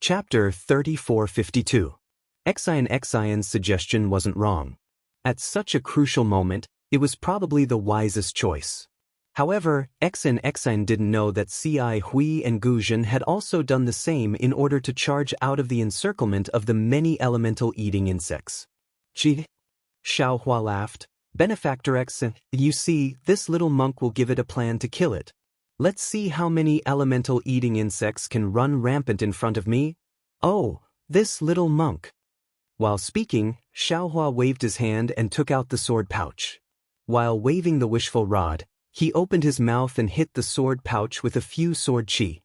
Chapter 3452. Xianxia's suggestion wasn't wrong. At such a crucial moment, it was probably the wisest choice. However, Xian didn't know that Cai Hui and Guzhen had also done the same in order to charge out of the encirclement of the many elemental-eating insects. Gee, Xiaohua laughed. Benefactor Xian, you see, this little monk will give it a plan to kill it. Let's see how many elemental-eating insects can run rampant in front of me. Oh, this little monk. While speaking, Xiaohua waved his hand and took out the sword pouch. While waving the wishful rod, he opened his mouth and hit the sword pouch with a few sword qi.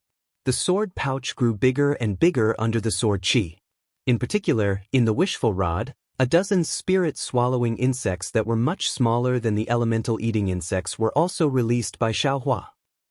The sword pouch grew bigger and bigger under the sword qi. In particular, in the wishful rod, a dozen spirit-swallowing insects that were much smaller than the elemental-eating insects were also released by Xiaohua.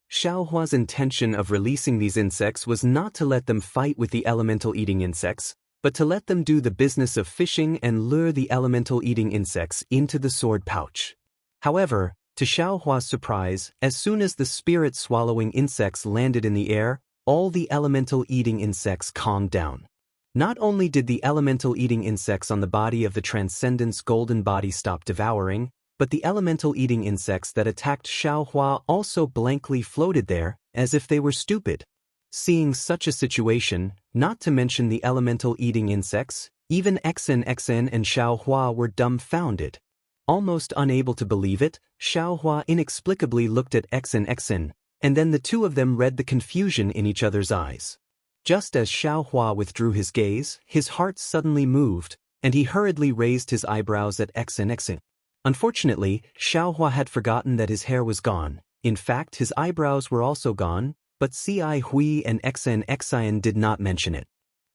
Xiaohua's intention of releasing these insects was not to let them fight with the elemental-eating insects, but to let them do the business of fishing and lure the elemental-eating insects into the sword pouch. However, to Xiaohua's surprise, as soon as the spirit-swallowing insects landed in the air, all the elemental-eating insects calmed down. Not only did the elemental-eating insects on the body of the Transcendent's golden body stop devouring, but the elemental-eating insects that attacked Xiaohua also blankly floated there, as if they were stupid. Seeing such a situation, not to mention the elemental-eating insects, even Xian and Xiaohua were dumbfounded. Almost unable to believe it, Xiaohua inexplicably looked at Xian, and then the two of them read the confusion in each other's eyes. Just as Xiaohua withdrew his gaze, his heart suddenly moved, and he hurriedly raised his eyebrows at Xian. Unfortunately, Xiaohua had forgotten that his hair was gone. In fact, his eyebrows were also gone, but Cai Hui and Xian did not mention it.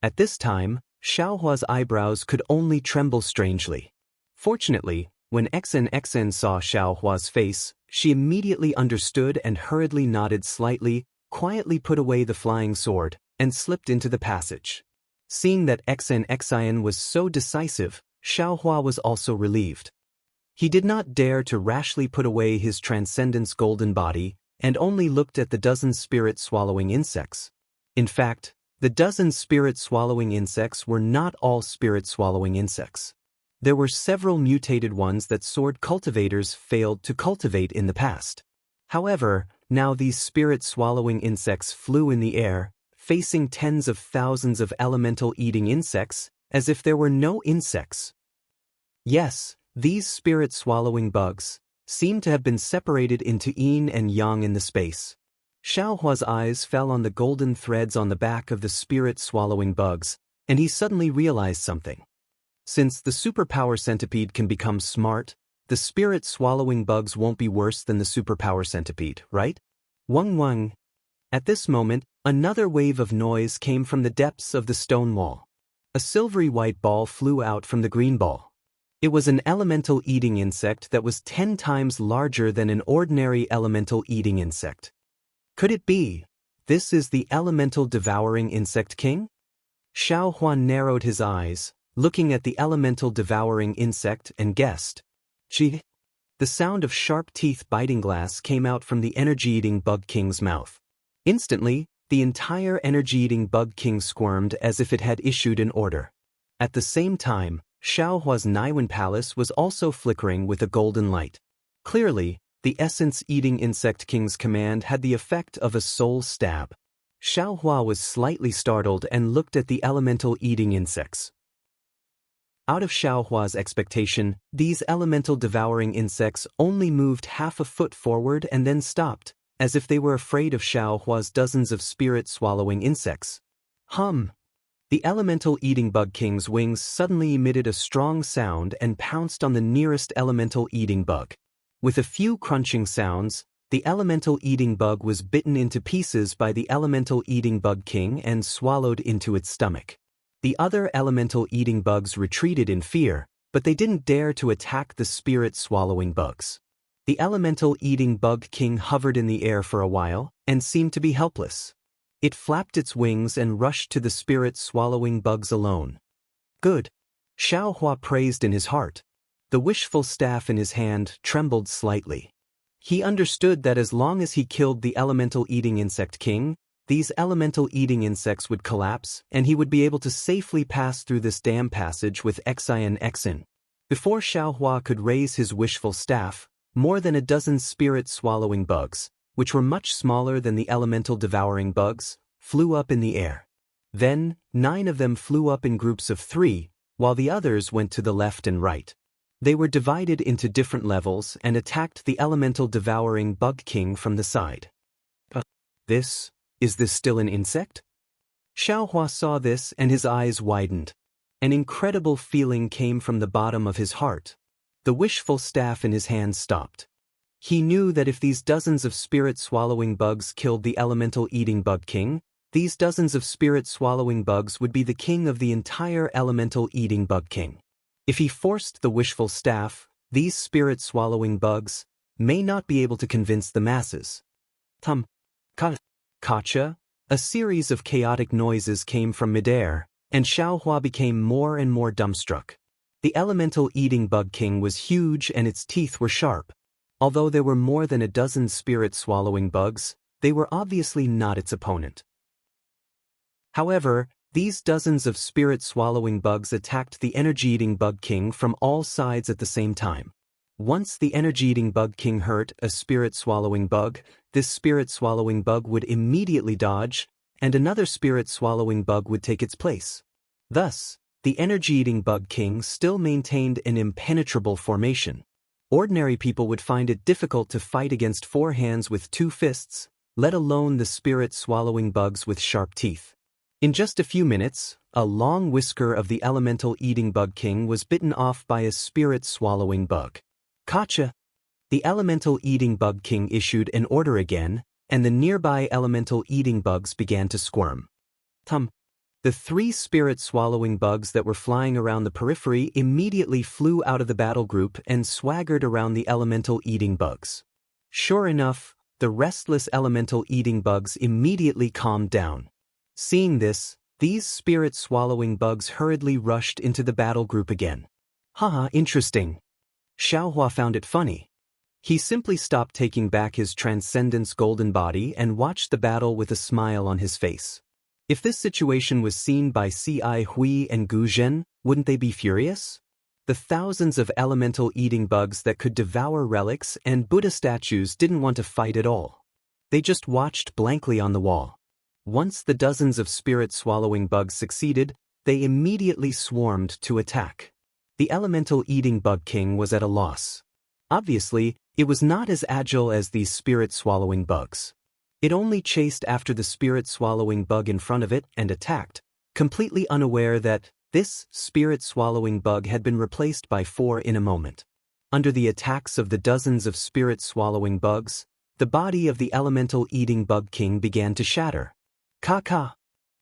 At this time, Xiaohua's eyebrows could only tremble strangely. Fortunately, when Xian saw Xiaohua's face, she immediately understood and hurriedly nodded slightly, quietly put away the flying sword, and slipped into the passage. Seeing that Xian was so decisive, Xiaohua was also relieved. He did not dare to rashly put away his Transcendent's golden body, and only looked at the dozen spirit-swallowing insects. In fact, the dozen spirit-swallowing insects were not all spirit-swallowing insects. There were several mutated ones that sword cultivators failed to cultivate in the past. However, now these spirit-swallowing insects flew in the air, facing tens of thousands of elemental-eating insects, as if there were no insects. Yes, these spirit-swallowing bugs seemed to have been separated into yin and yang in the space. Xiaohua's eyes fell on the golden threads on the back of the spirit-swallowing bugs, and he suddenly realized something. Since the superpower centipede can become smart, the spirit-swallowing bugs won't be worse than the superpower centipede, right? Wang. At this moment, another wave of noise came from the depths of the stone wall. A silvery white ball flew out from the green ball. It was an elemental-eating insect that was 10 times larger than an ordinary elemental-eating insect. Could it be? This is the elemental-devouring insect king? Xiaohua narrowed his eyes, looking at the elemental-devouring insect, and guessed. Gee! The sound of sharp teeth biting glass came out from the energy-eating bug king's mouth. Instantly, the entire energy-eating bug king squirmed as if it had issued an order. At the same time, Xiaohua's Naiwen palace was also flickering with a golden light. Clearly, the essence-eating insect king's command had the effect of a soul stab. Xiaohua was slightly startled and looked at the elemental-eating insects. Out of Xiaohua's expectation, these elemental-devouring insects only moved half a foot forward and then stopped, as if they were afraid of Xiaohua's dozens of spirit-swallowing insects. The elemental-eating bug king's wings suddenly emitted a strong sound and pounced on the nearest elemental-eating bug. With a few crunching sounds, the elemental-eating bug was bitten into pieces by the elemental-eating bug king and swallowed into its stomach. The other elemental-eating bugs retreated in fear, but they didn't dare to attack the spirit-swallowing bugs. The elemental-eating bug king hovered in the air for a while and seemed to be helpless. It flapped its wings and rushed to the spirit-swallowing bugs alone. Good. Xiaohua praised in his heart. The wishful staff in his hand trembled slightly. He understood that as long as he killed the elemental-eating insect king, these elemental-eating insects would collapse, and he would be able to safely pass through this dam passage with Xian Xin. Before Xiaohua could raise his wishful staff, more than a dozen spirit-swallowing bugs, which were much smaller than the elemental-devouring bugs, flew up in the air. Then, 9 of them flew up in groups of 3, while the others went to the left and right. They were divided into different levels and attacked the elemental-devouring bug king from the side. Is this still an insect? Xiaohua saw this and his eyes widened. An incredible feeling came from the bottom of his heart. The wishful staff in his hand stopped. He knew that if these dozens of spirit-swallowing bugs killed the elemental-eating bug king, these dozens of spirit-swallowing bugs would be the king of the entire elemental-eating bug king. If he forced the wishful staff, these spirit-swallowing bugs may not be able to convince the masses. Kacha, a series of chaotic noises came from midair, and Xiaohua became more and more dumbstruck. The elemental-eating bug king was huge and its teeth were sharp. Although there were more than a dozen spirit-swallowing bugs, they were obviously not its opponent. However, these dozens of spirit-swallowing bugs attacked the energy-eating bug king from all sides at the same time. Once the energy-eating bug king hurt a spirit-swallowing bug, this spirit-swallowing bug would immediately dodge, and another spirit-swallowing bug would take its place. Thus, the energy-eating bug king still maintained an impenetrable formation. Ordinary people would find it difficult to fight against 4 hands with 2 fists, let alone the spirit-swallowing bugs with sharp teeth. In just a few minutes, a long whisker of the elemental-eating bug king was bitten off by a spirit-swallowing bug. Kacha! The elemental-eating bug king issued an order again, and the nearby elemental-eating bugs began to squirm. The 3 spirit-swallowing bugs that were flying around the periphery immediately flew out of the battle group and swaggered around the elemental-eating bugs. Sure enough, the restless elemental-eating bugs immediately calmed down. Seeing this, these spirit-swallowing bugs hurriedly rushed into the battle group again. Haha, interesting. Xiaohua found it funny. He simply stopped taking back his transcendence golden body and watched the battle with a smile on his face. If this situation was seen by Ci Hui and Gu Zhen, wouldn't they be furious? The thousands of elemental-eating bugs that could devour relics and Buddha statues didn't want to fight at all. They just watched blankly on the wall. Once the dozens of spirit-swallowing bugs succeeded, they immediately swarmed to attack. The elemental-eating bug king was at a loss. Obviously, it was not as agile as these spirit-swallowing bugs. It only chased after the spirit-swallowing bug in front of it and attacked, completely unaware that this spirit-swallowing bug had been replaced by 4 in a moment. Under the attacks of the dozens of spirit-swallowing bugs, the body of the elemental-eating bug king began to shatter. Ka!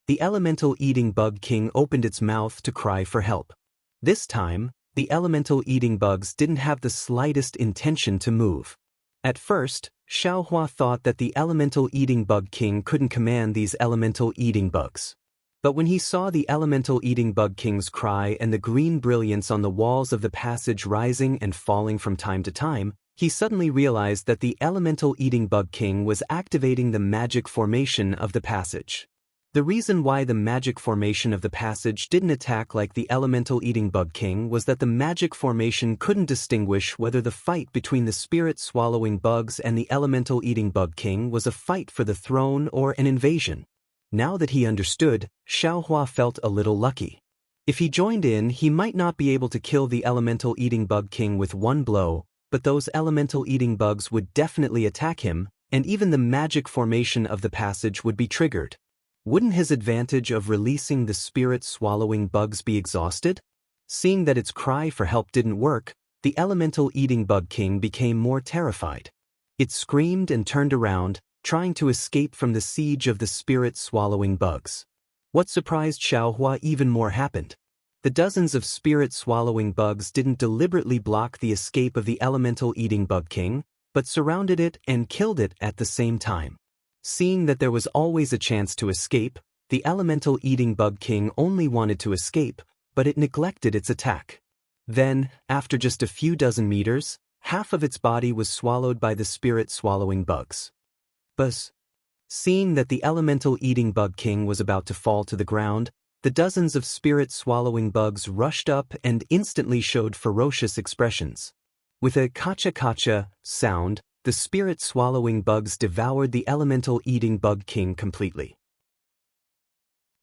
The elemental-eating bug king opened its mouth to cry for help. This time, the elemental-eating bugs didn't have the slightest intention to move. At first, Xiaohua thought that the elemental-eating bug king couldn't command these elemental-eating bugs. But when he saw the elemental-eating bug king's cry and the green brilliance on the walls of the passage rising and falling from time to time, he suddenly realized that the elemental-eating bug king was activating the magic formation of the passage. The reason why the magic formation of the passage didn't attack like the elemental-eating bug king was that the magic formation couldn't distinguish whether the fight between the spirit-swallowing bugs and the elemental-eating bug king was a fight for the throne or an invasion. Now that he understood, Xiaohua felt a little lucky. If he joined in, he might not be able to kill the elemental-eating bug king with one blow, but those elemental-eating bugs would definitely attack him, and even the magic formation of the passage would be triggered. Wouldn't his advantage of releasing the spirit-swallowing bugs be exhausted? Seeing that its cry for help didn't work, the elemental-eating bug king became more terrified. It screamed and turned around, trying to escape from the siege of the spirit-swallowing bugs. What surprised Xiaohua even more happened. The dozens of spirit-swallowing bugs didn't deliberately block the escape of the elemental-eating bug king, but surrounded it and killed it at the same time. Seeing that there was always a chance to escape, the elemental-eating bug king only wanted to escape, but it neglected its attack. Then, after just a few dozen meters, half of its body was swallowed by the spirit-swallowing bugs. Buzz! Seeing that the elemental eating bug king was about to fall to the ground, the dozens of spirit-swallowing bugs rushed up and instantly showed ferocious expressions. With a kacha-kacha sound, the spirit-swallowing bugs devoured the elemental eating bug king completely.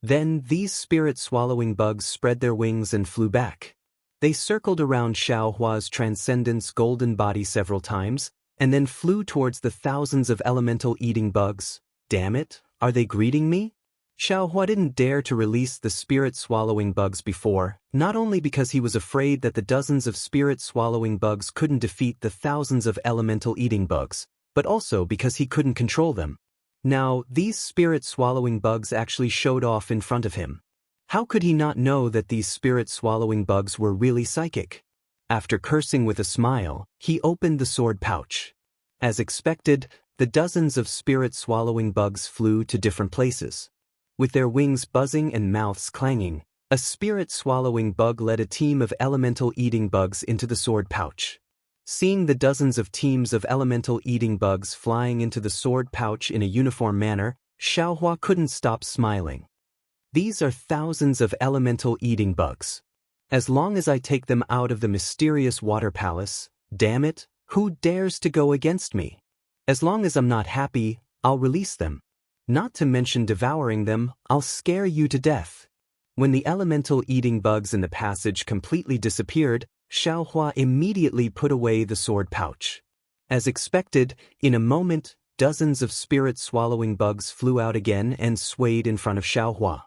Then these spirit-swallowing bugs spread their wings and flew back. They circled around Xiaohua's transcendence golden body several times, and then flew towards the thousands of elemental eating bugs. Damn it, are they greeting me? Xiaohua didn't dare to release the spirit-swallowing bugs before, not only because he was afraid that the dozens of spirit-swallowing bugs couldn't defeat the thousands of elemental eating bugs, but also because he couldn't control them. Now, these spirit-swallowing bugs actually showed off in front of him. How could he not know that these spirit-swallowing bugs were really psychic? After cursing with a smile, he opened the sword pouch. As expected, the dozens of spirit-swallowing bugs flew to different places. With their wings buzzing and mouths clanging, a spirit-swallowing bug led a team of elemental eating bugs into the sword pouch. Seeing the dozens of teams of elemental eating bugs flying into the sword pouch in a uniform manner, Xiaohua couldn't stop smiling. These are thousands of elemental eating bugs. As long as I take them out of the mysterious water palace, damn it, who dares to go against me? As long as I'm not happy, I'll release them. Not to mention devouring them, I'll scare you to death. When the elemental eating bugs in the passage completely disappeared, Xiaohua immediately put away the sword pouch. As expected, in a moment, dozens of spirit-swallowing bugs flew out again and swayed in front of Xiaohua.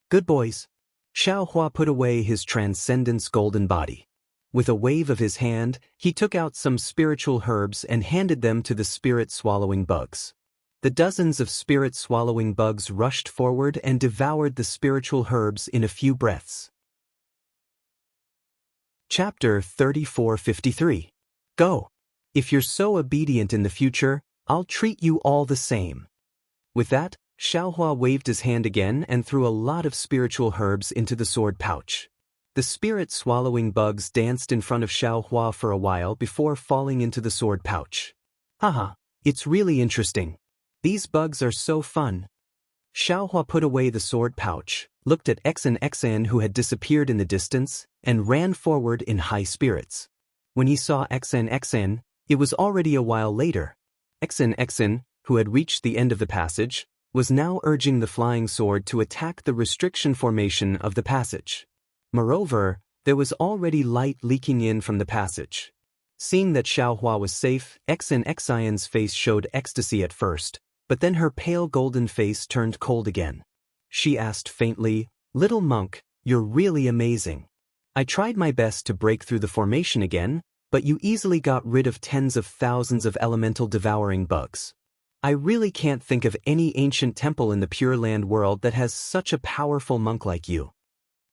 Good boys. Xiaohua put away his transcendence golden body. With a wave of his hand, he took out some spiritual herbs and handed them to the spirit-swallowing bugs. The dozens of spirit-swallowing bugs rushed forward and devoured the spiritual herbs in a few breaths. Chapter 3453. Go. If you're so obedient in the future, I'll treat you all the same. With that, Xiaohua waved his hand again and threw a lot of spiritual herbs into the sword pouch. The spirit-swallowing bugs danced in front of Xiaohua for a while before falling into the sword pouch. Haha, it's really interesting. These bugs are so fun. Xiaohua put away the sword pouch, looked at Xian who had disappeared in the distance, and ran forward in high spirits. When he saw Xian, it was already a while later. Xian, who had reached the end of the passage, was now urging the flying sword to attack the restriction formation of the passage. Moreover, there was already light leaking in from the passage. Seeing that Xiaohua was safe, Xian's face showed ecstasy at first, but then her pale golden face turned cold again. She asked faintly, "Little monk, you're really amazing. I tried my best to break through the formation again, but you easily got rid of tens of thousands of elemental devouring bugs. I really can't think of any ancient temple in the Pure Land world that has such a powerful monk like you."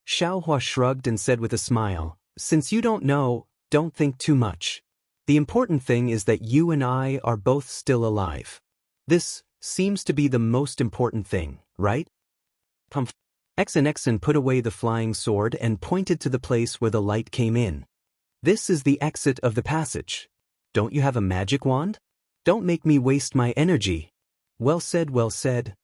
Xiaohua shrugged and said with a smile, "Since you don't know, don't think too much. The important thing is that you and I are both still alive. This seems to be the most important thing, right?" Xian put away the flying sword and pointed to the place where the light came in. "This is the exit of the passage. Don't you have a magic wand? Don't make me waste my energy." Well said, well said.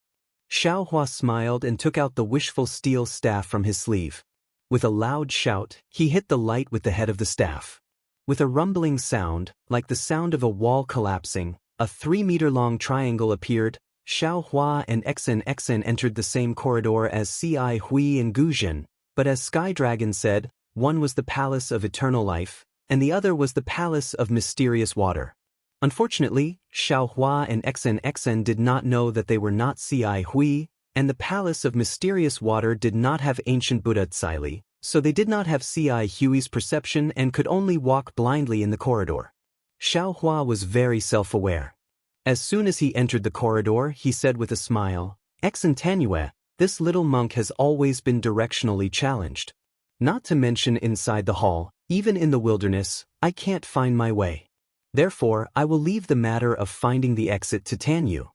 Xiaohua smiled and took out the wishful steel staff from his sleeve. With a loud shout, he hit the light with the head of the staff. With a rumbling sound, like the sound of a wall collapsing, a 3-meter-long triangle appeared. Xiaohua and Xian entered the same corridor as Ci Hui and Guzhen, but as Sky Dragon said, one was the Palace of Eternal Life, and the other was the Palace of Mysterious Water. Unfortunately, Xiaohua and Xian did not know that they were not Ci Hui, and the Palace of Mysterious Water did not have ancient Buddha Tsili, so they did not have Ci Hui's perception and could only walk blindly in the corridor. Xiaohua was very self-aware. As soon as he entered the corridor, he said with a smile, "Xian, this little monk has always been directionally challenged. Not to mention inside the hall, even in the wilderness, I can't find my way. Therefore, I will leave the matter of finding the exit to Tanyu.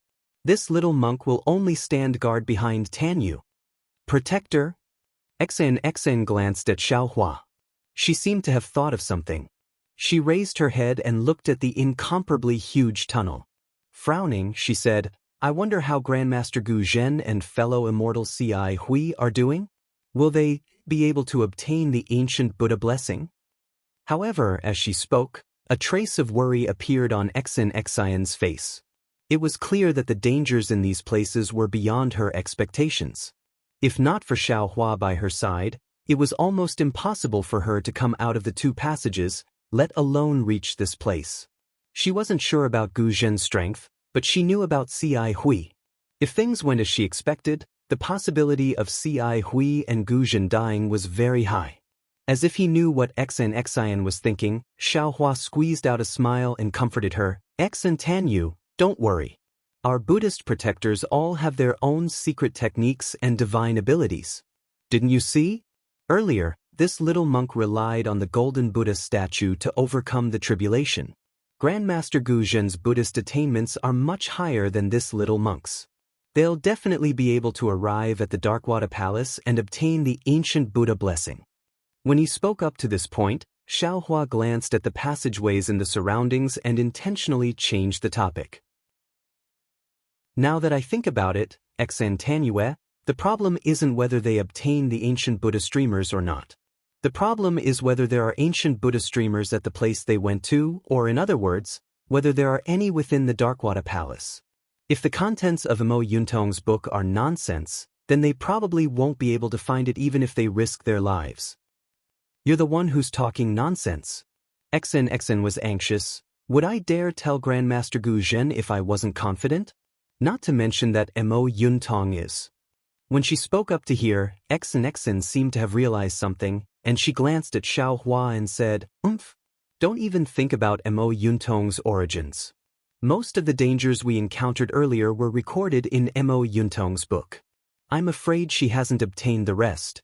This little monk will only stand guard behind Tanyu. Protector?" Xian glanced at Xiaohua. She seemed to have thought of something. She raised her head and looked at the incomparably huge tunnel. Frowning, she said, I wonder how Grandmaster Gu Zhen and fellow immortal Ci Hui are doing? Will they be able to obtain the ancient Buddha blessing? However, as she spoke, a trace of worry appeared on Xianxia's face. It was clear that the dangers in these places were beyond her expectations. If not for Xiaohua by her side, it was almost impossible for her to come out of the two passages, let alone reach this place. She wasn't sure about Gu Zhen's strength, but she knew about Ci Hui. If things went as she expected, the possibility of Ci Hui and Gu Zhen dying was very high. As if he knew what Xian was thinking, Xiaohua squeezed out a smile and comforted her. Xian, don't worry. Our Buddhist protectors all have their own secret techniques and divine abilities. Didn't you see? Earlier, this little monk relied on the golden Buddha statue to overcome the tribulation. Grandmaster Gu Zhen's Buddhist attainments are much higher than this little monk's. They'll definitely be able to arrive at the Darkwater Palace and obtain the ancient Buddha blessing. When he spoke up to this point, Xiaohua glanced at the passageways in the surroundings and intentionally changed the topic. Now that I think about it, Xian, the problem isn't whether they obtain the ancient Buddha streamers or not. The problem is whether there are ancient Buddha streamers at the place they went to, or in other words, whether there are any within the Darkwater Palace. If the contents of Mo Yuntong's book are nonsense, then they probably won't be able to find it even if they risk their lives. You're the one who's talking nonsense. Xian was anxious. Would I dare tell Grandmaster Gu Zhen if I wasn't confident? Not to mention that Mo Yuntong is. When she spoke up to hear, Xian seemed to have realized something, and she glanced at Xiaohua and said, Don't even think about Mo Yuntong's origins. Most of the dangers we encountered earlier were recorded in Mo Yuntong's book. I'm afraid she hasn't obtained the rest.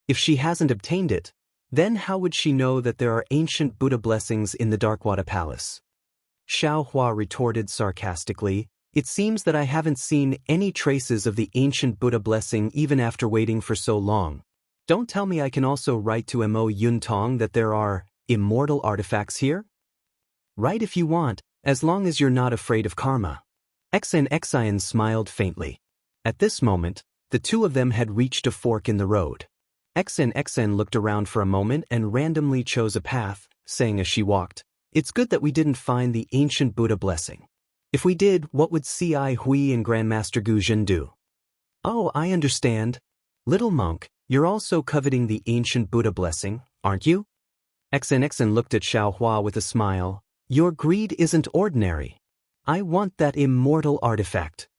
If she hasn't obtained it, then how would she know that there are ancient Buddha blessings in the Darkwater Palace? Xiaohua retorted sarcastically, It seems that I haven't seen any traces of the ancient Buddha blessing even after waiting for so long. Don't tell me I can also write to Mo Yuntong that there are immortal artifacts here? Write if you want, as long as you're not afraid of karma. Xian smiled faintly. At this moment, the two of them had reached a fork in the road. Xian looked around for a moment and randomly chose a path, saying as she walked, It's good that we didn't find the ancient Buddha blessing. If we did, what would Ci Hui and Grandmaster Gu Zhen do? Oh, I understand. Little monk, you're also coveting the ancient Buddha blessing, aren't you? Xian looked at Xiaohua with a smile. Your greed isn't ordinary. I want that immortal artifact.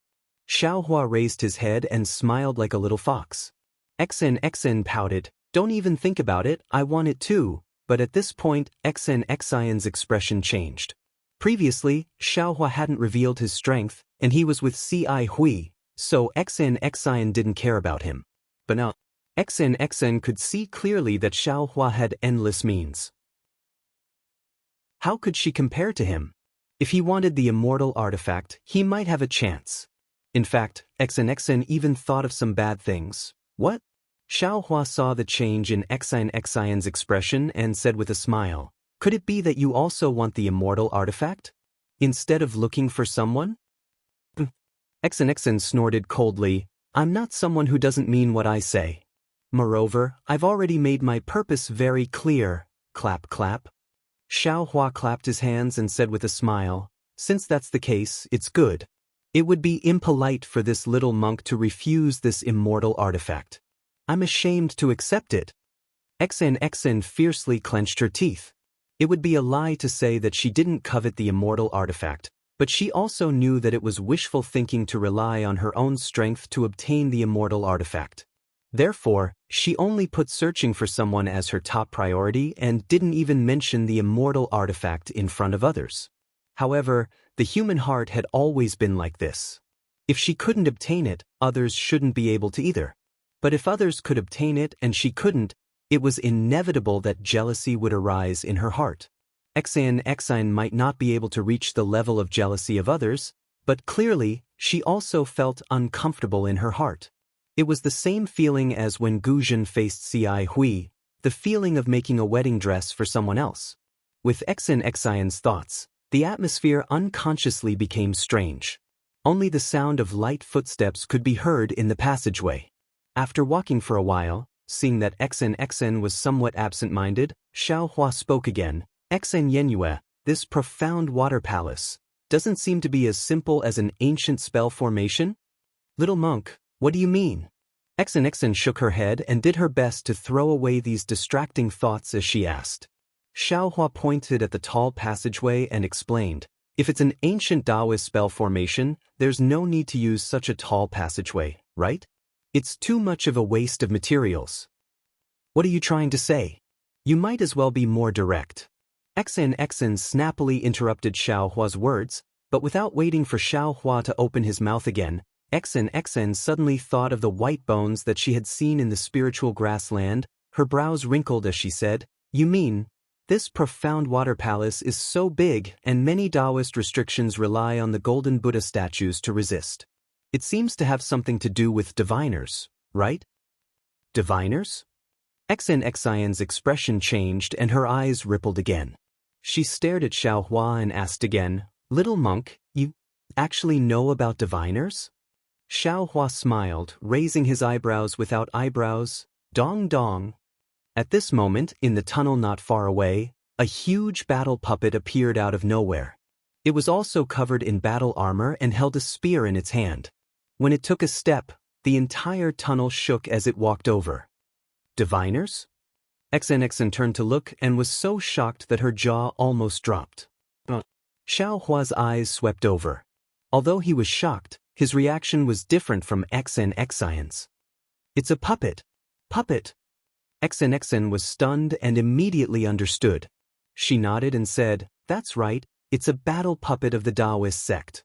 Xiaohua raised his head and smiled like a little fox. Xian pouted, Don't even think about it, I want it too. But at this point, Xian's expression changed. Previously, Xiaohua hadn't revealed his strength, and he was with Ci Hui, so Xian didn't care about him. But now, Xian could see clearly that Xiaohua had endless means. How could she compare to him? If he wanted the immortal artifact, he might have a chance. In fact, Xian even thought of some bad things. What? Xiaohua saw the change in Xian's expression and said with a smile, Could it be that you also want the immortal artifact? Instead of looking for someone? Xian snorted coldly, I'm not someone who doesn't mean what I say. Moreover, I've already made my purpose very clear. Clap, clap. Xiaohua clapped his hands and said with a smile, Since that's the case, it's good. It would be impolite for this little monk to refuse this immortal artifact. I'm ashamed to accept it. Xian fiercely clenched her teeth. It would be a lie to say that she didn't covet the immortal artifact, but she also knew that it was wishful thinking to rely on her own strength to obtain the immortal artifact. Therefore, she only put searching for someone as her top priority and didn't even mention the immortal artifact in front of others. However, the human heart had always been like this. If she couldn't obtain it, others shouldn't be able to either. But if others could obtain it and she couldn't, it was inevitable that jealousy would arise in her heart. Xian might not be able to reach the level of jealousy of others, but clearly, she also felt uncomfortable in her heart. It was the same feeling as when Gu Zhen faced Ci Hui, the feeling of making a wedding dress for someone else. With Xian's thoughts, the atmosphere unconsciously became strange. Only the sound of light footsteps could be heard in the passageway. After walking for a while, seeing that Xen was somewhat absent-minded, Xiaohua spoke again. Xianxia, this profound water palace, doesn't seem to be as simple as an ancient spell formation? Little monk, what do you mean? Xen shook her head and did her best to throw away these distracting thoughts as she asked. Xiaohua pointed at the tall passageway and explained, if it's an ancient Daoist spell formation, there's no need to use such a tall passageway, right? It's too much of a waste of materials. What are you trying to say? You might as well be more direct. Xen snappily interrupted Xiaohua's words, but without waiting for Xiaohua to open his mouth again, Xen suddenly thought of the white bones that she had seen in the spiritual grassland. Her brows wrinkled as she said, you mean, this profound water palace is so big and many Daoist restrictions rely on the golden Buddha statues to resist. It seems to have something to do with diviners, right? Diviners? Xen's expression changed and her eyes rippled again. She stared at Xiaohua and asked again, little monk, you actually know about diviners? Xiaohua smiled, raising his eyebrows without eyebrows. Dong dong. At this moment, in the tunnel not far away, a huge battle puppet appeared out of nowhere. It was also covered in battle armor and held a spear in its hand. When it took a step, the entire tunnel shook as it walked over. Diviners? Xen turned to look and was so shocked that her jaw almost dropped. Xiaohua's eyes swept over. Although he was shocked, his reaction was different from Xen's. It's a puppet. Puppet. Xen was stunned and immediately understood. She nodded and said, that's right, it's a battle puppet of the Daoist sect.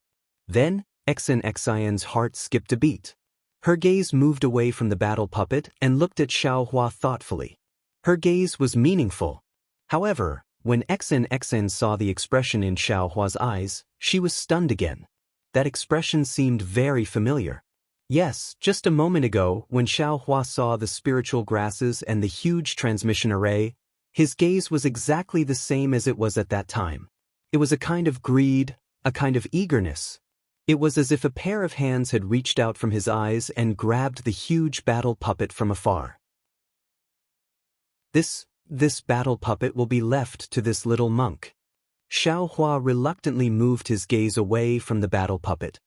Then, Xen's heart skipped a beat. Her gaze moved away from the battle puppet and looked at Xiaohua thoughtfully. Her gaze was meaningful. However, when Xen saw the expression in Xiaohua's eyes, she was stunned again. That expression seemed very familiar. Yes, just a moment ago, when Xiaohua saw the spiritual grasses and the huge transmission array, his gaze was exactly the same as it was at that time. It was a kind of greed, a kind of eagerness. It was as if a pair of hands had reached out from his eyes and grabbed the huge battle puppet from afar. This battle puppet will be left to this little monk. Xiaohua reluctantly moved his gaze away from the battle puppet.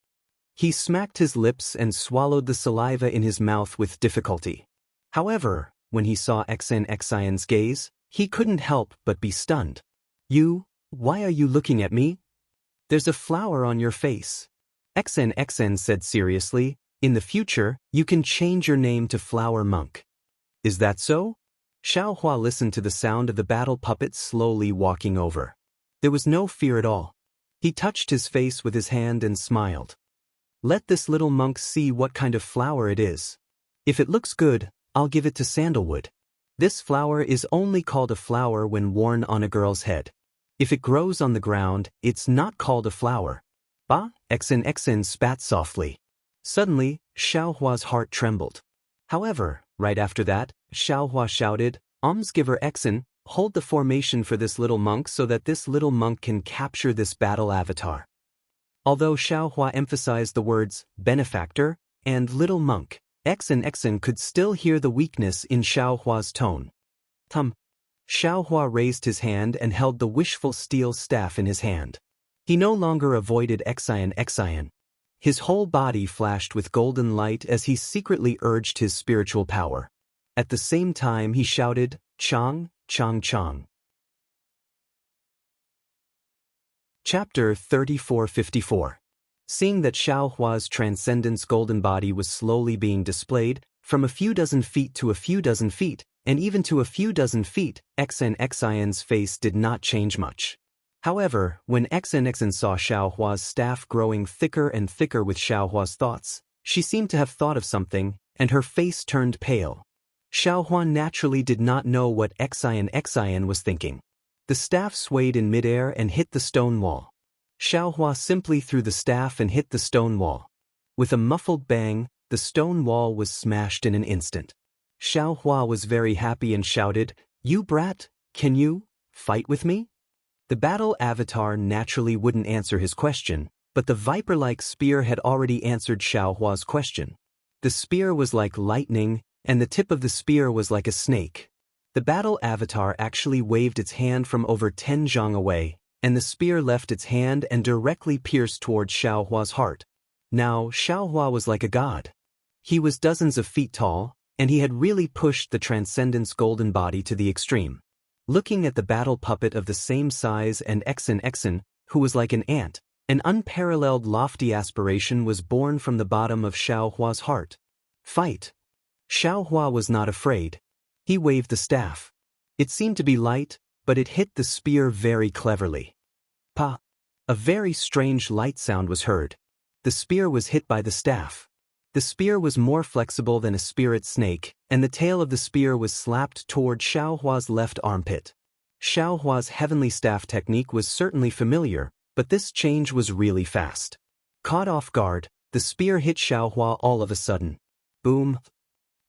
He smacked his lips and swallowed the saliva in his mouth with difficulty. However, when he saw Xen's gaze, he couldn't help but be stunned. Why are you looking at me? There's a flower on your face. Xen said seriously, in the future, you can change your name to Flower Monk. Is that so? Xiaohua listened to the sound of the battle puppet slowly walking over. There was no fear at all. He touched his face with his hand and smiled. Let this little monk see what kind of flower it is. If it looks good, I'll give it to Sandalwood. This flower is only called a flower when worn on a girl's head. If it grows on the ground, it's not called a flower. Bah! Xen spat softly. Suddenly, Xiaohua's heart trembled. However, right after that, Xiaohua shouted, Almsgiver Xen, hold the formation for this little monk so that this little monk can capture this battle avatar. Although Xiaohua emphasized the words benefactor and little monk, Xen could still hear the weakness in Xiaohua's tone. Xiaohua raised his hand and held the wishful steel staff in his hand. He no longer avoided Xian. His whole body flashed with golden light as he secretly urged his spiritual power. At the same time he shouted, Chang, Chang, Chang. Chapter 3454. Seeing that Xiaohua's transcendence golden body was slowly being displayed, from a few dozen feet to a few dozen feet, and even to a few dozen feet, Xian's face did not change much. However, when Xen saw Xiaohua's staff growing thicker and thicker with Xiaohua's thoughts, she seemed to have thought of something, and her face turned pale. Xiaohua naturally did not know what Xian was thinking. The staff swayed in midair and hit the stone wall. Xiaohua simply threw the staff and hit the stone wall. With a muffled bang, the stone wall was smashed in an instant. Xiaohua was very happy and shouted, You brat, can you fight with me? The battle avatar naturally wouldn't answer his question, But the viper-like spear had already answered Xiaohua's question. The spear was like lightning, and the tip of the spear was like a snake. The battle avatar actually waved its hand from over 10 zhang away, and the spear left its hand and directly pierced towards Xiaohua's heart. Now, Xiaohua was like a god. He was dozens of feet tall, and he had really pushed the Transcendence golden body to the extreme. Looking at the battle puppet of the same size and Xen, who was like an ant, an unparalleled lofty aspiration was born from the bottom of Xiaohua's heart. Fight! Xiaohua was not afraid. He waved the staff. It seemed to be light, but it hit the spear very cleverly. Pa! A very strange light sound was heard. The spear was hit by the staff. The spear was more flexible than a spirit snake, and the tail of the spear was slapped toward Xiaohua's left armpit. Xiaohua's heavenly staff technique was certainly familiar, but this change was really fast. Caught off guard, the spear hit Xiaohua all of a sudden. Boom!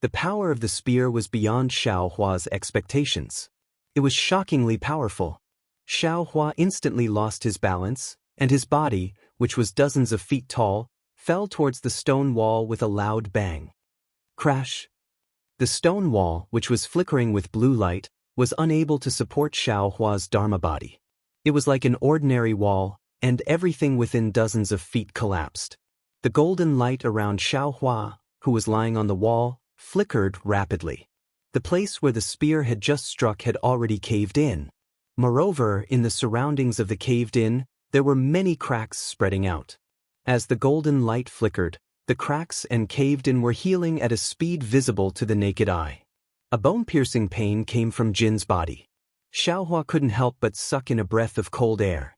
The power of the spear was beyond Xiaohua's expectations. It was shockingly powerful. Xiaohua instantly lost his balance, and his body, which was dozens of feet tall, fell towards the stone wall with a loud bang. Crash! The stone wall, which was flickering with blue light, was unable to support Xiaohua's Dharma body. It was like an ordinary wall, and everything within dozens of feet collapsed. The golden light around Xiaohua, who was lying on the wall, flickered rapidly. The place where the spear had just struck had already caved in. Moreover, in the surroundings of the caved-in, there were many cracks spreading out. As the golden light flickered, the cracks and caved-in were healing at a speed visible to the naked eye. A bone-piercing pain came from Jin's body. Xiaohua couldn't help but suck in a breath of cold air.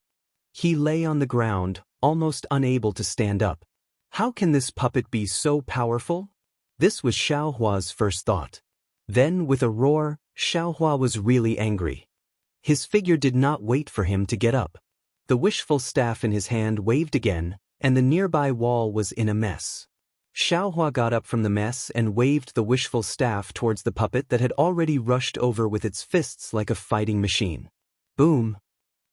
He lay on the ground, almost unable to stand up. How can this puppet be so powerful? This was Xiaohua's first thought. Then, with a roar, Xiaohua was really angry. His figure did not wait for him to get up. The wishful staff in his hand waved again, and the nearby wall was in a mess. Xiaohua got up from the mess and waved the wishful staff towards the puppet that had already rushed over with its fists like a fighting machine. Boom!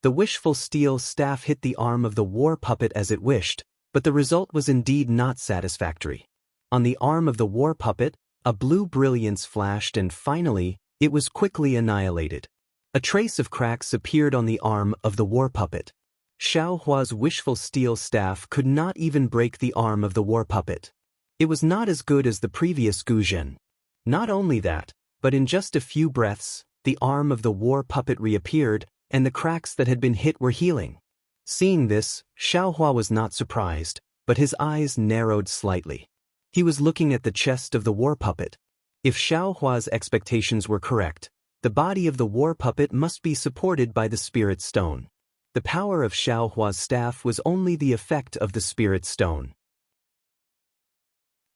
The wishful steel staff hit the arm of the war puppet as it wished, but the result was indeed not satisfactory. On the arm of the war puppet, a blue brilliance flashed and finally, it was quickly annihilated. A trace of cracks appeared on the arm of the war puppet. Xiaohua's wishful steel staff could not even break the arm of the war puppet. It was not as good as the previous Guzhen. Not only that, but in just a few breaths, the arm of the war puppet reappeared, and the cracks that had been hit were healing. Seeing this, Xiaohua was not surprised, but his eyes narrowed slightly. He was looking at the chest of the war puppet. If Xiaohua's expectations were correct, the body of the war puppet must be supported by the spirit stone. The power of Xiaohua's staff was only the effect of the spirit stone.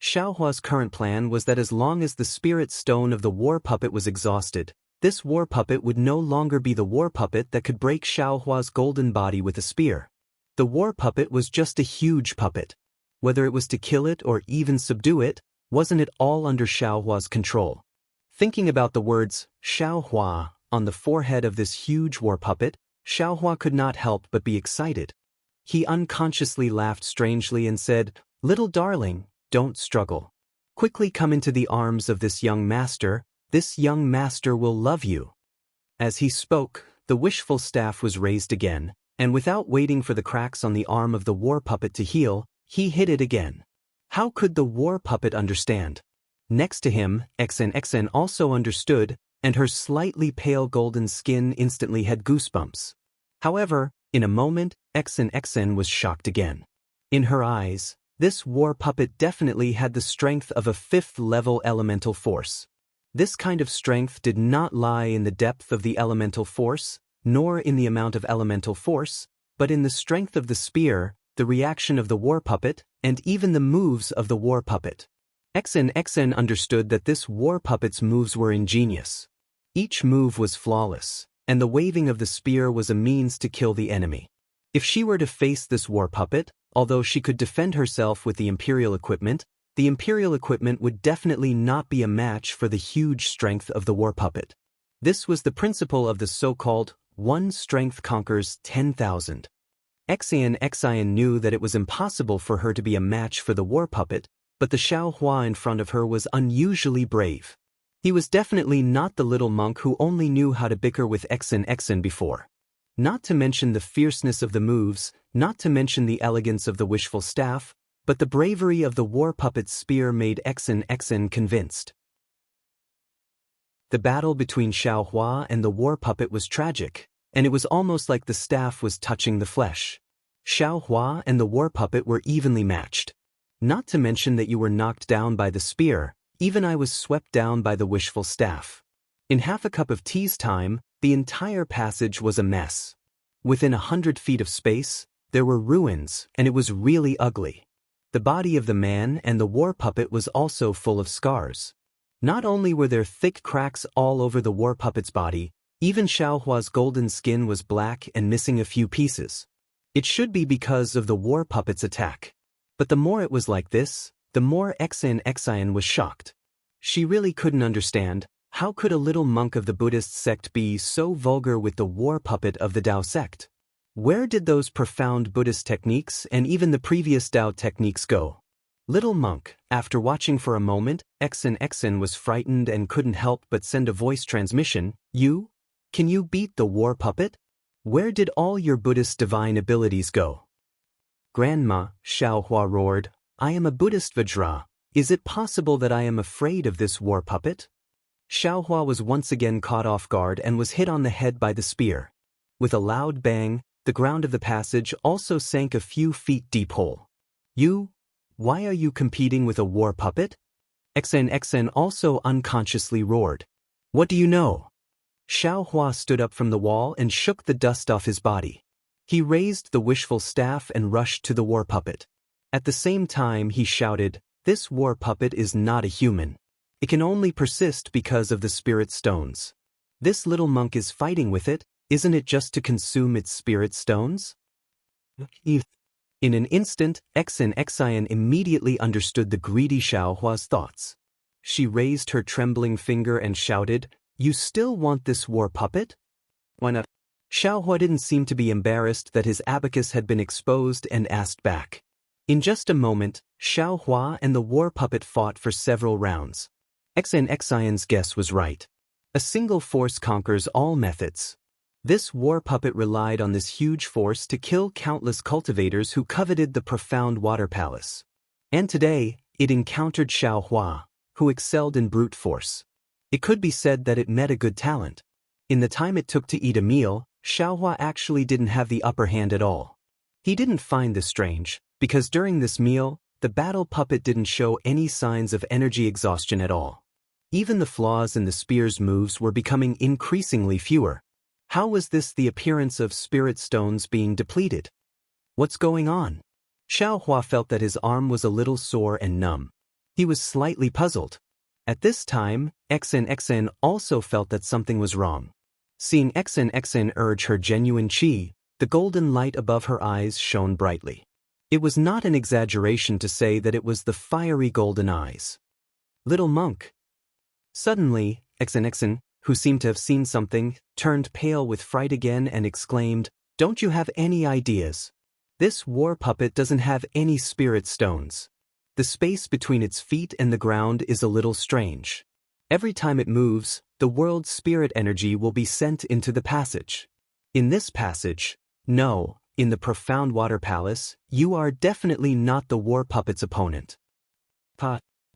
Xiaohua's current plan was that as long as the spirit stone of the war puppet was exhausted, this war puppet would no longer be the war puppet that could break Xiaohua's golden body with a spear. The war puppet was just a huge puppet. Whether it was to kill it or even subdue it, wasn't it all under Xiaohua's control? Thinking about the words, Xiaohua, on the forehead of this huge war puppet, Xiaohua could not help but be excited. He unconsciously laughed strangely and said, "Little darling, don't struggle. Quickly come into the arms of this young master will love you." As he spoke, the wishful staff was raised again, and without waiting for the cracks on the arm of the war puppet to heal, he hit it again. How could the war puppet understand? Next to him, Xen also understood, and her slightly pale golden skin instantly had goosebumps. However, in a moment, Xen was shocked again. In her eyes, this war puppet definitely had the strength of a 5th-level elemental force. This kind of strength did not lie in the depth of the elemental force, nor in the amount of elemental force, but in the strength of the spear, the reaction of the war puppet, and even the moves of the war puppet. Xen understood that this war puppet's moves were ingenious. Each move was flawless, and the waving of the spear was a means to kill the enemy. If she were to face this war puppet, although she could defend herself with the Imperial equipment would definitely not be a match for the huge strength of the war puppet. This was the principle of the so-called one strength conquers 10,000. Xian knew that it was impossible for her to be a match for the war puppet, but the Xiaohua in front of her was unusually brave. He was definitely not the little monk who only knew how to bicker with Xian before. Not to mention the fierceness of the moves, not to mention the elegance of the wishful staff, but the bravery of the war puppet's spear made Xian convinced. The battle between Xiaohua and the war puppet was tragic, and it was almost like the staff was touching the flesh. Xiaohua and the war puppet were evenly matched. Not to mention that you were knocked down by the spear, even I was swept down by the wishful staff. In half a cup of tea's time, the entire passage was a mess. Within 100 feet of space, there were ruins, and it was really ugly. The body of the man and the war puppet was also full of scars. Not only were there thick cracks all over the war puppet's body, even Xiaohua's golden skin was black and missing a few pieces. It should be because of the war puppet's attack. But the more it was like this, the more Xian was shocked. She really couldn't understand, how could a little monk of the Buddhist sect be so vulgar with the war puppet of the Dao sect? Where did those profound Buddhist techniques and even the previous Dao techniques go? Little monk, after watching for a moment, Xian was frightened and couldn't help but send a voice transmission. You? Can you beat the war puppet? Where did all your Buddhist divine abilities go? Grandma, Xiaohua roared, I am a Buddhist Vajra. Is it possible that I am afraid of this war puppet? Xiaohua was once again caught off guard and was hit on the head by the spear. With a loud bang, the ground of the passage also sank a few feet deep hole. You? Why are you competing with a war puppet? Xian also unconsciously roared. What do you know? Xiaohua stood up from the wall and shook the dust off his body. He raised the wishful staff and rushed to the war puppet. At the same time he shouted, This war puppet is not a human. It can only persist because of the spirit stones. This little monk is fighting with it, isn't it just to consume its spirit stones? In an instant, Xian immediately understood the greedy Xiaohua's thoughts. She raised her trembling finger and shouted, You still want this war puppet? Why not? Xiaohua didn't seem to be embarrassed that his abacus had been exposed and asked back. In just a moment, Xiaohua and the war puppet fought for several rounds. Xian's guess was right. A single force conquers all methods. This war puppet relied on this huge force to kill countless cultivators who coveted the profound water palace. And today, it encountered Xiaohua, who excelled in brute force. It could be said that it met a good talent. In the time it took to eat a meal, Xiaohua actually didn't have the upper hand at all. He didn't find this strange, because during this meal, the battle puppet didn't show any signs of energy exhaustion at all. Even the flaws in the spear's moves were becoming increasingly fewer. How was this the appearance of spirit stones being depleted? What's going on? Xiaohua felt that his arm was a little sore and numb. He was slightly puzzled. At this time, Xian also felt that something was wrong. Seeing Xian urge her genuine qi, the golden light above her eyes shone brightly. It was not an exaggeration to say that it was the fiery golden eyes. Little monk. Suddenly, Xian, who seemed to have seen something, turned pale with fright again and exclaimed, Don't you have any ideas? This war puppet doesn't have any spirit stones. The space between its feet and the ground is a little strange. Every time it moves, the world's spirit energy will be sent into the passage. In this passage, no, in the profound water palace, you are definitely not the war puppet's opponent.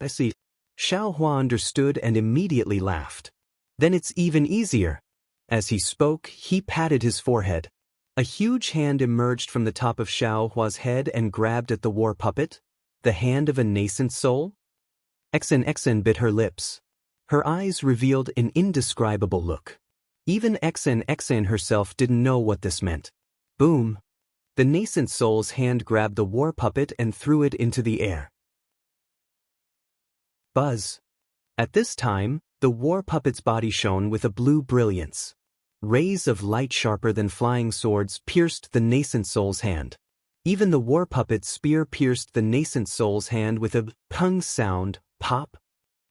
I see. Xiaohua understood and immediately laughed. Then it's even easier. As he spoke, he patted his forehead. A huge hand emerged from the top of Xiaohua's head and grabbed at the war puppet. The hand of a nascent soul? Xian bit her lips. Her eyes revealed an indescribable look. Even Xian herself didn't know what this meant. Boom! The nascent soul's hand grabbed the war puppet and threw it into the air. Buzz! At this time, the war puppet's body shone with a blue brilliance. Rays of light sharper than flying swords pierced the nascent soul's hand. Even the war puppet's spear pierced the nascent soul's hand with a pung sound, pop.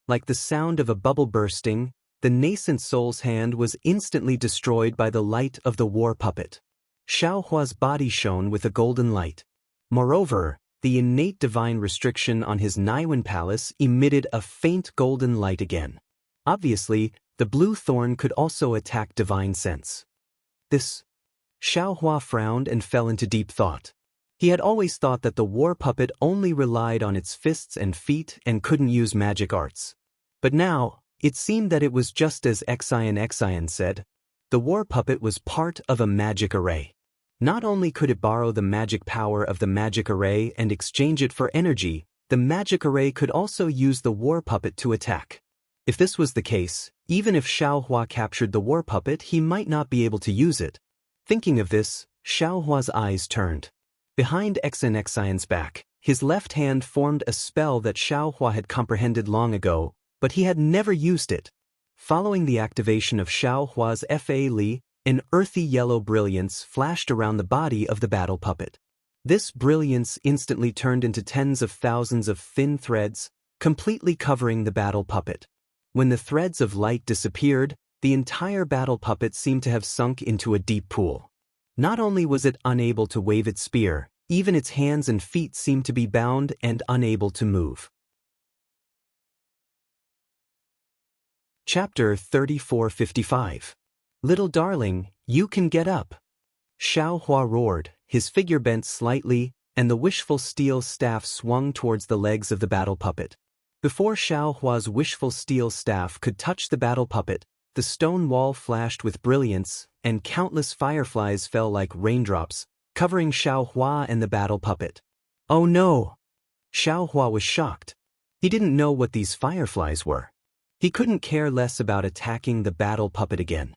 Like the sound of a bubble bursting, the nascent soul's hand was instantly destroyed by the light of the war puppet. Xiaohua's body shone with a golden light. Moreover, the innate divine restriction on his Naiwen palace emitted a faint golden light again. Obviously, the blue thorn could also attack divine sense. This. Xiaohua frowned and fell into deep thought. He had always thought that the war puppet only relied on its fists and feet and couldn't use magic arts. But now, it seemed that it was just as Xian said. The war puppet was part of a magic array. Not only could it borrow the magic power of the magic array and exchange it for energy, the magic array could also use the war puppet to attack. If this was the case, even if Xiaohua captured the war puppet, he might not be able to use it. Thinking of this, Xiaohua's eyes turned. Behind Xian's back, his left hand formed a spell that Xiaohua had comprehended long ago, but he had never used it. Following the activation of Xiaohua's Fa Li, an earthy yellow brilliance flashed around the body of the battle puppet. This brilliance instantly turned into tens of thousands of thin threads, completely covering the battle puppet. When the threads of light disappeared, the entire battle puppet seemed to have sunk into a deep pool. Not only was it unable to wave its spear, even its hands and feet seemed to be bound and unable to move. Chapter 3455. Little darling, you can get up. Xiaohua roared, his figure bent slightly, and the wishful steel staff swung towards the legs of the battle puppet. Before Xiaohua's wishful steel staff could touch the battle puppet, the stone wall flashed with brilliance, and countless fireflies fell like raindrops, covering Xiaohua and the battle puppet. Oh no! Xiaohua was shocked. He didn't know what these fireflies were. He couldn't care less about attacking the battle puppet again.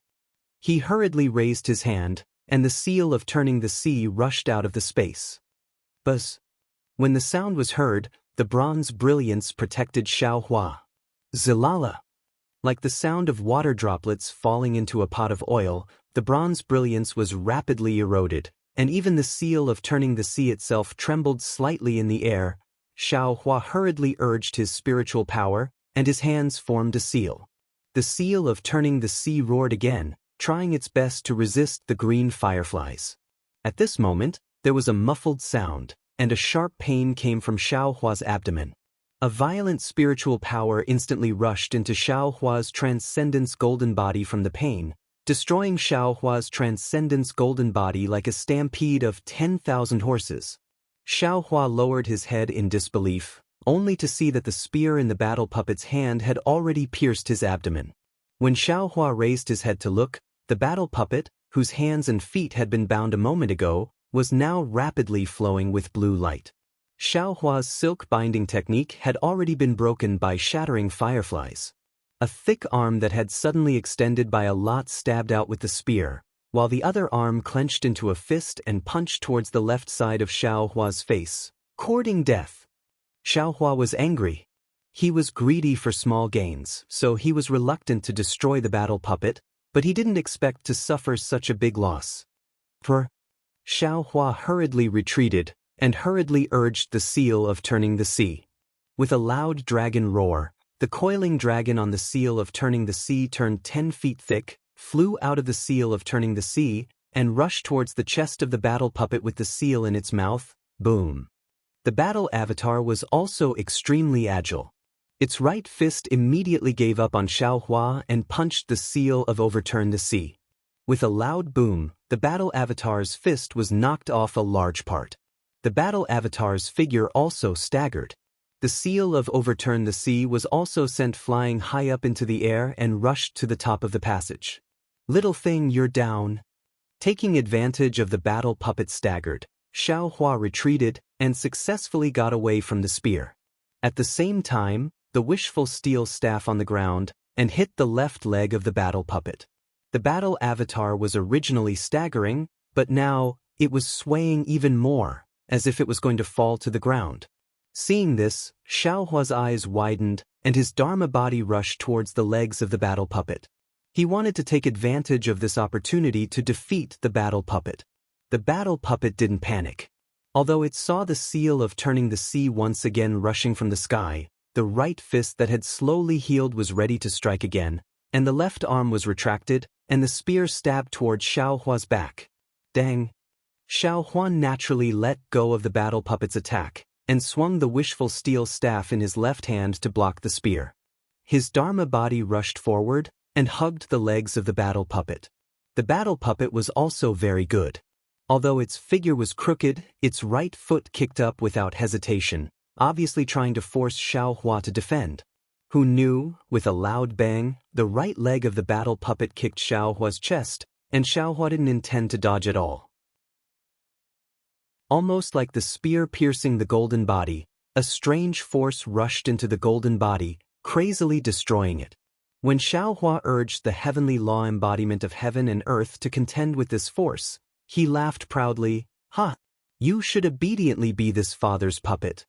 He hurriedly raised his hand, and the seal of turning the sea rushed out of the space. Buzz! When the sound was heard, the bronze brilliance protected Xiaohua. Zilala! Like the sound of water droplets falling into a pot of oil, the bronze brilliance was rapidly eroded, and even the seal of turning the sea itself trembled slightly in the air. Xiaohua hurriedly urged his spiritual power, and his hands formed a seal. The seal of turning the sea roared again, trying its best to resist the green fireflies. At this moment, there was a muffled sound, and a sharp pain came from Xiaohua's abdomen. A violent spiritual power instantly rushed into Xiaohua's transcendence golden body from the pain, destroying Xiaohua's transcendence golden body like a stampede of 10,000 horses. Xiaohua lowered his head in disbelief, only to see that the spear in the battle puppet's hand had already pierced his abdomen. When Xiaohua raised his head to look, the battle puppet, whose hands and feet had been bound a moment ago, was now rapidly flowing with blue light. Xiaohua's silk binding technique had already been broken by shattering fireflies. A thick arm that had suddenly extended by a lot stabbed out with the spear, while the other arm clenched into a fist and punched towards the left side of Xiaohua's face, courting death. Xiaohua was angry. He was greedy for small gains, so he was reluctant to destroy the battle puppet, but he didn't expect to suffer such a big loss. Xiaohua hurriedly retreated, and hurriedly urged the seal of turning the sea. With a loud dragon roar, the coiling dragon on the seal of turning the sea turned 10 feet thick, flew out of the seal of turning the sea, and rushed towards the chest of the battle puppet with the seal in its mouth. Boom! The battle avatar was also extremely agile. Its right fist immediately gave up on Xiaohua and punched the seal of overturn the sea. With a loud boom, the battle avatar's fist was knocked off a large part. The battle avatar's figure also staggered. The seal of overturn the sea was also sent flying high up into the air and rushed to the top of the passage. Little thing, you're down. Taking advantage of the battle puppet staggered, Xiaohua retreated and successfully got away from the spear. At the same time, the wishful steel staff on the ground and hit the left leg of the battle puppet. The battle avatar was originally staggering, but now it was swaying even more, as if it was going to fall to the ground. Seeing this, Xiaohua's eyes widened, and his Dharma body rushed towards the legs of the battle puppet. He wanted to take advantage of this opportunity to defeat the battle puppet. The battle puppet didn't panic. Although it saw the seal of turning the sea once again rushing from the sky, the right fist that had slowly healed was ready to strike again, and the left arm was retracted, and the spear stabbed towards Xiaohua's back. Dang! Xiaohua naturally let go of the battle puppet's attack and swung the wishful steel staff in his left hand to block the spear. His Dharma body rushed forward and hugged the legs of the battle puppet. The battle puppet was also very good. Although its figure was crooked, its right foot kicked up without hesitation, obviously trying to force Xiaohua to defend. Who knew, with a loud bang, the right leg of the battle puppet kicked Xiaohua's chest, and Xiaohua didn't intend to dodge at all. Almost like the spear piercing the golden body, a strange force rushed into the golden body, crazily destroying it. When Xiaohua urged the heavenly law embodiment of heaven and earth to contend with this force, he laughed proudly, "Ha! You should obediently be this father's puppet."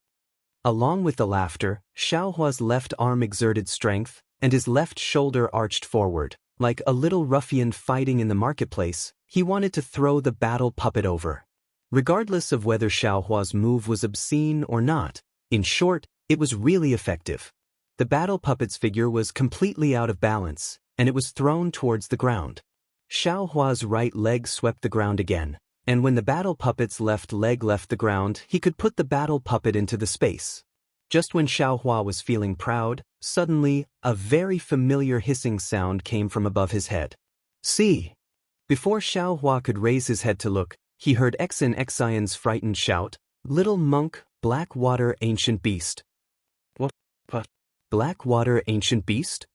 Along with the laughter, Xiaohua's left arm exerted strength, and his left shoulder arched forward. Like a little ruffian fighting in the marketplace, he wanted to throw the battle puppet over. Regardless of whether Xiaohua's move was obscene or not, in short, it was really effective. The battle puppet's figure was completely out of balance, and it was thrown towards the ground. Xiaohua's right leg swept the ground again, and when the battle puppet's left leg left the ground, he could put the battle puppet into the space. Just when Xiaohua was feeling proud, suddenly, a very familiar hissing sound came from above his head. "See!" Before Xiaohua could raise his head to look, he heard Xianxia's frightened shout, "Little monk, Blackwater ancient beast." What? Blackwater ancient beast?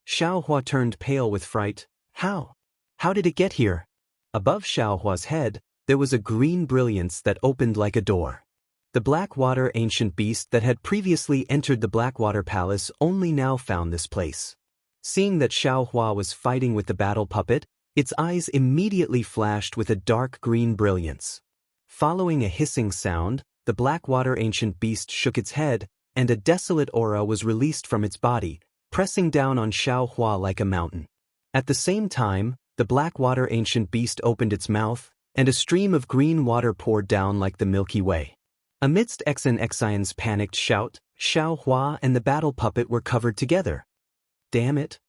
Xiaohua turned pale with fright. How? How did it get here? Above Xiaohua's head, there was a green brilliance that opened like a door. The Blackwater ancient beast that had previously entered the Blackwater Palace only now found this place. Seeing that Xiaohua was fighting with the battle puppet, its eyes immediately flashed with a dark green brilliance. Following a hissing sound, the Blackwater ancient beast shook its head, and a desolate aura was released from its body, pressing down on Xiaohua like a mountain. At the same time, the Blackwater ancient beast opened its mouth, and a stream of green water poured down like the Milky Way. Amidst Xianxia's panicked shout, Xiaohua and the battle puppet were covered together. Damn it!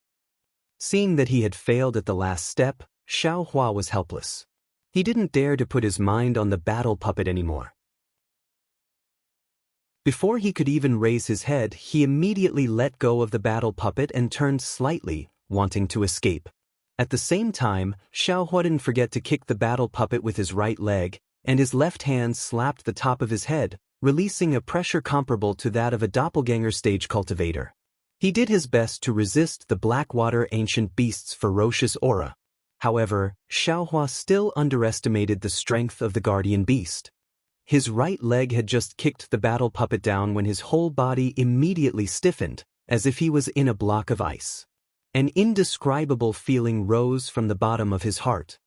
Seeing that he had failed at the last step, Xiaohua was helpless. He didn't dare to put his mind on the battle puppet anymore. Before he could even raise his head, he immediately let go of the battle puppet and turned slightly, wanting to escape. At the same time, Xiaohua didn't forget to kick the battle puppet with his right leg, and his left hand slapped the top of his head, releasing a pressure comparable to that of a doppelganger stage cultivator. He did his best to resist the Blackwater ancient beast's ferocious aura. However, Xiaohua still underestimated the strength of the guardian beast. His right leg had just kicked the battle puppet down when his whole body immediately stiffened, as if he was in a block of ice. An indescribable feeling rose from the bottom of his heart.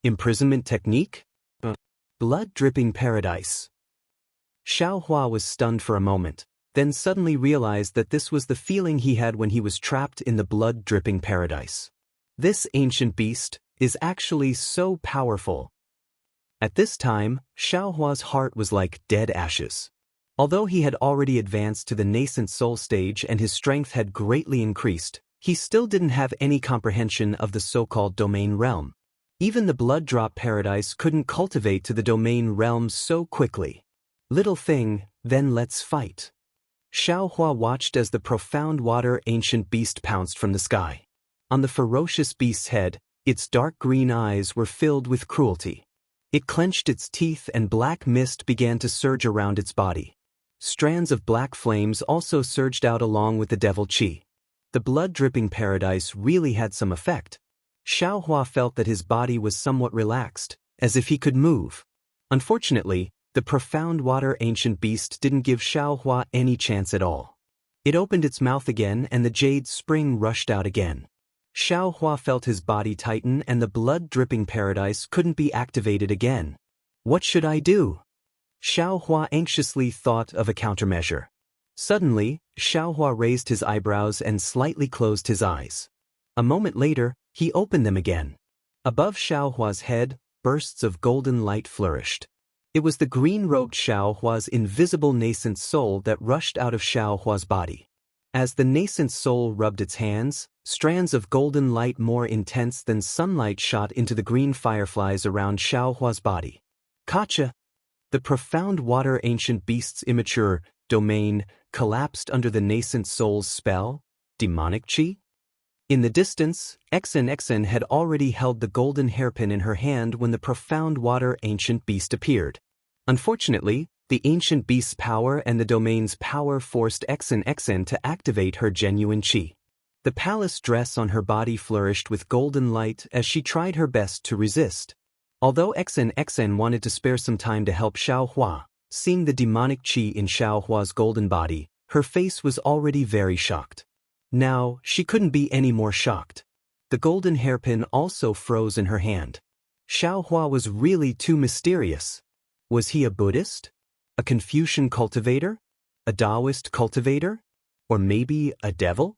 Imprisonment technique? Blood-dripping paradise. Xiaohua was stunned for a moment, then suddenly realized that this was the feeling he had when he was trapped in the blood-dripping paradise. This ancient beast is actually so powerful. At this time, Xiaohua's heart was like dead ashes. Although he had already advanced to the nascent soul stage and his strength had greatly increased, he still didn't have any comprehension of the so-called domain realm. Even the blood drop paradise couldn't cultivate to the domain realm so quickly. Little thing, then let's fight. Xiaohua watched as the profound water ancient beast pounced from the sky. On the ferocious beast's head, its dark green eyes were filled with cruelty. It clenched its teeth and black mist began to surge around its body. Strands of black flames also surged out along with the devil chi. The blood-dripping paradise really had some effect. Xiaohua felt that his body was somewhat relaxed, as if he could move. Unfortunately, the profound water ancient beast didn't give Xiaohua any chance at all. It opened its mouth again and the jade spring rushed out again. Xiaohua felt his body tighten and the blood-dripping paradise couldn't be activated again. What should I do? Xiaohua anxiously thought of a countermeasure. Suddenly, Xiaohua raised his eyebrows and slightly closed his eyes. A moment later, he opened them again. Above Xiaohua's head, bursts of golden light flourished. It was the green-robed Xiaohua's invisible nascent soul that rushed out of Xiaohua's body. As the nascent soul rubbed its hands, strands of golden light more intense than sunlight shot into the green fireflies around Xiaohua's body. Kacha. The profound water ancient beast's immature domain collapsed under the nascent soul's spell, demonic chi. In the distance, Xianxia had already held the golden hairpin in her hand when the profound water ancient beast appeared. Unfortunately, the ancient beast's power and the domain's power forced Xianxia to activate her genuine chi. The palace dress on her body flourished with golden light as she tried her best to resist. Although Xianxia wanted to spare some time to help Xiaohua, seeing the demonic chi in Xiaohua's golden body, her face was already very shocked. Now, she couldn't be any more shocked. The golden hairpin also froze in her hand. Xiaohua was really too mysterious. Was he a Buddhist? A Confucian cultivator? A Daoist cultivator? Or maybe a devil?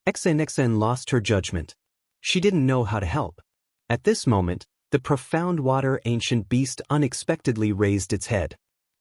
Xianxia lost her judgment. She didn't know how to help. At this moment, the profound water ancient beast unexpectedly raised its head.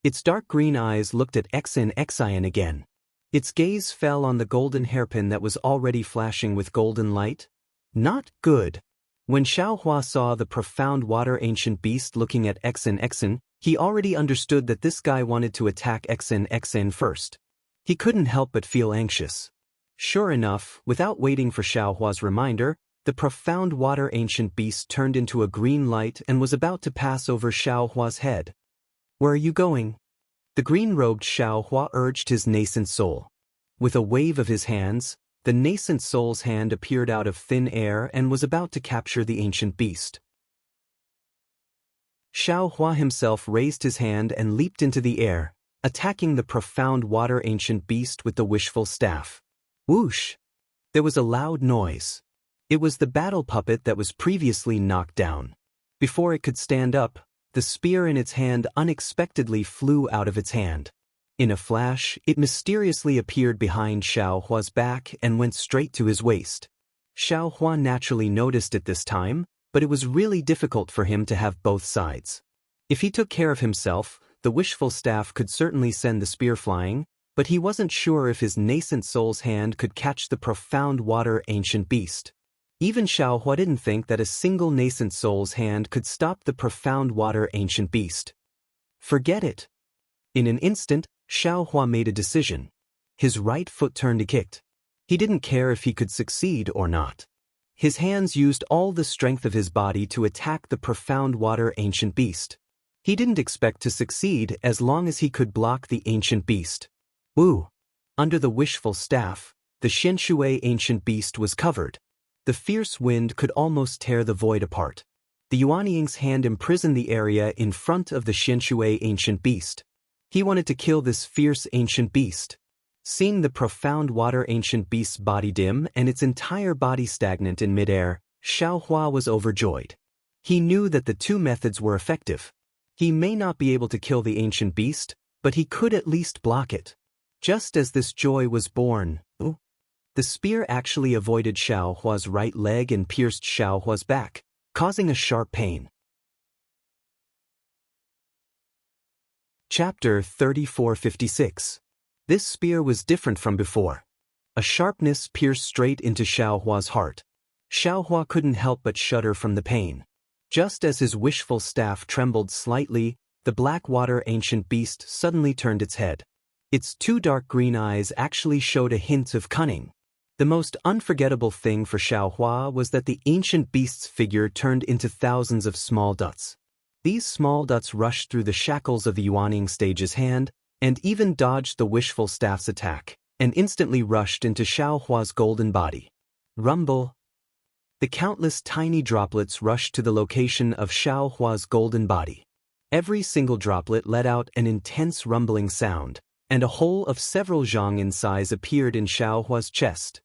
Its dark green eyes looked at Xianxia again. Its gaze fell on the golden hairpin that was already flashing with golden light. Not good. When Xiaohua saw the profound water ancient beast looking at Xianxia, he already understood that this guy wanted to attack Xianxia first. He couldn't help but feel anxious. Sure enough, without waiting for Xiaohua's reminder, the profound water ancient beast turned into a green light and was about to pass over Xiaohua's head. Where are you going? The green-robed Xiaohua urged his nascent soul. With a wave of his hands, the nascent soul's hand appeared out of thin air and was about to capture the ancient beast. Xiaohua himself raised his hand and leaped into the air, attacking the profound water ancient beast with the wishful staff. Whoosh! There was a loud noise. It was the battle puppet that was previously knocked down. Before it could stand up, the spear in its hand unexpectedly flew out of its hand. In a flash, it mysteriously appeared behind Xiaohua's back and went straight to his waist. Xiaohua naturally noticed it this time, but it was really difficult for him to have both sides. If he took care of himself, the wishful staff could certainly send the spear flying, but he wasn't sure if his nascent soul's hand could catch the profound water ancient beast. Even Xiaohua didn't think that a single nascent soul's hand could stop the profound water ancient beast. Forget it. In an instant, Xiaohua made a decision. His right foot turned and kicked. He didn't care if he could succeed or not. His hands used all the strength of his body to attack the profound water ancient beast. He didn't expect to succeed as long as he could block the ancient beast. Woo! Under the wishful staff, the Xianxia ancient beast was covered. The fierce wind could almost tear the void apart. The Yuanying's hand imprisoned the area in front of the Xianxia ancient beast. He wanted to kill this fierce ancient beast. Seeing the profound water ancient beast's body dim and its entire body stagnant in midair, Xiaohua was overjoyed. He knew that the two methods were effective. He may not be able to kill the ancient beast, but he could at least block it. Just as this joy was born, the spear actually avoided Xiaohua's right leg and pierced Xiaohua's back, causing a sharp pain. Chapter 3456. This spear was different from before. A sharpness pierced straight into Xiaohua's heart. Xiaohua couldn't help but shudder from the pain. Just as his wishful staff trembled slightly, the black water ancient beast suddenly turned its head. Its two dark green eyes actually showed a hint of cunning. The most unforgettable thing for Xiaohua was that the ancient beast's figure turned into thousands of small dots. These small dots rushed through the shackles of the Yuaning stage's hand, and even dodged the wishful staff's attack, and instantly rushed into Xiaohua's golden body. Rumble! The countless tiny droplets rushed to the location of Xiaohua's golden body. Every single droplet let out an intense rumbling sound, and a hole of several zhang in size appeared in Xiaohua's chest.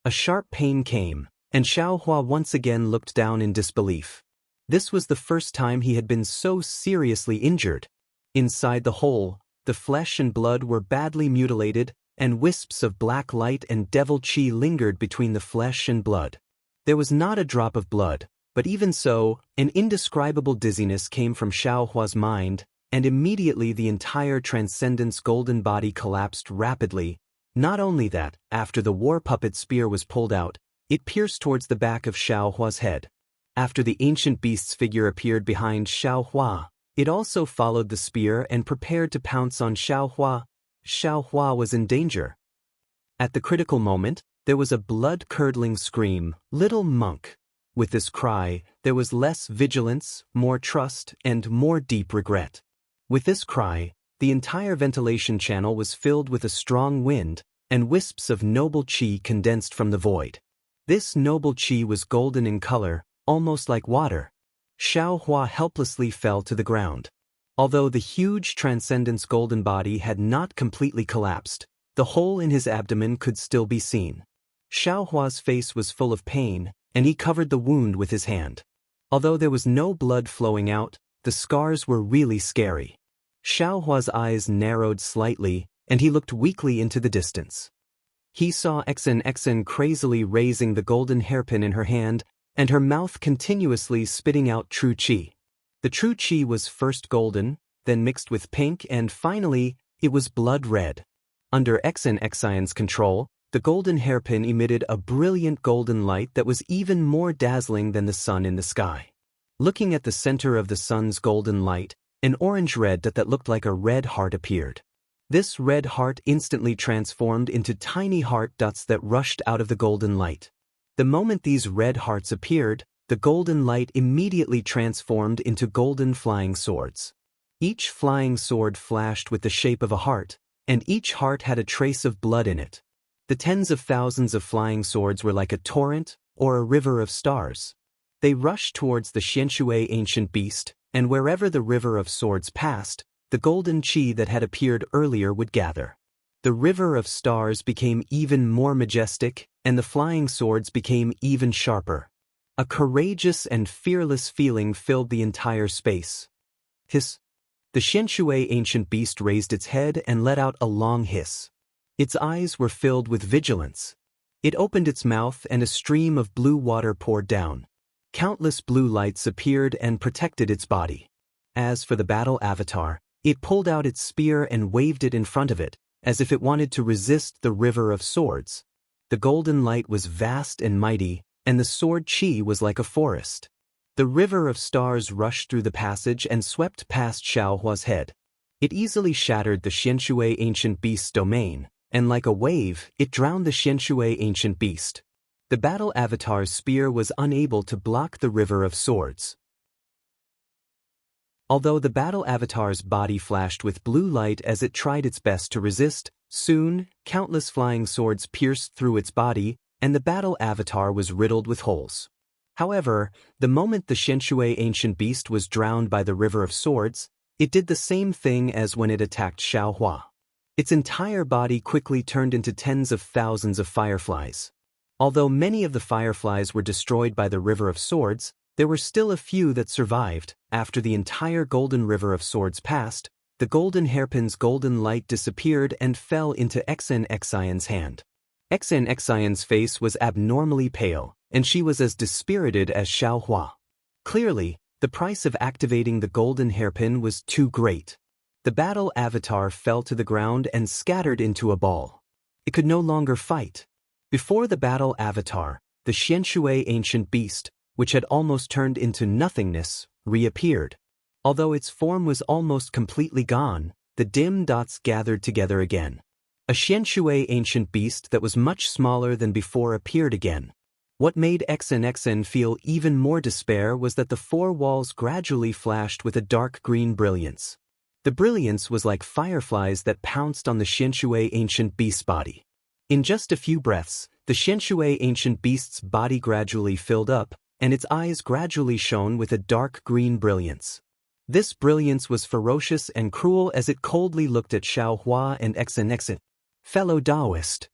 A sharp pain came, and Xiaohua once again looked down in disbelief. This was the first time he had been so seriously injured. Inside the hole, the flesh and blood were badly mutilated, and wisps of black light and devil chi lingered between the flesh and blood. There was not a drop of blood, but even so, an indescribable dizziness came from Xiaohua's mind, and immediately the entire Transcendence golden body collapsed rapidly. Not only that, after the war puppet spear was pulled out, it pierced towards the back of Xiaohua's head. After the ancient beast's figure appeared behind Xiaohua, It also followed the spear and prepared to pounce on Xiaohua. Xiaohua was in danger. At the critical moment, there was a blood-curdling scream, "Little monk!" With this cry, there was less vigilance, more trust, and more deep regret. With this cry, the entire ventilation channel was filled with a strong wind, and wisps of noble qi condensed from the void. This noble qi was golden in color, almost like water. Xiaohua helplessly fell to the ground. Although the huge transcendence golden body had not completely collapsed, the hole in his abdomen could still be seen. Xiaohua's face was full of pain, and he covered the wound with his hand. Although there was no blood flowing out, the scars were really scary. Xiaohua's eyes narrowed slightly, and he looked weakly into the distance. He saw Xianxia crazily raising the golden hairpin in her hand, and her mouth continuously spitting out true qi. The true qi was first golden, then mixed with pink, and finally, it was blood red. Under Xianxia's control, the golden hairpin emitted a brilliant golden light that was even more dazzling than the sun in the sky. Looking at the center of the sun's golden light, an orange-red dot that looked like a red heart appeared. This red heart instantly transformed into tiny heart dots that rushed out of the golden light. The moment these red hearts appeared, the golden light immediately transformed into golden flying swords. Each flying sword flashed with the shape of a heart, and each heart had a trace of blood in it. The tens of thousands of flying swords were like a torrent or a river of stars. They rushed towards the Xianxia ancient beast, and wherever the river of swords passed, the golden qi that had appeared earlier would gather. The river of stars became even more majestic, and the flying swords became even sharper. A courageous and fearless feeling filled the entire space. Hiss! The Xianxia ancient beast raised its head and let out a long hiss. Its eyes were filled with vigilance. It opened its mouth and a stream of blue water poured down. Countless blue lights appeared and protected its body. As for the battle avatar, it pulled out its spear and waved it in front of it, as if it wanted to resist the river of swords. The golden light was vast and mighty, and the sword qi was like a forest. The river of stars rushed through the passage and swept past Xiaohua's head. It easily shattered the Xianxia ancient beast's domain, and like a wave, it drowned the Xianxia ancient beast. The battle avatar's spear was unable to block the river of swords. Although the battle avatar's body flashed with blue light as it tried its best to resist, soon, countless flying swords pierced through its body, and the battle avatar was riddled with holes. However, the moment the Xianxia ancient beast was drowned by the river of swords, it did the same thing as when it attacked Xiaohua. Its entire body quickly turned into tens of thousands of fireflies. Although many of the fireflies were destroyed by the river of swords, there were still a few that survived. After the entire golden river of swords passed, the golden hairpin's golden light disappeared and fell into Xianxia's hand. Xianxia's face was abnormally pale, and she was as dispirited as Xiaohua. Clearly, the price of activating the golden hairpin was too great. The battle avatar fell to the ground and scattered into a ball. It could no longer fight. Before the battle avatar, the Xianxia ancient beast, which had almost turned into nothingness, reappeared. Although its form was almost completely gone, the dim dots gathered together again. A Xianxia ancient beast that was much smaller than before appeared again. What made Xianxia feel even more despair was that the four walls gradually flashed with a dark green brilliance. The brilliance was like fireflies that pounced on the Xianxia ancient beast's body. In just a few breaths, the Xianxia ancient beast's body gradually filled up, and its eyes gradually shone with a dark green brilliance. This brilliance was ferocious and cruel as it coldly looked at Xiaohua and Xianxia. Fellow Daoist.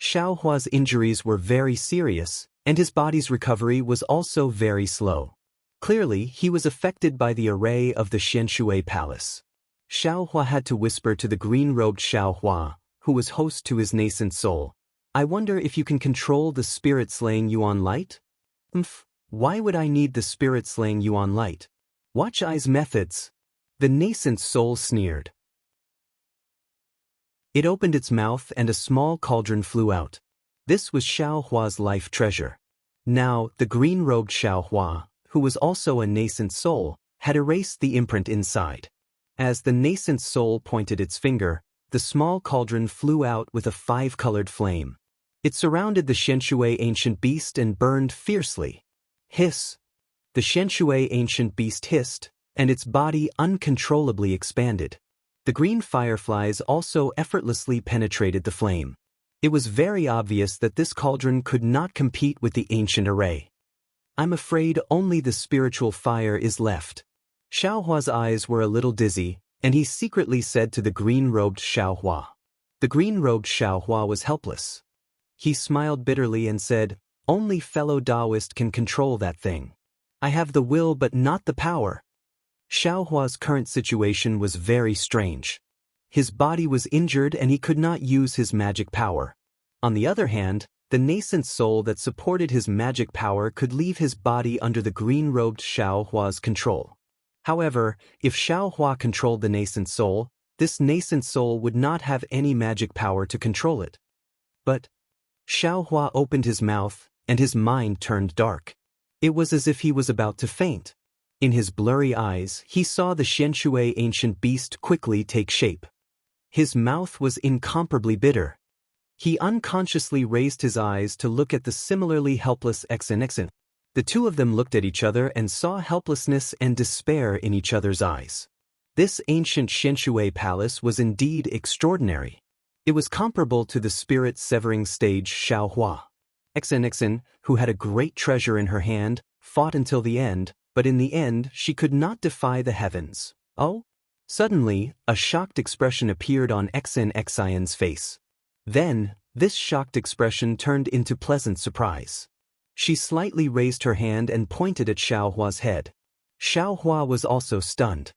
Xiaohua's injuries were very serious, and his body's recovery was also very slow. Clearly, he was affected by the array of the Xianxia palace. Xiaohua had to whisper to the green-robed Xiaohua, who was host to his nascent soul, "I wonder if you can control the spirit-slaying Yuan light?" Why would I need the spirit-slaying Yuan light? Watch I's methods." The nascent soul sneered. It opened its mouth and a small cauldron flew out. This was Xiaohua's life treasure. Now, the green-robed Xiaohua, who was also a nascent soul, had erased the imprint inside. As the nascent soul pointed its finger, the small cauldron flew out with a 5-colored flame. It surrounded the Xianxia ancient beast and burned fiercely. Hiss! The Xianxia ancient beast hissed, and its body uncontrollably expanded. The green fireflies also effortlessly penetrated the flame. It was very obvious that this cauldron could not compete with the ancient array. I'm afraid only the spiritual fire is left. Xiaohua's eyes were a little dizzy, and he secretly said to the green-robed Xiaohua. The green-robed Xiaohua was helpless. He smiled bitterly and said, "Only fellow Daoist can control that thing. I have the will but not the power." Xiaohua's current situation was very strange. His body was injured and he could not use his magic power. On the other hand, the nascent soul that supported his magic power could leave his body under the green-robed Xiaohua's control. However, if Xiaohua controlled the nascent soul, this nascent soul would not have any magic power to control it. But Xiaohua opened his mouth, and his mind turned dark. It was as if he was about to faint. In his blurry eyes, he saw the Xianxia ancient beast quickly take shape. His mouth was incomparably bitter. He unconsciously raised his eyes to look at the similarly helpless Xianxia. The two of them looked at each other and saw helplessness and despair in each other's eyes. This ancient Xianxia palace was indeed extraordinary. It was comparable to the spirit-severing stage Xiaohua. Xianxia, who had a great treasure in her hand, fought until the end, but in the end she could not defy the heavens. Oh? Suddenly, a shocked expression appeared on Xianxia's face. Then, this shocked expression turned into pleasant surprise. She slightly raised her hand and pointed at Xiaohua's head. Xiaohua was also stunned.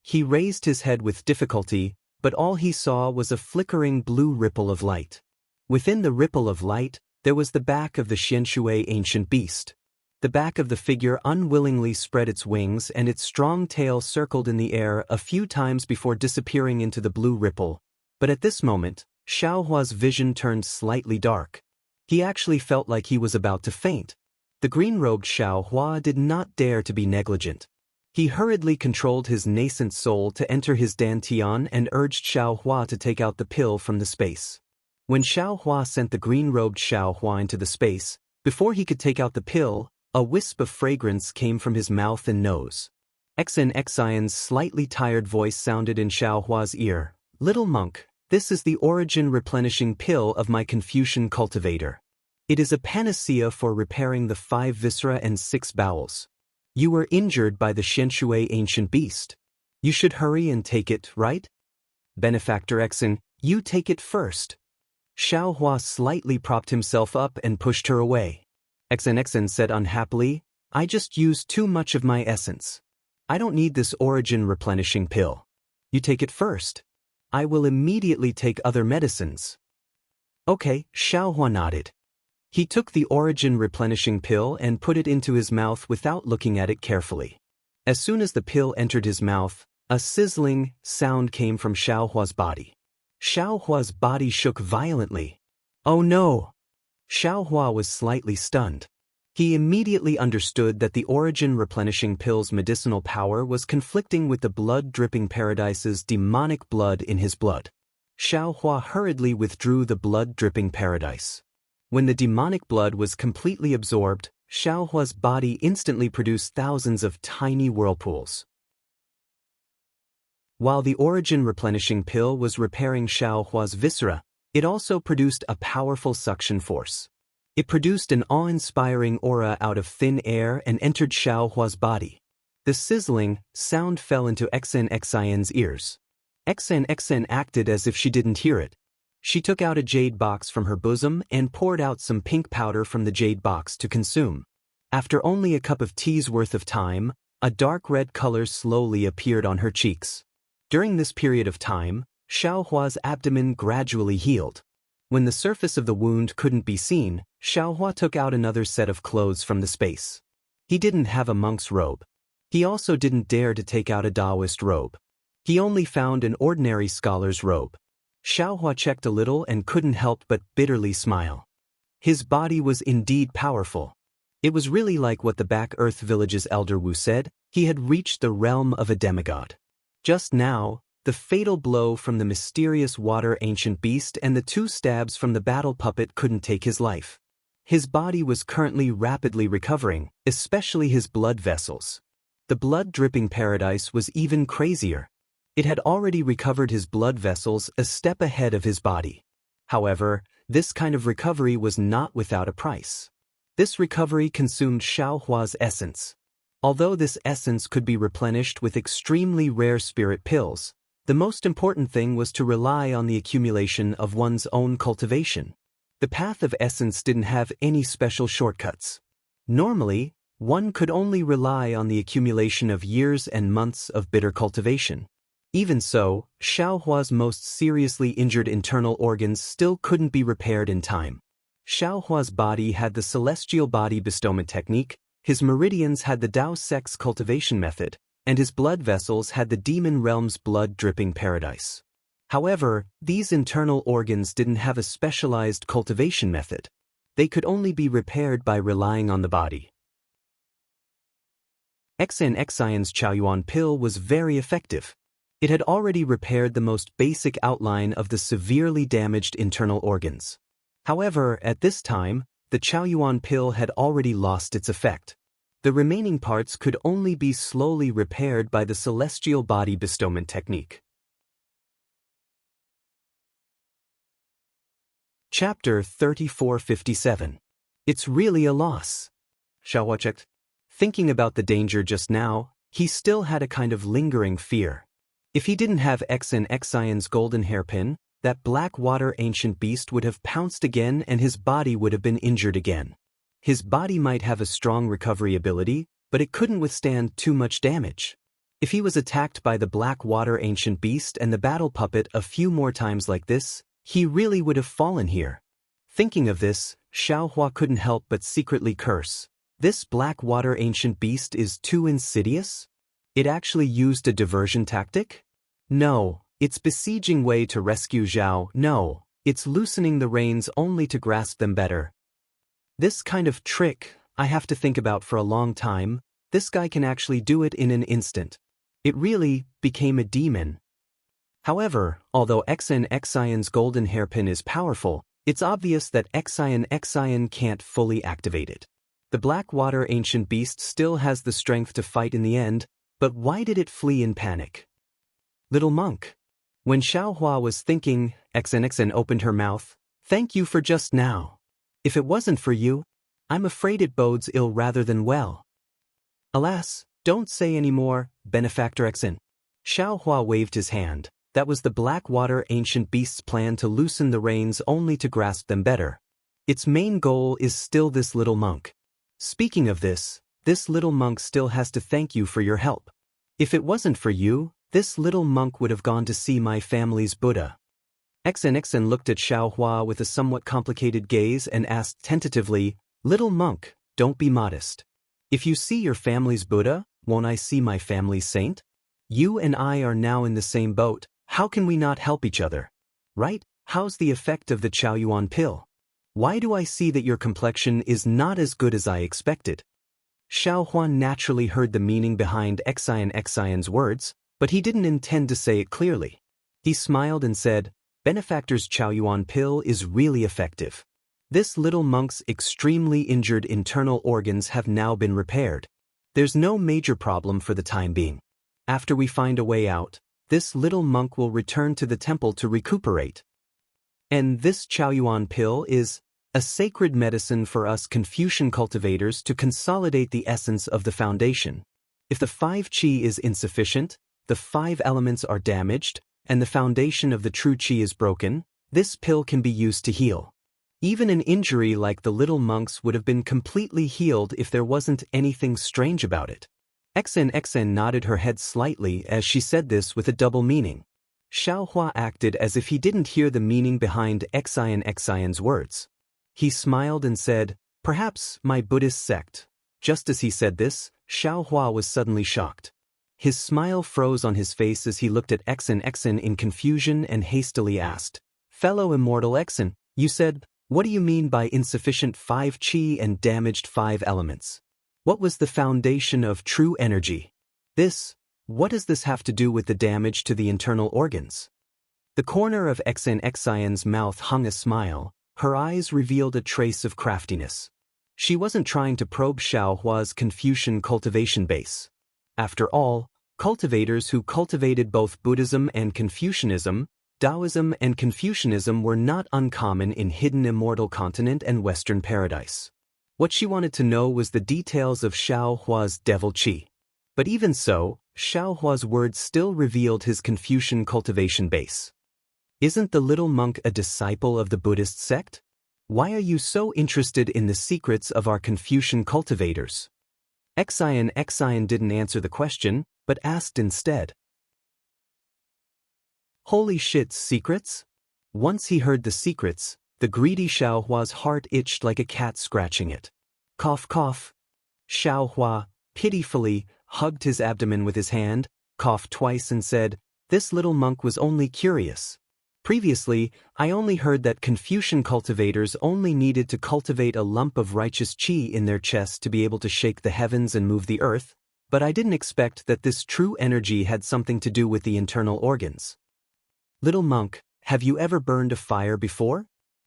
He raised his head with difficulty, but all he saw was a flickering blue ripple of light. Within the ripple of light, there was the back of the Xianxia ancient beast. The back of the figure unwillingly spread its wings and its strong tail circled in the air a few times before disappearing into the blue ripple. But at this moment, Xiaohua's vision turned slightly dark. He actually felt like he was about to faint. The green-robed Xiaohua did not dare to be negligent. He hurriedly controlled his nascent soul to enter his dantian and urged Xiaohua to take out the pill from the space. When Xiaohua sent the green-robed Xiaohua into the space, before he could take out the pill, a wisp of fragrance came from his mouth and nose. Xianxia's slightly tired voice sounded in Xiaohua's ear. "Little monk, this is the origin replenishing pill of my Confucian cultivator. It is a panacea for repairing the 5 viscera and 6 bowels. You were injured by the Xianxia ancient beast. You should hurry and take it, right? Benefactor Xian, you take it first." Xiaohua slightly propped himself up and pushed her away. Xian said unhappily, "I just used too much of my essence. I don't need this origin replenishing pill. You take it first. I will immediately take other medicines." Okay, Xiaohua nodded. He took the origin replenishing pill and put it into his mouth without looking at it carefully. As soon as the pill entered his mouth, a sizzling sound came from Xiaohua's body. Xiaohua's body shook violently. Oh no! Xiaohua was slightly stunned. He immediately understood that the origin replenishing pill's medicinal power was conflicting with the blood-dripping paradise's demonic blood in his blood. Xiaohua hurriedly withdrew the blood-dripping paradise. When the demonic blood was completely absorbed, Xiaohua's body instantly produced thousands of tiny whirlpools. While the origin replenishing pill was repairing Xiaohua's viscera, it also produced a powerful suction force. It produced an awe-inspiring aura out of thin air and entered Xiaohua's body. The sizzling sound fell into Xianxia's ears. Xianxia acted as if she didn't hear it. She took out a jade box from her bosom and poured out some pink powder from the jade box to consume. After only a cup of tea's worth of time, a dark red color slowly appeared on her cheeks. During this period of time, Xiaohua's abdomen gradually healed. When the surface of the wound couldn't be seen, Xiaohua took out another set of clothes from the space. He didn't have a monk's robe. He also didn't dare to take out a Daoist robe. He only found an ordinary scholar's robe. Xiaohua checked a little and couldn't help but bitterly smile. His body was indeed powerful. It was really like what the Back Earth Village's elder Wu said, he had reached the realm of a demigod. Just now, the fatal blow from the mysterious water ancient beast and the 2 stabs from the battle puppet couldn't take his life. His body was currently rapidly recovering, especially his blood vessels. The blood-dripping paradise was even crazier. It had already recovered his blood vessels a step ahead of his body. However, this kind of recovery was not without a price. This recovery consumed Xiaohua's essence. Although this essence could be replenished with extremely rare spirit pills, the most important thing was to rely on the accumulation of one's own cultivation. The path of essence didn't have any special shortcuts. Normally, one could only rely on the accumulation of years and months of bitter cultivation. Even so, Xiaohua's most seriously injured internal organs still couldn't be repaired in time. Xiaohua's body had the celestial body bestowment technique, his meridians had the Dao sex cultivation method, and his blood vessels had the demon realm's blood-dripping paradise. However, these internal organs didn't have a specialized cultivation method. They could only be repaired by relying on the body. Xianxia's Chaoyuan pill was very effective. It had already repaired the most basic outline of the severely damaged internal organs. However, at this time, the Chaoyuan pill had already lost its effect. The remaining parts could only be slowly repaired by the celestial body bestowment technique. Chapter 3457. It's really a loss. Xiaohua checked. Thinking about the danger just now, he still had a kind of lingering fear. If he didn't have Xianxia's golden hairpin, that black water ancient beast would have pounced again and his body would have been injured again. His body might have a strong recovery ability, but it couldn't withstand too much damage. If he was attacked by the black water ancient beast and the battle puppet a few more times like this, he really would have fallen here. Thinking of this, Xiaohua couldn't help but secretly curse. This black water ancient beast is too insidious? It actually used a diversion tactic? No, it's besieging Wei to rescue Zhao. No, it's loosening the reins only to grasp them better. This kind of trick, I have to think about for a long time. This guy can actually do it in an instant. It really became a demon. However, although Xianxia's golden hairpin is powerful, it's obvious that Xian can't fully activate it. The Blackwater ancient beast still has the strength to fight in the end, but why did it flee in panic? Little monk. When Xiaohua was thinking, Xian opened her mouth. Thank you for just now. If it wasn't for you, I'm afraid it bodes ill rather than well. Alas, don't say any more, Benefactor Xian. Xiaohua waved his hand. That was the Blackwater ancient beast's plan to loosen the reins only to grasp them better. Its main goal is still this little monk. Speaking of this little monk still has to thank you for your help. If it wasn't for you, this little monk would have gone to see my family's Buddha. Xian looked at Xiaohua with a somewhat complicated gaze and asked tentatively, Little monk, don't be modest. If you see your family's Buddha, won't I see my family's saint? You and I are now in the same boat, how can we not help each other? Right? How's the effect of the Chaoyuan pill? Why do I see that your complexion is not as good as I expected? Xiaohua naturally heard the meaning behind Xian's words, but he didn't intend to say it clearly. He smiled and said, Benefactor's Chaoyuan pill is really effective. This little monk's extremely injured internal organs have now been repaired. There's no major problem for the time being. After we find a way out, this little monk will return to the temple to recuperate. And this Chaoyuan pill is a sacred medicine for us Confucian cultivators to consolidate the essence of the foundation. If the 5 qi is insufficient, the 5 elements are damaged, and the foundation of the true qi is broken, this pill can be used to heal. Even an injury like the little monk's would have been completely healed if there wasn't anything strange about it. Xian nodded her head slightly as she said this with a double meaning. Xiaohua acted as if he didn't hear the meaning behind Xian's words. He smiled and said, Perhaps my Buddhist sect. Just as he said this, Xiaohua was suddenly shocked. His smile froze on his face as he looked at Xian in confusion and hastily asked, Fellow Immortal Xian, you said, What do you mean by insufficient 5 qi and damaged 5 elements? What was the foundation of true energy? What does this have to do with the damage to the internal organs? The corner of Xianxia's mouth hung a smile. Her eyes revealed a trace of craftiness. She wasn't trying to probe Xiaohua's Confucian cultivation base. After all, cultivators who cultivated both Buddhism and Confucianism, Taoism and Confucianism were not uncommon in hidden immortal continent and Western paradise. What she wanted to know was the details of Xiaohua's devil qi. But even so, Xiaohua's words still revealed his Confucian cultivation base. Isn't the little monk a disciple of the Buddhist sect? Why are you so interested in the secrets of our Confucian cultivators? Xian didn't answer the question, but asked instead. Holy shit, secrets? Once he heard the secrets, the greedy Xiaohua's heart itched like a cat scratching it. Cough cough. Xiaohua, pitifully, hugged his abdomen with his hand, coughed twice and said, "This little monk was only curious. Previously, I only heard that Confucian cultivators only needed to cultivate a lump of righteous qi in their chest to be able to shake the heavens and move the earth, but I didn't expect that this true energy had something to do with the internal organs. Little monk, have you ever burned a fire before?"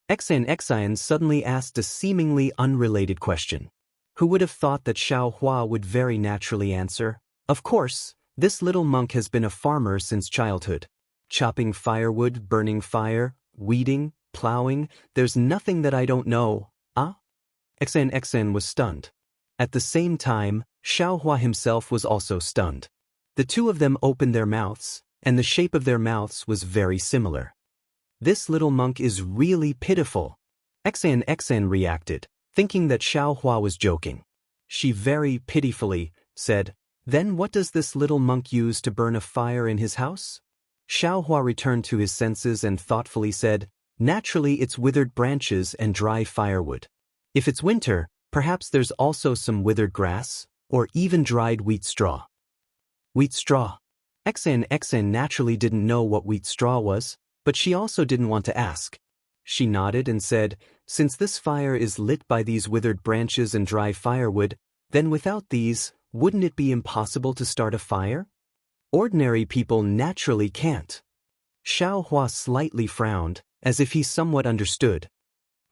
Xian suddenly asked a seemingly unrelated question. Who would have thought that Xiaohua would very naturally answer, "Of course, this little monk has been a farmer since childhood. Chopping firewood, burning fire, weeding, plowing, there's nothing that I don't know, ah?" Xian was stunned. At the same time, Xiaohua himself was also stunned. The two of them opened their mouths, and the shape of their mouths was very similar. "This little monk is really pitiful," Xian reacted, thinking that Xiaohua was joking. She very pitifully said, "Then what does this little monk use to burn a fire in his house?" Xiaohua returned to his senses and thoughtfully said, "Naturally it's withered branches and dry firewood. If it's winter, perhaps there's also some withered grass, or even dried wheat straw." Wheat straw. Xian naturally didn't know what wheat straw was, but she also didn't want to ask. She nodded and said, "Since this fire is lit by these withered branches and dry firewood, then without these, wouldn't it be impossible to start a fire? Ordinary people naturally can't." Xiaohua slightly frowned, as if he somewhat understood.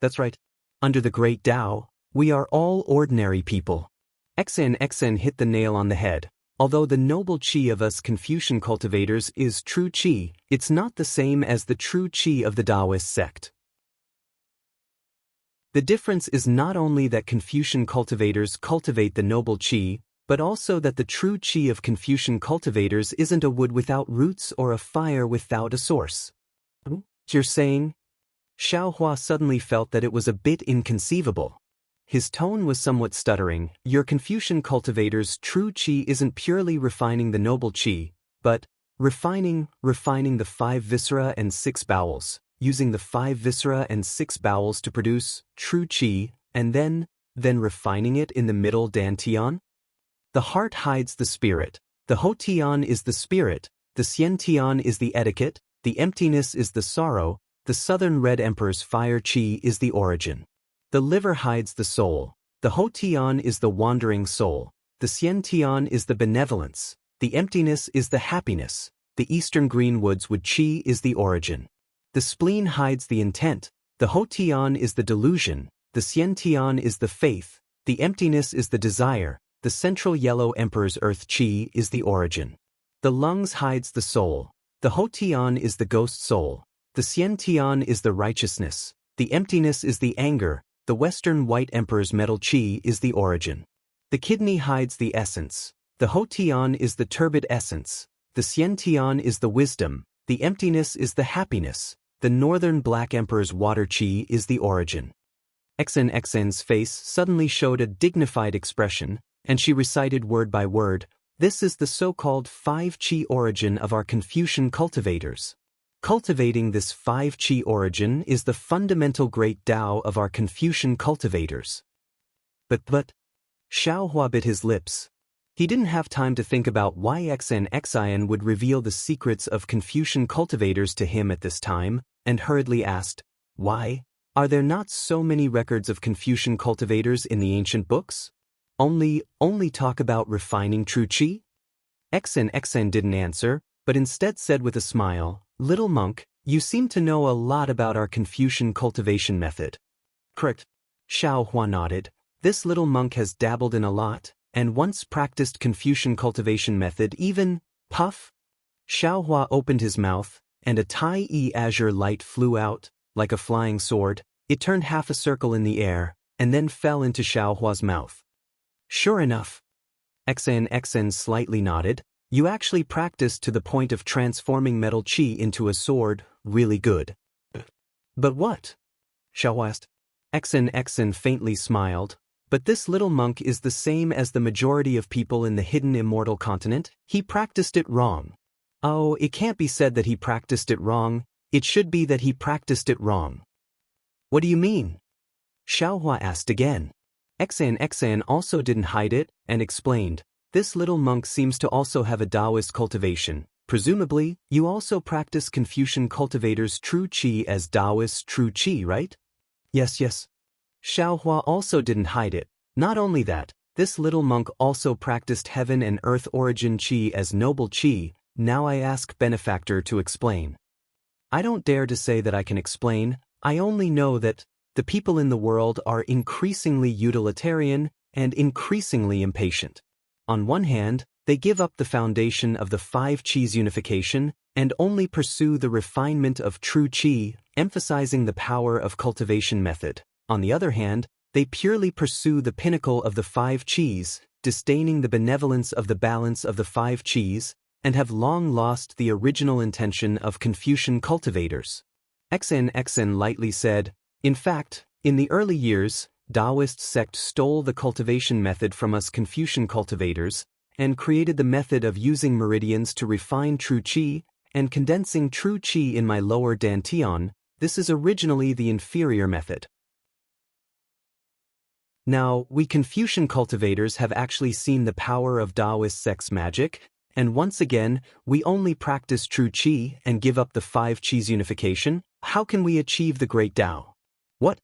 "That's right. Under the great Tao, we are all ordinary people." Xian hit the nail on the head. Although the noble qi of us Confucian cultivators is true qi, it's not the same as the true qi of the Daoist sect. The difference is not only that Confucian cultivators cultivate the noble qi, but also that the true qi of Confucian cultivators isn't a wood without roots or a fire without a source. You're saying? Xiaohua suddenly felt that it was a bit inconceivable. His tone was somewhat stuttering. Your Confucian cultivators' true qi isn't purely refining the noble qi, but refining the 5 viscera and 6 bowels, using the 5 viscera and 6 bowels to produce true qi, and then refining it in the middle dantian? The heart hides the spirit. The hotian is the spirit, the xiantian is the etiquette, the emptiness is the sorrow, the southern red emperor's fire qi is the origin. The liver hides the soul. The hotian is the wandering soul. The xiantian is the benevolence. The emptiness is the happiness. The eastern greenwoods wood qi is the origin. The spleen hides the intent. The hotian is the delusion. The xiantian is the faith. The emptiness is the desire. The central yellow emperor's earth qi is the origin. The lungs hides the soul. The hotian is the ghost soul. The xiantian is the righteousness. The emptiness is the anger. The western white emperor's metal qi is the origin. The kidney hides the essence. The hotian is the turbid essence. The xiantian is the wisdom. The emptiness is the happiness. The northern black emperor's water qi is the origin. Xian's face suddenly showed a dignified expression, and she recited word by word, "This is the so-called 5 qi origin of our Confucian cultivators. Cultivating this 5 qi origin is the fundamental great Tao of our Confucian cultivators." But, Xiaohua bit his lips. He didn't have time to think about why Xian would reveal the secrets of Confucian cultivators to him at this time, and hurriedly asked, "Why? Are there not so many records of Confucian cultivators in the ancient books? Only talk about refining true qi? Xn didn't answer, but instead said with a smile, "Little monk, you seem to know a lot about our Confucian cultivation method." "Correct." Xiaohua nodded. "This little monk has dabbled in a lot, and once practiced Confucian cultivation method even." Puff! Xiaohua opened his mouth, and a Tai-E azure light flew out, like a flying sword. It turned half a circle in the air, and then fell into Xiaohua's mouth. "Sure enough." Xn slightly nodded. "You actually practiced to the point of transforming metal qi into a sword. Really good." "But what?" Xiaohua asked. Xn faintly smiled. "But this little monk is the same as the majority of people in the hidden immortal continent. He practiced it wrong." "Oh, it can't be said that he practiced it wrong. It should be that he practiced it wrong." "What do you mean?" Xiaohua asked again. Xn also didn't hide it, and explained. "This little monk seems to also have a Daoist cultivation. Presumably, you also practice Confucian cultivators' true qi as Daoist true qi, right?" Yes. Xiaohua also didn't hide it. Not only that, this little monk also practiced heaven and earth origin qi as noble qi. Now I ask benefactor to explain. "I don't dare to say that I can explain. I only know that the people in the world are increasingly utilitarian and increasingly impatient. On one hand, they give up the foundation of the five qis unification and only pursue the refinement of true qi, emphasizing the power of cultivation method. On the other hand, they purely pursue the pinnacle of the five qis, disdaining the benevolence of the balance of the five qis, and have long lost the original intention of Confucian cultivators." Xn lightly said, "In fact, in the early years, Daoist sect stole the cultivation method from us Confucian cultivators and created the method of using meridians to refine true qi and condensing true qi in my lower dantian. This is originally the inferior method. Now, we Confucian cultivators have actually seen the power of Daoist sect's magic, and once again, we only practice true qi and give up the five qis unification. How can we achieve the great Tao?" "What?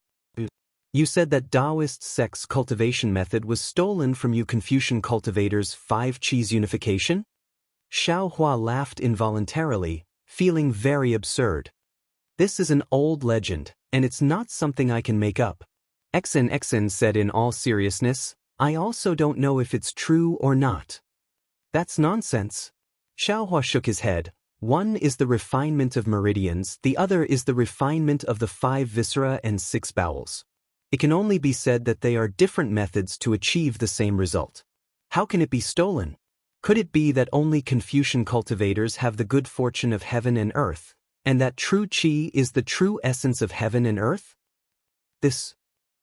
You said that Daoist sect's cultivation method was stolen from you Confucian cultivators' five qis unification?" Xiaohua laughed involuntarily, feeling very absurd. "This is an old legend, and it's not something I can make up." Xn said in all seriousness, "I also don't know if it's true or not." "That's nonsense." Xiaohua shook his head. "One is the refinement of meridians, the other is the refinement of the five viscera and six bowels. It can only be said that they are different methods to achieve the same result. How can it be stolen? Could it be that only Confucian cultivators have the good fortune of heaven and earth, and that true qi is the true essence of heaven and earth?" This.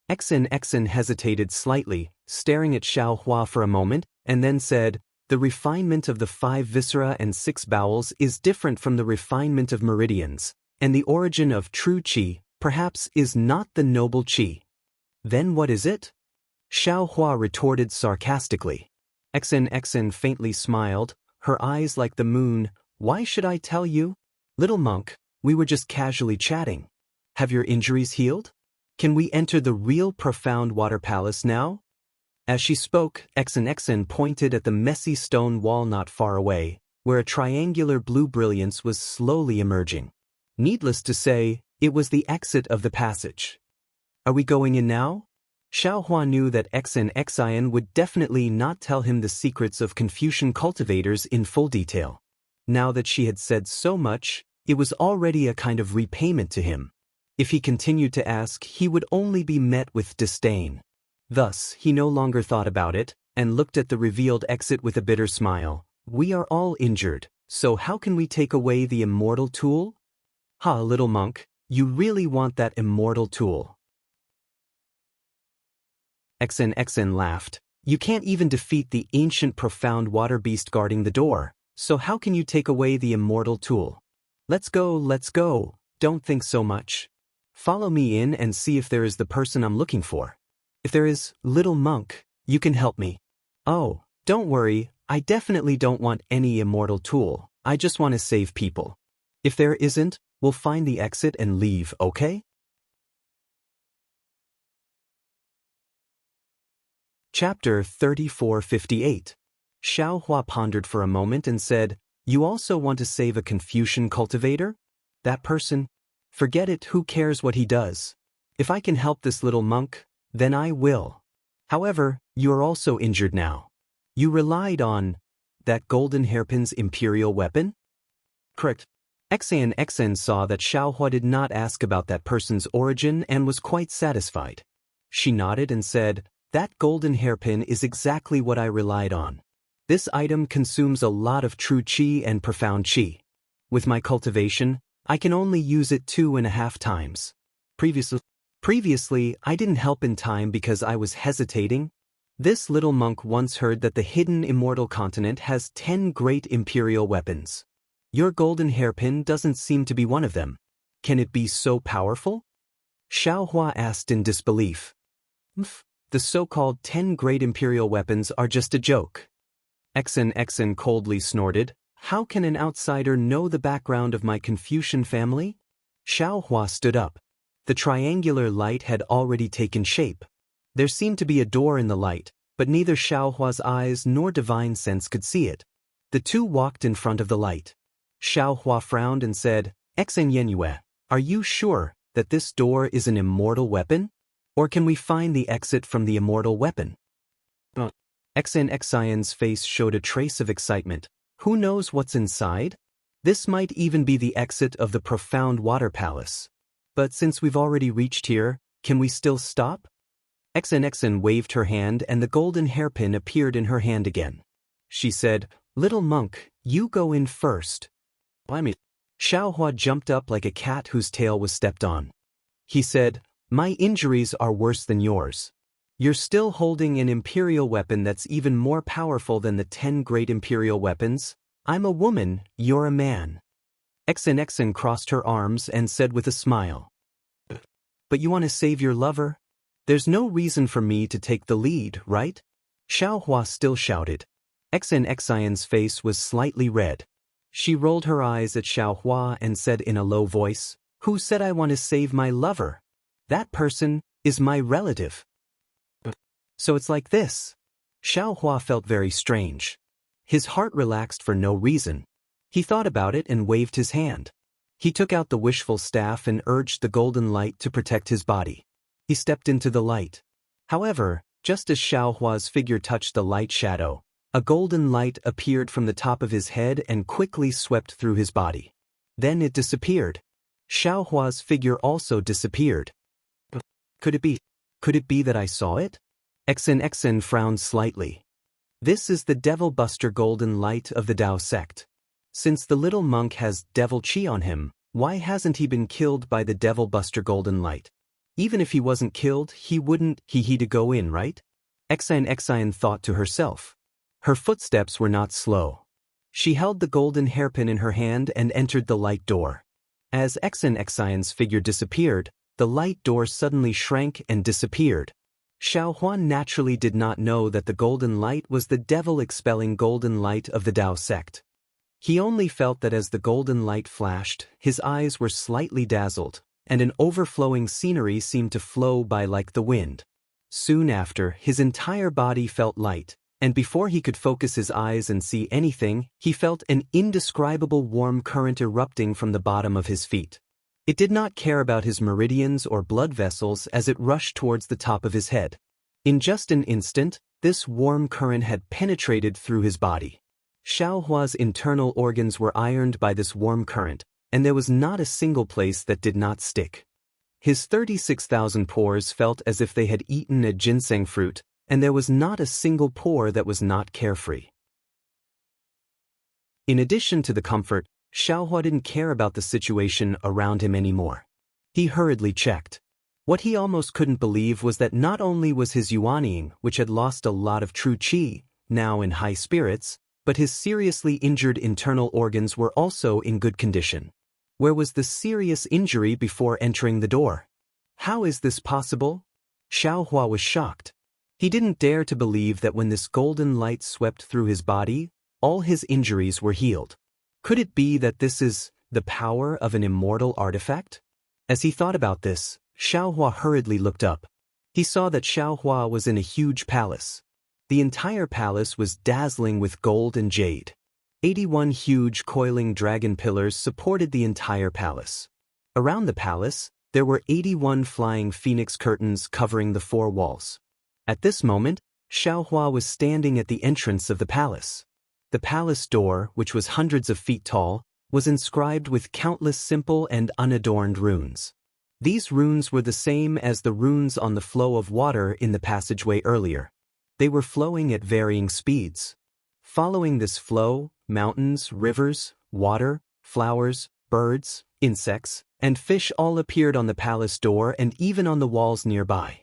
Xn hesitated slightly, staring at Xiaohua for a moment, and then said, "The refinement of the five viscera and six bowels is different from the refinement of meridians, and the origin of true qi, perhaps, is not the noble qi." "Then what is it?" Xiaohua retorted sarcastically. Xn faintly smiled, her eyes like the moon. "Why should I tell you? Little monk, we were just casually chatting. Have your injuries healed? Can we enter the real profound water palace now?" As she spoke, Xn pointed at the messy stone wall not far away, where a triangular blue brilliance was slowly emerging. Needless to say, it was the exit of the passage. "Are we going in now?" Xiaohua knew that Xn would definitely not tell him the secrets of Confucian cultivators in full detail. Now that she had said so much, it was already a kind of repayment to him. If he continued to ask, he would only be met with disdain. Thus, he no longer thought about it, and looked at the revealed exit with a bitter smile. "We are all injured, so how can we take away the immortal tool?" "Ha, little monk, you really want that immortal tool?" Xn laughed. "You can't even defeat the ancient profound water beast guarding the door, so how can you take away the immortal tool? Let's go, don't think so much. Follow me in and see if there is the person I'm looking for. If there is, little monk, you can help me." "Oh, don't worry, I definitely don't want any immortal tool, I just want to save people. If there isn't, we'll find the exit and leave, okay?" Chapter 3458. Xiaohua pondered for a moment and said, "You also want to save a Confucian cultivator? That person? Forget it, who cares what he does? If I can help this little monk, then I will. However, you are also injured now. You relied on that golden hairpin's imperial weapon?" Correct. Xianxia saw that Xiaohua did not ask about that person's origin and was quite satisfied. She nodded and said, "That golden hairpin is exactly what I relied on. This item consumes a lot of true qi and profound qi. With my cultivation, I can only use it 2.5 times. Previously, I didn't help in time because I was hesitating. This little monk once heard that the hidden immortal continent has 10 great imperial weapons. Your golden hairpin doesn't seem to be one of them. Can it be so powerful?" Xiaohua asked in disbelief. The so-called 10 great imperial weapons are just a joke." Xianxia coldly snorted. "How can an outsider know the background of my Confucian family?" Xiaohua stood up. The triangular light had already taken shape. There seemed to be a door in the light, but neither Xiaohua's eyes nor divine sense could see it. The two walked in front of the light. Xiaohua frowned and said, "Xianxia, are you sure that this door is an immortal weapon? Or can we find the exit from the immortal weapon?" Xianxia's face showed a trace of excitement. "Who knows what's inside? This might even be the exit of the profound water palace. But since we've already reached here, can we still stop?" Xianxia waved her hand and the golden hairpin appeared in her hand again. She said, "Little monk, you go in first." Xiaohua jumped up like a cat whose tail was stepped on. He said, "My injuries are worse than yours. You're still holding an imperial weapon that's even more powerful than the 10 great imperial weapons. I'm a woman, you're a man." Xianxia crossed her arms and said with a smile, "But you want to save your lover? There's no reason for me to take the lead, right?" Xiaohua still shouted. Xianxia's face was slightly red. She rolled her eyes at Xiaohua and said in a low voice, "Who said I want to save my lover? That person is my relative." So it's like this. Xiaohua felt very strange. His heart relaxed for no reason. He thought about it and waved his hand. He took out the wishful staff and urged the golden light to protect his body. He stepped into the light. However, just as Xiaohua's figure touched the light shadow, a golden light appeared from the top of his head and quickly swept through his body. Then it disappeared. Xiaohua's figure also disappeared. Could it be that I saw it? Xianxia frowned slightly. This is the Devil Buster golden light of the Dao sect. Since the little monk has devil chi on him, why hasn't he been killed by the Devil Buster golden light? Even if he wasn't killed, he wouldn't he to go in, right? Xianxia thought to herself. Her footsteps were not slow. She held the golden hairpin in her hand and entered the light door. As Xianxia's figure disappeared, the light door suddenly shrank and disappeared. Xiaohua naturally did not know that the golden light was the devil-expelling golden light of the Dao sect. He only felt that as the golden light flashed, his eyes were slightly dazzled, and an overflowing scenery seemed to flow by like the wind. Soon after, his entire body felt light, and before he could focus his eyes and see anything, he felt an indescribable warm current erupting from the bottom of his feet. It did not care about his meridians or blood vessels as it rushed towards the top of his head. In just an instant, this warm current had penetrated through his body. Xiaohua's internal organs were ironed by this warm current, and there was not a single place that did not stick. His 36,000 pores felt as if they had eaten a ginseng fruit, and there was not a single pore that was not carefree. In addition to the comfort, Xiaohua didn't care about the situation around him anymore. He hurriedly checked. What he almost couldn't believe was that not only was his yuanying, which had lost a lot of true qi, now in high spirits, but his seriously injured internal organs were also in good condition. Where was the serious injury before entering the door? How is this possible? Xiaohua was shocked. He didn't dare to believe that when this golden light swept through his body, all his injuries were healed. Could it be that this is the power of an immortal artifact? As he thought about this, Xiaohua hurriedly looked up. He saw that Xiaohua was in a huge palace. The entire palace was dazzling with gold and jade. 81 huge coiling dragon pillars supported the entire palace. Around the palace, there were 81 flying phoenix curtains covering the 4 walls. At this moment, Xiaohua was standing at the entrance of the palace. The palace door, which was hundreds of feet tall, was inscribed with countless simple and unadorned runes. These runes were the same as the runes on the flow of water in the passageway earlier. They were flowing at varying speeds. Following this flow, mountains, rivers, water, flowers, birds, insects, and fish all appeared on the palace door and even on the walls nearby.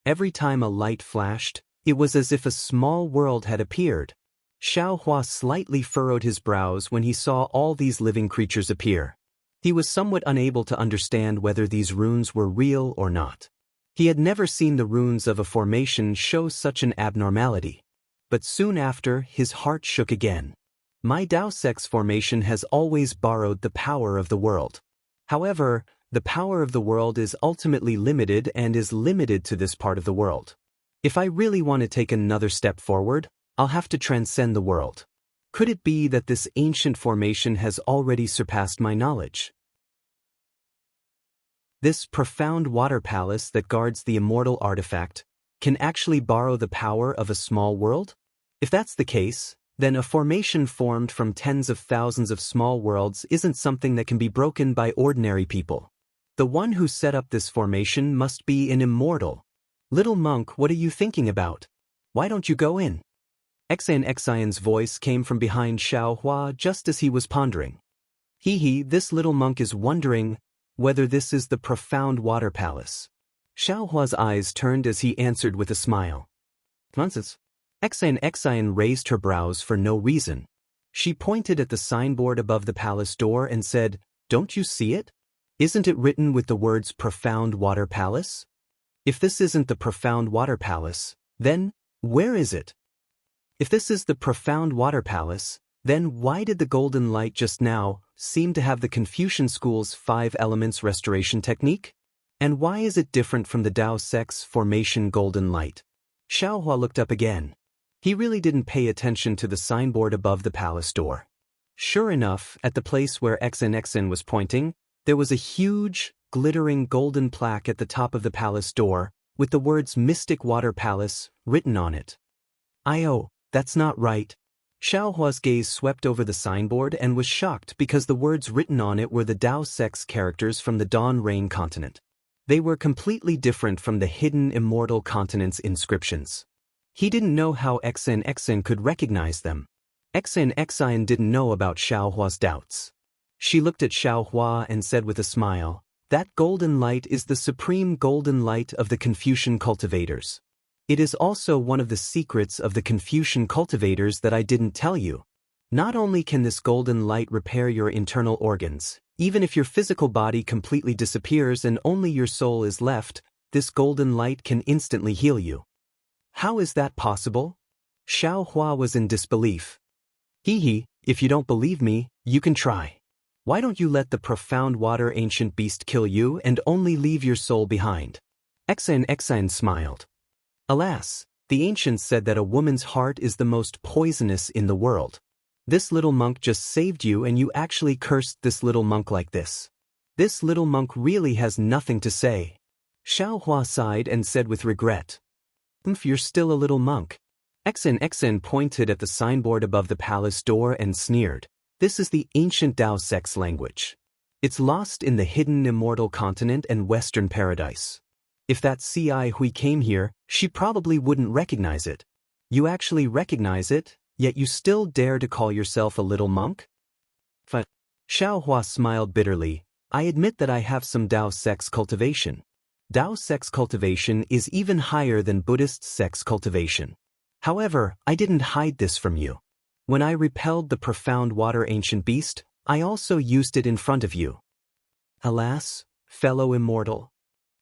Every time a light flashed, it was as if a small world had appeared. Xiaohua slightly furrowed his brows when he saw all these living creatures appear. He was somewhat unable to understand whether these runes were real or not. He had never seen the runes of a formation show such an abnormality. But soon after, his heart shook again. My Daoist formation has always borrowed the power of the world. However, the power of the world is ultimately limited and is limited to this part of the world. If I really want to take another step forward, I'll have to transcend the world. Could it be that this ancient formation has already surpassed my knowledge? This profound water palace that guards the immortal artifact can actually borrow the power of a small world? If that's the case, then a formation formed from tens of thousands of small worlds isn't something that can be broken by ordinary people. The one who set up this formation must be an immortal. Little monk, what are you thinking about? Why don't you go in? Xianxia's voice came from behind Xiaohua just as he was pondering. This little monk is wondering whether this is the profound water palace. Xiaohua's eyes turned as he answered with a smile. Nonsense. Xian raised her brows for no reason. She pointed at the signboard above the palace door and said, "Don't you see it? Isn't it written with the words profound water palace? If this isn't the profound water palace, then where is it? If this is the profound water palace, then why did the golden light just now seem to have the Confucian school's 5 elements restoration technique? And why is it different from the Daoist formation golden light?" Xiaohua looked up again. He really didn't pay attention to the signboard above the palace door. Sure enough, at the place where Xian was pointing, there was a huge, glittering golden plaque at the top of the palace door, with the words Mystic Water Palace written on it. That's not right. Xiaohua's gaze swept over the signboard and was shocked because the words written on it were the Daoist characters from the Dawn Rain continent. They were completely different from the hidden Immortal continent's inscriptions. He didn't know how Xian could recognize them. Xian didn't know about Xiaohua's doubts. She looked at Xiaohua and said with a smile, "That golden light is the supreme golden light of the Confucian cultivators. It is also one of the secrets of the Confucian cultivators that I didn't tell you. Not only can this golden light repair your internal organs, even if your physical body completely disappears and only your soul is left, this golden light can instantly heal you." How is that possible? Xiaohua was in disbelief. If you don't believe me, you can try. Why don't you let the profound water ancient beast kill you and only leave your soul behind? Xian smiled. Alas, the ancients said that a woman's heart is the most poisonous in the world. This little monk just saved you and you actually cursed this little monk like this. This little monk really has nothing to say. Xiaohua sighed and said with regret, "You're still a little monk." Xian pointed at the signboard above the palace door and sneered. "This is the ancient Daoist language. It's lost in the hidden immortal continent and Western paradise. If that Ci Hui came here, she probably wouldn't recognize it. You actually recognize it, yet you still dare to call yourself a little monk?" Xiaohua smiled bitterly. "I admit that I have some Daoist cultivation. Daoist cultivation is even higher than Buddhist sex cultivation. However, I didn't hide this from you. When I repelled the profound water ancient beast, I also used it in front of you. Alas, fellow immortal."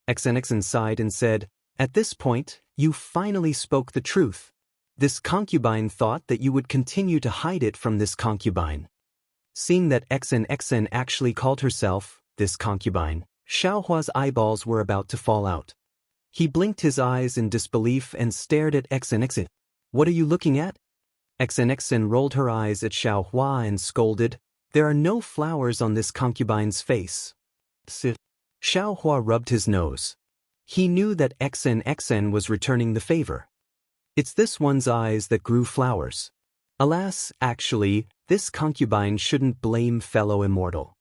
Xian sighed and said, "At this point, you finally spoke the truth. This concubine thought that you would continue to hide it from this concubine." Seeing that Xian actually called herself this concubine, Xiaohua's eyeballs were about to fall out. He blinked his eyes in disbelief and stared at Xian. What are you looking at? XNXN rolled her eyes at Xiaohua and scolded, "There are no flowers on this concubine's face." Xiaohua rubbed his nose. He knew that XNXN was returning the favor. It's this one's eyes that grew flowers. Alas, actually, this concubine shouldn't blame fellow immortal.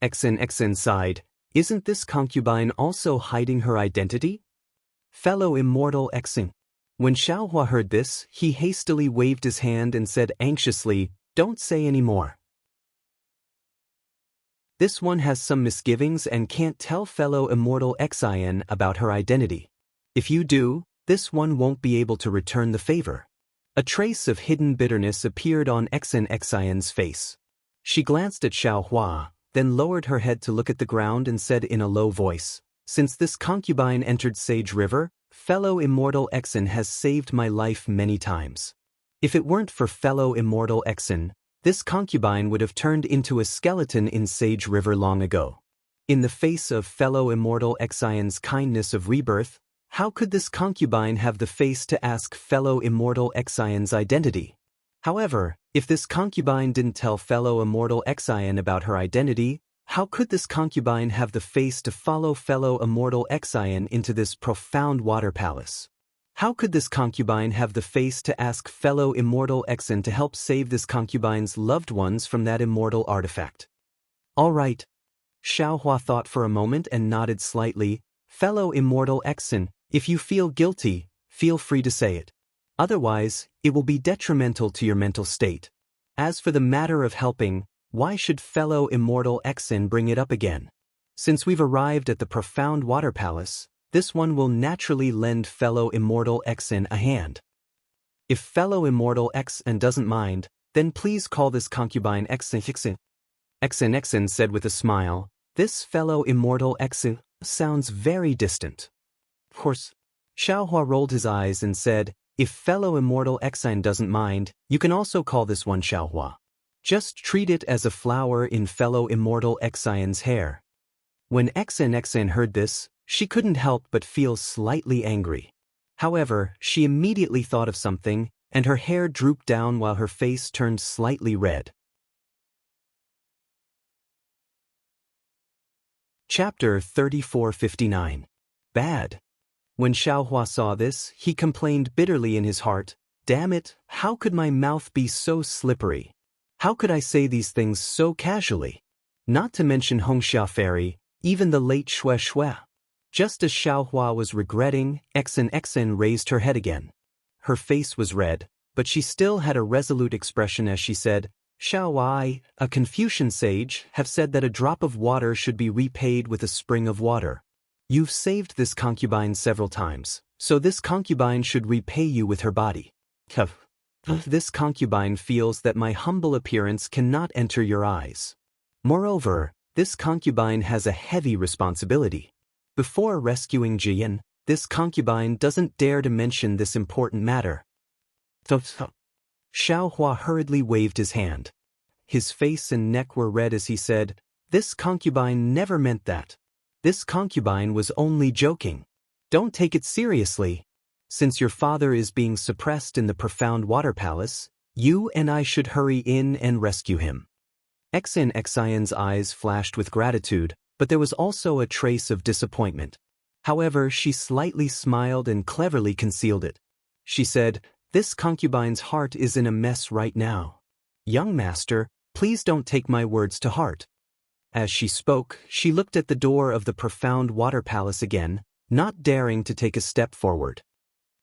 XNXN sighed, isn't this concubine also hiding her identity? Fellow immortal XN. When Xiaohua heard this, he hastily waved his hand and said anxiously, "Don't say any more. This one has some misgivings and can't tell fellow immortal Xian about her identity. If you do, this one won't be able to return the favor." A trace of hidden bitterness appeared on Xian's face. She glanced at Xiaohua, then lowered her head to look at the ground and said in a low voice, "Since this concubine entered Sage River, fellow immortal Xian has saved my life many times. If it weren't for fellow immortal Xian, this concubine would have turned into a skeleton in Sage River long ago. In the face of fellow immortal Xian's kindness of rebirth, how could this concubine have the face to ask fellow immortal Xian's identity? However, if this concubine didn't tell fellow immortal Xian about her identity, how could this concubine have the face to follow fellow immortal Xian into this profound water palace? How could this concubine have the face to ask fellow immortal Xian to help save this concubine's loved ones from that immortal artifact? All right. Xiaohua thought for a moment and nodded slightly. Fellow immortal Xian, if you feel guilty, feel free to say it. Otherwise, it will be detrimental to your mental state. As for the matter of helping, why should fellow immortal Xian bring it up again? Since we've arrived at the profound water palace, this one will naturally lend fellow immortal Xian a hand. If fellow immortal Xian doesn't mind, then please call this concubine Xian. Xian said with a smile, "This fellow immortal Xian sounds very distant." Of course. Xiaohua rolled his eyes and said, "If fellow immortal Xian doesn't mind, you can also call this one Xiaohua. Just treat it as a flower in fellow immortal Xian's hair." When Xian heard this, she couldn't help but feel slightly angry. However, she immediately thought of something, and her hair drooped down while her face turned slightly red. Chapter 3459. Bad. When Xiaohua saw this, he complained bitterly in his heart, "Damn it, how could my mouth be so slippery? How could I say these things so casually? Not to mention Hongxia Fairy, even the late Xue Xue." Just as Xiaohua was regretting, Xian raised her head again. Her face was red, but she still had a resolute expression as she said, "Xiaohua, a Confucian sage, have said that a drop of water should be repaid with a spring of water. You've saved this concubine several times, so this concubine should repay you with her body. This concubine feels that my humble appearance cannot enter your eyes. Moreover, this concubine has a heavy responsibility. Before rescuing Jiyan, this concubine doesn't dare to mention this important matter." Xiaohua hurriedly waved his hand. His face and neck were red as he said, "This concubine never meant that. This concubine was only joking. Don't take it seriously. Since your father is being suppressed in the profound water palace, you and I should hurry in and rescue him." Xian's eyes flashed with gratitude, but there was also a trace of disappointment. However, she slightly smiled and cleverly concealed it. She said, "This concubine's heart is in a mess right now. Young master, please don't take my words to heart." As she spoke, she looked at the door of the profound water palace again, not daring to take a step forward.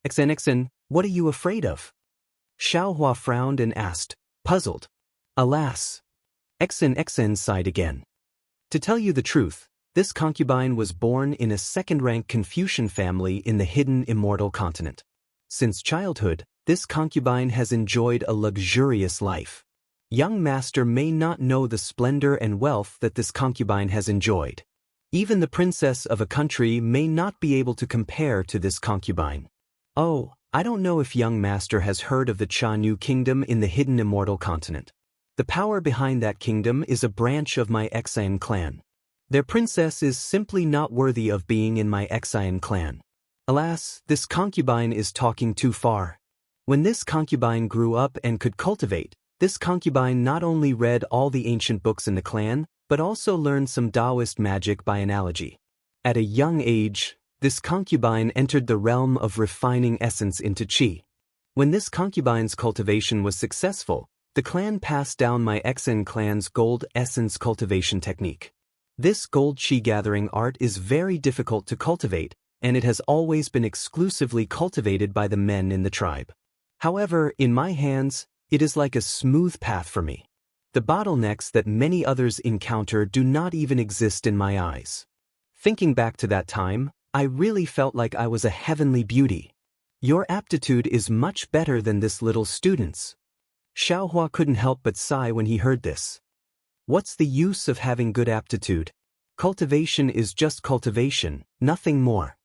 Xian, what are you afraid of?" Xiaohua frowned and asked, puzzled. "Alas." Xian sighed again. "To tell you the truth, this concubine was born in a second-rank Confucian family in the hidden immortal continent. Since childhood, this concubine has enjoyed a luxurious life. Young master may not know the splendor and wealth that this concubine has enjoyed. Even the princess of a country may not be able to compare to this concubine. Oh, I don't know if young master has heard of the Chanyu kingdom in the hidden immortal continent. The power behind that kingdom is a branch of my Xian clan. Their princess is simply not worthy of being in my Xian clan. Alas, this concubine is talking too far." When this concubine grew up and could cultivate, this concubine not only read all the ancient books in the clan, but also learned some Daoist magic by analogy. At a young age, this concubine entered the realm of refining essence into qi. When this concubine's cultivation was successful, the clan passed down my Xen clan's gold essence cultivation technique. This gold qi gathering art is very difficult to cultivate, and it has always been exclusively cultivated by the men in the tribe. However, in my hands, it is like a smooth path for me. The bottlenecks that many others encounter do not even exist in my eyes. Thinking back to that time, I really felt like I was a heavenly beauty. Your aptitude is much better than this little student's. Xiaohua couldn't help but sigh when he heard this. What's the use of having good aptitude? Cultivation is just cultivation, nothing more.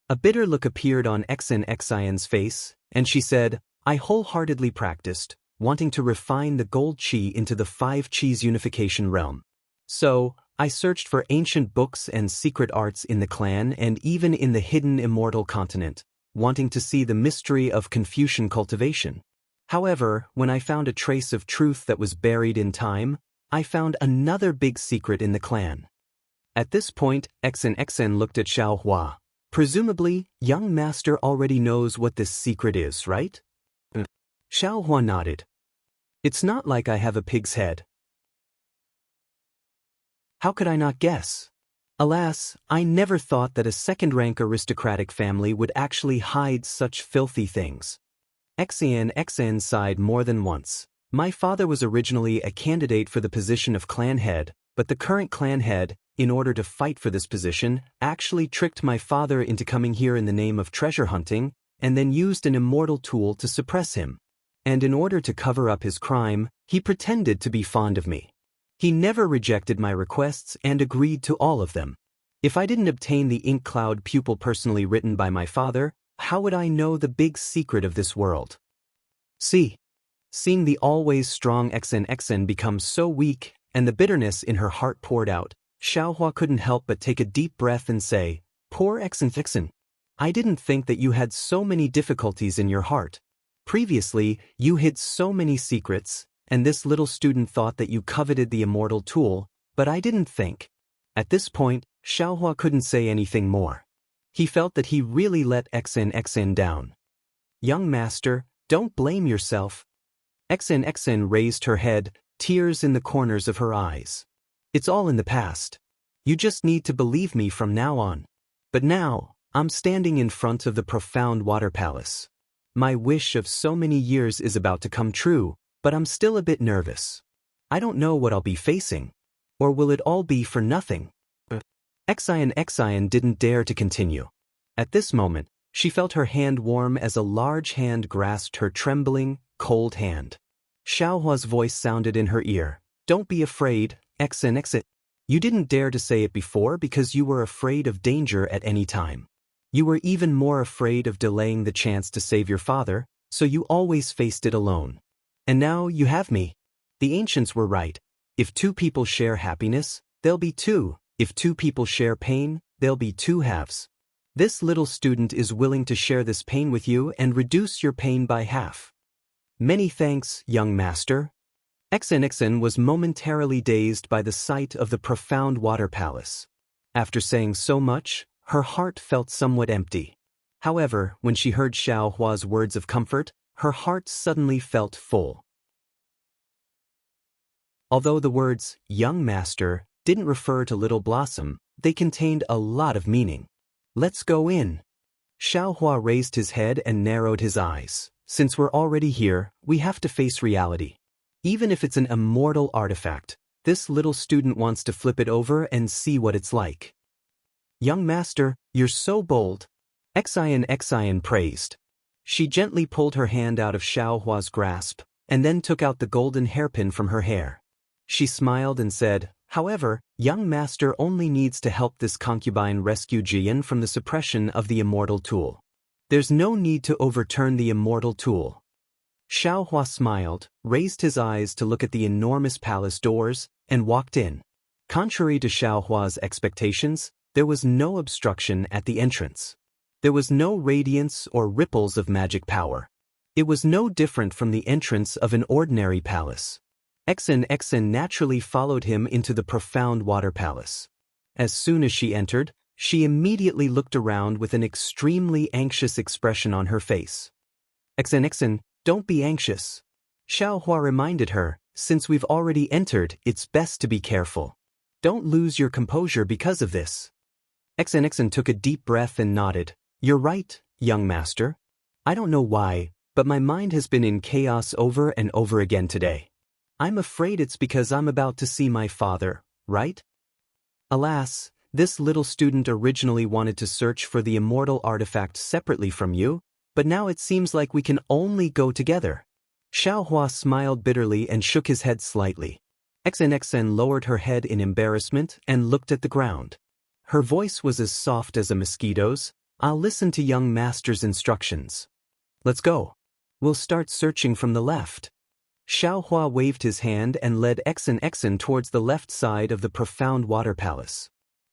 A bitter look appeared on Xianxia's face, and she said, I wholeheartedly practiced, wanting to refine the gold qi into the 5 qis unification realm. So, I searched for ancient books and secret arts in the clan and even in the hidden immortal continent, wanting to see the mystery of Confucian cultivation. However, when I found a trace of truth that was buried in time, I found another big secret in the clan. At this point, Xen looked at Xiaohua. Presumably, young master already knows what this secret is, right? Xiaohua nodded. It's not like I have a pig's head. How could I not guess? Alas, I never thought that a second-rank aristocratic family would actually hide such filthy things. Xen sighed more than once. My father was originally a candidate for the position of clan head, but the current clan head, in order to fight for this position, actually tricked my father into coming here in the name of treasure hunting, and then used an immortal tool to suppress him. And in order to cover up his crime, he pretended to be fond of me. He never rejected my requests and agreed to all of them. If I didn't obtain the ink cloud pupil personally written by my father, how would I know the big secret of this world? Seeing the always strong Xen become so weak, and the bitterness in her heart poured out, Xiaohua couldn't help but take a deep breath and say, Poor Xen, I didn't think that you had so many difficulties in your heart. Previously, you hid so many secrets, and this little student thought that you coveted the immortal tool, but I didn't think. At this point, Xiaohua couldn't say anything more. He felt that he really let Xen down. Young master, don't blame yourself. Xen raised her head, tears in the corners of her eyes. It's all in the past. You just need to believe me from now on. But now, I'm standing in front of the profound water palace. My wish of so many years is about to come true, but I'm still a bit nervous. I don't know what I'll be facing. Or will it all be for nothing? Xian didn't dare to continue. At this moment, she felt her hand warm as a large hand grasped her trembling, cold hand. Xiaohua's voice sounded in her ear. Don't be afraid, Xen. You didn't dare to say it before because you were afraid of danger at any time. You were even more afraid of delaying the chance to save your father, so you always faced it alone. And now you have me. The ancients were right. If 2 people share happiness, there'll be 2. If 2 people share pain, there'll be 2 halves. This little student is willing to share this pain with you and reduce your pain by half. Many thanks, young master. Xen was momentarily dazed by the sight of the profound water palace. After saying so much, her heart felt somewhat empty. However, when she heard Xiaohua's words of comfort, her heart suddenly felt full. Although the words, young master, didn't refer to Little Blossom, they contained a lot of meaning. Let's go in. Xiaohua raised his head and narrowed his eyes. Since we're already here, we have to face reality. Even if it's an immortal artifact, this little student wants to flip it over and see what it's like. Young master, you're so bold. Xian praised. She gently pulled her hand out of Xiaohua's grasp, and then took out the golden hairpin from her hair. She smiled and said, However, young master only needs to help this concubine rescue Jian from the suppression of the immortal tool. There's no need to overturn the immortal tool. Xiaohua smiled, raised his eyes to look at the enormous palace doors, and walked in. Contrary to Xiaohua's expectations, there was no obstruction at the entrance. There was no radiance or ripples of magic power. It was no different from the entrance of an ordinary palace. Xianxia naturally followed him into the profound water palace. As soon as she entered, she immediately looked around with an extremely anxious expression on her face. Xianxia, don't be anxious. Xiaohua reminded her, since we've already entered, it's best to be careful. Don't lose your composure because of this. Xianxia took a deep breath and nodded. You're right, young master. I don't know why, but my mind has been in chaos over and over again today. I'm afraid it's because I'm about to see my father, right? Alas, this little student originally wanted to search for the immortal artifact separately from you, but now it seems like we can only go together. Xiaohua smiled bitterly and shook his head slightly. Xianxia lowered her head in embarrassment and looked at the ground. Her voice was as soft as a mosquito's. I'll listen to young master's instructions. Let's go. We'll start searching from the left. Xiaohua waved his hand and led Xianxia towards the left side of the profound water palace.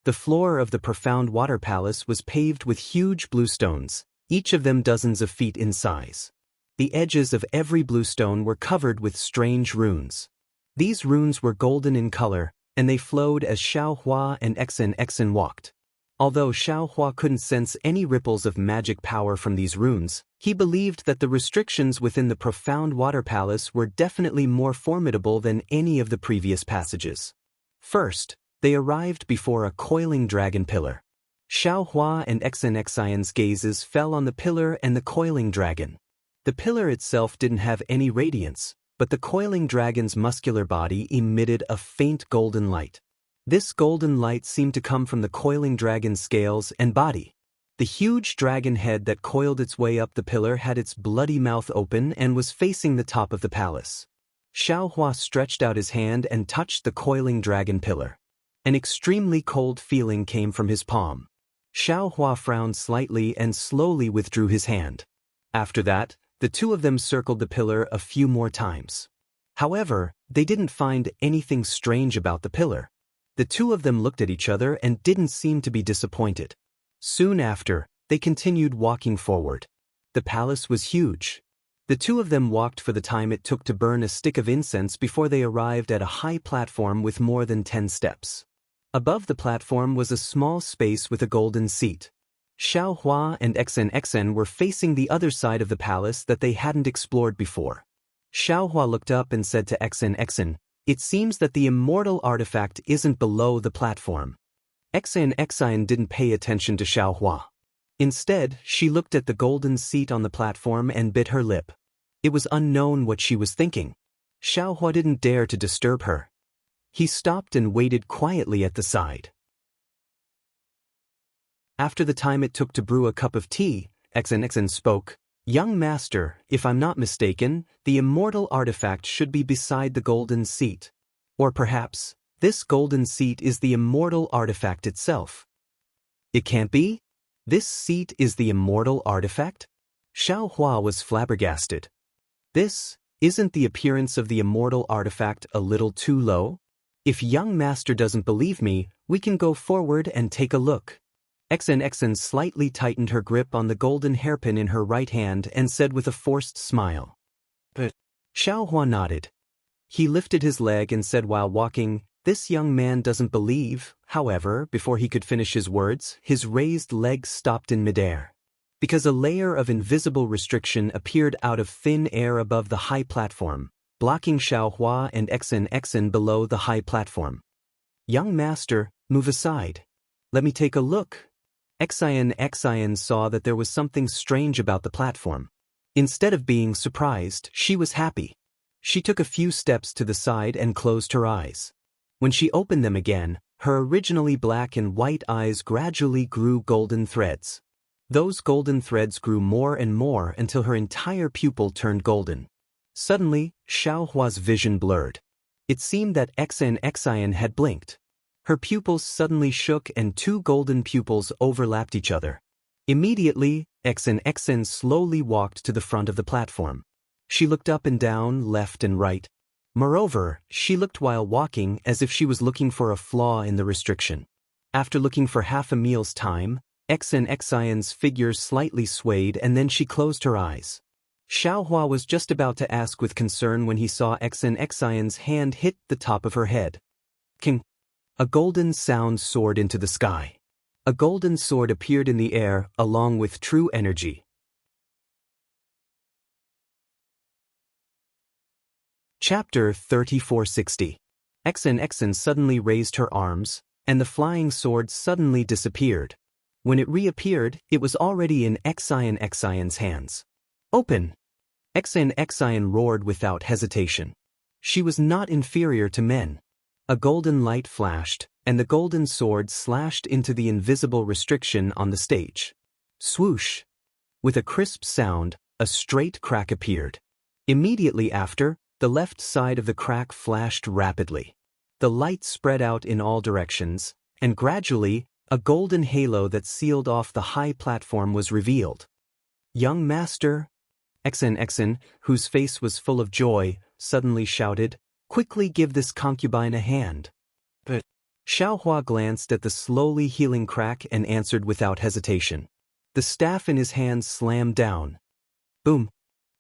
The floor of the profound water palace was paved with huge blue stones, each of them dozens of feet in size. The edges of every blue stone were covered with strange runes. These runes were golden in color, and they flowed as Xiaohua and Xianxia walked. Although Xiaohua couldn't sense any ripples of magic power from these runes, he believed that the restrictions within the profound water palace were definitely more formidable than any of the previous passages. First, they arrived before a coiling dragon pillar. Xiaohua and Xianxia's gazes fell on the pillar and the coiling dragon. The pillar itself didn't have any radiance, but the coiling dragon's muscular body emitted a faint golden light. This golden light seemed to come from the coiling dragon's scales and body. The huge dragon head that coiled its way up the pillar had its bloody mouth open and was facing the top of the palace. Xiaohua stretched out his hand and touched the coiling dragon pillar. An extremely cold feeling came from his palm. Xiaohua frowned slightly and slowly withdrew his hand. After that, the two of them circled the pillar a few more times. However, they didn't find anything strange about the pillar. The two of them looked at each other and didn't seem to be disappointed. Soon after, they continued walking forward. The palace was huge. The two of them walked for the time it took to burn a stick of incense before they arrived at a high platform with more than 10 steps. Above the platform was a small space with a golden seat. Xiaohua and Xianxia were facing the other side of the palace that they hadn't explored before. Xiaohua looked up and said to Xianxia, "It seems that the immortal artifact isn't below the platform." Xianxia didn't pay attention to Xiaohua. Instead, she looked at the golden seat on the platform and bit her lip. It was unknown what she was thinking. Xiaohua didn't dare to disturb her. He stopped and waited quietly at the side. After the time it took to brew a cup of tea, Xianxia spoke. "Young master, if I'm not mistaken, the immortal artifact should be beside the golden seat. Or perhaps, this golden seat is the immortal artifact itself." "It can't be? This seat is the immortal artifact?" Xiaohua was flabbergasted. Isn't the appearance of the immortal artifact a little too low? If young master doesn't believe me, we can go forward and take a look." Xianxia slightly tightened her grip on the golden hairpin in her right hand and said with a forced smile. "But..." Xiaohua nodded. He lifted his leg and said while walking, "This young man doesn't believe." However, before he could finish his words, his raised leg stopped in midair. Because a layer of invisible restriction appeared out of thin air above the high platform, blocking Xiaohua and Xianxia below the high platform. "Young master, move aside. Let me take a look." Xianxia saw that there was something strange about the platform. Instead of being surprised, she was happy. She took a few steps to the side and closed her eyes. When she opened them again, her originally black and white eyes gradually grew golden threads. Those golden threads grew more and more until her entire pupil turned golden. Suddenly, Xiaohua's vision blurred. It seemed that Xianxia had blinked. Her pupils suddenly shook and two golden pupils overlapped each other. Immediately, Xianxia slowly walked to the front of the platform. She looked up and down, left and right. Moreover, she looked while walking as if she was looking for a flaw in the restriction. After looking for half a meal's time, Xianxia's figure slightly swayed and then she closed her eyes. Xiaohua was just about to ask with concern when he saw Xianxia's hand hit the top of her head. King. A golden sound soared into the sky. A golden sword appeared in the air along with true energy. Chapter 3460. Xian suddenly raised her arms, and the flying sword suddenly disappeared. When it reappeared, it was already in Xian's hands. Open! Xian roared without hesitation. She was not inferior to men. A golden light flashed, and the golden sword slashed into the invisible restriction on the stage. Swoosh! With a crisp sound, a straight crack appeared. Immediately after, the left side of the crack flashed rapidly. The light spread out in all directions, and gradually, a golden halo that sealed off the high platform was revealed. Young master, Xian, whose face was full of joy, suddenly shouted, "Quickly give this concubine a hand." But Xiaohua glanced at the slowly healing crack and answered without hesitation. The staff in his hand slammed down. Boom!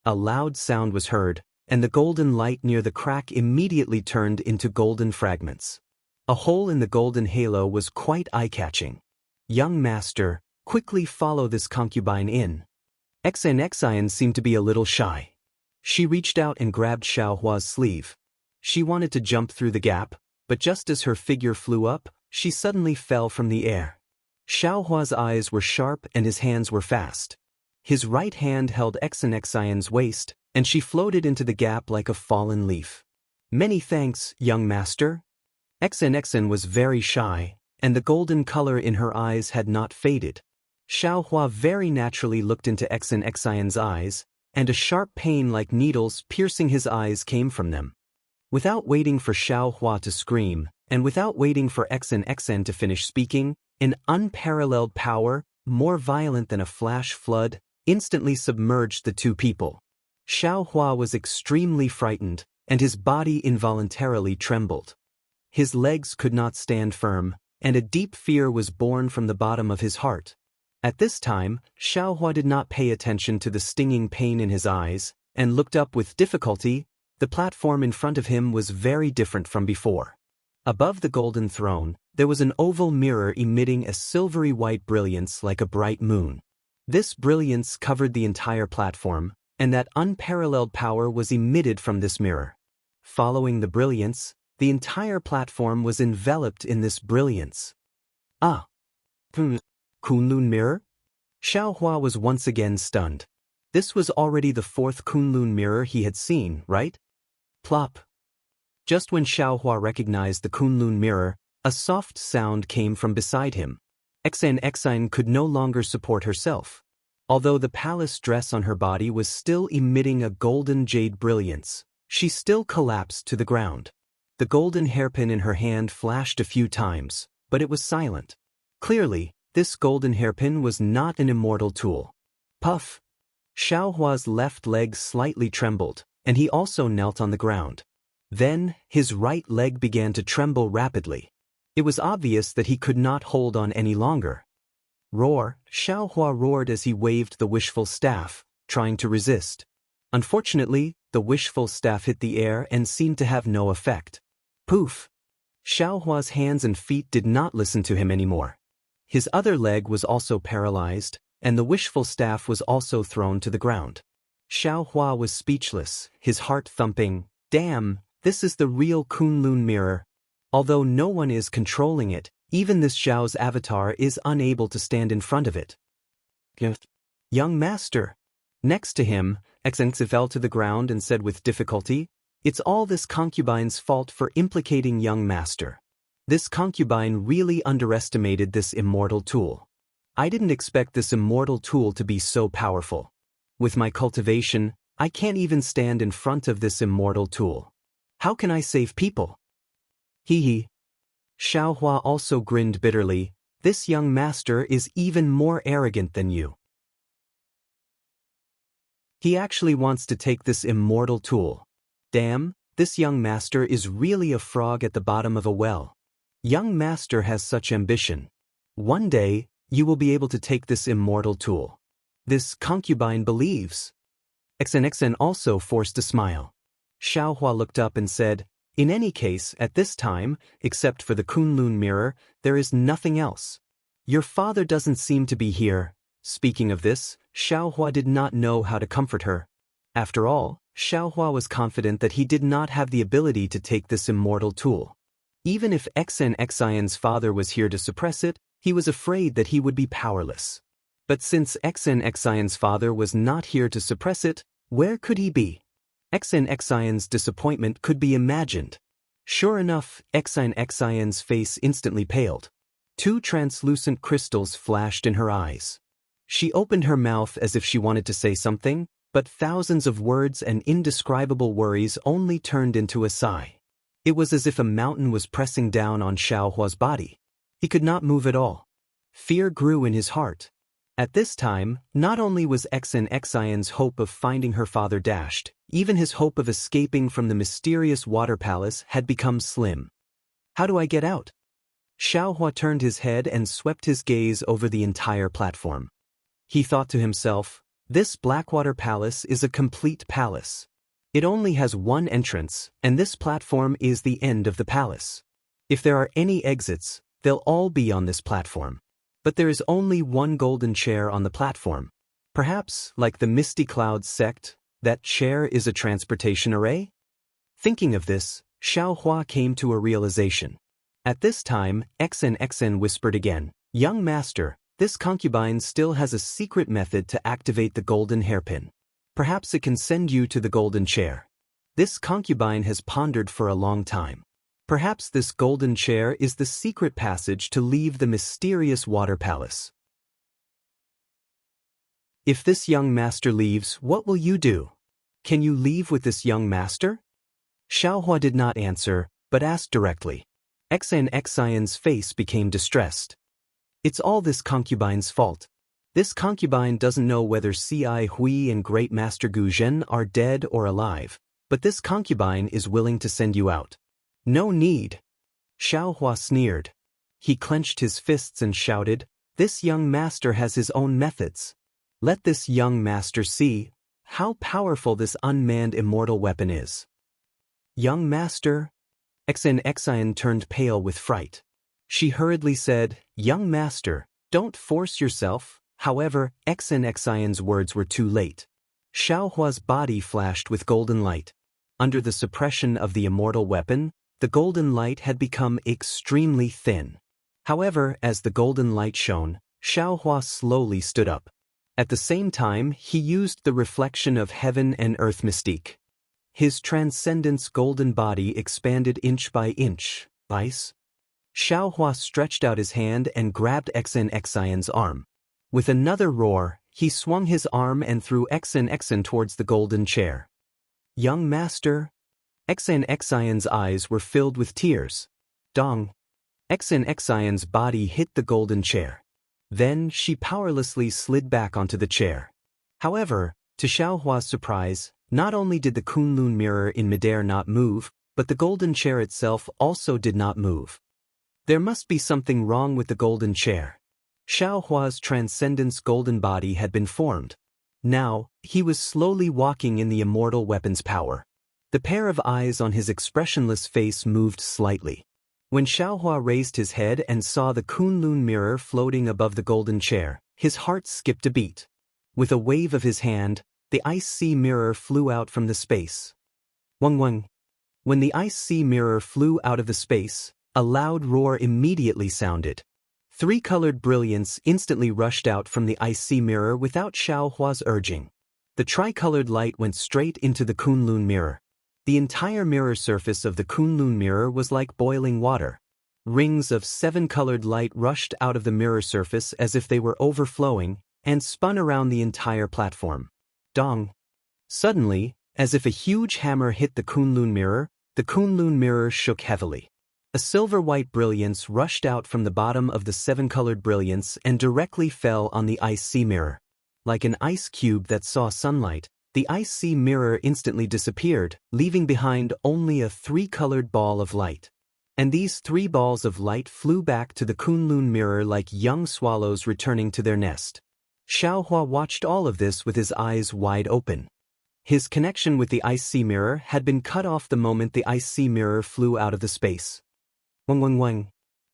A loud sound was heard, and the golden light near the crack immediately turned into golden fragments. A hole in the golden halo was quite eye-catching. Young master, quickly follow this concubine in. Xian seemed to be a little shy. She reached out and grabbed Xiaohua's sleeve. She wanted to jump through the gap, but just as her figure flew up, she suddenly fell from the air. Xiaohua's eyes were sharp and his hands were fast. His right hand held Xian's waist, and she floated into the gap like a fallen leaf. Many thanks, young master. Xian was very shy, and the golden color in her eyes had not faded. Xiaohua very naturally looked into Xian's eyes, and a sharp pain like needles piercing his eyes came from them. Without waiting for Xiaohua to scream, and without waiting for Xian to finish speaking, an unparalleled power, more violent than a flash flood, instantly submerged the two people. Xiaohua was extremely frightened, and his body involuntarily trembled. His legs could not stand firm, and a deep fear was born from the bottom of his heart. At this time, Xiaohua did not pay attention to the stinging pain in his eyes, and looked up with difficulty. The platform in front of him was very different from before. Above the golden throne, there was an oval mirror emitting a silvery white brilliance like a bright moon. This brilliance covered the entire platform, and that unparalleled power was emitted from this mirror. Following the brilliance, the entire platform was enveloped in this brilliance. Ah! Kunlun mirror? Xiaohua was once again stunned. This was already the fourth Kunlun mirror he had seen, right? Plop. Just when Xiaohua recognized the Kunlun mirror, a soft sound came from beside him. Xian could no longer support herself. Although the palace dress on her body was still emitting a golden jade brilliance, she still collapsed to the ground. The golden hairpin in her hand flashed a few times, but it was silent. Clearly, this golden hairpin was not an immortal tool. Puff! Xiaohua's left leg slightly trembled, and he also knelt on the ground. Then, his right leg began to tremble rapidly. It was obvious that he could not hold on any longer. Roar! Xiaohua roared as he waved the wishful staff, trying to resist. Unfortunately, the wishful staff hit the air and seemed to have no effect. Poof! Xiaohua's hands and feet did not listen to him anymore. His other leg was also paralyzed, and the wishful staff was also thrown to the ground. Xiaohua was speechless, his heart thumping. Damn, this is the real Kunlun mirror. Although no one is controlling it, even this Xiao's avatar is unable to stand in front of it. Young master. Next to him, Xianxia fell to the ground and said with difficulty, "It's all this concubine's fault for implicating young master. This concubine really underestimated this immortal tool. I didn't expect this immortal tool to be so powerful. With my cultivation, I can't even stand in front of this immortal tool. How can I save people?" Hee hee. Xiaohua also grinned bitterly. This young master is even more arrogant than you. He actually wants to take this immortal tool. Damn, this young master is really a frog at the bottom of a well. Young master has such ambition. One day, you will be able to take this immortal tool. This concubine believes. XNXN also forced a smile. Xiaohua looked up and said, "In any case, at this time, except for the Kunlun mirror, there is nothing else. Your father doesn't seem to be here." Speaking of this, Xiaohua did not know how to comfort her. After all, Xiaohua was confident that he did not have the ability to take this immortal tool. Even if XNXIN's father was here to suppress it, he was afraid that he would be powerless. But since XNXIN's father was not here to suppress it, where could he be? XNXIN's disappointment could be imagined. Sure enough, XNXIN's face instantly paled. Two translucent crystals flashed in her eyes. She opened her mouth as if she wanted to say something, but thousands of words and indescribable worries only turned into a sigh. It was as if a mountain was pressing down on Xiaohua's body. He could not move at all. Fear grew in his heart. At this time, not only was XNXIN's hope of finding her father dashed, even his hope of escaping from the mysterious water palace had become slim. How do I get out? Xiaohua turned his head and swept his gaze over the entire platform. He thought to himself, this Blackwater Palace is a complete palace. It only has one entrance, and this platform is the end of the palace. If there are any exits, they'll all be on this platform. But there is only one golden chair on the platform. Perhaps, like the Misty Clouds sect, that chair is a transportation array? Thinking of this, Xiaohua came to a realization. At this time, XNXN whispered again, "Young master, this concubine still has a secret method to activate the golden hairpin. Perhaps it can send you to the golden chair." This concubine has pondered for a long time. Perhaps this golden chair is the secret passage to leave the mysterious water palace. If this young master leaves, what will you do? Can you leave with this young master? Xiaohua did not answer, but asked directly. XNXIN's face became distressed. It's all this concubine's fault. This concubine doesn't know whether Ci Hui and Great Master Gu Zhen are dead or alive, but this concubine is willing to send you out. No need. Xiaohua sneered. He clenched his fists and shouted, "This young master has his own methods. Let this young master see how powerful this unmanned immortal weapon is." Young master? XNXIN turned pale with fright. She hurriedly said, "Young master, don't force yourself." However, XNXIN's words were too late. Xiaohua's body flashed with golden light. Under the suppression of the immortal weapon, the golden light had become extremely thin. However, as the golden light shone, Xiaohua slowly stood up. At the same time, he used the reflection of heaven and earth mystique. His transcendence golden body expanded inch by inch. Ice. Xiaohua stretched out his hand and grabbed XNXIN's arm. With another roar, he swung his arm and threw XNXIN towards the golden chair. Young master? XNXIN's eyes were filled with tears. Dong. XNXIN's body hit the golden chair. Then she powerlessly slid back onto the chair. However, to Xiaohua's surprise, not only did the Kunlun mirror in midair not move, but the golden chair itself also did not move. There must be something wrong with the golden chair. Xiaohua's transcendence golden body had been formed. Now, he was slowly walking in the immortal weapon's power. The pair of eyes on his expressionless face moved slightly. When Xiaohua raised his head and saw the Kunlun mirror floating above the golden chair, his heart skipped a beat. With a wave of his hand, the ice sea mirror flew out from the space. Wang Wang. When the ice sea mirror flew out of the space, a loud roar immediately sounded. Three-colored brilliance instantly rushed out from the ice sea mirror without Xiaohua's urging. The tricolored light went straight into the Kunlun mirror. The entire mirror surface of the Kunlun mirror was like boiling water. Rings of seven-colored light rushed out of the mirror surface as if they were overflowing, and spun around the entire platform. Dong. Suddenly, as if a huge hammer hit the Kunlun mirror shook heavily. A silver-white brilliance rushed out from the bottom of the seven-colored brilliance and directly fell on the ice sea mirror. Like an ice cube that saw sunlight, the ice sea mirror instantly disappeared, leaving behind only a three-colored ball of light. And these three balls of light flew back to the Kunlun mirror like young swallows returning to their nest. Xiaohua watched all of this with his eyes wide open. His connection with the ice sea mirror had been cut off the moment the ice sea mirror flew out of the space. Wang wang wang.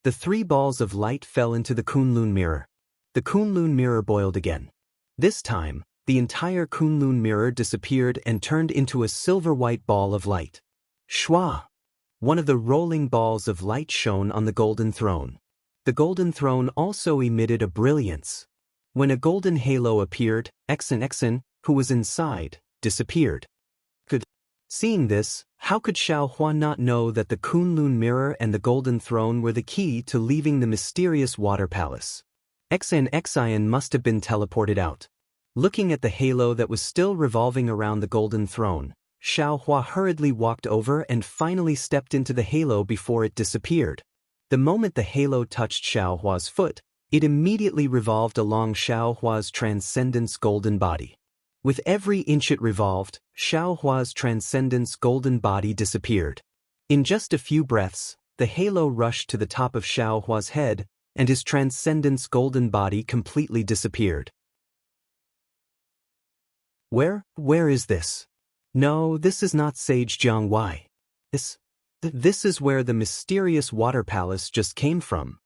The 3 balls of light fell into the Kunlun mirror. The Kunlun mirror boiled again. This time, the entire Kunlun mirror disappeared and turned into a silver-white ball of light. Shwa! One of the rolling balls of light shone on the golden throne. The golden throne also emitted a brilliance. When a golden halo appeared, Exen, who was inside, disappeared. Seeing this, how could Xiaohua not know that the Kunlun mirror and the golden throne were the key to leaving the mysterious water palace? Xian must have been teleported out. Looking at the halo that was still revolving around the golden throne, Xiaohua hurriedly walked over and finally stepped into the halo before it disappeared. The moment the halo touched Xiaohua's foot, it immediately revolved along Xiaohua's transcendence golden body. With every inch it revolved, Xiaohua's transcendence golden body disappeared. In just a few breaths, the halo rushed to the top of Xiaohua's head, and his transcendence golden body completely disappeared. Where is this? No, this is not Sage Jiangwei. This is where the mysterious water palace just came from.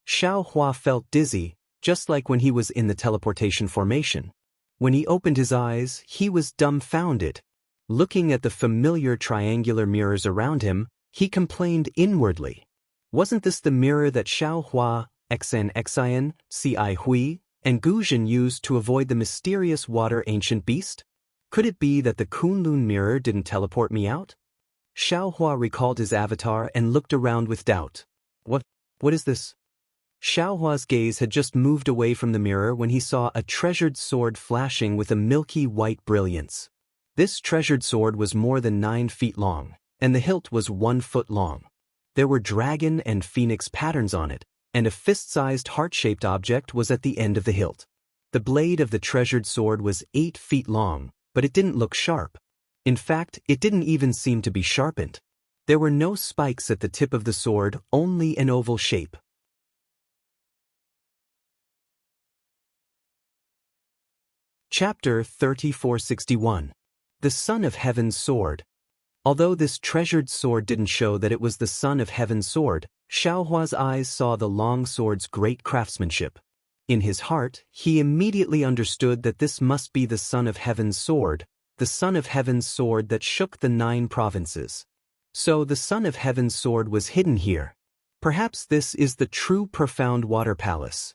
Xiaohua felt dizzy, just like when he was in the teleportation formation. When he opened his eyes, he was dumbfounded. Looking at the familiar triangular mirrors around him, he complained inwardly. Wasn't this the mirror that Xiaohua, Xian, Ci Hui, and Guzhen used to avoid the mysterious water ancient beast? Could it be that the Kunlun mirror didn't teleport me out? Xiaohua recalled his avatar and looked around with doubt. What is this? Xiaohua's gaze had just moved away from the mirror when he saw a treasured sword flashing with a milky white brilliance. This treasured sword was more than 9 feet long, and the hilt was 1 foot long. There were dragon and phoenix patterns on it, and a fist-sized heart-shaped object was at the end of the hilt. The blade of the treasured sword was 8 feet long, but it didn't look sharp. In fact, it didn't even seem to be sharpened. There were no spikes at the tip of the sword, only an oval shape. Chapter 3461. The Son of Heaven's Sword. Although this treasured sword didn't show that it was the Son of Heaven's sword, Xiaohua's eyes saw the long sword's great craftsmanship. In his heart, he immediately understood that this must be the Son of Heaven's sword, the Son of Heaven's sword that shook the 9 provinces. So the Son of Heaven's sword was hidden here. Perhaps this is the true profound water palace.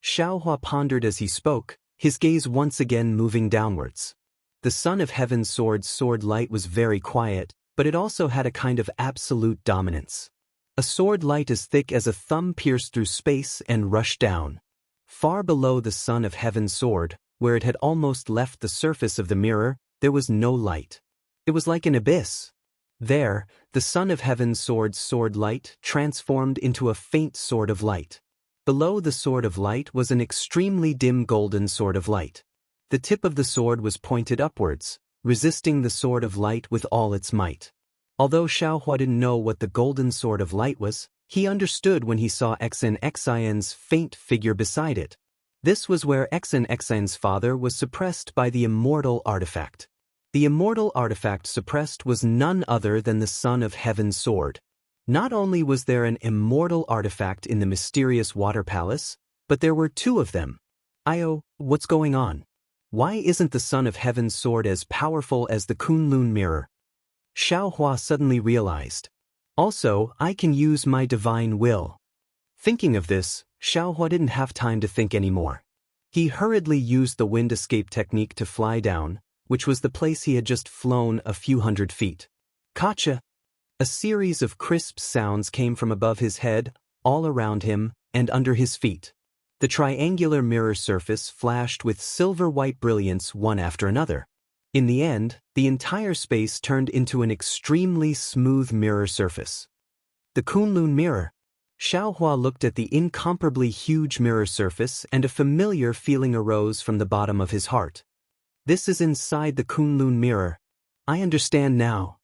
Xiaohua pondered as he spoke, his gaze once again moving downwards. The Son of Heaven's sword's sword light was very quiet, but it also had a kind of absolute dominance. A sword light as thick as a thumb pierced through space and rushed down. Far below the Son of Heaven's sword, where it had almost left the surface of the mirror, there was no light. It was like an abyss. There, the Son of Heaven's sword's sword light transformed into a faint sword of light. Below the sword of light was an extremely dim golden sword of light. The tip of the sword was pointed upwards, resisting the sword of light with all its might. Although Xiaohua didn't know what the golden sword of light was, he understood when he saw Xian's faint figure beside it. This was where Xian's father was suppressed by the immortal artifact. The immortal artifact suppressed was none other than the Son of Heaven's sword. Not only was there an immortal artifact in the mysterious water palace, but there were 2 of them. What's going on? Why isn't the Son of Heaven's sword as powerful as the Kunlun mirror? Xiaohua suddenly realized. Also, I can use my divine will. Thinking of this, Xiaohua didn't have time to think anymore. He hurriedly used the wind escape technique to fly down, which was the place he had just flown a few hundred feet. Kacha! A series of crisp sounds came from above his head, all around him, and under his feet. The triangular mirror surface flashed with silver-white brilliance one after another. In the end, the entire space turned into an extremely smooth mirror surface. The Kunlun mirror. Xiaohua looked at the incomparably huge mirror surface and a familiar feeling arose from the bottom of his heart. This is inside the Kunlun mirror. I understand now.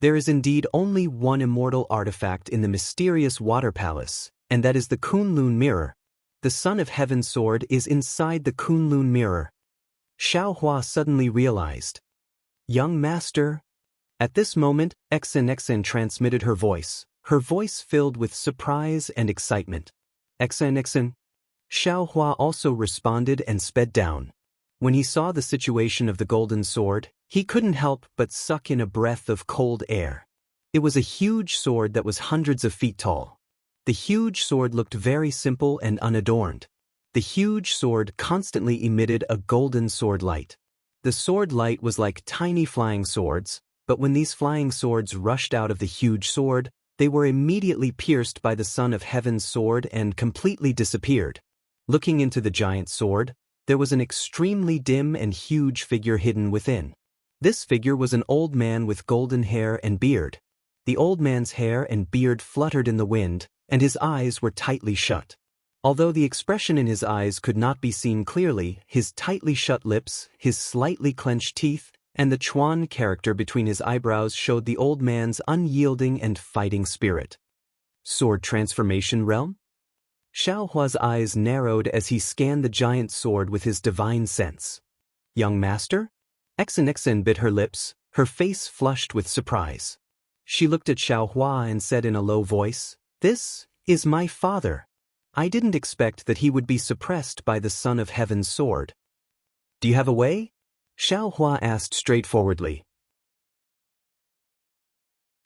There is indeed only one immortal artifact in the mysterious water palace, and that is the Kunlun mirror. The Son of Heaven's sword is inside the Kunlun mirror. Xiaohua suddenly realized. Young master? At this moment, Xianxia transmitted her voice filled with surprise and excitement. Xianxia? Xiaohua also responded and sped down. When he saw the situation of the golden sword, he couldn't help but suck in a breath of cold air. It was a huge sword that was hundreds of feet tall. The huge sword looked very simple and unadorned. The huge sword constantly emitted a golden sword light. The sword light was like tiny flying swords, but when these flying swords rushed out of the huge sword, they were immediately pierced by the Son of Heaven's sword and completely disappeared. Looking into the giant sword, there was an extremely dim and huge figure hidden within. This figure was an old man with golden hair and beard. The old man's hair and beard fluttered in the wind, and his eyes were tightly shut. Although the expression in his eyes could not be seen clearly, his tightly shut lips, his slightly clenched teeth, and the Chuan character between his eyebrows showed the old man's unyielding and fighting spirit. Sword transformation realm? Xiaohua's eyes narrowed as he scanned the giant sword with his divine sense. Young master? Xianxia bit her lips, her face flushed with surprise. She looked at Xiaohua and said in a low voice, "This is my father. I didn't expect that he would be suppressed by the Son of Heaven's sword." "Do you have a way?" Xiaohua asked straightforwardly.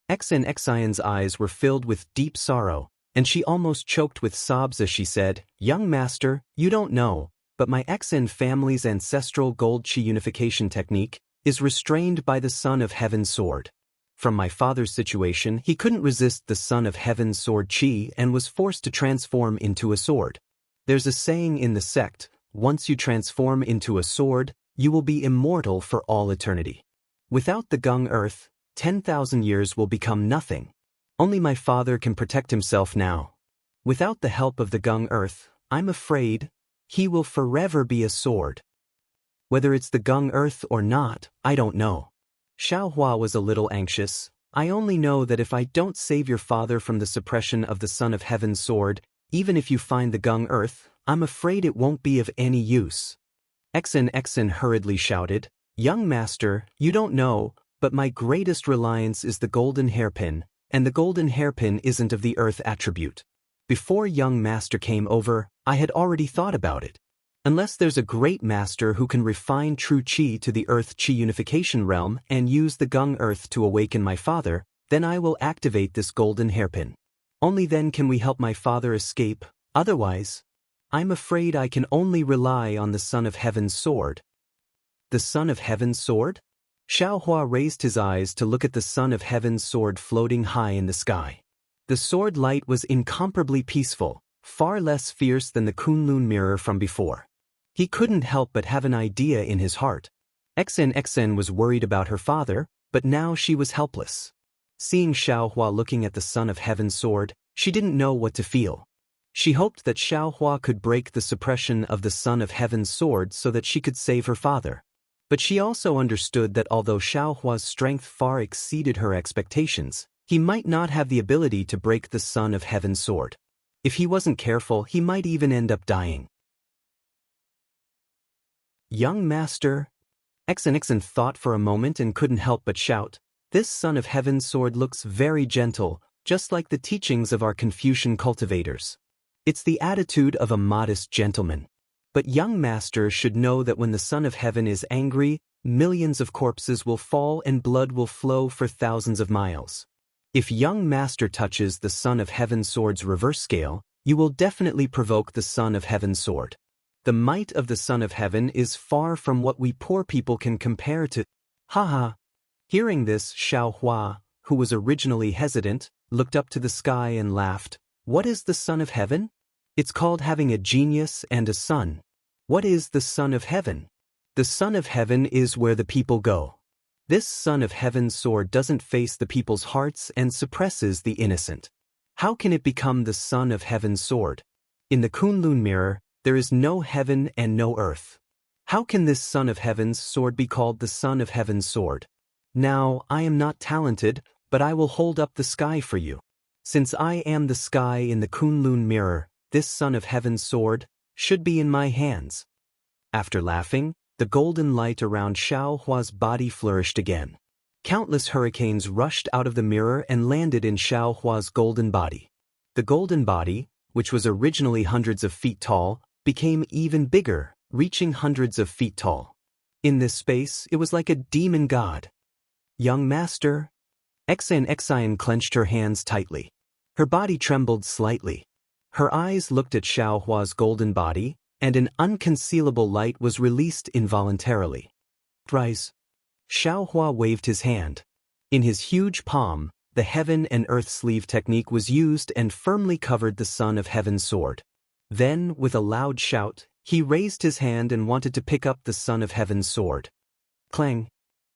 Xianxia's eyes were filled with deep sorrow, and she almost choked with sobs as she said, "Young master, you don't know, but my Xin family's ancestral gold chi unification technique is restrained by the Son of Heaven's sword. From my father's situation, he couldn't resist the Son of Heaven's sword chi and was forced to transform into a sword. There's a saying in the sect, once you transform into a sword, you will be immortal for all eternity. Without the Gung Earth, 10,000 years will become nothing. Only my father can protect himself now. Without the help of the Gung Earth, I'm afraid he will forever be a sword. Whether it's the Gung Earth or not, I don't know." Xiaohua was a little anxious. "I only know that if I don't save your father from the suppression of the Son of Heaven's sword, even if you find the Gung Earth, I'm afraid it won't be of any use." Xianxia hurriedly shouted, "Young master, you don't know, but my greatest reliance is the golden hairpin, and the golden hairpin isn't of the earth attribute. Before young master came over, I had already thought about it. Unless there's a great master who can refine true chi to the earth chi unification realm and use the Gung Earth to awaken my father, then I will activate this golden hairpin. Only then can we help my father escape, otherwise, I'm afraid I can only rely on the Son of Heaven's sword." "The Son of Heaven's sword?" Xiaohua raised his eyes to look at the Son of Heaven's sword floating high in the sky. The sword light was incomparably peaceful, far less fierce than the Kunlun mirror from before. He couldn't help but have an idea in his heart. Xianxia was worried about her father, but now she was helpless. Seeing Xiaohua looking at the Son of Heaven's sword, she didn't know what to feel. She hoped that Xiaohua could break the suppression of the Son of Heaven's sword so that she could save her father. But she also understood that although Xiaohua's strength far exceeded her expectations, he might not have the ability to break the Son of Heaven's sword. If he wasn't careful, he might even end up dying. "Young master?" Xianxia thought for a moment and couldn't help but shout, "This Son of Heaven's sword looks very gentle, just like the teachings of our Confucian cultivators. It's the attitude of a modest gentleman. But young master should know that when the Son of Heaven is angry, millions of corpses will fall and blood will flow for thousands of miles. If young master touches the Son of Heaven's sword's reverse scale, you will definitely provoke the Son of Heaven's sword. The might of the Son of Heaven is far from what we poor people can compare to." Haha. Hearing this, Xiaohua, who was originally hesitant, looked up to the sky and laughed. "What is the Son of Heaven? It's called having a genius and a son. What is the Son of Heaven? The Son of Heaven is where the people go. This Son of Heaven's sword doesn't face the people's hearts and suppresses the innocent. How can it become the Son of Heaven's sword? In the Kunlun mirror, there is no heaven and no earth. How can this Son of Heaven's sword be called the Son of Heaven's sword? Now, I am not talented, but I will hold up the sky for you. Since I am the sky in the Kunlun mirror, this Son of Heaven's sword should be in my hands." After laughing, The golden light around Xiao Hua's body flourished again. Countless hurricanes rushed out of the mirror and landed in Xiao Hua's golden body. The golden body, which was originally hundreds of feet tall, became even bigger, reaching hundreds of feet tall. In this space, it was like a demon god. Young master? Xian clenched her hands tightly. Her body trembled slightly. Her eyes looked at Xiao Hua's golden body, and an unconcealable light was released involuntarily. Rise. Xiao Hua waved his hand. In his huge palm, the heaven and earth sleeve technique was used and firmly covered the son of heaven's sword. Then, with a loud shout, he raised his hand and wanted to pick up the son of heaven's sword. Clang!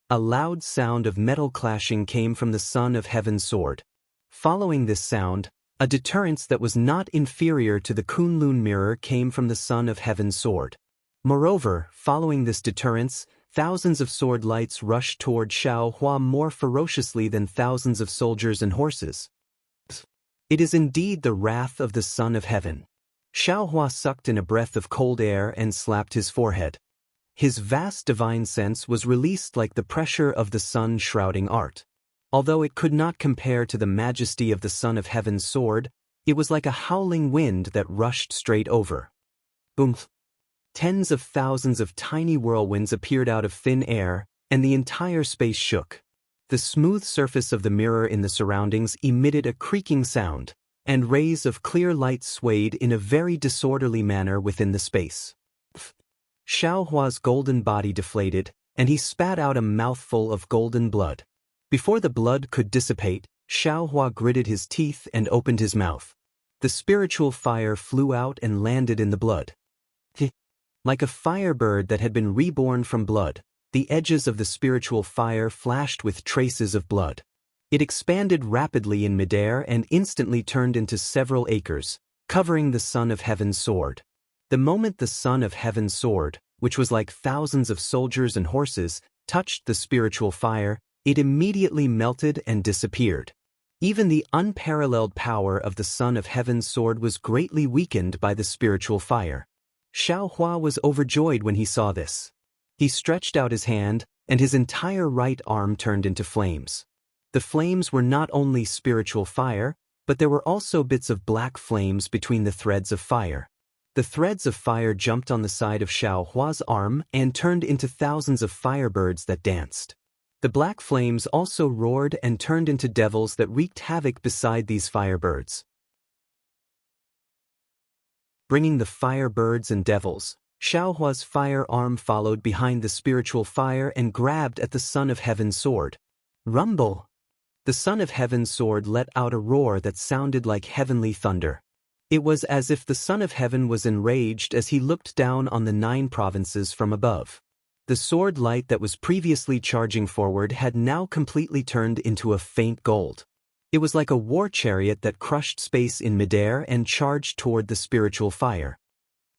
A loud sound of metal clashing came from the son of heaven's sword. Following this sound, a deterrence that was not inferior to the Kunlun mirror came from the son of heaven's sword. Moreover, following this deterrence, thousands of sword lights rushed toward Xiao Hua more ferociously than thousands of soldiers and horses. It is indeed the wrath of the son of heaven. Xiao Hua sucked in a breath of cold air and slapped his forehead. His vast divine sense was released like the pressure of the sun shrouding art. Although it could not compare to the majesty of the son of heaven's sword, it was like a howling wind that rushed straight over. Boom! Tens of thousands of tiny whirlwinds appeared out of thin air, and the entire space shook. The smooth surface of the mirror in the surroundings emitted a creaking sound, and rays of clear light swayed in a very disorderly manner within the space. Xiao Hua's golden body deflated, and he spat out a mouthful of golden blood. Before the blood could dissipate, Xiao Hua gritted his teeth and opened his mouth. The spiritual fire flew out and landed in the blood. Like a firebird that had been reborn from blood, the edges of the spiritual fire flashed with traces of blood. It expanded rapidly in midair and instantly turned into several acres, covering the son of heaven's sword. The moment the son of heaven's sword, which was like thousands of soldiers and horses, touched the spiritual fire, it immediately melted and disappeared. Even the unparalleled power of the son of heaven's sword was greatly weakened by the spiritual fire. Xiao Hua was overjoyed when he saw this. He stretched out his hand, and his entire right arm turned into flames. The flames were not only spiritual fire, but there were also bits of black flames between the threads of fire. The threads of fire jumped on the side of Xiao Hua's arm and turned into thousands of firebirds that danced. The black flames also roared and turned into devils that wreaked havoc beside these firebirds. Bringing the firebirds and devils, Xiao Hua's fire arm followed behind the spiritual fire and grabbed at the son of heaven's sword. Rumble! The son of heaven's sword let out a roar that sounded like heavenly thunder. It was as if the son of heaven was enraged as he looked down on the 9 provinces from above. The sword light that was previously charging forward had now completely turned into a faint gold. It was like a war chariot that crushed space in midair and charged toward the spiritual fire.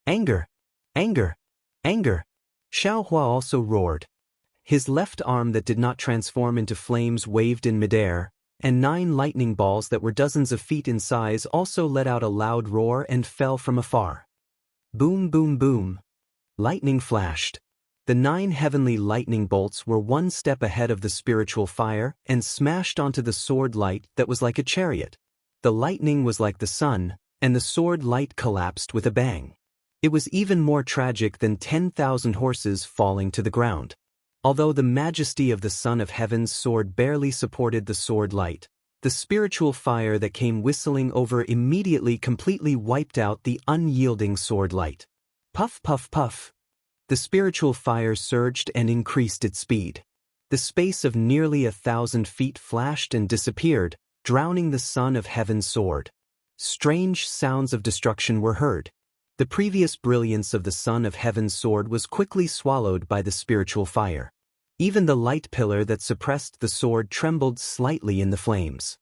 Anger! Anger! Anger! Xiao Hua also roared. His left arm that did not transform into flames waved in midair, and 9 lightning balls that were dozens of feet in size also let out a loud roar and fell from afar. Boom, boom, boom. Lightning flashed. The 9 heavenly lightning bolts were one step ahead of the spiritual fire and smashed onto the sword light that was like a chariot. The lightning was like the sun, and the sword light collapsed with a bang. It was even more tragic than 10,000 horses falling to the ground. Although the majesty of the son of heaven's sword barely supported the sword light, the spiritual fire that came whistling over immediately completely wiped out the unyielding sword light. Puff, puff, puff. The spiritual fire surged and increased its speed. The space of nearly 1,000 feet flashed and disappeared, drowning the son of heaven's sword. Strange sounds of destruction were heard. The previous brilliance of the son of heaven's sword was quickly swallowed by the spiritual fire. Even the light pillar that suppressed the sword trembled slightly in the flames.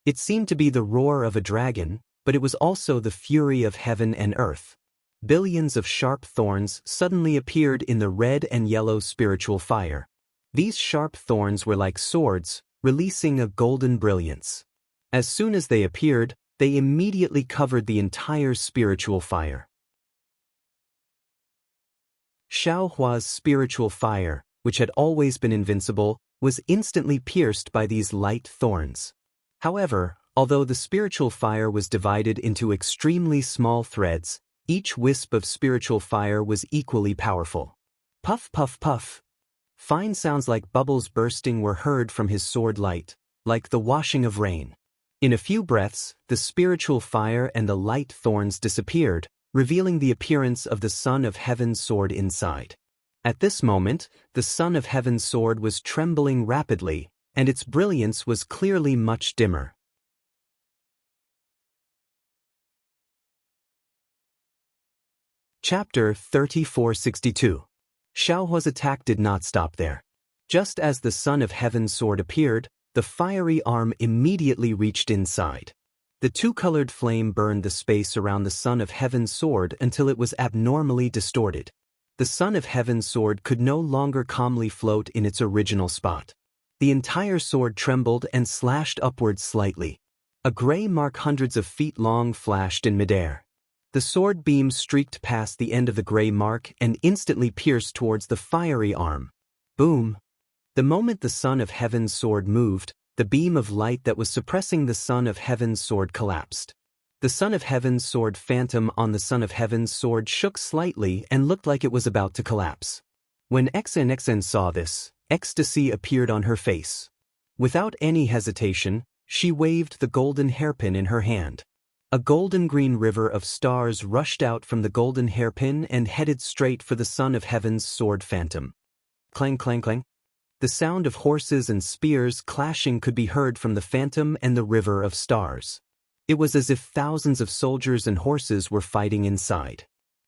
It seemed to be the roar of a dragon, but it was also the fury of heaven and earth. Billions of sharp thorns suddenly appeared in the red and yellow spiritual fire. These sharp thorns were like swords, releasing a golden brilliance. As soon as they appeared, they immediately covered the entire spiritual fire. Xiao Hua's spiritual fire, which had always been invincible, was instantly pierced by these light thorns. However, although the spiritual fire was divided into extremely small threads, each wisp of spiritual fire was equally powerful. Puff, puff, puff. Fine sounds like bubbles bursting were heard from his sword light, like the washing of rain. In a few breaths, the spiritual fire and the light thorns disappeared, revealing the appearance of the Son of Heaven's sword inside. At this moment, the Son of Heaven's sword was trembling rapidly, and its brilliance was clearly much dimmer. Chapter 3462. Xiao Hua's attack did not stop there. Just as the Son of Heaven's sword appeared, the fiery arm immediately reached inside. The two-colored flame burned the space around the Son of Heaven's sword until it was abnormally distorted. The Son of Heaven's sword could no longer calmly float in its original spot. The entire sword trembled and slashed upwards slightly. A gray mark hundreds of feet long flashed in midair. The sword beam streaked past the end of the gray mark and instantly pierced towards the fiery arm. Boom! The moment the Son of Heaven's sword moved, the beam of light that was suppressing the Son of Heaven's sword collapsed. The Son of Heaven's sword phantom on the Son of Heaven's sword shook slightly and looked like it was about to collapse. When Xianxia saw this, ecstasy appeared on her face. Without any hesitation, she waved the golden hairpin in her hand. A golden-green river of stars rushed out from the golden hairpin and headed straight for the Son of Heaven's sword phantom. Clang, clang, clang. The sound of horses and spears clashing could be heard from the phantom and the river of stars. It was as if thousands of soldiers and horses were fighting inside.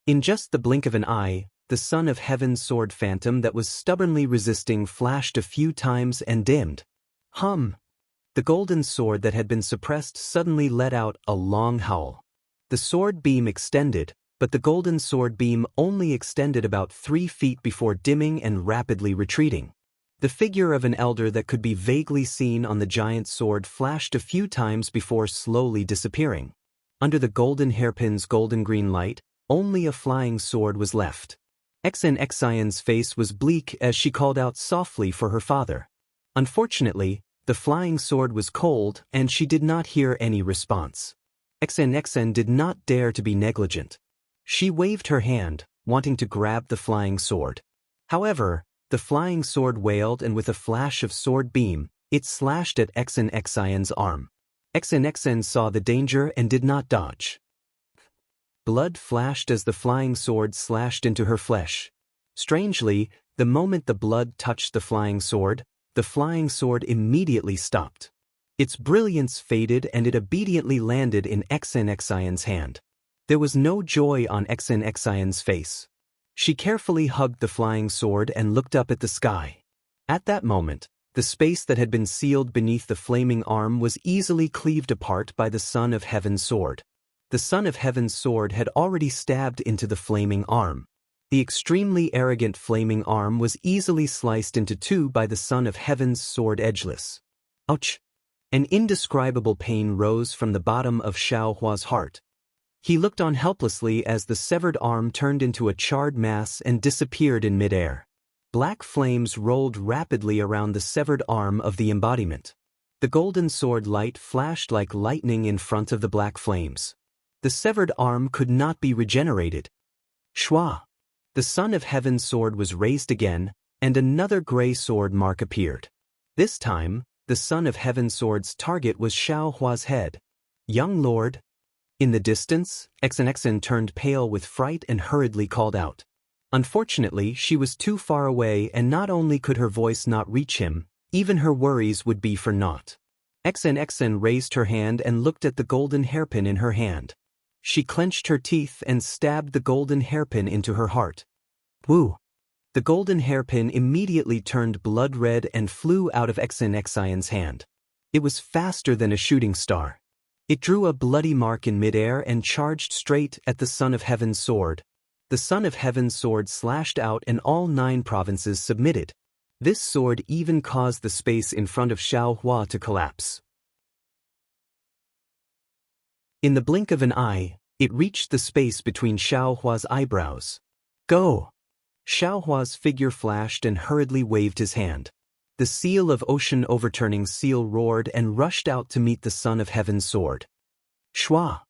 In just the blink of an eye, the Son of Heaven's sword phantom that was stubbornly resisting flashed a few times and dimmed. Hum! The golden sword that had been suppressed suddenly let out a long howl. The sword beam extended, but the golden sword beam only extended about 3 feet before dimming and rapidly retreating. The figure of an elder that could be vaguely seen on the giant sword flashed a few times before slowly disappearing. Under the golden hairpin's golden-green light, only a flying sword was left. Xianxia's face was bleak as she called out softly for her father. Unfortunately, the flying sword was cold and she did not hear any response. Xianxia did not dare to be negligent. She waved her hand, wanting to grab the flying sword. However, the flying sword wailed and with a flash of sword beam, it slashed at Xianxia's arm. Xianxia saw the danger and did not dodge. Blood flashed as the flying sword slashed into her flesh. Strangely, the moment the blood touched the flying sword immediately stopped. Its brilliance faded and it obediently landed in Xianxia's hand. There was no joy on Xianxia's face. She carefully hugged the flying sword and looked up at the sky. At that moment, the space that had been sealed beneath the flaming arm was easily cleaved apart by the Son of Heaven's sword. The Son of Heaven's sword had already stabbed into the flaming arm. The extremely arrogant flaming arm was easily sliced into 2 by the Son of Heaven's sword edgeless. Ouch! An indescribable pain rose from the bottom of Xiao Hua's heart. He looked on helplessly as the severed arm turned into a charred mass and disappeared in midair. Black flames rolled rapidly around the severed arm of the embodiment. The golden sword light flashed like lightning in front of the black flames. The severed arm could not be regenerated. Shua! The Son of Heaven's sword was raised again, and another gray sword mark appeared. This time, the Son of Heaven's sword's target was Xiao Hua's head. Young Lord. In the distance, Xianxia turned pale with fright and hurriedly called out. Unfortunately, she was too far away and not only could her voice not reach him, even her worries would be for naught. Xianxia raised her hand and looked at the golden hairpin in her hand. She clenched her teeth and stabbed the golden hairpin into her heart. Woo! The golden hairpin immediately turned blood red and flew out of Xianxia's hand. It was faster than a shooting star. It drew a bloody mark in midair and charged straight at the Son of Heaven's sword. The Son of Heaven's sword slashed out and all 9 provinces submitted. This sword even caused the space in front of Xiao Hua to collapse. In the blink of an eye, it reached the space between Xiao Hua's eyebrows. Go! Xiaohua's figure flashed and hurriedly waved his hand. The seal of ocean overturning seal roared and rushed out to meet the son of heaven's sword. Shua!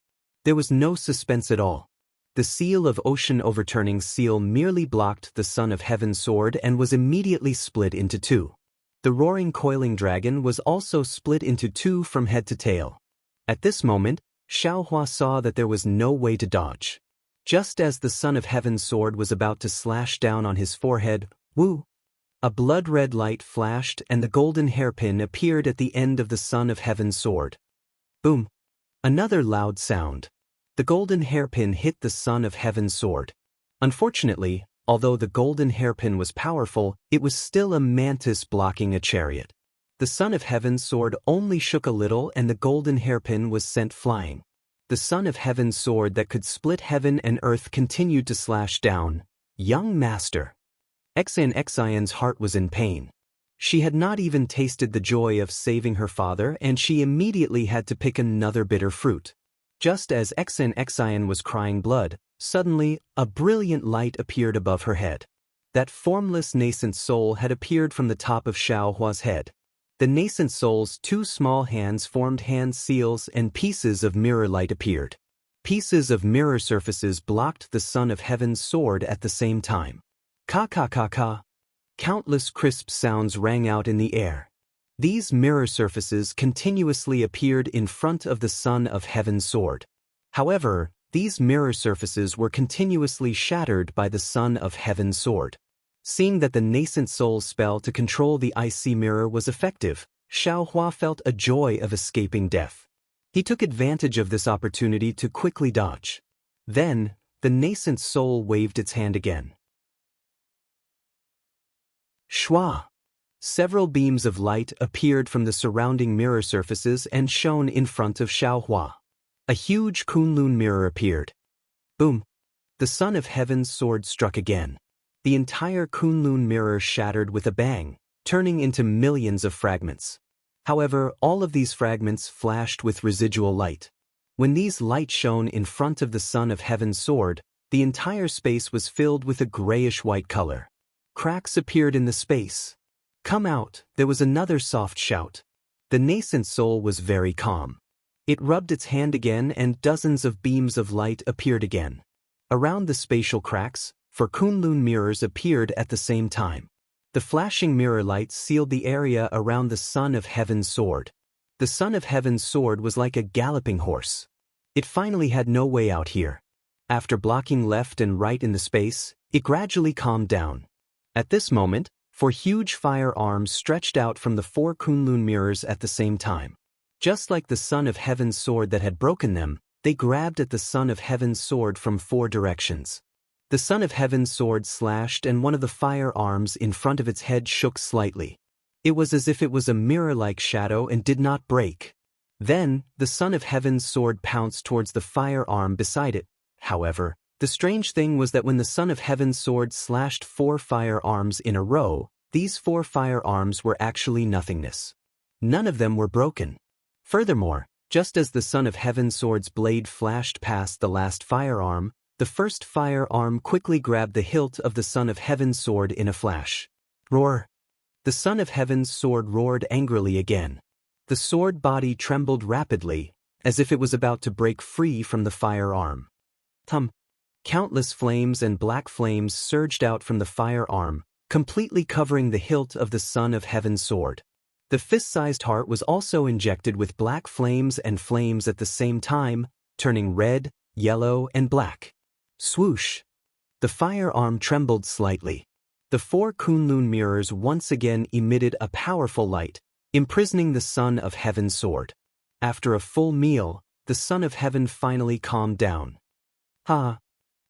There was no suspense at all. The seal of ocean overturning seal merely blocked the son of heaven's sword and was immediately split into two. The roaring coiling dragon was also split into two from head to tail. At this moment, Xiaohua saw that there was no way to dodge. Just as the son of heaven's sword was about to slash down on his forehead, woo! A blood-red light flashed and the golden hairpin appeared at the end of the son of heaven's sword. Boom! Another loud sound. The golden hairpin hit the son of heaven's sword. Unfortunately, although the golden hairpin was powerful, it was still a mantis blocking a chariot. The son of heaven's sword only shook a little and the golden hairpin was sent flying. The son of heaven's sword that could split heaven and earth continued to slash down. Young master. Xianxia's heart was in pain. She had not even tasted the joy of saving her father and she immediately had to pick another bitter fruit. Just as Xian was crying blood, suddenly, a brilliant light appeared above her head. That formless nascent soul had appeared from the top of Xiaohua's head. The nascent soul's two small hands formed hand seals and pieces of mirror light appeared. Pieces of mirror surfaces blocked the son of heaven's sword at the same time. Ka. Countless crisp sounds rang out in the air. These mirror surfaces continuously appeared in front of the son of heaven's sword. However, these mirror surfaces were continuously shattered by the son of heaven's sword. Seeing that the nascent soul's spell to control the icy mirror was effective, Xiaohua felt a joy of escaping death. He took advantage of this opportunity to quickly dodge. Then, the nascent soul waved its hand again. Shua! Several beams of light appeared from the surrounding mirror surfaces and shone in front of Xiaohua. A huge Kunlun mirror appeared. Boom! The son of heaven's sword struck again. The entire Kunlun mirror shattered with a bang, turning into millions of fragments. However, all of these fragments flashed with residual light. When these lights shone in front of the son of heaven's sword, the entire space was filled with a grayish-white color. Cracks appeared in the space. Come out, there was another soft shout. The nascent soul was very calm. It rubbed its hand again and dozens of beams of light appeared again. Around the spatial cracks, four Kunlun mirrors appeared at the same time. The flashing mirror lights sealed the area around the son of heaven's sword. The son of heaven's sword was like a galloping horse. It finally had no way out here. After blocking left and right in the space, it gradually calmed down. At this moment, four huge fire arms stretched out from the four Kunlun mirrors at the same time. Just like the son of heaven's sword that had broken them, they grabbed at the son of heaven's sword from four directions. The son of heaven's sword slashed and one of the fire arms in front of its head shook slightly. It was as if it was a mirror-like shadow and did not break. Then, the son of heaven's sword pounced towards the fire arm beside it. However, the strange thing was that when the son of heaven's sword slashed four fire arms in a row, these four fire arms were actually nothingness. None of them were broken. Furthermore, just as the son of heaven's sword's blade flashed past the last firearm, the first firearm quickly grabbed the hilt of the son of heaven's sword in a flash. Roar! The son of heaven's sword roared angrily again. The sword body trembled rapidly, as if it was about to break free from the firearm. Countless flames and black flames surged out from the firearm, completely covering the hilt of the son of heaven's sword. The fist-sized heart was also injected with black flames and flames at the same time, turning red, yellow, and black. Swoosh! The firearm trembled slightly. The four Kunlun mirrors once again emitted a powerful light, imprisoning the son of heaven's sword. After a full meal, the son of heaven finally calmed down. Ha!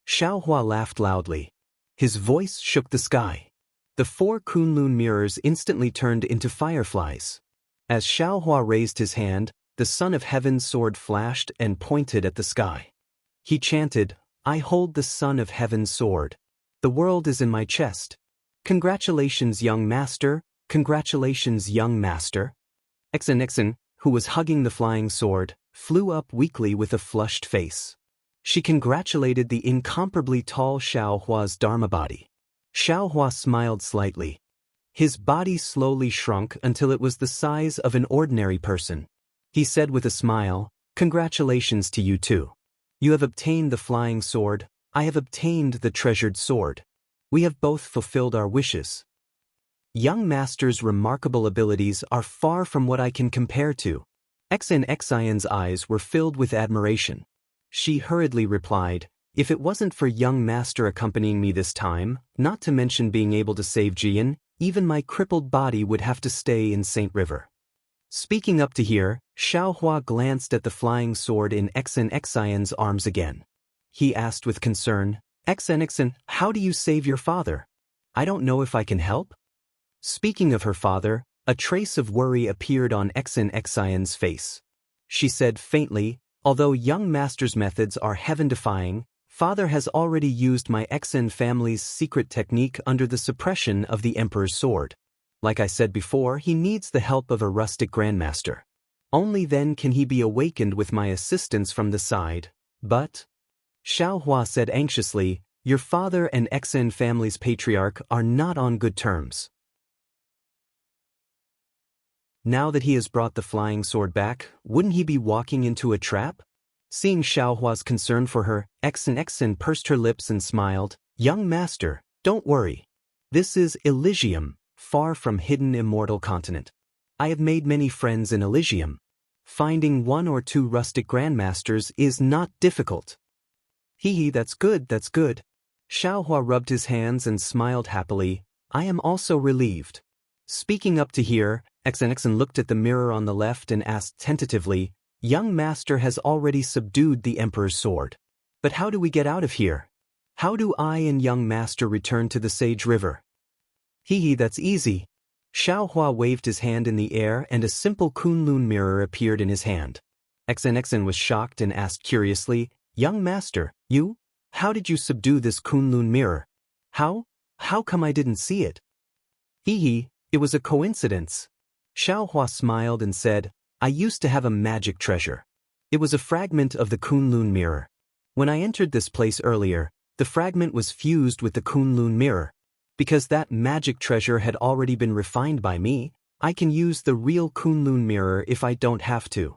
Xiaohua laughed loudly. His voice shook the sky. The four Kunlun mirrors instantly turned into fireflies. As Xiaohua raised his hand, the son of heaven's sword flashed and pointed at the sky. He chanted, "I hold the son of heaven's sword. The world is in my chest. Congratulations, young master, congratulations, young master." Xianxia, who was hugging the flying sword, flew up weakly with a flushed face. She congratulated the incomparably tall Xiaohua's Dharma body. Xiaohua smiled slightly. His body slowly shrunk until it was the size of an ordinary person. He said with a smile, "Congratulations to you too. You have obtained the flying sword, I have obtained the treasured sword. We have both fulfilled our wishes." Young master's remarkable abilities are far from what I can compare to. Xianxia's eyes were filled with admiration. She hurriedly replied, "If it wasn't for young master accompanying me this time, not to mention being able to save Jian, even my crippled body would have to stay in Saint River." Speaking up to here, Xiaohua glanced at the flying sword in Xianxia's arms again. He asked with concern, "Xian, how do you save your father? I don't know if I can help?" Speaking of her father, a trace of worry appeared on Xianxia's face. She said faintly, "Although young master's methods are heaven-defying, father has already used my Xian family's secret technique under the suppression of the emperor's sword. Like I said before, he needs the help of a rustic grandmaster. Only then can he be awakened with my assistance from the side. But," Xiaohua said anxiously, "your father and Xian family's patriarch are not on good terms. Now that he has brought the flying sword back, wouldn't he be walking into a trap?" Seeing Xiaohua's concern for her, Xian pursed her lips and smiled, "Young master, don't worry. This is Elysium, far from hidden immortal continent. I have made many friends in Elysium. Finding one or two rustic grandmasters is not difficult." "Hee, that's good, that's good." Xiaohua rubbed his hands and smiled happily, "I am also relieved." Speaking up to here, Xian looked at the mirror on the left and asked tentatively, "Young master has already subdued the emperor's sword. But how do we get out of here? How do I and young master return to the Sage River?" "Hee, that's easy." Xiaohua waved his hand in the air and a simple Kunlun mirror appeared in his hand. Xian was shocked and asked curiously, "Young master, you? How did you subdue this Kunlun mirror? How come I didn't see it?" "Hee, it was a coincidence." Xiaohua smiled and said, "I used to have a magic treasure. It was a fragment of the Kunlun mirror. When I entered this place earlier, the fragment was fused with the Kunlun mirror. Because that magic treasure had already been refined by me, I can use the real Kunlun mirror if I don't have to."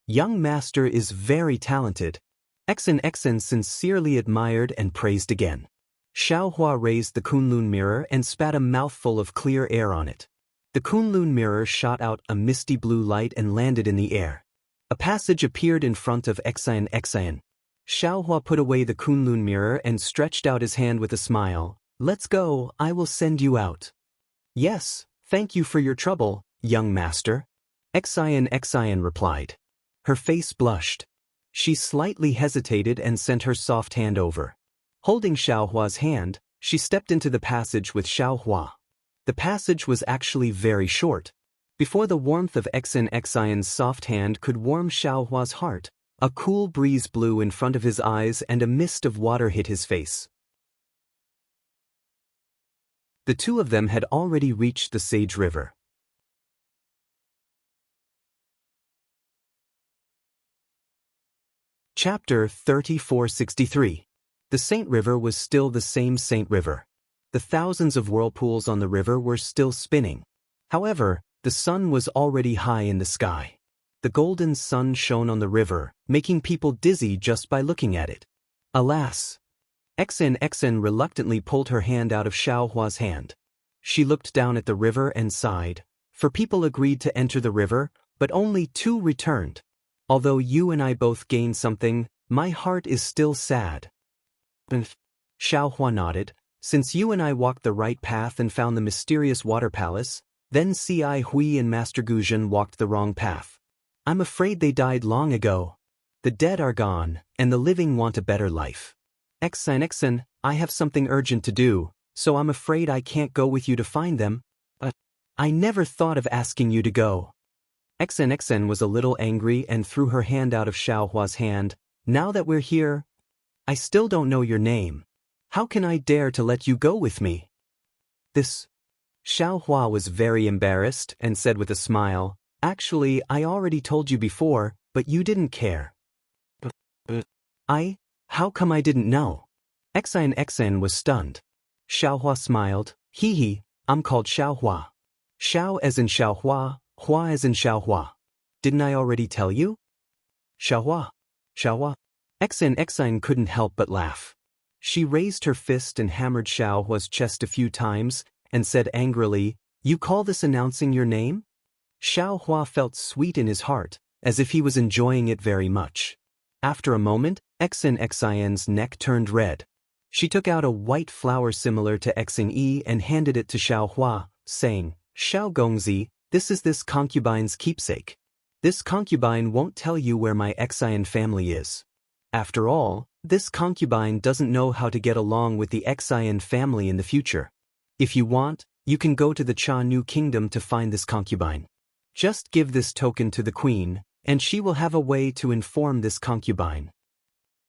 Young master is very talented. Xian sincerely admired and praised again. Xiaohua raised the Kunlun mirror and spat a mouthful of clear air on it. The Kunlun mirror shot out a misty blue light and landed in the air. A passage appeared in front of Xian. Xiaohua put away the Kunlun mirror and stretched out his hand with a smile. "Let's go, I will send you out." "Yes, thank you for your trouble, young master," Xian replied. Her face blushed. She slightly hesitated and sent her soft hand over. Holding Xiaohua's hand, she stepped into the passage with Xiaohua. The passage was actually very short. Before the warmth of Xian's soft hand could warm Xiaohua's heart, a cool breeze blew in front of his eyes and a mist of water hit his face. The two of them had already reached the Sage River. Chapter 3463. The Saint River was still the same Saint River. The thousands of whirlpools on the river were still spinning. However, the sun was already high in the sky. The golden sun shone on the river, making people dizzy just by looking at it. Alas! Xian reluctantly pulled her hand out of Xiaohua's hand. She looked down at the river and sighed, for people agreed to enter the river, but only 2 returned. Although you and I both gained something, my heart is still sad. Xiaohua nodded. Since you and I walked the right path and found the mysterious water palace, then Ci Hui and Master Guzhen walked the wrong path. I'm afraid they died long ago. The dead are gone, and the living want a better life. Xian, I have something urgent to do, so I'm afraid I can't go with you to find them. I never thought of asking you to go. Xian was a little angry and threw her hand out of Xiaohua's hand. Now that we're here, I still don't know your name. How can I dare to let you go with me? Xiaohua was very embarrassed and said with a smile, Actually, I already told you before, but you didn't care. How come I didn't know? Xian was stunned. Xiaohua smiled. Hee hee, I'm called Xiaohua. Xiao as in Xiaohua, Hua as in Xiaohua. Didn't I already tell you? Xiaohua. Xiaohua. Xine couldn't help but laugh. She raised her fist and hammered Xiaohua's chest a few times, and said angrily, You call this announcing your name? Xiaohua felt sweet in his heart, as if he was enjoying it very much. After a moment, Xine's neck turned red. She took out a white flower similar to Xing and handed it to Xiaohua, saying, Xiao Gongzi, this is this concubine's keepsake. This concubine won't tell you where my Xian family is. After all, this concubine doesn't know how to get along with the Xian family in the future. If you want, you can go to the Cha Nu kingdom to find this concubine. Just give this token to the queen, and she will have a way to inform this concubine.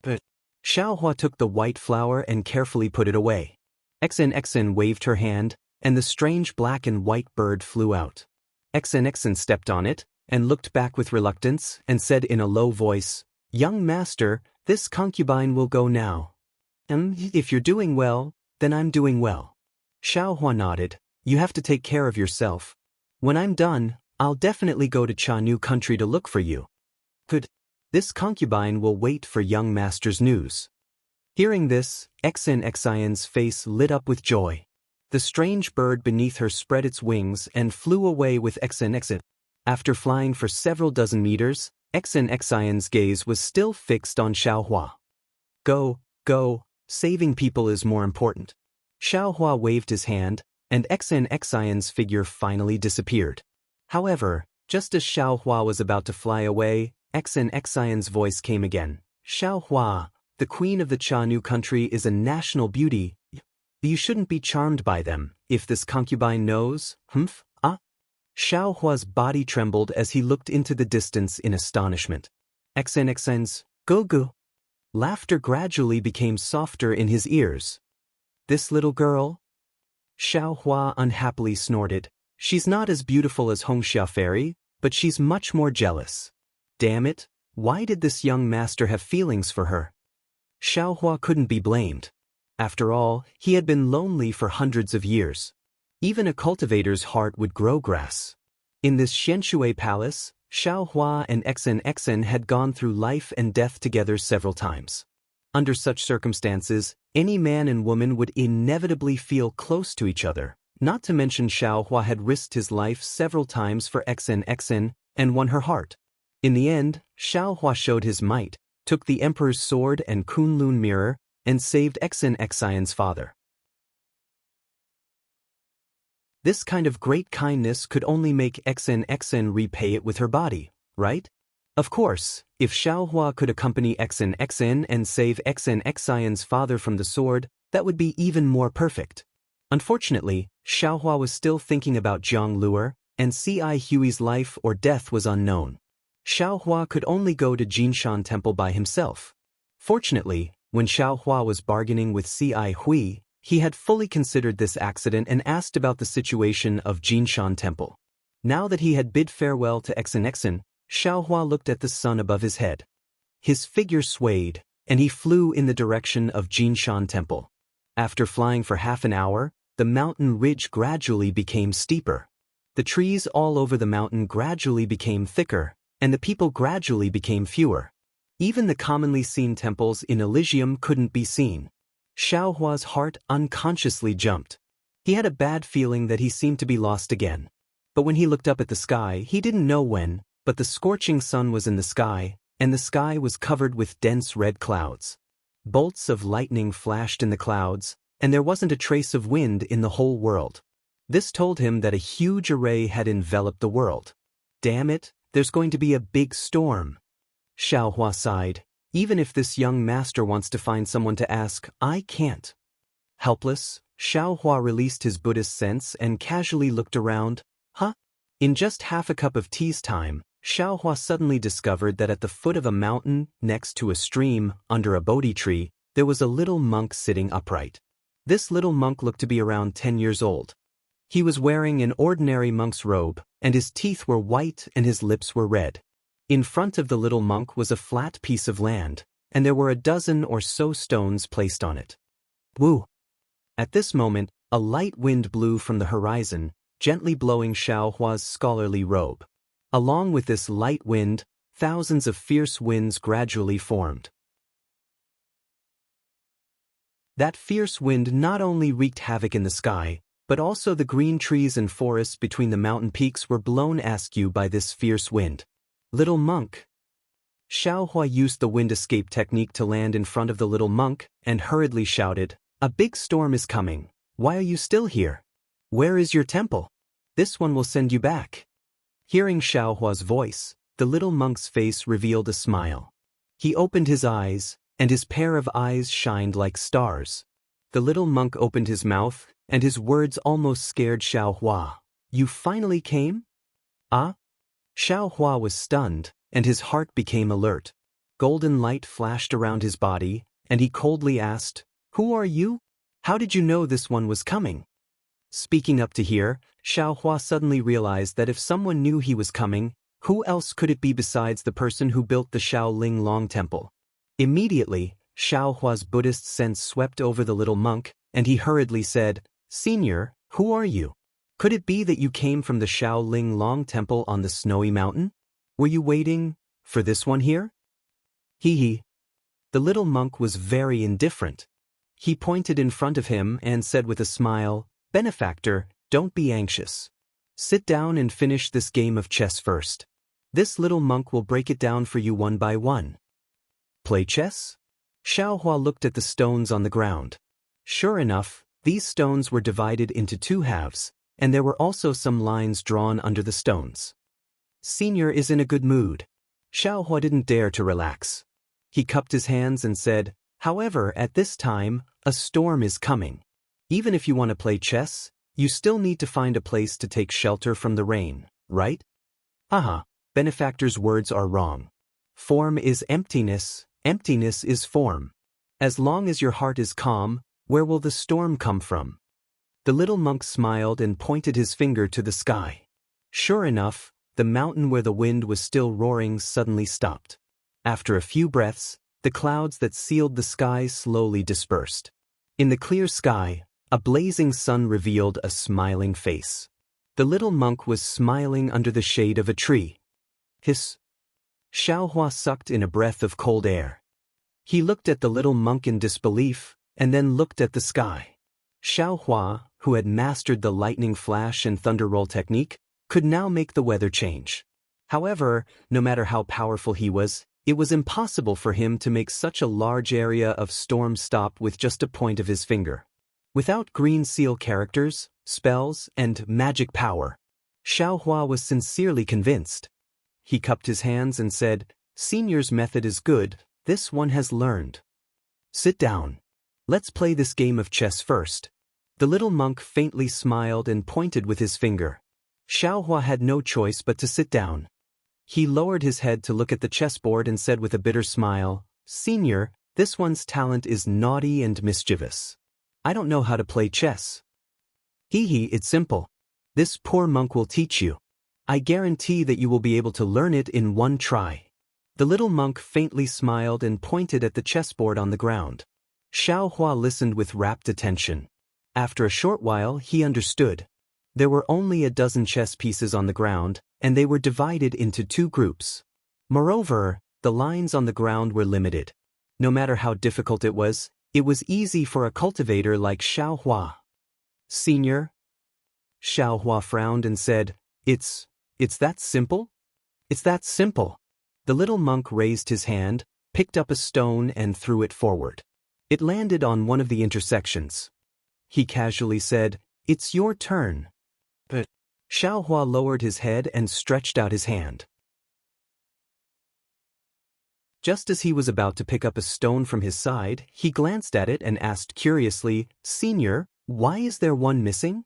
But Xiaohua took the white flower and carefully put it away. Xin waved her hand, and the strange black and white bird flew out. Xin stepped on it, and looked back with reluctance, and said in a low voice, Young master, this concubine will go now. If you're doing well, then I'm doing well. Xiaohua nodded. You have to take care of yourself. When I'm done, I'll definitely go to Cha Nu country to look for you. Good. This concubine will wait for young master's news. Hearing this, Xian's face lit up with joy. The strange bird beneath her spread its wings and flew away with Xin. After flying for several dozen meters, Xian's gaze was still fixed on Xiaohua. Go, saving people is more important. Xiaohua waved his hand, and Xian's figure finally disappeared. However, just as Xiaohua was about to fly away, Xian's voice came again. Xiaohua, the queen of the Cha Nu country is a national beauty. You shouldn't be charmed by them, if this concubine knows, Xiaohua's body trembled as he looked into the distance in astonishment. Xin's go. Laughter gradually became softer in his ears. This little girl? Xiaohua unhappily snorted. She's not as beautiful as Hongxia Fairy, but she's much more jealous. Damn it, why did this young master have feelings for her? Xiaohua couldn't be blamed. After all, he had been lonely for hundreds of years. Even a cultivator's heart would grow grass. In this Xianshui palace, Xiaohua and Xin had gone through life and death together several times. Under such circumstances, any man and woman would inevitably feel close to each other, not to mention Xiaohua had risked his life several times for Xin and won her heart. In the end, Xiaohua showed his might, took the emperor's sword and Kunlun mirror, and saved Xian's father. This kind of great kindness could only make Xin repay it with her body, right? Of course, if Xiaohua could accompany Xin and save Xian's father from the sword, that would be even more perfect. Unfortunately, Xiaohua was still thinking about Zhang Luer, and C.I. Hui's life or death was unknown. Xiaohua could only go to Jinshan Temple by himself. Fortunately, when Xiaohua was bargaining with C.I. Hui, he had fully considered this accident and asked about the situation of Jinshan Temple. Now that he had bid farewell to Xin, Xiaohua looked at the sun above his head. His figure swayed, and he flew in the direction of Jinshan Temple. After flying for half an hour, the mountain ridge gradually became steeper. The trees all over the mountain gradually became thicker, and the people gradually became fewer. Even the commonly seen temples in Elysium couldn't be seen. Xiaohua's heart unconsciously jumped. He had a bad feeling that he seemed to be lost again. But when he looked up at the sky, he didn't know when, but the scorching sun was in the sky, and the sky was covered with dense red clouds. Bolts of lightning flashed in the clouds, and there wasn't a trace of wind in the whole world. This told him that a huge array had enveloped the world. Damn it, there's going to be a big storm. Xiaohua sighed. Even if this young master wants to find someone to ask, I can't. Helpless, Xiaohua released his Buddhist sense and casually looked around. In just half a cup of tea's time, Xiaohua suddenly discovered that at the foot of a mountain, next to a stream, under a Bodhi tree, there was a little monk sitting upright. This little monk looked to be around 10 years old. He was wearing an ordinary monk's robe, and his teeth were white and his lips were red. In front of the little monk was a flat piece of land, and there were a dozen or so stones placed on it. Woo! At this moment, a light wind blew from the horizon, gently blowing Xiao Hua's scholarly robe. Along with this light wind, thousands of fierce winds gradually formed. That fierce wind not only wreaked havoc in the sky, but also the green trees and forests between the mountain peaks were blown askew by this fierce wind. Little monk. Xiao Hua used the wind escape technique to land in front of the little monk and hurriedly shouted, "A big storm is coming. Why are you still here? Where is your temple? This one will send you back." Hearing Xiao Hua's voice, the little monk's face revealed a smile. He opened his eyes, and his pair of eyes shined like stars. The little monk opened his mouth, and his words almost scared Xiao Hua. "You finally came?" "Ah?" Xiao Hua was stunned, and his heart became alert. Golden light flashed around his body, and he coldly asked, "Who are you? How did you know this one was coming?" Speaking up to hear, Xiao Hua suddenly realized that if someone knew he was coming, who else could it be besides the person who built the Shaolin Long Temple? Immediately, Xiao Hua's Buddhist sense swept over the little monk, and he hurriedly said, "Senior, who are you? Could it be that you came from the Shaolin Long Temple on the snowy mountain? Were you waiting for this one here?" Hee. The little monk was very indifferent. He pointed in front of him and said with a smile, "Benefactor, don't be anxious. Sit down and finish this game of chess first. This little monk will break it down for you one by one." Play chess? Xiao Hua looked at the stones on the ground. Sure enough, these stones were divided into two halves, and there were also some lines drawn under the stones. Senior is in a good mood. Xiao Hua didn't dare to relax. He cupped his hands and said, "However, at this time, a storm is coming. Even if you want to play chess, you still need to find a place to take shelter from the rain, right?" "Haha, benefactor's words are wrong. Form is emptiness, emptiness is form. As long as your heart is calm, where will the storm come from?" The little monk smiled and pointed his finger to the sky. Sure enough, the mountain where the wind was still roaring suddenly stopped. After a few breaths, the clouds that sealed the sky slowly dispersed. In the clear sky, a blazing sun revealed a smiling face. The little monk was smiling under the shade of a tree. Hiss. Xiao Hua sucked in a breath of cold air. He looked at the little monk in disbelief, and then looked at the sky. Xiao Hua, who had mastered the lightning flash and thunder roll technique, could now make the weather change. However, no matter how powerful he was, it was impossible for him to make such a large area of storm stop with just a point of his finger. Without green seal characters, spells, and magic power, Xiao Hua was sincerely convinced. He cupped his hands and said, "Senior's method is good, this one has learned. Sit down. Let's play this game of chess first." The little monk faintly smiled and pointed with his finger. Xiao Hua had no choice but to sit down. He lowered his head to look at the chessboard and said with a bitter smile, "Senior, this one's talent is naughty and mischievous. I don't know how to play chess." Hee, it's simple. This poor monk will teach you. I guarantee that you will be able to learn it in one try. The little monk faintly smiled and pointed at the chessboard on the ground. Xiao Hua listened with rapt attention. After a short while, he understood. There were only a dozen chess pieces on the ground, and they were divided into two groups. Moreover, the lines on the ground were limited. No matter how difficult it was easy for a cultivator like Xiao Hua. "Senior?" Xiao Hua frowned and said, It's that simple? It's that simple." The little monk raised his hand, picked up a stone and threw it forward. It landed on one of the intersections. He casually said, "It's your turn." But Xiao Hua lowered his head and stretched out his hand. Just as he was about to pick up a stone from his side, he glanced at it and asked curiously, "Senior, why is there one missing?"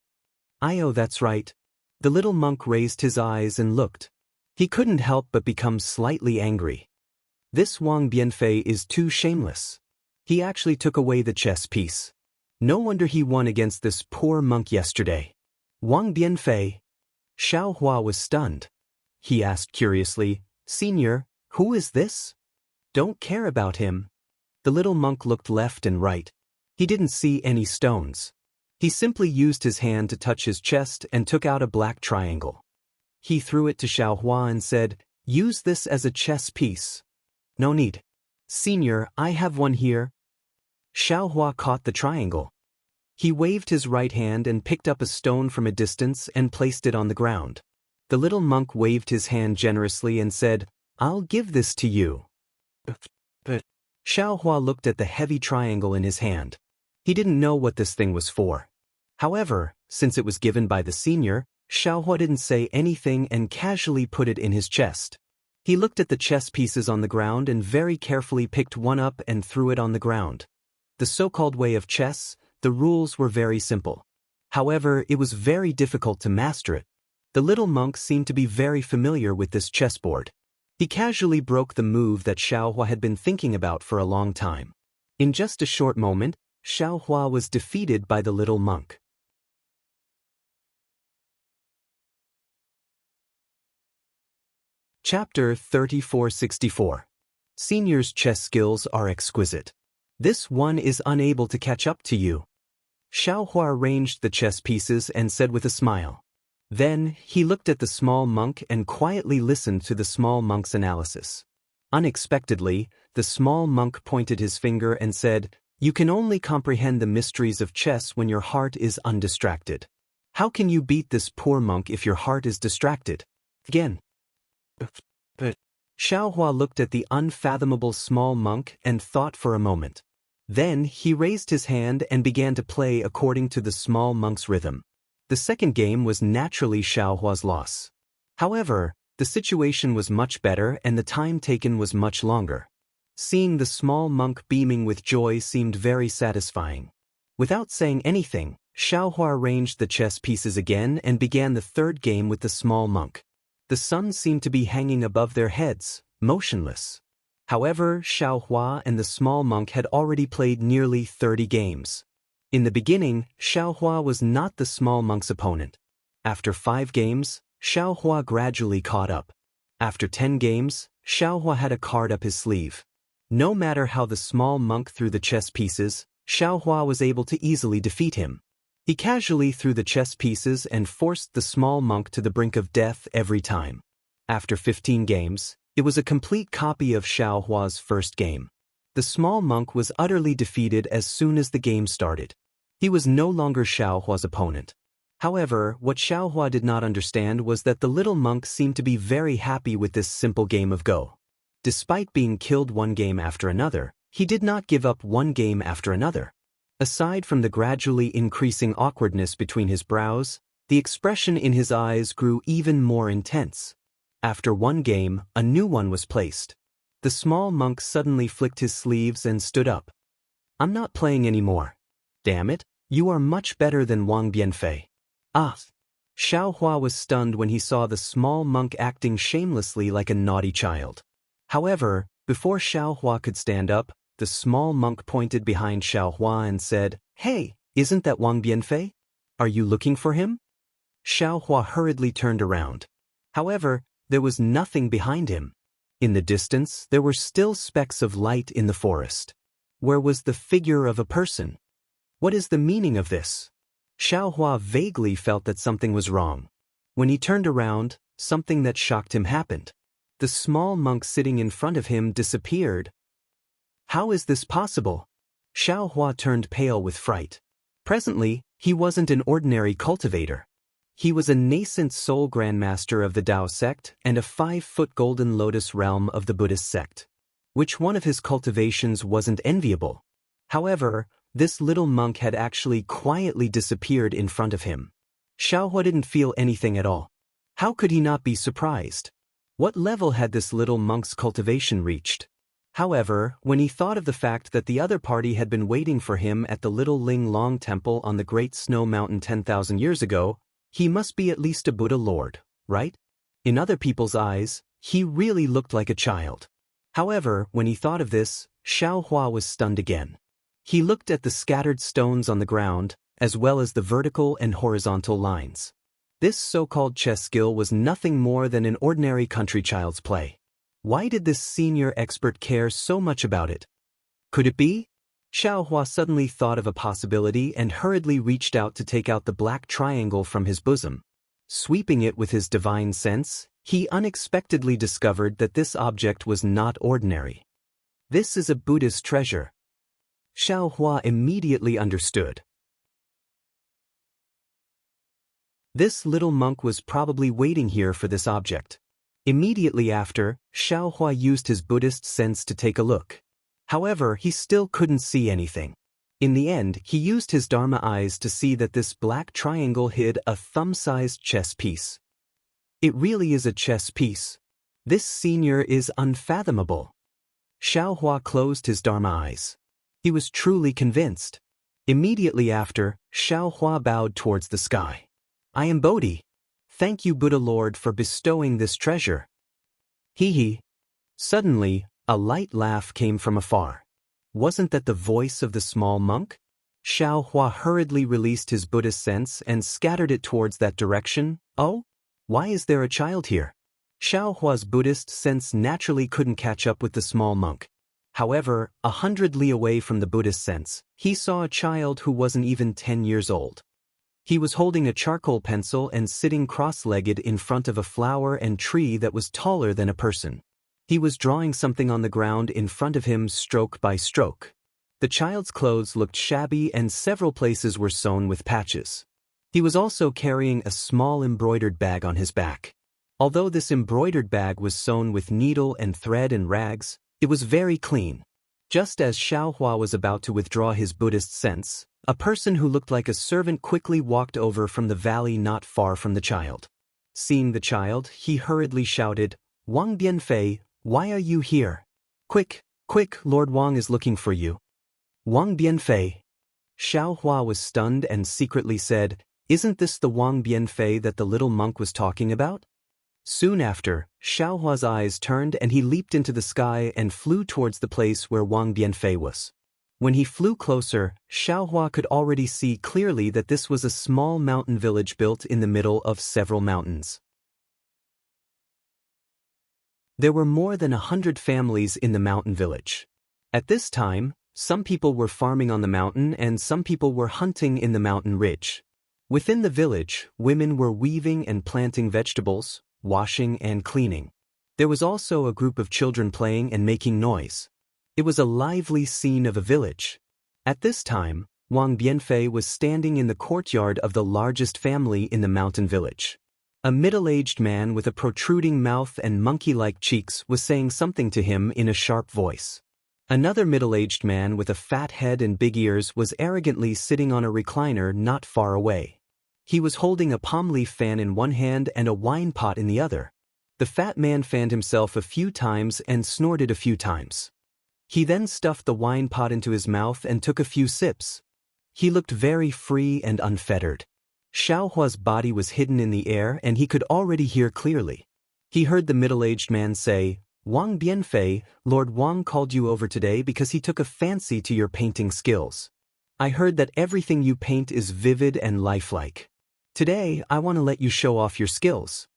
"Oh, that's right." The little monk raised his eyes and looked. He couldn't help but become slightly angry. This Wang Bianfei is too shameless. He actually took away the chess piece. No wonder he won against this poor monk yesterday. Wang Bianfei. Xiao Hua was stunned. He asked curiously, "Senior, who is this?" "Don't care about him." The little monk looked left and right. He didn't see any stones. He simply used his hand to touch his chest and took out a black triangle. He threw it to Xiaohua and said, "Use this as a chess piece." "No need. Senior, I have one here." Xiaohua caught the triangle. He waved his right hand and picked up a stone from a distance and placed it on the ground. The little monk waved his hand generously and said, "I'll give this to you." But Xiaohua looked at the heavy triangle in his hand. He didn't know what this thing was for. However, since it was given by the senior, Xiaohua didn't say anything and casually put it in his chest. He looked at the chess pieces on the ground and very carefully picked one up and threw it on the ground. The so-called way of chess, the rules were very simple. However, it was very difficult to master it. The little monk seemed to be very familiar with this chessboard. He casually broke the move that Xiaohua had been thinking about for a long time. In just a short moment, Xiaohua was defeated by the little monk. Chapter 3464. Senior's chess skills are exquisite. This one is unable to catch up to you. Xiaohua arranged the chess pieces and said with a smile. Then, he looked at the small monk and quietly listened to the small monk's analysis. Unexpectedly, the small monk pointed his finger and said, "You can only comprehend the mysteries of chess when your heart is undistracted. How can you beat this poor monk if your heart is distracted?" Again. But Xiaohua looked at the unfathomable small monk and thought for a moment. Then he raised his hand and began to play according to the small monk's rhythm. The second game was naturally Xiaohua's loss. However, the situation was much better and the time taken was much longer. Seeing the small monk beaming with joy seemed very satisfying. Without saying anything, Xiaohua arranged the chess pieces again and began the third game with the small monk. The sun seemed to be hanging above their heads, motionless. However, Xiaohua and the small monk had already played nearly 30 games. In the beginning, Xiaohua was not the small monk's opponent. After 5 games, Xiaohua gradually caught up. After 10 games, Xiaohua had a card up his sleeve. No matter how the small monk threw the chess pieces, Xiaohua was able to easily defeat him. He casually threw the chess pieces and forced the small monk to the brink of death every time. After 15 games, it was a complete copy of Xiaohua's first game. The small monk was utterly defeated as soon as the game started. He was no longer Xiaohua's opponent. However, what Xiaohua did not understand was that the little monk seemed to be very happy with this simple game of Go. Despite being killed one game after another, he did not give up one game after another. Aside from the gradually increasing awkwardness between his brows, the expression in his eyes grew even more intense. After one game, a new one was placed. The small monk suddenly flicked his sleeves and stood up. "I'm not playing anymore. Damn it, you are much better than Wang Bianfei." Ah! Xiaohua was stunned when he saw the small monk acting shamelessly like a naughty child. However, before Xiaohua could stand up, the small monk pointed behind Xiaohua and said, "Hey, isn't that Wang Bianfei? Are you looking for him?" Xiaohua hurriedly turned around. However, there was nothing behind him. In the distance, there were still specks of light in the forest. Where was the figure of a person? What is the meaning of this? Xiaohua vaguely felt that something was wrong. When he turned around, something that shocked him happened. The small monk sitting in front of him disappeared. How is this possible? Xiaohua turned pale with fright. Presently, he wasn't an ordinary cultivator. He was a nascent soul grandmaster of the Dao sect and a 5-foot golden lotus realm of the Buddhist sect. Which one of his cultivations wasn't enviable? However, this little monk had actually quietly disappeared in front of him. Xiaohua didn't feel anything at all. How could he not be surprised? What level had this little monk's cultivation reached? However, when he thought of the fact that the other party had been waiting for him at the Little Ling Long Temple on the Great Snow Mountain 10,000 years ago, he must be at least a Buddha Lord, right? In other people's eyes, he really looked like a child. However, when he thought of this, Xiaohua was stunned again. He looked at the scattered stones on the ground, as well as the vertical and horizontal lines. This so-called chess skill was nothing more than an ordinary country child's play. Why did this senior expert care so much about it? Could it be? Xiaohua suddenly thought of a possibility and hurriedly reached out to take out the black triangle from his bosom. Sweeping it with his divine sense, he unexpectedly discovered that this object was not ordinary. This is a Buddhist treasure. Xiaohua immediately understood. This little monk was probably waiting here for this object. Immediately after, Xiaohua used his Buddhist sense to take a look. However, he still couldn't see anything. In the end, he used his Dharma eyes to see that this black triangle hid a thumb-sized chess piece. It really is a chess piece. This senior is unfathomable. Xiaohua closed his Dharma eyes. He was truly convinced. Immediately after, Xiaohua bowed towards the sky. I am Bodhi. Thank you, Buddha Lord, for bestowing this treasure. Hee hee. Suddenly, a light laugh came from afar. Wasn't that the voice of the small monk? Xiaohua hurriedly released his Buddhist sense and scattered it towards that direction. Oh? Why is there a child here? Xiaohua's Buddhist sense naturally couldn't catch up with the small monk. However, 100 li away from the Buddhist sense, he saw a child who wasn't even 10 years old. He was holding a charcoal pencil and sitting cross-legged in front of a flower and tree that was taller than a person. He was drawing something on the ground in front of him stroke by stroke. The child's clothes looked shabby and several places were sewn with patches. He was also carrying a small embroidered bag on his back. Although this embroidered bag was sewn with needle and thread and rags, it was very clean. Just as Xiaohua was about to withdraw his Buddhist sense, a person who looked like a servant quickly walked over from the valley not far from the child. Seeing the child, he hurriedly shouted, Wang Bianfei, why are you here? Quick, quick, Lord Wang is looking for you. Wang Bianfei. Xiaohua was stunned and secretly said, Isn't this the Wang Bianfei that the little monk was talking about? Soon after, Xiaohua's eyes turned and he leaped into the sky and flew towards the place where Wang Bianfei was. When he flew closer, Xiaohua could already see clearly that this was a small mountain village built in the middle of several mountains. There were more than 100 families in the mountain village. At this time, some people were farming on the mountain and some people were hunting in the mountain ridge. Within the village, women were weaving and planting vegetables, washing and cleaning. There was also a group of children playing and making noise. It was a lively scene of a village. At this time, Wang Bianfei was standing in the courtyard of the largest family in the mountain village. A middle-aged man with a protruding mouth and monkey-like cheeks was saying something to him in a sharp voice. Another middle-aged man with a fat head and big ears was arrogantly sitting on a recliner not far away. He was holding a palm leaf fan in one hand and a wine pot in the other. The fat man fanned himself a few times and snorted a few times. He then stuffed the wine pot into his mouth and took a few sips. He looked very free and unfettered. Xiaohua's body was hidden in the air and he could already hear clearly. He heard the middle-aged man say, Wang Bianfei, Lord Wang called you over today because he took a fancy to your painting skills. I heard that everything you paint is vivid and lifelike. Today, I want to let you show off your skills.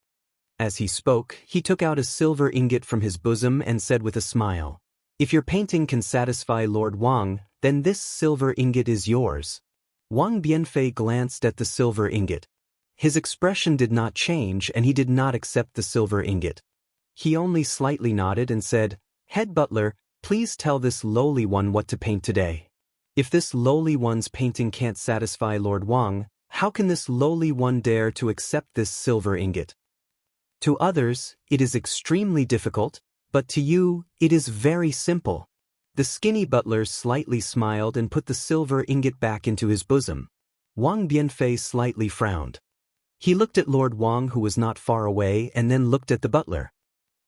As he spoke, he took out a silver ingot from his bosom and said with a smile, If your painting can satisfy Lord Wang, then this silver ingot is yours. Wang Bianfei glanced at the silver ingot. His expression did not change and he did not accept the silver ingot. He only slightly nodded and said, Head butler, please tell this lowly one what to paint today. If this lowly one's painting can't satisfy Lord Wang, how can this lowly one dare to accept this silver ingot? To others, it is extremely difficult, but to you, it is very simple. The skinny butler slightly smiled and put the silver ingot back into his bosom. Wang Bianfei slightly frowned. He looked at Lord Wang who was not far away and then looked at the butler.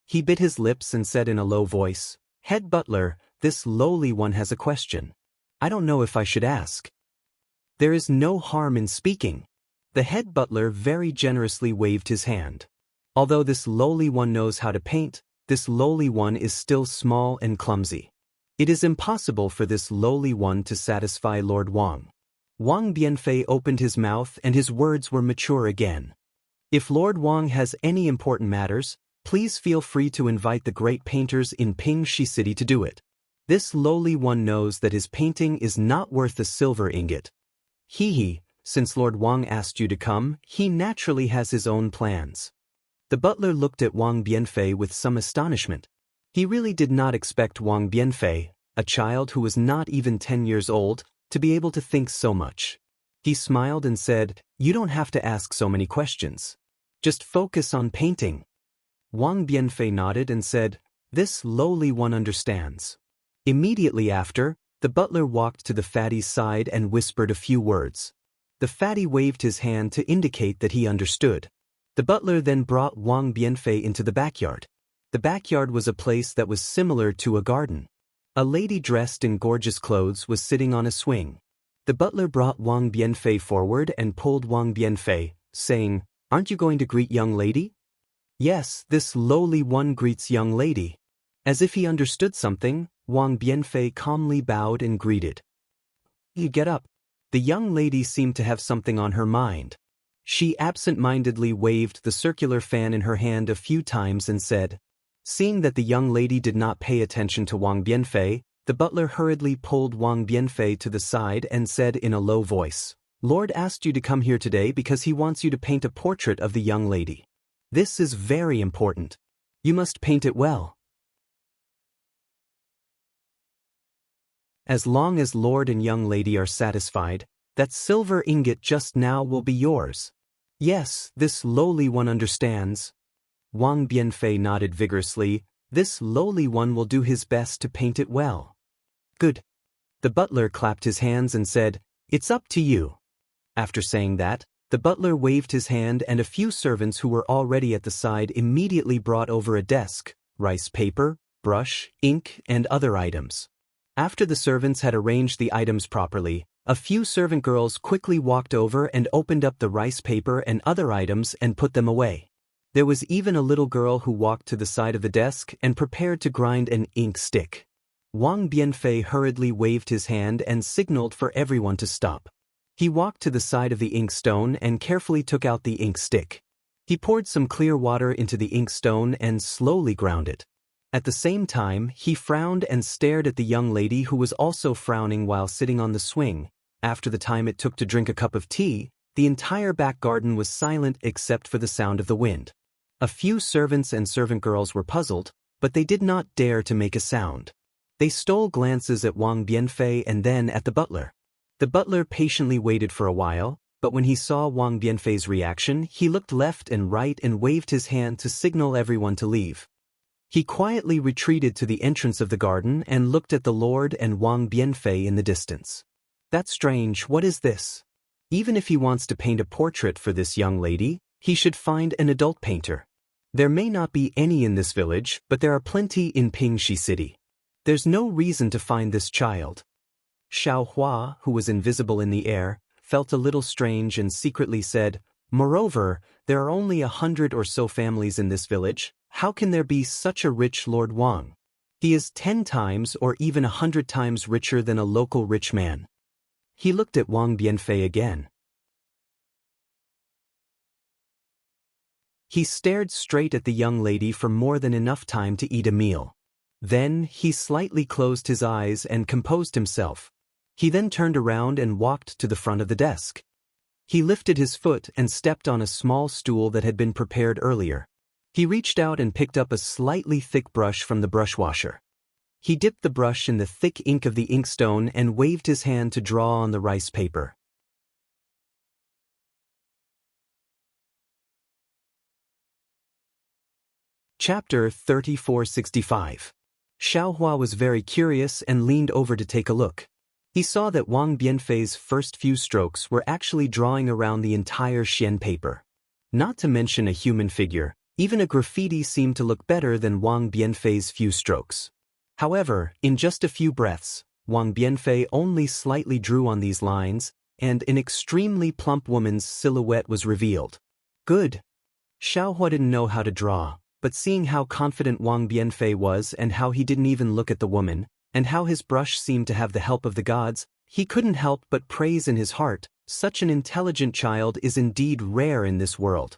He bit his lips and said in a low voice, Head butler, this lowly one has a question. I don't know if I should ask. There is no harm in speaking. The head butler very generously waved his hand. Although this lowly one knows how to paint, this lowly one is still small and clumsy. It is impossible for this lowly one to satisfy Lord Wang. Wang Bianfei opened his mouth and his words were mature again. If Lord Wang has any important matters, please feel free to invite the great painters in Pingxi City to do it. This lowly one knows that his painting is not worth a silver ingot. Since Lord Wang asked you to come, he naturally has his own plans. The butler looked at Wang Bianfei with some astonishment. He really did not expect Wang Bianfei, a child who was not even 10 years old, to be able to think so much. He smiled and said, "You don't have to ask so many questions. Just focus on painting." Wang Bianfei nodded and said, "This lowly one understands." Immediately after, the butler walked to the fatty's side and whispered a few words. The fatty waved his hand to indicate that he understood. The butler then brought Wang Bianfei into the backyard. The backyard was a place that was similar to a garden. A lady dressed in gorgeous clothes was sitting on a swing. The butler brought Wang Bianfei forward and pulled Wang Bianfei, saying, "Aren't you going to greet young lady?" "Yes, this lowly one greets young lady." As if he understood something, Wang Bianfei calmly bowed and greeted. "You get up." The young lady seemed to have something on her mind. She absent-mindedly waved the circular fan in her hand a few times and said. Seeing that the young lady did not pay attention to Wang Bianfei, the butler hurriedly pulled Wang Bianfei to the side and said in a low voice, "Lord asked you to come here today because he wants you to paint a portrait of the young lady. This is very important. You must paint it well. As long as Lord and young lady are satisfied, that silver ingot just now will be yours." "Yes, this lowly one understands." Wang Bianfei nodded vigorously. "This lowly one will do his best to paint it well." "Good." The butler clapped his hands and said, "It's up to you." After saying that, the butler waved his hand and a few servants who were already at the side immediately brought over a desk, rice paper, brush, ink, and other items. After the servants had arranged the items properly, a few servant girls quickly walked over and opened up the rice paper and other items and put them away. There was even a little girl who walked to the side of the desk and prepared to grind an ink stick. Wang Bianfei hurriedly waved his hand and signaled for everyone to stop. He walked to the side of the ink stone and carefully took out the ink stick. He poured some clear water into the ink stone and slowly ground it. At the same time, he frowned and stared at the young lady who was also frowning while sitting on the swing. After the time it took to drink a cup of tea, the entire back garden was silent except for the sound of the wind. A few servants and servant girls were puzzled, but they did not dare to make a sound. They stole glances at Wang Bianfei and then at the butler. The butler patiently waited for a while, but when he saw Wang Bianfei's reaction, he looked left and right and waved his hand to signal everyone to leave. He quietly retreated to the entrance of the garden and looked at the Lord and Wang Bianfei in the distance. "That's strange, what is this? Even if he wants to paint a portrait for this young lady, he should find an adult painter. There may not be any in this village, but there are plenty in Pingxi City. There's no reason to find this child." Xiao Hua, who was invisible in the air, felt a little strange and secretly said, "Moreover, there are only 100 or so families in this village. How can there be such a rich Lord Wang? He is 10 times or even 100 times richer than a local rich man." He looked at Wang Bianfei again. He stared straight at the young lady for more than enough time to eat a meal. Then he slightly closed his eyes and composed himself. He then turned around and walked to the front of the desk. He lifted his foot and stepped on a small stool that had been prepared earlier. He reached out and picked up a slightly thick brush from the brush washer. He dipped the brush in the thick ink of the inkstone and waved his hand to draw on the rice paper. Chapter 3465. Xiaohua was very curious and leaned over to take a look. He saw that Wang Bianfei's first few strokes were actually drawing around the entire xian paper. Not to mention a human figure, even a graffiti seemed to look better than Wang Bianfei's few strokes. However, in just a few breaths, Wang Bianfei only slightly drew on these lines, and an extremely plump woman's silhouette was revealed. Good. Xiaohua didn't know how to draw, but seeing how confident Wang Bianfei was and how he didn't even look at the woman, and how his brush seemed to have the help of the gods, he couldn't help but praise in his heart, such an intelligent child is indeed rare in this world.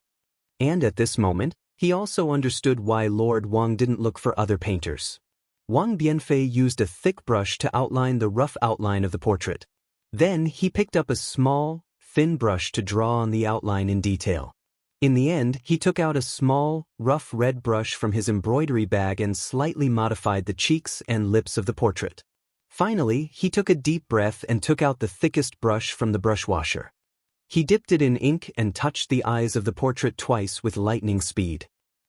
And at this moment, he also understood why Lord Wang didn't look for other painters. Wang Bianfei used a thick brush to outline the rough outline of the portrait. Then he picked up a small, thin brush to draw on the outline in detail. In the end, he took out a small, rough red brush from his embroidery bag and slightly modified the cheeks and lips of the portrait. Finally, he took a deep breath and took out the thickest brush from the brush washer. He dipped it in ink and touched the eyes of the portrait twice with lightning speed.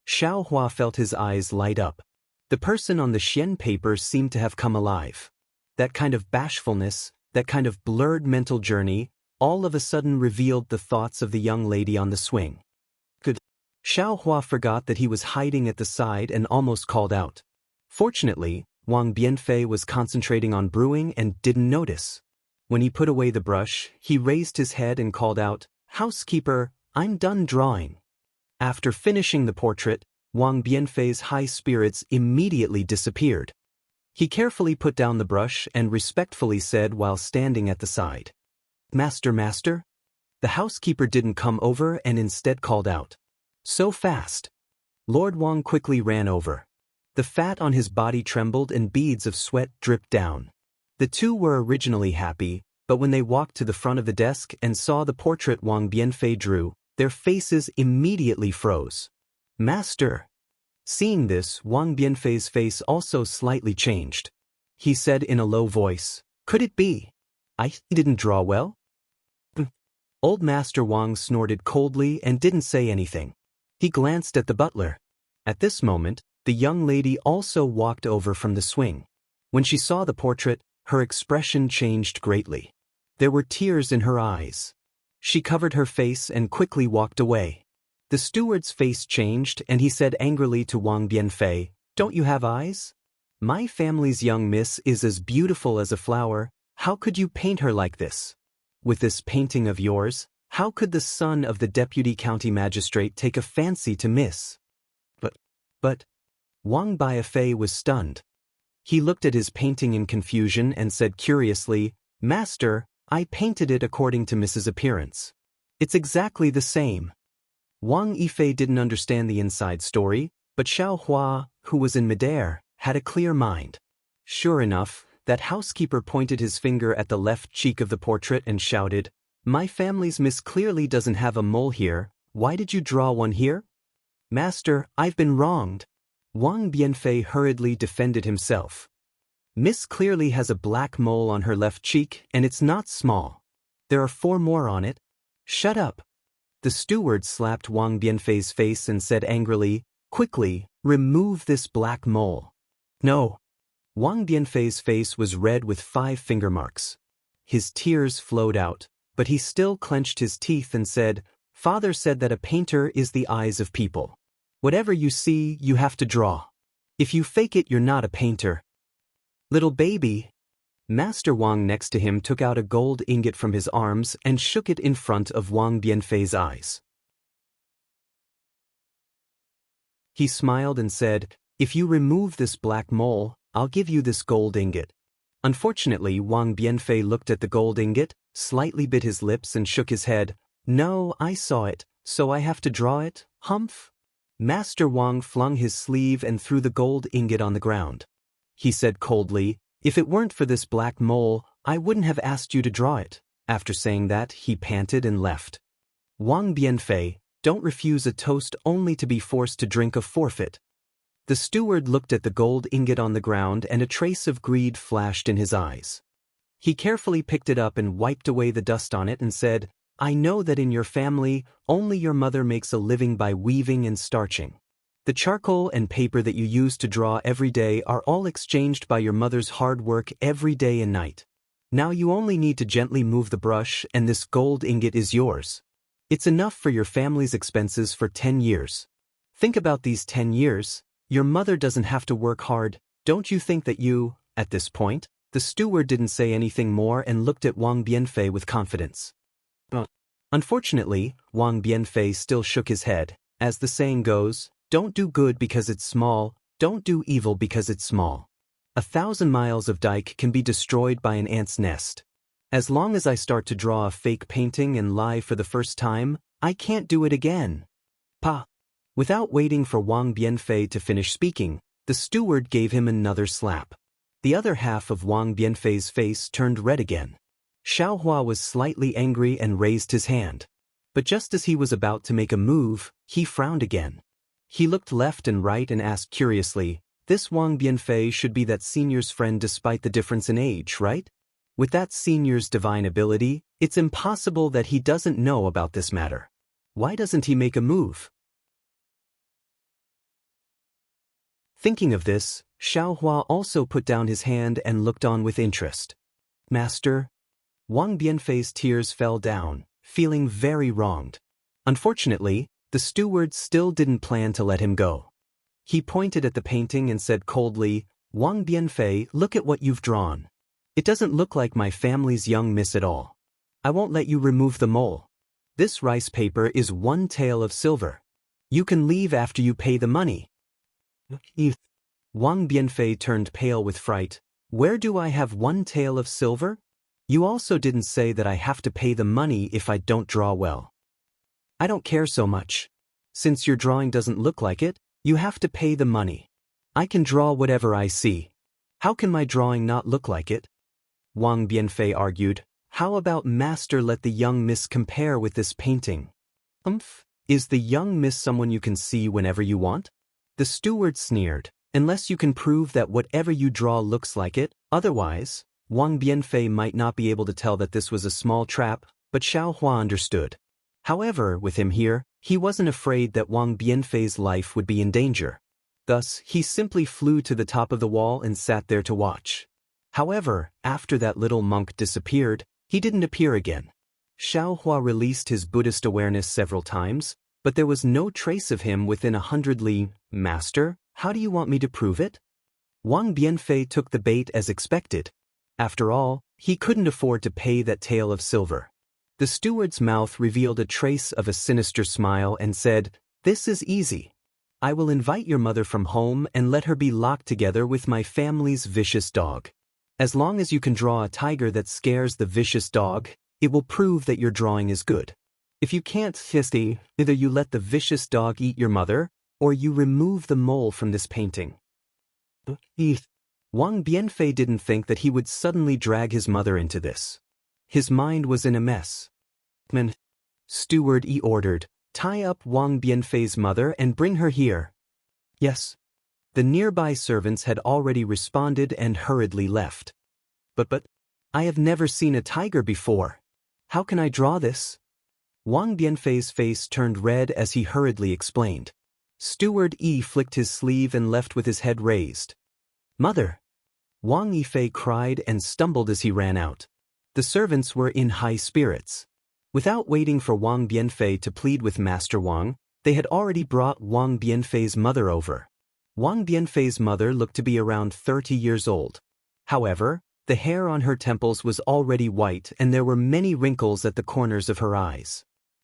Xiao Hua felt his eyes light up. The person on the Xian paper seemed to have come alive. That kind of bashfulness, that kind of blurred mental journey, all of a sudden revealed the thoughts of the young lady on the swing. Good. Xiao Hua forgot that he was hiding at the side and almost called out. Fortunately, Wang Bianfei was concentrating on brewing and didn't notice. When he put away the brush, he raised his head and called out, "Housekeeper, I'm done drawing." After finishing the portrait, Wang Bianfei's high spirits immediately disappeared. He carefully put down the brush and respectfully said while standing at the side, Master. The housekeeper didn't come over and instead called out, "So fast." Lord Wang quickly ran over. The fat on his body trembled and beads of sweat dripped down. The two were originally happy, but when they walked to the front of the desk and saw the portrait Wang Bianfei drew, their faces immediately froze. "Master." Seeing this, Wang Bianfei's face also slightly changed. He said in a low voice, "Could it be I didn't draw well?" Old Master Wang snorted coldly and didn't say anything. He glanced at the butler. At this moment, the young lady also walked over from the swing. When she saw the portrait, her expression changed greatly. There were tears in her eyes. She covered her face and quickly walked away. The steward's face changed and he said angrily to Wang Bianfei, "Don't you have eyes? My family's young miss is as beautiful as a flower. How could you paint her like this? With this painting of yours, how could the son of the deputy county magistrate take a fancy to miss?" But, Wang Bianfei was stunned. He looked at his painting in confusion and said curiously, "Master, I painted it according to Mrs. Appearance. It's exactly the same." Wang Yifei didn't understand the inside story, but Xiao Hua, who was in midair, had a clear mind. Sure enough, that housekeeper pointed his finger at the left cheek of the portrait and shouted, "My family's miss clearly doesn't have a mole here. Why did you draw one here?" "Master, I've been wronged." Wang Bianfei hurriedly defended himself. "Miss clearly has a black mole on her left cheek, and it's not small. There are 4 more on it." "Shut up." The steward slapped Wang Bianfei's face and said angrily, "Quickly, remove this black mole." "No." Wang Bianfei's face was red with 5 finger marks. His tears flowed out, but he still clenched his teeth and said, "Father said that a painter is the eyes of people. Whatever you see, you have to draw. If you fake it, you're not a painter." "Little baby." Master Wang next to him took out a gold ingot from his arms and shook it in front of Wang Bianfei's eyes. He smiled and said, "If you remove this black mole, I'll give you this gold ingot." Unfortunately, Wang Bianfei looked at the gold ingot, slightly bit his lips and shook his head. "No, I saw it, so I have to draw it, humph." Master Wang flung his sleeve and threw the gold ingot on the ground. He said coldly, "If it weren't for this black mole, I wouldn't have asked you to draw it." After saying that, he panted and left. "Wang Bianfei, don't refuse a toast only to be forced to drink a forfeit." The steward looked at the gold ingot on the ground and a trace of greed flashed in his eyes. He carefully picked it up and wiped away the dust on it and said, "I know that in your family, only your mother makes a living by weaving and starching. The charcoal and paper that you use to draw every day are all exchanged by your mother's hard work every day and night. Now you only need to gently move the brush and this gold ingot is yours. It's enough for your family's expenses for 10 years. Think about these 10 years. Your mother doesn't have to work hard. Don't you think that you..." At this point, the steward didn't say anything more and looked at Wang Bianfei with confidence. Unfortunately, Wang Bianfei still shook his head. As the saying goes, don't do good because it's small, don't do evil because it's small. 1,000 miles of dike can be destroyed by an ant's nest. As long as I start to draw a fake painting and lie for the first time, I can't do it again. Pa. Without waiting for Wang Bianfei to finish speaking, The steward gave him another slap. The other half of Wang Bianfei's face turned red again. Xiaohua was slightly angry and raised his hand. But just as he was about to make a move, he frowned again. He looked left and right and asked curiously, "This Wang Bianfei should be that senior's friend despite the difference in age, right? With that senior's divine ability, it's impossible that he doesn't know about this matter. Why doesn't he make a move?" Thinking of this, Xiaohua also put down his hand and looked on with interest. "Master?" Wang Bianfei's tears fell down, feeling very wronged. Unfortunately, the steward still didn't plan to let him go. He pointed at the painting and said coldly, "Wang Bianfei, look at what you've drawn. It doesn't look like my family's young miss at all. I won't let you remove the mole. This rice paper is 1 tael of silver. You can leave after you pay the money." Wang Bianfei turned pale with fright. "Where do I have 1 tael of silver? You also didn't say that I have to pay the money if I don't draw well." "I don't care so much. Since your drawing doesn't look like it, you have to pay the money. I can draw whatever I see. How can my drawing not look like it?" Wang Bianfei argued. "How about master let the young miss compare with this painting?" Is the young miss someone you can see whenever you want?" The steward sneered. "Unless you can prove that whatever you draw looks like it, otherwise, Wang Bianfei might not be able to tell that this was a small trap, but Xiaohua understood. However, with him here, he wasn't afraid that Wang Bianfei's life would be in danger. Thus, he simply flew to the top of the wall and sat there to watch. However, after that little monk disappeared, he didn't appear again. Xiaohua released his Buddhist awareness several times, but there was no trace of him within 100 li. "Master, how do you want me to prove it?" Wang Bianfei took the bait as expected. After all, he couldn't afford to pay that tael of silver. The steward's mouth revealed a trace of a sinister smile and said, "This is easy. I will invite your mother from home and let her be locked together with my family's vicious dog. As long as you can draw a tiger that scares the vicious dog, it will prove that your drawing is good. If you can't, either you let the vicious dog eat your mother, or you remove the mole from this painting." Wang Bianfei didn't think that he would suddenly drag his mother into this. His mind was in a mess. "Steward," he ordered, "tie up Wang Bianfei's mother and bring her here." "Yes." The nearby servants had already responded and hurriedly left. But, I have never seen a tiger before. How can I draw this?" Wang Bianfei's face turned red as he hurriedly explained. Steward Yi flicked his sleeve and left with his head raised. "Mother!" Wang Yifei cried and stumbled as he ran out. The servants were in high spirits. Without waiting for Wang Bianfei to plead with Master Wang, they had already brought Wang Bianfei's mother over. Wang Bianfei's mother looked to be around 30 years old. However, the hair on her temples was already white and there were many wrinkles at the corners of her eyes.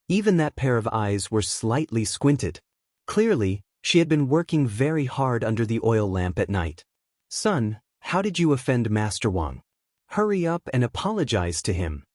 Even that pair of eyes were slightly squinted. Clearly, she had been working very hard under the oil lamp at night. "Son, how did you offend Master Wang? Hurry up and apologize to him."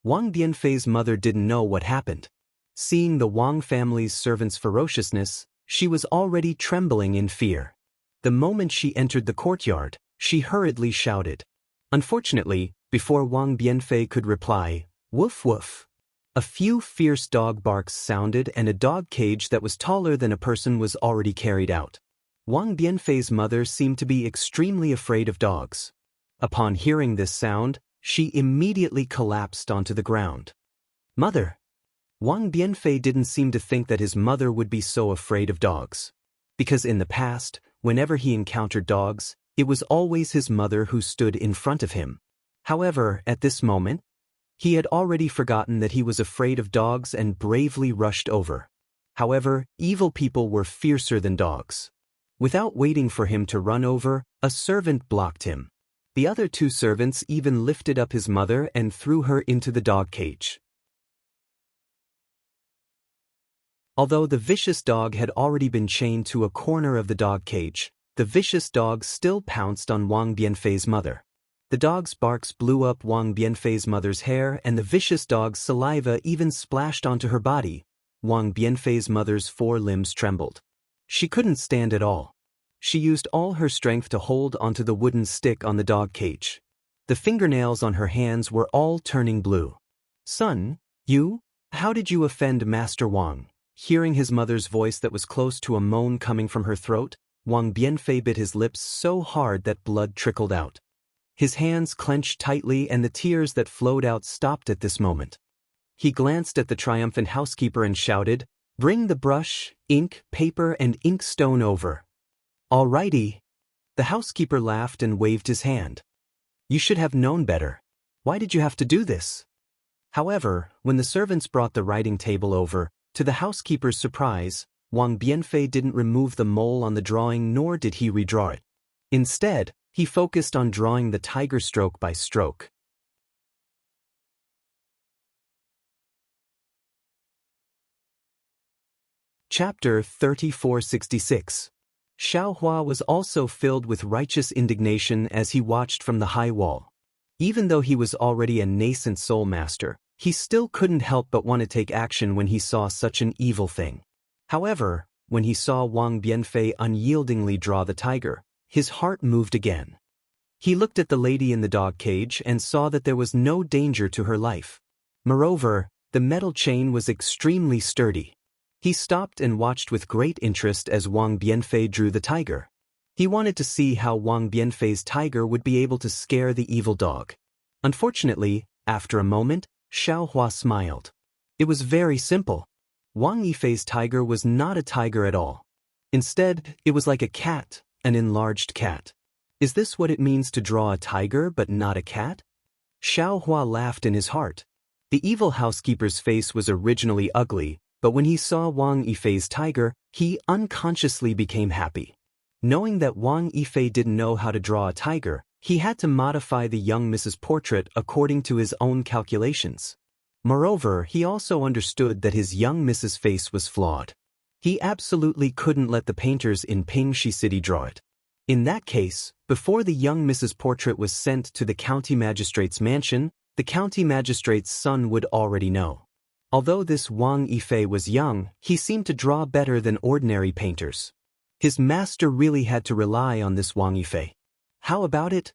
Wang Bianfei's mother didn't know what happened. Seeing the Wang family's servants' ferociousness, she was already trembling in fear. The moment she entered the courtyard, she hurriedly shouted. Unfortunately, before Wang Bianfei could reply, "Woof woof," a few fierce dog barks sounded and a dog cage that was taller than a person was already carried out. Wang Bianfei's mother seemed to be extremely afraid of dogs. Upon hearing this sound, she immediately collapsed onto the ground. "Mother!" Wang Bianfei didn't seem to think that his mother would be so afraid of dogs. Because in the past, whenever he encountered dogs, it was always his mother who stood in front of him. However, at this moment, he had already forgotten that he was afraid of dogs and bravely rushed over. However, evil people were fiercer than dogs. Without waiting for him to run over, a servant blocked him. The other 2 servants even lifted up his mother and threw her into the dog cage. Although the vicious dog had already been chained to a corner of the dog cage, the vicious dog still pounced on Wang Bianfei's mother. The dog's barks blew up Wang Bianfei's mother's hair and the vicious dog's saliva even splashed onto her body. Wang Bianfei's mother's 4 limbs trembled. She couldn't stand at all. She used all her strength to hold onto the wooden stick on the dog cage. The fingernails on her hands were all turning blue. Son, how did you offend Master Wang? Hearing his mother's voice that was close to a moan coming from her throat, Wang Bianfei bit his lips so hard that blood trickled out. His hands clenched tightly and the tears that flowed out stopped at this moment. He glanced at the triumphant housekeeper and shouted, "Bring the brush, ink, paper, and inkstone over." "All righty." The housekeeper laughed and waved his hand. "You should have known better. Why did you have to do this?" However, when the servants brought the writing table over, to the housekeeper's surprise, Wang Bianfei didn't remove the mole on the drawing nor did he redraw it. Instead, he focused on drawing the tiger stroke by stroke. Chapter 3466. Xiaohua was also filled with righteous indignation as he watched from the high wall. Even though he was already a nascent soul master, he still couldn't help but want to take action when he saw such an evil thing. However, when he saw Wang Bianfei unyieldingly draw the tiger, his heart moved again. He looked at the lady in the dog cage and saw that there was no danger to her life. Moreover, the metal chain was extremely sturdy. He stopped and watched with great interest as Wang Bianfei drew the tiger. He wanted to see how Wang Bianfei's tiger would be able to scare the evil dog. Unfortunately, after a moment, Xiaohua smiled. It was very simple. Wang Yifei's tiger was not a tiger at all. Instead, it was like a cat, an enlarged cat. Is this what it means to draw a tiger but not a cat? Xiaohua laughed in his heart. The evil housekeeper's face was originally ugly, but when he saw Wang Yifei's tiger, he unconsciously became happy. Knowing that Wang Yifei didn't know how to draw a tiger, he had to modify the young Mrs. portrait according to his own calculations. Moreover, he also understood that his young Mrs. face was flawed. He absolutely couldn't let the painters in Pingxi City draw it. In that case, before the young Mrs. portrait was sent to the county magistrate's mansion, the county magistrate's son would already know. Although this Wang Yifei was young, he seemed to draw better than ordinary painters. His master really had to rely on this Wang Yifei. How about it?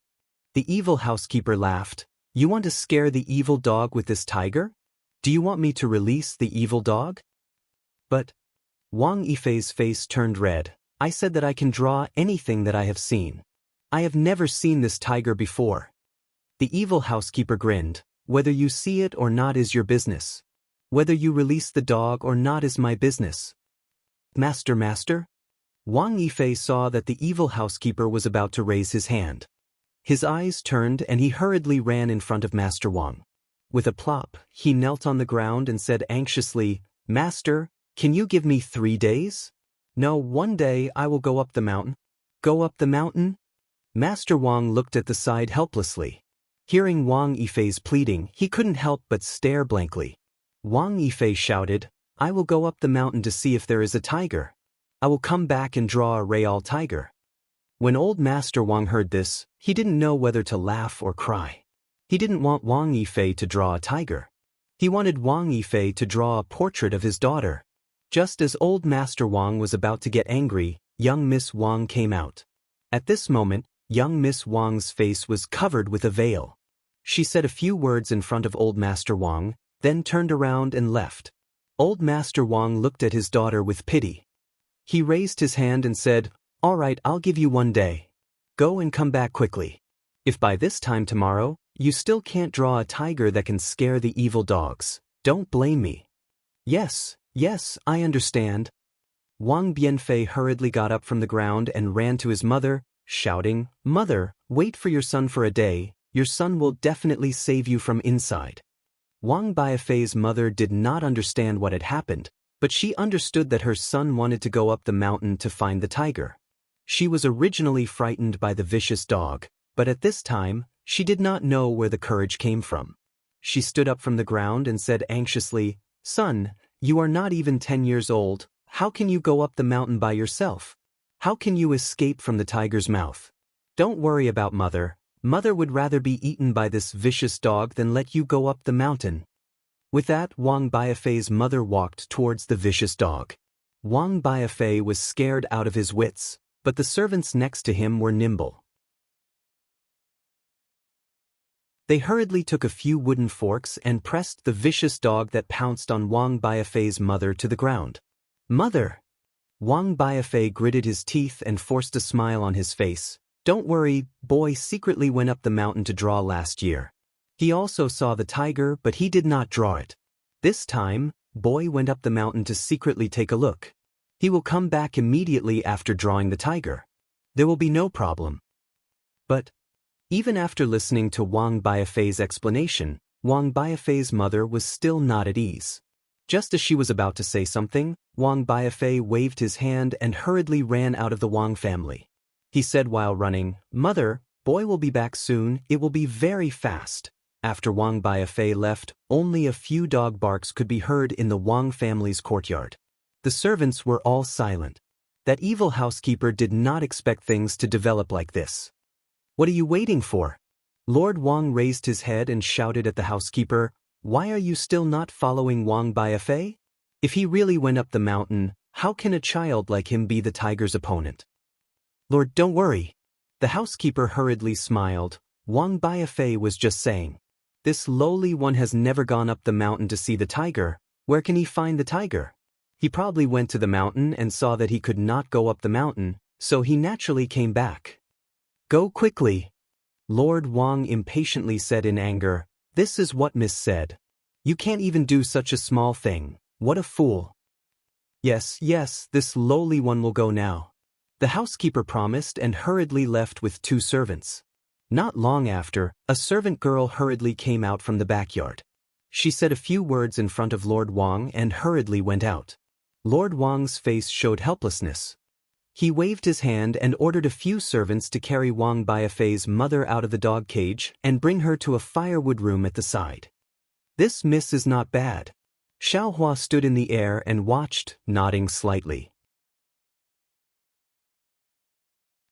The evil housekeeper laughed. You want to scare the evil dog with this tiger? Do you want me to release the evil dog? But Wang Yifei's face turned red. I said that I can draw anything that I have seen. I have never seen this tiger before. The evil housekeeper grinned. Whether you see it or not is your business. Whether you release the dog or not is my business. Master. Wang Yifei saw that the evil housekeeper was about to raise his hand. His eyes turned and he hurriedly ran in front of Master Wang. With a plop, he knelt on the ground and said anxiously, "Master, can you give me 3 days? No, 1 day I will go up the mountain." "Go up the mountain?" Master Wang looked at the side helplessly. Hearing Wang Yifei's pleading, he couldn't help but stare blankly. Wang Yifei shouted, "I will go up the mountain to see if there is a tiger. I will come back and draw a real tiger." When old Master Wang heard this, he didn't know whether to laugh or cry. He didn't want Wang Yifei to draw a tiger. He wanted Wang Yifei to draw a portrait of his daughter. Just as old Master Wang was about to get angry, young Miss Wang came out. At this moment, young Miss Wang's face was covered with a veil. She said a few words in front of old Master Wang, then turned around and left. Old Master Wang looked at his daughter with pity. He raised his hand and said, "All right, I'll give you 1 day. Go and come back quickly. If by this time tomorrow, you still can't draw a tiger that can scare the evil dogs, don't blame me." Yes, I understand." Wang Bianfei hurriedly got up from the ground and ran to his mother, shouting, "Mother, wait for your son for a day. Your son will definitely save you from inside." Wang Bianfei's mother did not understand what had happened, but she understood that her son wanted to go up the mountain to find the tiger. She was originally frightened by the vicious dog, but at this time, she did not know where the courage came from. She stood up from the ground and said anxiously, "Son, you are not even 10 years old. How can you go up the mountain by yourself? How can you escape from the tiger's mouth? Don't worry about Mother. Mother would rather be eaten by this vicious dog than let you go up the mountain." With that, Wang Bianfei's mother walked towards the vicious dog. Wang Bianfei was scared out of his wits. but the servants next to him were nimble. They hurriedly took a few wooden forks and pressed the vicious dog that pounced on Wang Biafei's mother to the ground. "Mother!" Wang Biafei gritted his teeth and forced a smile on his face. "Don't worry, boy secretly went up the mountain to draw last year. He also saw the tiger, but he did not draw it. This time, boy went up the mountain to secretly take a look. He will come back immediately after drawing the tiger. There will be no problem." But even after listening to Wang Biafei's explanation, Wang Biafei's mother was still not at ease. Just as she was about to say something, Wang Biafei waved his hand and hurriedly ran out of the Wang family. He said while running, "Mother, boy will be back soon, it will be very fast." After Wang Biafei left, only a few dog barks could be heard in the Wang family's courtyard. The servants were all silent. That evil housekeeper did not expect things to develop like this. "What are you waiting for?" Lord Wang raised his head and shouted at the housekeeper, "Why are you still not following Wang Biafei? If he really went up the mountain, how can a child like him be the tiger's opponent?" "Lord, don't worry." The housekeeper hurriedly smiled. "Wang Biafei was just saying. This lowly one has never gone up the mountain to see the tiger. Where can he find the tiger? He probably went to the mountain and saw that he could not go up the mountain, so he naturally came back." "Go quickly," Lord Wang impatiently said in anger. "This is what Miss said. You can't even do such a small thing. What a fool." Yes, this lowly one will go now." The housekeeper promised and hurriedly left with two servants. Not long after, a servant girl hurriedly came out from the backyard. She said a few words in front of Lord Wang and hurriedly went out. Lord Wang's face showed helplessness. He waved his hand and ordered a few servants to carry Wang Biafei's mother out of the dog cage and bring her to a firewood room at the side. "This miss is not bad." Xiaohua stood in the air and watched, nodding slightly.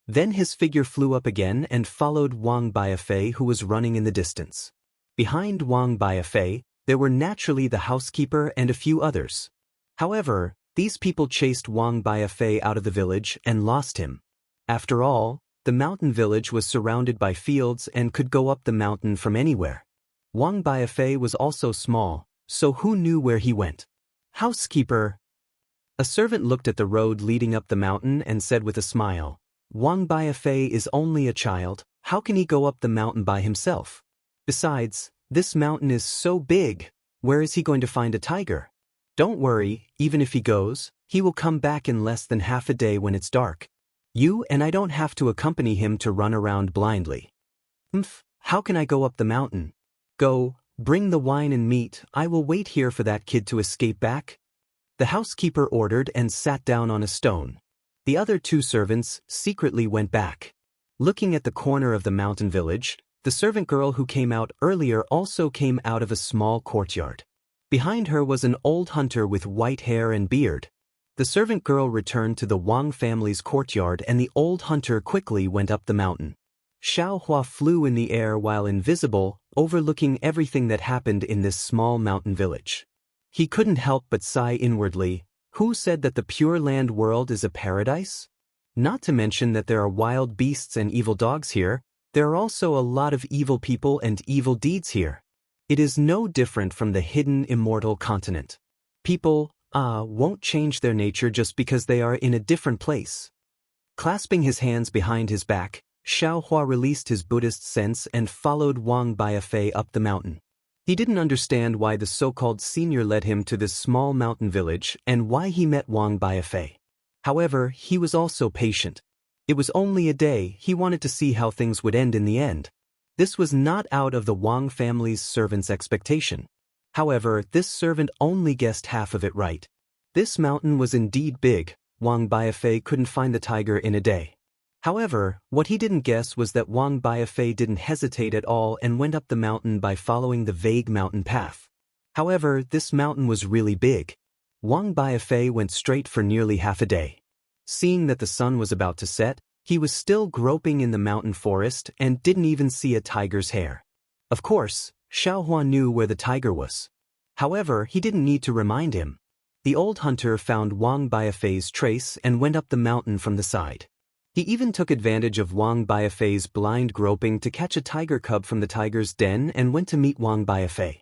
Then his figure flew up again and followed Wang Biafei, who was running in the distance. Behind Wang Biafei, there were naturally the housekeeper and a few others. However, these people chased Wang Biafei out of the village and lost him. After all, the mountain village was surrounded by fields and could go up the mountain from anywhere. Wang Biafei was also small, so who knew where he went? "Housekeeper!" A servant looked at the road leading up the mountain and said with a smile, "Wang Biafei is only a child, how can he go up the mountain by himself? Besides, this mountain is so big, where is he going to find a tiger? Don't worry, even if he goes, he will come back in less than half a day when it's dark. You and I don't have to accompany him to run around blindly." How can I go up the mountain?" "Go, bring the wine and meat, I will wait here for that kid to escape back." The housekeeper ordered and sat down on a stone. The other two servants secretly went back. Looking at the corner of the mountain village, the servant girl who came out earlier also came out of a small courtyard. Behind her was an old hunter with white hair and beard. The servant girl returned to the Wang family's courtyard and the old hunter quickly went up the mountain. Xiaohua flew in the air while invisible, overlooking everything that happened in this small mountain village. He couldn't help but sigh inwardly. Who said that the Pure Land world is a paradise? Not to mention that there are wild beasts and evil dogs here, there are also a lot of evil people and evil deeds here. It is no different from the hidden immortal continent. People, won't change their nature just because they are in a different place. Clasping his hands behind his back, Xiaohua released his Buddhist sense and followed Wang Biafei up the mountain. He didn't understand why the so-called senior led him to this small mountain village and why he met Wang Biafei. However, he was also patient. It was only a day, he wanted to see how things would end in the end. This was not out of the Wang family's servant's expectation. However, this servant only guessed half of it right. This mountain was indeed big. Wang Biafei couldn't find the tiger in a day. However, what he didn't guess was that Wang Biafei didn't hesitate at all and went up the mountain by following the vague mountain path. However, this mountain was really big. Wang Biafei went straight for nearly half a day. Seeing that the sun was about to set, he was still groping in the mountain forest and didn't even see a tiger's hair. Of course, Xiaohua knew where the tiger was. However, he didn't need to remind him. The old hunter found Wang Biafei's trace and went up the mountain from the side. He even took advantage of Wang Biafei's blind groping to catch a tiger cub from the tiger's den and went to meet Wang Biafei.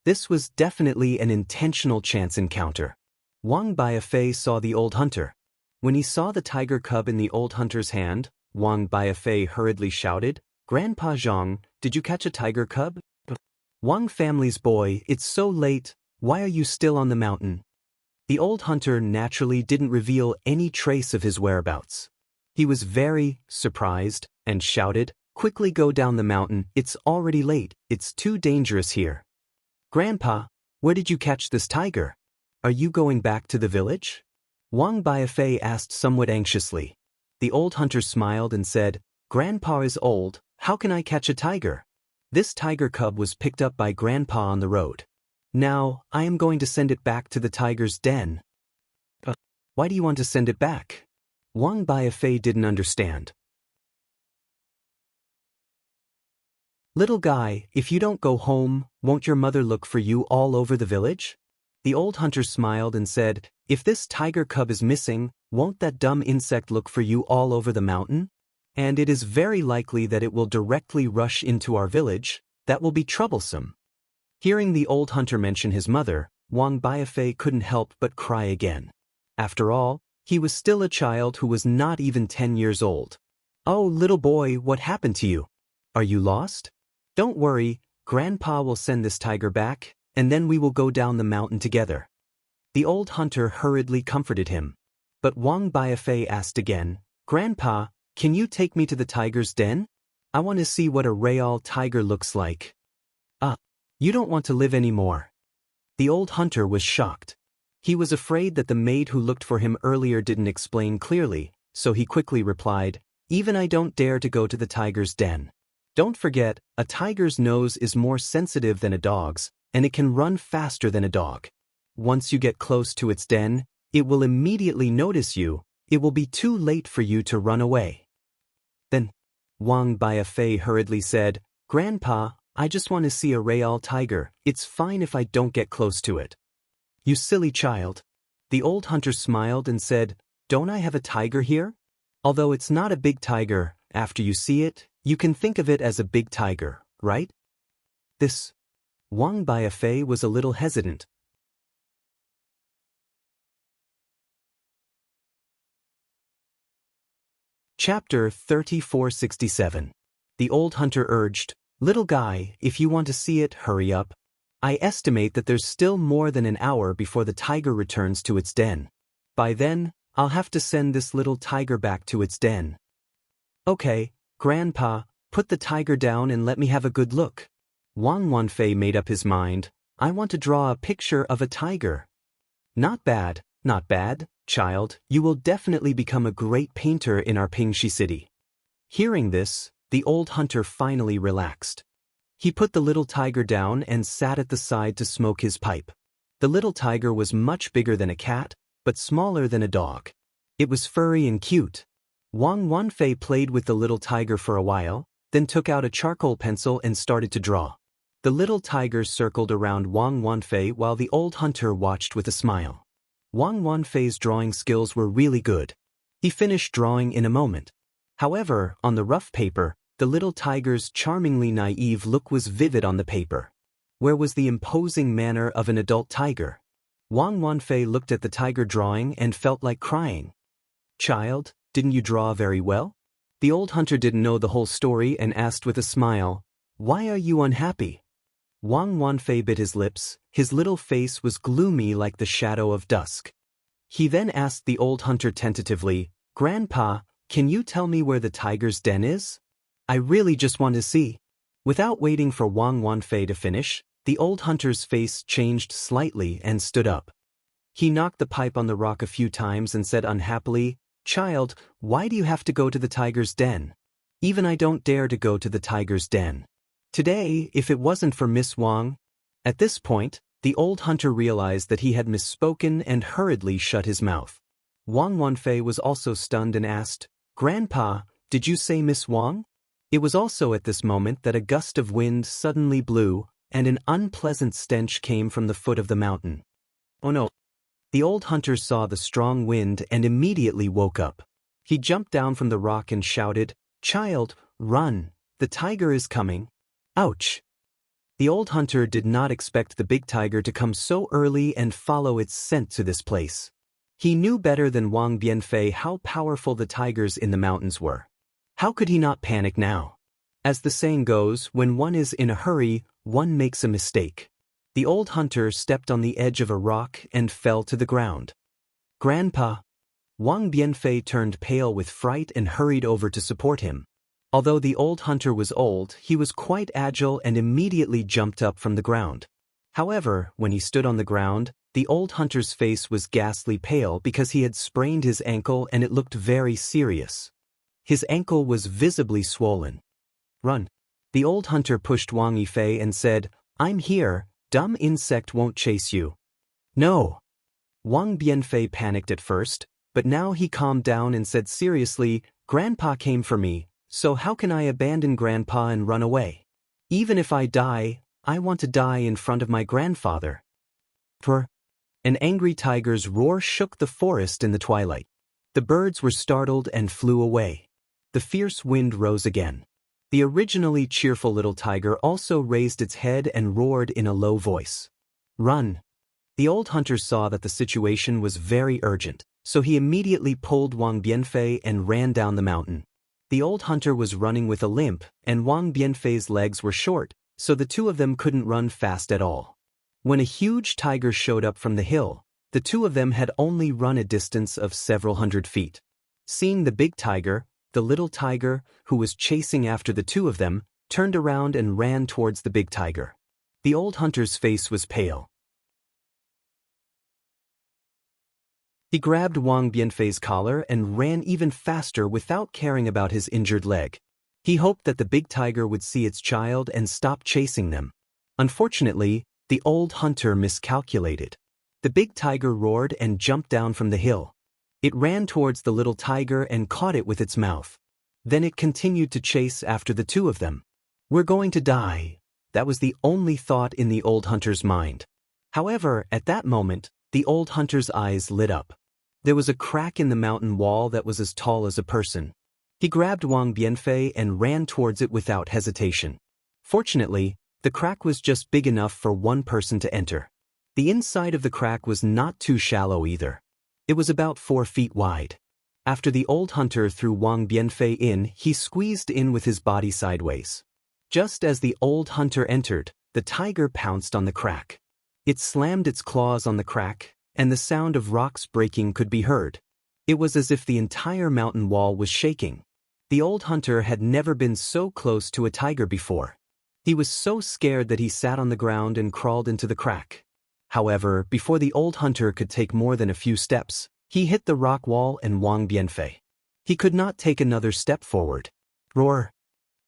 This was definitely an intentional chance encounter. Wang Biafei saw the old hunter. When he saw the tiger cub in the old hunter's hand, Wang Biafei hurriedly shouted, "Grandpa Zhang, did you catch a tiger cub?" "Wang family's boy, it's so late, why are you still on the mountain?" The old hunter naturally didn't reveal any trace of his whereabouts. He was very surprised and shouted, "Quickly go down the mountain, it's already late, it's too dangerous here." "Grandpa, where did you catch this tiger? Are you going back to the village?" Wang Biafei asked somewhat anxiously. The old hunter smiled and said, "Grandpa is old, how can I catch a tiger? This tiger cub was picked up by Grandpa on the road. Now, I am going to send it back to the tiger's den." "Why do you want to send it back?" Wang Biafei didn't understand. "Little guy, if you don't go home, won't your mother look for you all over the village?" The old hunter smiled and said, "If this tiger cub is missing, won't that dumb insect look for you all over the mountain? And it is very likely that it will directly rush into our village. That will be troublesome." Hearing the old hunter mention his mother, Wang Biafei couldn't help but cry again. After all, he was still a child who was not even 10 years old. "Oh, little boy, what happened to you? Are you lost? Don't worry, Grandpa will send this tiger back, and then we will go down the mountain together." The old hunter hurriedly comforted him. But Wang Biafei asked again, "Grandpa, can you take me to the tiger's den? I want to see what a real tiger looks like." You don't want to live anymore." The old hunter was shocked. He was afraid that the maid who looked for him earlier didn't explain clearly, so he quickly replied, "Even I don't dare to go to the tiger's den. Don't forget, a tiger's nose is more sensitive than a dog's, and it can run faster than a dog. Once you get close to its den, it will immediately notice you. It will be too late for you to run away." Then, Wang Biafei hurriedly said, "Grandpa, I just want to see a real tiger. It's fine if I don't get close to it." "You silly child." The old hunter smiled and said, "Don't I have a tiger here? Although it's not a big tiger, after you see it, you can think of it as a big tiger, right?" This. Wang Biafei was a little hesitant. Chapter 3467. The old hunter urged, "Little guy, if you want to see it, hurry up. I estimate that there's still more than an hour before the tiger returns to its den. By then, I'll have to send this little tiger back to its den." "Okay, Grandpa, put the tiger down and let me have a good look." Wang Wanfei made up his mind, "I want to draw a picture of a tiger." Not bad, child, you will definitely become a great painter in our Pingxi city." Hearing this, the old hunter finally relaxed. He put the little tiger down and sat at the side to smoke his pipe. The little tiger was much bigger than a cat, but smaller than a dog. It was furry and cute. Wang Wanfei played with the little tiger for a while, then took out a charcoal pencil and started to draw. The little tiger circled around Wang Wanfei while the old hunter watched with a smile. Wang Wanfei's drawing skills were really good. He finished drawing in a moment. However, on the rough paper, the little tiger's charmingly naive look was vivid on the paper. Where was the imposing manner of an adult tiger? Wang Wanfei looked at the tiger drawing and felt like crying. "Child, didn't you draw very well?" The old hunter didn't know the whole story and asked with a smile, "Why are you unhappy?" Wang Wanfei bit his lips. His little face was gloomy like the shadow of dusk. He then asked the old hunter tentatively, "Grandpa, can you tell me where the tiger's den is? I really just want to see." Without waiting for Wang Wanfei to finish, the old hunter's face changed slightly and stood up. He knocked the pipe on the rock a few times and said unhappily, "Child, why do you have to go to the tiger's den? Even I don't dare to go to the tiger's den. Today, if it wasn't for Miss Wang." At this point, the old hunter realized that he had misspoken and hurriedly shut his mouth. Wang Wanfei was also stunned and asked, "Grandpa, did you say Miss Wang?" It was also at this moment that a gust of wind suddenly blew, and an unpleasant stench came from the foot of the mountain. "Oh no." The old hunter saw the strong wind and immediately woke up. He jumped down from the rock and shouted, "Child, run! The tiger is coming!" Ouch! The old hunter did not expect the big tiger to come so early and follow its scent to this place. He knew better than Wang Bianfei how powerful the tigers in the mountains were. How could he not panic now? As the saying goes, when one is in a hurry, one makes a mistake. The old hunter stepped on the edge of a rock and fell to the ground. "Grandpa!" Wang Bianfei turned pale with fright and hurried over to support him. Although the old hunter was old, he was quite agile and immediately jumped up from the ground. However, when he stood on the ground, the old hunter's face was ghastly pale because he had sprained his ankle and it looked very serious. His ankle was visibly swollen. "Run!" The old hunter pushed Wang Yifei and said, "I'm here, dumb insect won't chase you." "No!" Wang Bianfei panicked at first, but now he calmed down and said seriously, "Grandpa came for me. So how can I abandon Grandpa and run away? Even if I die, I want to die in front of my grandfather." An angry tiger's roar shook the forest in the twilight. The birds were startled and flew away. The fierce wind rose again. The originally cheerful little tiger also raised its head and roared in a low voice. "Run!" The old hunter saw that the situation was very urgent, so he immediately pulled Wang Bianfei and ran down the mountain. The old hunter was running with a limp, and Wang Bianfei's legs were short, so the two of them couldn't run fast at all. When a huge tiger showed up from the hill, the two of them had only run a distance of several hundred feet. Seeing the big tiger, the little tiger, who was chasing after the two of them, turned around and ran towards the big tiger. The old hunter's face was pale. He grabbed Wang Bianfei's collar and ran even faster without caring about his injured leg. He hoped that the big tiger would see its child and stop chasing them. Unfortunately, the old hunter miscalculated. The big tiger roared and jumped down from the hill. It ran towards the little tiger and caught it with its mouth. Then it continued to chase after the two of them. "We're going to die." That was the only thought in the old hunter's mind. However, at that moment, the old hunter's eyes lit up. There was a crack in the mountain wall that was as tall as a person. He grabbed Wang Bianfei and ran towards it without hesitation. Fortunately, the crack was just big enough for one person to enter. The inside of the crack was not too shallow either. It was about 4 feet wide. After the old hunter threw Wang Bianfei in, he squeezed in with his body sideways. Just as the old hunter entered, the tiger pounced on the crack. It slammed its claws on the crack, and the sound of rocks breaking could be heard. It was as if the entire mountain wall was shaking. The old hunter had never been so close to a tiger before. He was so scared that he sat on the ground and crawled into the crack. However, before the old hunter could take more than a few steps, he hit the rock wall and Wang Bianfei. He could not take another step forward. Roar!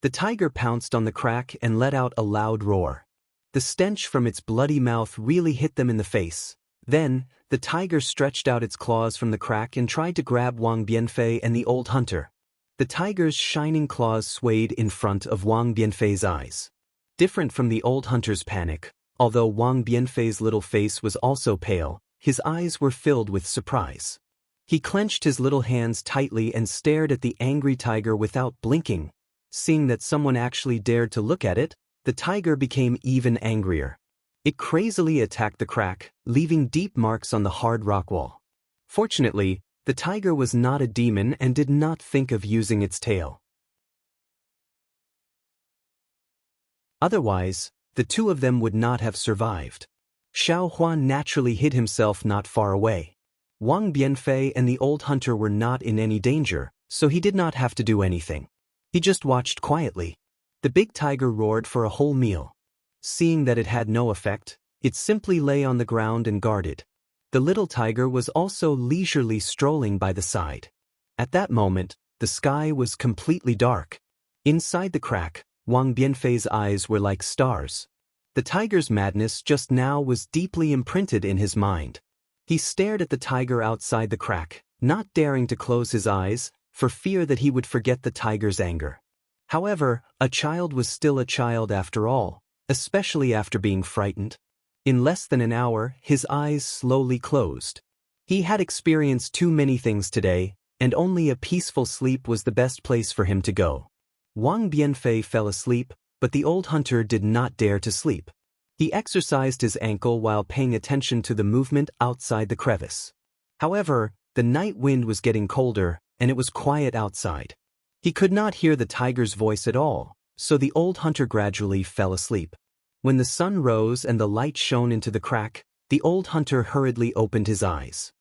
The tiger pounced on the crack and let out a loud roar. The stench from its bloody mouth really hit them in the face. Then, the tiger stretched out its claws from the crack and tried to grab Wang Bianfei and the old hunter. The tiger's shining claws swayed in front of Wang Bianfei's eyes. Different from the old hunter's panic, although Wang Bianfei's little face was also pale, his eyes were filled with surprise. He clenched his little hands tightly and stared at the angry tiger without blinking. Seeing that someone actually dared to look at it, the tiger became even angrier. It crazily attacked the crack, leaving deep marks on the hard rock wall. Fortunately, the tiger was not a demon and did not think of using its tail. Otherwise, the two of them would not have survived. Xiao Huan naturally hid himself not far away. Wang Bianfei and the old hunter were not in any danger, so he did not have to do anything. He just watched quietly. The big tiger roared for a whole meal. Seeing that it had no effect, it simply lay on the ground and guarded. The little tiger was also leisurely strolling by the side. At that moment, the sky was completely dark. Inside the crack, Wang Bianfei's eyes were like stars. The tiger's madness just now was deeply imprinted in his mind. He stared at the tiger outside the crack, not daring to close his eyes, for fear that he would forget the tiger's anger. However, a child was still a child after all, especially after being frightened. In less than an hour, his eyes slowly closed. He had experienced too many things today, and only a peaceful sleep was the best place for him to go. Wang Bianfei fell asleep, but the old hunter did not dare to sleep. He exercised his ankle while paying attention to the movement outside the crevice. However, the night wind was getting colder, and it was quiet outside. He could not hear the tiger's voice at all, so the old hunter gradually fell asleep. When the sun rose and the light shone into the crack, the old hunter hurriedly opened his eyes.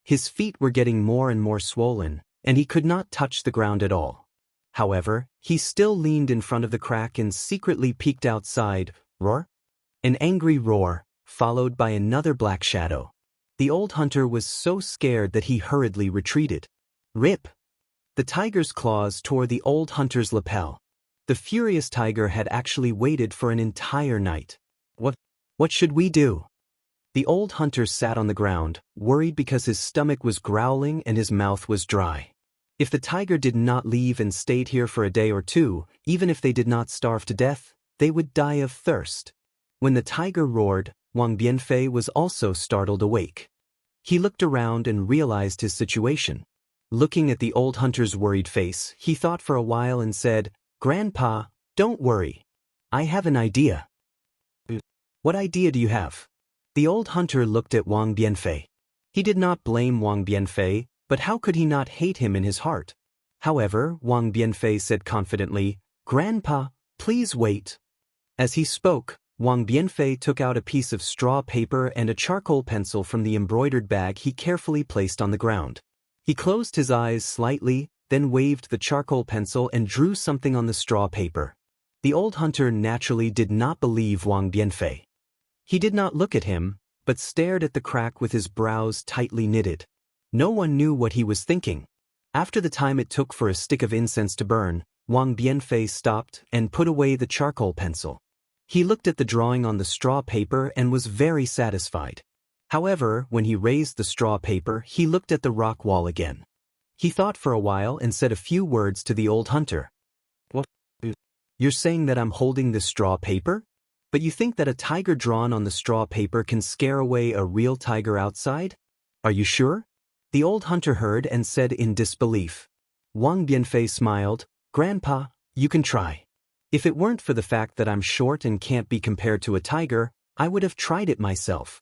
His feet were getting more and more swollen, and he could not touch the ground at all. However, he still leaned in front of the crack and secretly peeked outside. Roar! An angry roar, followed by another black shadow. The old hunter was so scared that he hurriedly retreated. Rip! The tiger's claws tore the old hunter's lapel. The furious tiger had actually waited for an entire night. What should we do? The old hunter sat on the ground, worried because his stomach was growling and his mouth was dry. If the tiger did not leave and stayed here for a day or two, even if they did not starve to death, they would die of thirst. When the tiger roared, Wang Bianfei was also startled awake. He looked around and realized his situation. Looking at the old hunter's worried face, he thought for a while and said, "Grandpa, don't worry. I have an idea." "What idea do you have?" The old hunter looked at Wang Bianfei. He did not blame Wang Bianfei, but how could he not hate him in his heart? However, Wang Bianfei said confidently, "Grandpa, please wait." As he spoke, Wang Bianfei took out a piece of straw paper and a charcoal pencil from the embroidered bag he carefully placed on the ground. He closed his eyes slightly, then waved the charcoal pencil and drew something on the straw paper. The old hunter naturally did not believe Wang Bianfei. He did not look at him, but stared at the crack with his brows tightly knitted. No one knew what he was thinking. After the time it took for a stick of incense to burn, Wang Bianfei stopped and put away the charcoal pencil. He looked at the drawing on the straw paper and was very satisfied. However, when he raised the straw paper, he looked at the rock wall again. He thought for a while and said a few words to the old hunter. "What? You're saying that I'm holding this straw paper? But you think that a tiger drawn on the straw paper can scare away a real tiger outside? Are you sure?" The old hunter heard and said in disbelief. Wang Bianfei smiled, "Grandpa, you can try. If it weren't for the fact that I'm short and can't be compared to a tiger, I would have tried it myself."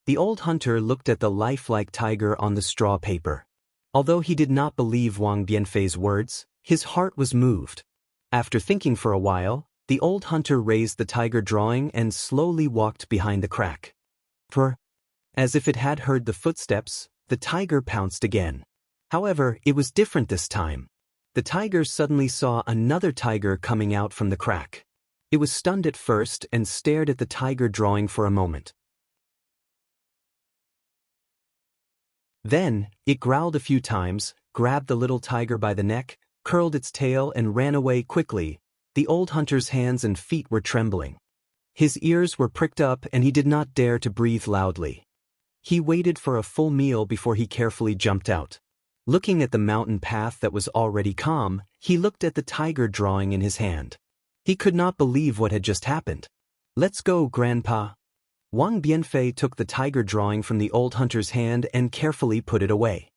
The old hunter looked at the lifelike tiger on the straw paper. Although he did not believe Wang Bianfei's words, his heart was moved. After thinking for a while, the old hunter raised the tiger drawing and slowly walked behind the crack. As if it had heard the footsteps, the tiger pounced again. However, it was different this time. The tiger suddenly saw another tiger coming out from the crack. It was stunned at first and stared at the tiger drawing for a moment. Then, it growled a few times, grabbed the little tiger by the neck, curled its tail and ran away quickly. The old hunter's hands and feet were trembling. His ears were pricked up and he did not dare to breathe loudly. He waited for a full meal before he carefully jumped out. Looking at the mountain path that was already calm, he looked at the tiger drawing in his hand. He could not believe what had just happened. "Let's go, Grandpa." Wang Bianfei took the tiger drawing from the old hunter's hand and carefully put it away.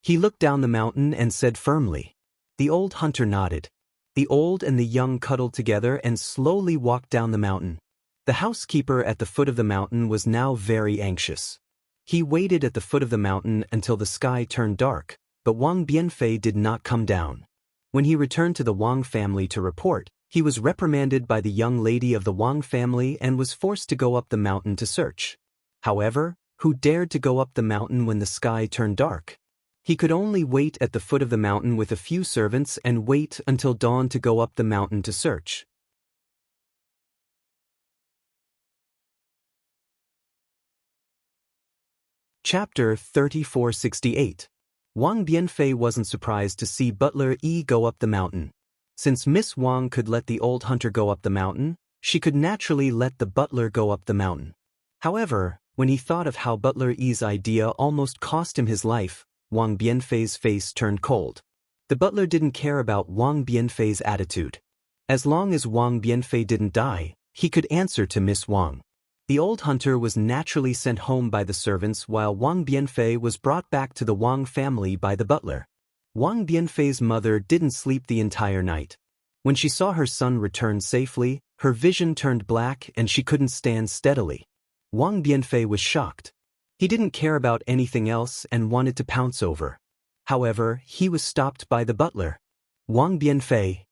He looked down the mountain and said firmly. The old hunter nodded. The old and the young cuddled together and slowly walked down the mountain. The housekeeper at the foot of the mountain was now very anxious. He waited at the foot of the mountain until the sky turned dark, but Wang Bianfei did not come down. When he returned to the Wang family to report, he was reprimanded by the young lady of the Wang family and was forced to go up the mountain to search. However, who dared to go up the mountain when the sky turned dark? He could only wait at the foot of the mountain with a few servants and wait until dawn to go up the mountain to search. Chapter 3468. Wang Bianfei wasn't surprised to see Butler Yi go up the mountain. Since Miss Wang could let the old hunter go up the mountain, she could naturally let the butler go up the mountain. However, when he thought of how Butler Yi's idea almost cost him his life, Wang Bianfei's face turned cold. The butler didn't care about Wang Bianfei's attitude. As long as Wang Bianfei didn't die, he could answer to Miss Wang. The old hunter was naturally sent home by the servants while Wang Bianfei was brought back to the Wang family by the butler. Wang Bianfei's mother didn't sleep the entire night. When she saw her son return safely, her vision turned black and she couldn't stand steadily. Wang Bianfei was shocked. He didn't care about anything else and wanted to pounce over. However, he was stopped by the butler. Wang Bianfei.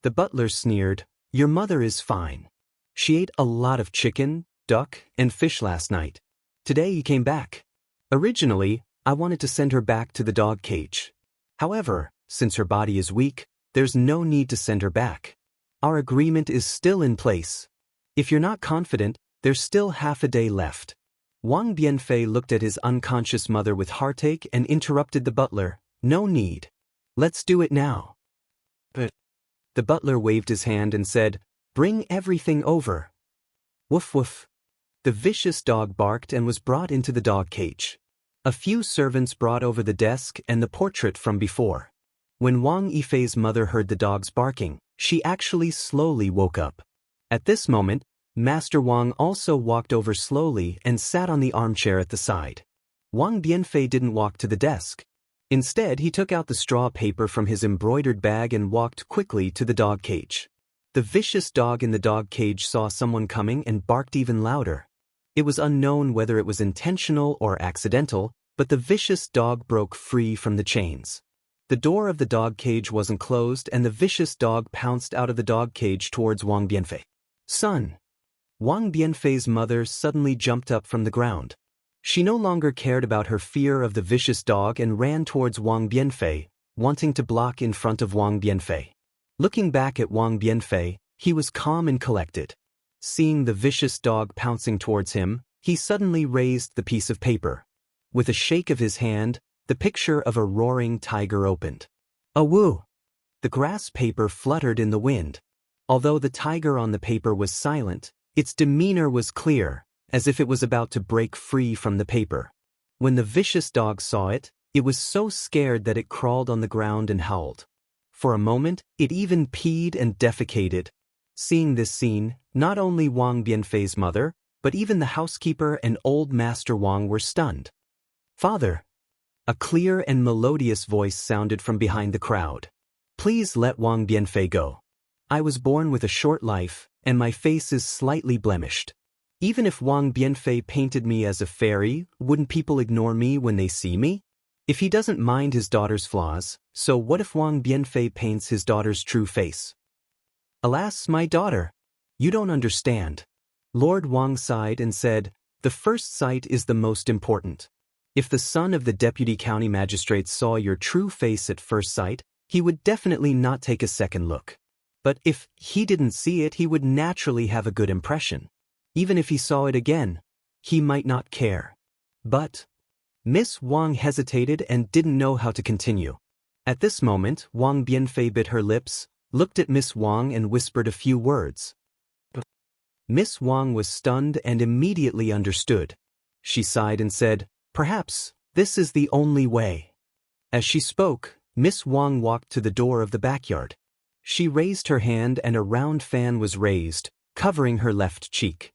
The butler sneered, "Your mother is fine. She ate a lot of chicken, duck, and fish last night. Today you came back. Originally, I wanted to send her back to the dog cage. However, since her body is weak, there's no need to send her back. Our agreement is still in place. If you're not confident, there's still half a day left." Wang Bianfei looked at his unconscious mother with heartache and interrupted the butler, "No need. Let's do it now." But the butler waved his hand and said, "Bring everything over." Woof woof. The vicious dog barked and was brought into the dog cage. A few servants brought over the desk and the portrait from before. When Wang Yifei's mother heard the dogs barking, she actually slowly woke up. At this moment, Master Wang also walked over slowly and sat on the armchair at the side. Wang Bianfei didn't walk to the desk. Instead, he took out the straw paper from his embroidered bag and walked quickly to the dog cage. The vicious dog in the dog cage saw someone coming and barked even louder. It was unknown whether it was intentional or accidental, but the vicious dog broke free from the chains. The door of the dog cage wasn't closed and the vicious dog pounced out of the dog cage towards Wang Bianfei. "Son!" Wang Bianfei's mother suddenly jumped up from the ground. She no longer cared about her fear of the vicious dog and ran towards Wang Bianfei, wanting to block in front of Wang Bianfei. Looking back at Wang Bianfei, he was calm and collected. Seeing the vicious dog pouncing towards him, he suddenly raised the piece of paper. With a shake of his hand, the picture of a roaring tiger opened. "Awoo!" The grass paper fluttered in the wind. Although the tiger on the paper was silent, its demeanor was clear, as if it was about to break free from the paper. When the vicious dog saw it, it was so scared that it crawled on the ground and howled. For a moment, it even peed and defecated. Seeing this scene, not only Wang Bianfei's mother, but even the housekeeper and old Master Wang were stunned. "Father!" A clear and melodious voice sounded from behind the crowd. "Please let Wang Bianfei go. I was born with a short life, and my face is slightly blemished. Even if Wang Bianfei painted me as a fairy, wouldn't people ignore me when they see me? If he doesn't mind his daughter's flaws, so what if Wang Bianfei paints his daughter's true face?" "Alas, my daughter, you don't understand." Lord Wang sighed and said, "The first sight is the most important. If the son of the deputy county magistrate saw your true face at first sight, he would definitely not take a second look. But if he didn't see it, he would naturally have a good impression. Even if he saw it again, he might not care." But Miss Wang hesitated and didn't know how to continue. At this moment, Wang Bianfei bit her lips, looked at Miss Wang and whispered a few words. Miss Wang was stunned and immediately understood. She sighed and said, "Perhaps this is the only way." As she spoke, Miss Wang walked to the door of the backyard. She raised her hand and a round fan was raised, covering her left cheek.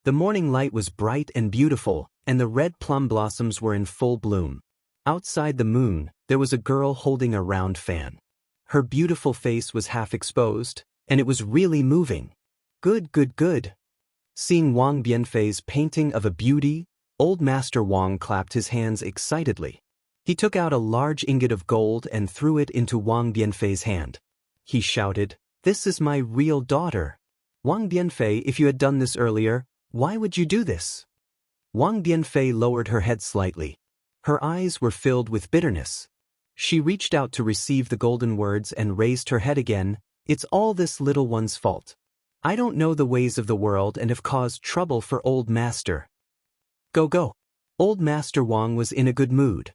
The morning light was bright and beautiful, and the red plum blossoms were in full bloom. Outside the moon, there was a girl holding a round fan. Her beautiful face was half exposed, and it was really moving. "Good, good, good." Seeing Wang Bianfei's painting of a beauty, old Master Wang clapped his hands excitedly. He took out a large ingot of gold and threw it into Wang Bianfei's hand. He shouted, "This is my real daughter. Wang Bianfei, if you had done this earlier, why would you do this?" Wang Bianfei lowered her head slightly. Her eyes were filled with bitterness. She reached out to receive the golden words and raised her head again. "It's all this little one's fault. I don't know the ways of the world and have caused trouble for old master. Go, go." Old Master Wang was in a good mood.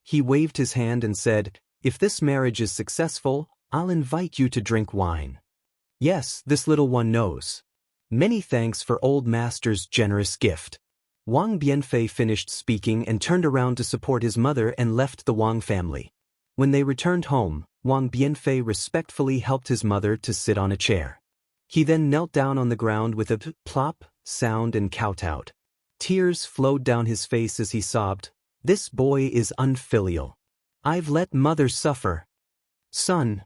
He waved his hand and said, "If this marriage is successful, I'll invite you to drink wine. Yes, this little one knows. Many thanks for old master's generous gift." Wang Bianfei finished speaking and turned around to support his mother and left the Wang family. When they returned home, Wang Bianfei respectfully helped his mother to sit on a chair. He then knelt down on the ground with a plop sound and kowtowed. Tears flowed down his face as he sobbed, This boy is unfilial. I've let mother suffer. Son.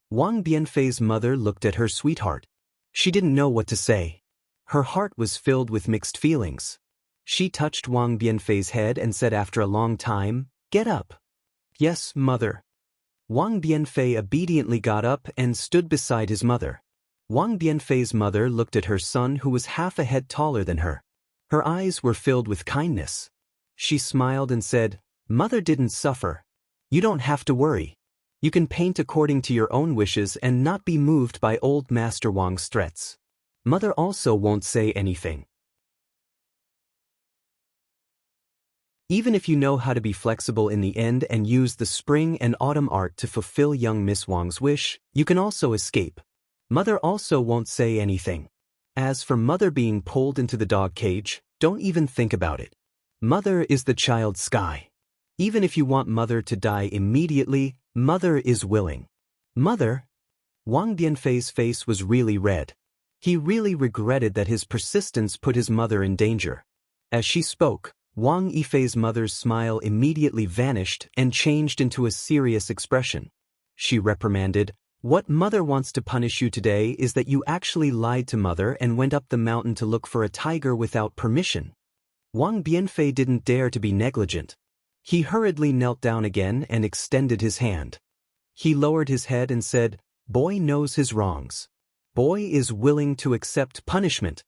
Wang Bianfei's mother looked at her sweetheart. She didn't know what to say. Her heart was filled with mixed feelings. She touched Wang Bianfei's head and said after a long time, "Get up." "Yes, mother." Wang Bianfei obediently got up and stood beside his mother. Wang Bianfei's mother looked at her son who was half a head taller than her. Her eyes were filled with kindness. She smiled and said, "Mother didn't suffer. You don't have to worry. You can paint according to your own wishes and not be moved by old Master Wang's threats. Mother also won't say anything." Even if you know how to be flexible in the end and use the spring and autumn art to fulfill young Miss Wang's wish, you can also escape. Mother also won't say anything. As for Mother being pulled into the dog cage, don't even think about it. Mother is the child's sky. Even if you want Mother to die immediately, Mother is willing. Mother? Wang Bianfei's face was really red. He really regretted that his persistence put his mother in danger. As she spoke, Wang Yifei's mother's smile immediately vanished and changed into a serious expression. She reprimanded, "What Mother wants to punish you today is that you actually lied to Mother and went up the mountain to look for a tiger without permission." Wang Bianfei didn't dare to be negligent. He hurriedly knelt down again and extended his hand. He lowered his head and said, "Boy knows his wrongs. Boy is willing to accept punishment.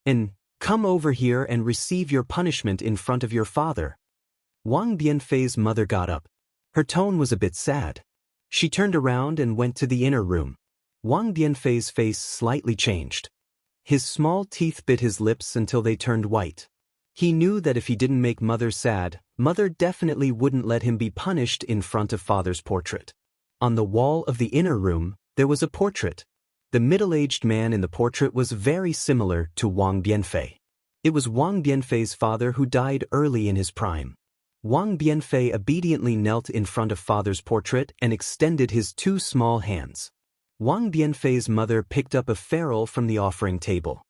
And come over here and receive your punishment in front of your father." Wang Bianfei's mother got up. Her tone was a bit sad. She turned around and went to the inner room. Wang Bianfei's face slightly changed. His small teeth bit his lips until they turned white. He knew that if he didn't make Mother sad, Mother definitely wouldn't let him be punished in front of Father's portrait. On the wall of the inner room, there was a portrait. The middle-aged man in the portrait was very similar to Wang Bianfei. It was Wang Bianfei's father who died early in his prime. Wang Bianfei obediently knelt in front of Father's portrait and extended his two small hands. Wang Bianfei's mother picked up a ferrule from the offering table.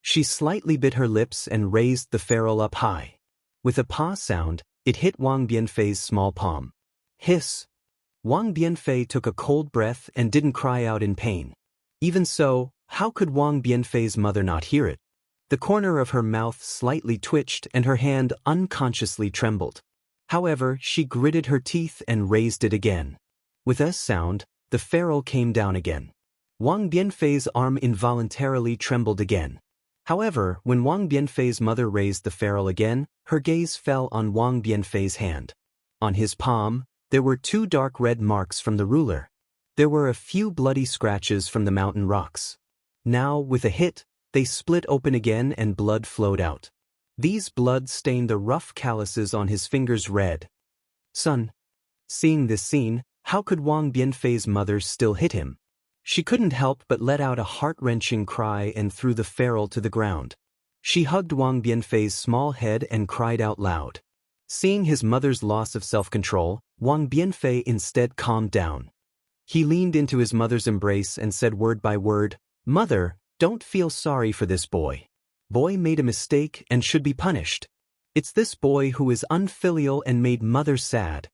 She slightly bit her lips and raised the ferrule up high. With a paw sound, it hit Wang Bianfei's small palm. Hiss! Wang Bianfei took a cold breath and didn't cry out in pain. Even so, how could Wang Bianfei's mother not hear it? The corner of her mouth slightly twitched and her hand unconsciously trembled. However, she gritted her teeth and raised it again. With a sound, the ferrule came down again. Wang Bianfei's arm involuntarily trembled again. However, when Wang Bianfei's mother raised the ferrule again, her gaze fell on Wang Bianfei's hand. On his palm, there were two dark red marks from the ruler. There were a few bloody scratches from the mountain rocks. Now, with a hit, they split open again and blood flowed out. These blood stained the rough calluses on his fingers red. Son. Seeing this scene, how could Wang Bianfei's mother still hit him? She couldn't help but let out a heart-wrenching cry and threw the ferrule to the ground. She hugged Wang Bianfei's small head and cried out loud. Seeing his mother's loss of self-control, Wang Bianfei instead calmed down. He leaned into his mother's embrace and said word by word, "Mother, don't feel sorry for this boy. Boy made a mistake and should be punished. It's this boy who is unfilial and made Mother sad."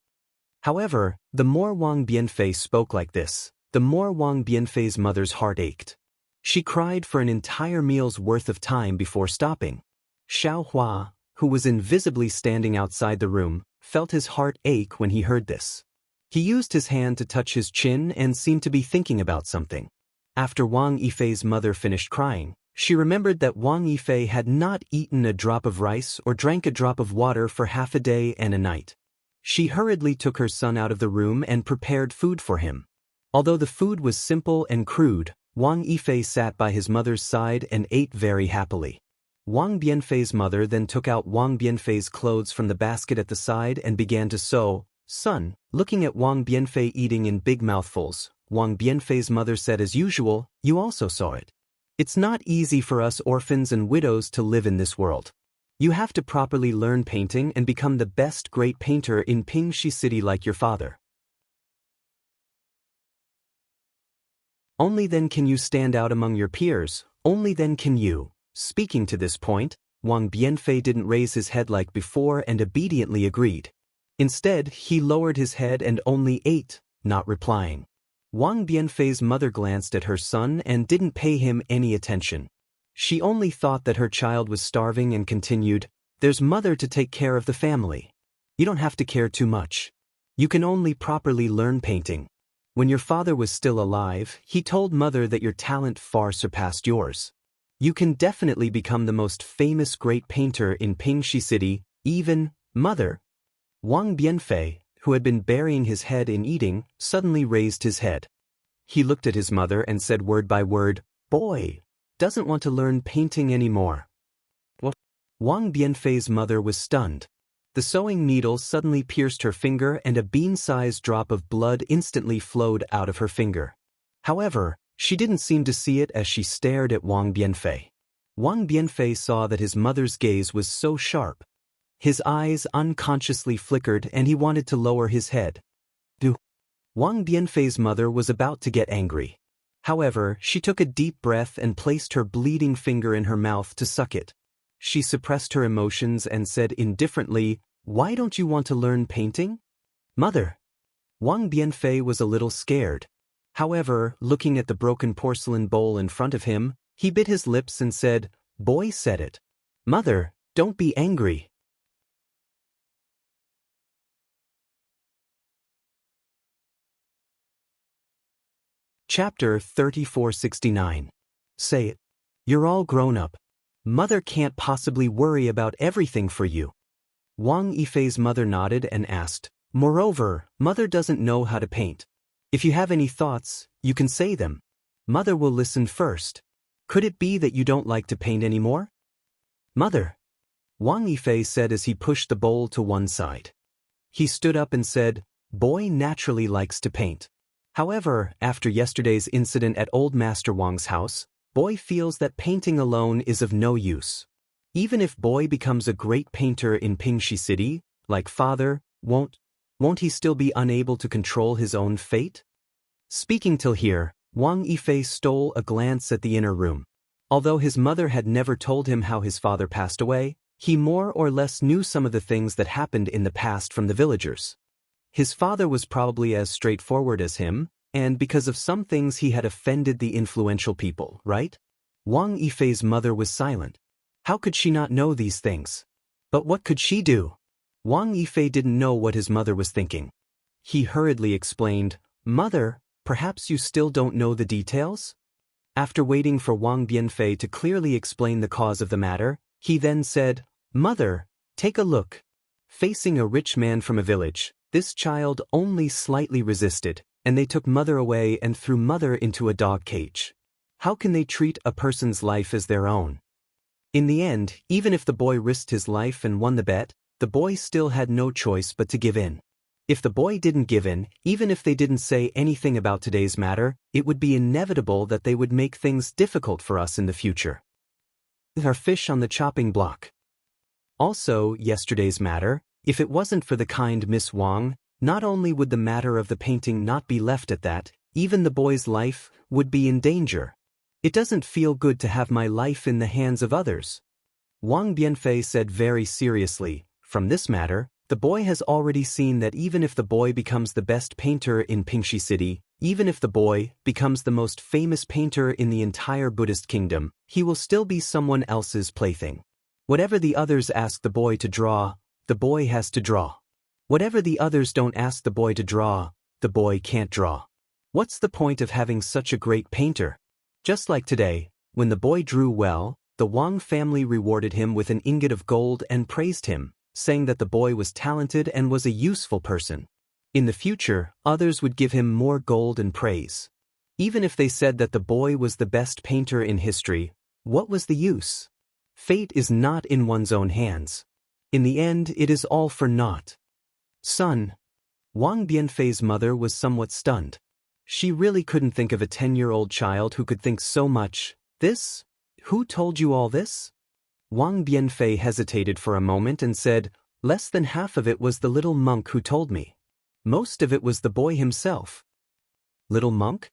However, the more Wang Bianfei spoke like this, the more Wang Bianfei's mother's heart ached. She cried for an entire meal's worth of time before stopping. Xiao Hua, who was invisibly standing outside the room, felt his heart ache when he heard this. He used his hand to touch his chin and seemed to be thinking about something. After Wang Yifei's mother finished crying, she remembered that Wang Yifei had not eaten a drop of rice or drank a drop of water for half a day and a night. She hurriedly took her son out of the room and prepared food for him. Although the food was simple and crude, Wang Yifei sat by his mother's side and ate very happily. Wang Bianfei's mother then took out Wang Bianfei's clothes from the basket at the side and began to sew. Son, looking at Wang Bianfei eating in big mouthfuls, Wang Bianfei's mother said as usual, "You also saw it. It's not easy for us orphans and widows to live in this world. You have to properly learn painting and become the best great painter in Pingxi City like your father. Only then can you stand out among your peers, only then can you." Speaking to this point, Wang Bianfei didn't raise his head like before and obediently agreed. Instead, he lowered his head and only ate, not replying. Wang Bianfei's mother glanced at her son and didn't pay him any attention. She only thought that her child was starving and continued, "There's mother to take care of the family. You don't have to care too much. You can only properly learn painting. When your father was still alive, he told mother that your talent far surpassed yours. You can definitely become the most famous great painter in Pingxi City, even, mother." Wang Bianfei, who had been burying his head in eating, suddenly raised his head. He looked at his mother and said word by word, "Boy, doesn't want to learn painting anymore." What? Wang Bianfei's mother was stunned. The sewing needle suddenly pierced her finger and a bean-sized drop of blood instantly flowed out of her finger. However, she didn't seem to see it as she stared at Wang Bianfei. Wang Bianfei saw that his mother's gaze was so sharp. His eyes unconsciously flickered and he wanted to lower his head. Wang Bianfei's mother was about to get angry. However, she took a deep breath and placed her bleeding finger in her mouth to suck it. She suppressed her emotions and said indifferently, "Why don't you want to learn painting?" "Mother." Wang Bianfei was a little scared. However, looking at the broken porcelain bowl in front of him, he bit his lips and said, "Boy said it. Mother, don't be angry." Chapter 3469. Say it. You're all grown up. Mother can't possibly worry about everything for you. Wang Yifei's mother nodded and asked, "Moreover, mother doesn't know how to paint. If you have any thoughts, you can say them. Mother will listen first. Could it be that you don't like to paint anymore?" "Mother," Wang Yifei said as he pushed the bowl to one side. He stood up and said, "Boy naturally likes to paint. However, after yesterday's incident at old Master Wang's house, Boy feels that painting alone is of no use. Even if Boy becomes a great painter in Pingxi City, like father, won't he still be unable to control his own fate?" Speaking till here, Wang Yifei stole a glance at the inner room. Although his mother had never told him how his father passed away, he more or less knew some of the things that happened in the past from the villagers. His father was probably as straightforward as him, and because of some things he had offended the influential people, right? Wang Yifei's mother was silent. How could she not know these things? But what could she do? Wang Yifei didn't know what his mother was thinking. He hurriedly explained, "Mother, perhaps you still don't know the details?" After waiting for Wang Bianfei to clearly explain the cause of the matter, he then said, "Mother, take a look." Facing a rich man from a village, this child only slightly resisted, and they took mother away and threw mother into a dog cage. How can they treat a person's life as their own? In the end, even if the boy risked his life and won the bet, the boy still had no choice but to give in. If the boy didn't give in, even if they didn't say anything about today's matter, it would be inevitable that they would make things difficult for us in the future. Our fish on the chopping block. Also, yesterday's matter, if it wasn't for the kind Miss Wang, not only would the matter of the painting not be left at that, even the boy's life would be in danger. It doesn't feel good to have my life in the hands of others. Wang Bianfei said very seriously, from this matter, the boy has already seen that even if the boy becomes the best painter in Pingxi City, even if the boy becomes the most famous painter in the entire Buddhist kingdom, he will still be someone else's plaything. Whatever the others ask the boy to draw, the boy has to draw. Whatever the others don't ask the boy to draw, the boy can't draw. What's the point of having such a great painter? Just like today, when the boy drew well, the Wang family rewarded him with an ingot of gold and praised him, saying that the boy was talented and was a useful person. In the future, others would give him more gold and praise. Even if they said that the boy was the best painter in history, what was the use? Fate is not in one's own hands. In the end, it is all for naught. "Son." Wang Bianfei's mother was somewhat stunned. She really couldn't think of a 10-year-old child who could think so much. "This? Who told you all this?" Wang Bianfei hesitated for a moment and said, "Less than half of it was the little monk who told me. Most of it was the boy himself." "Little monk?"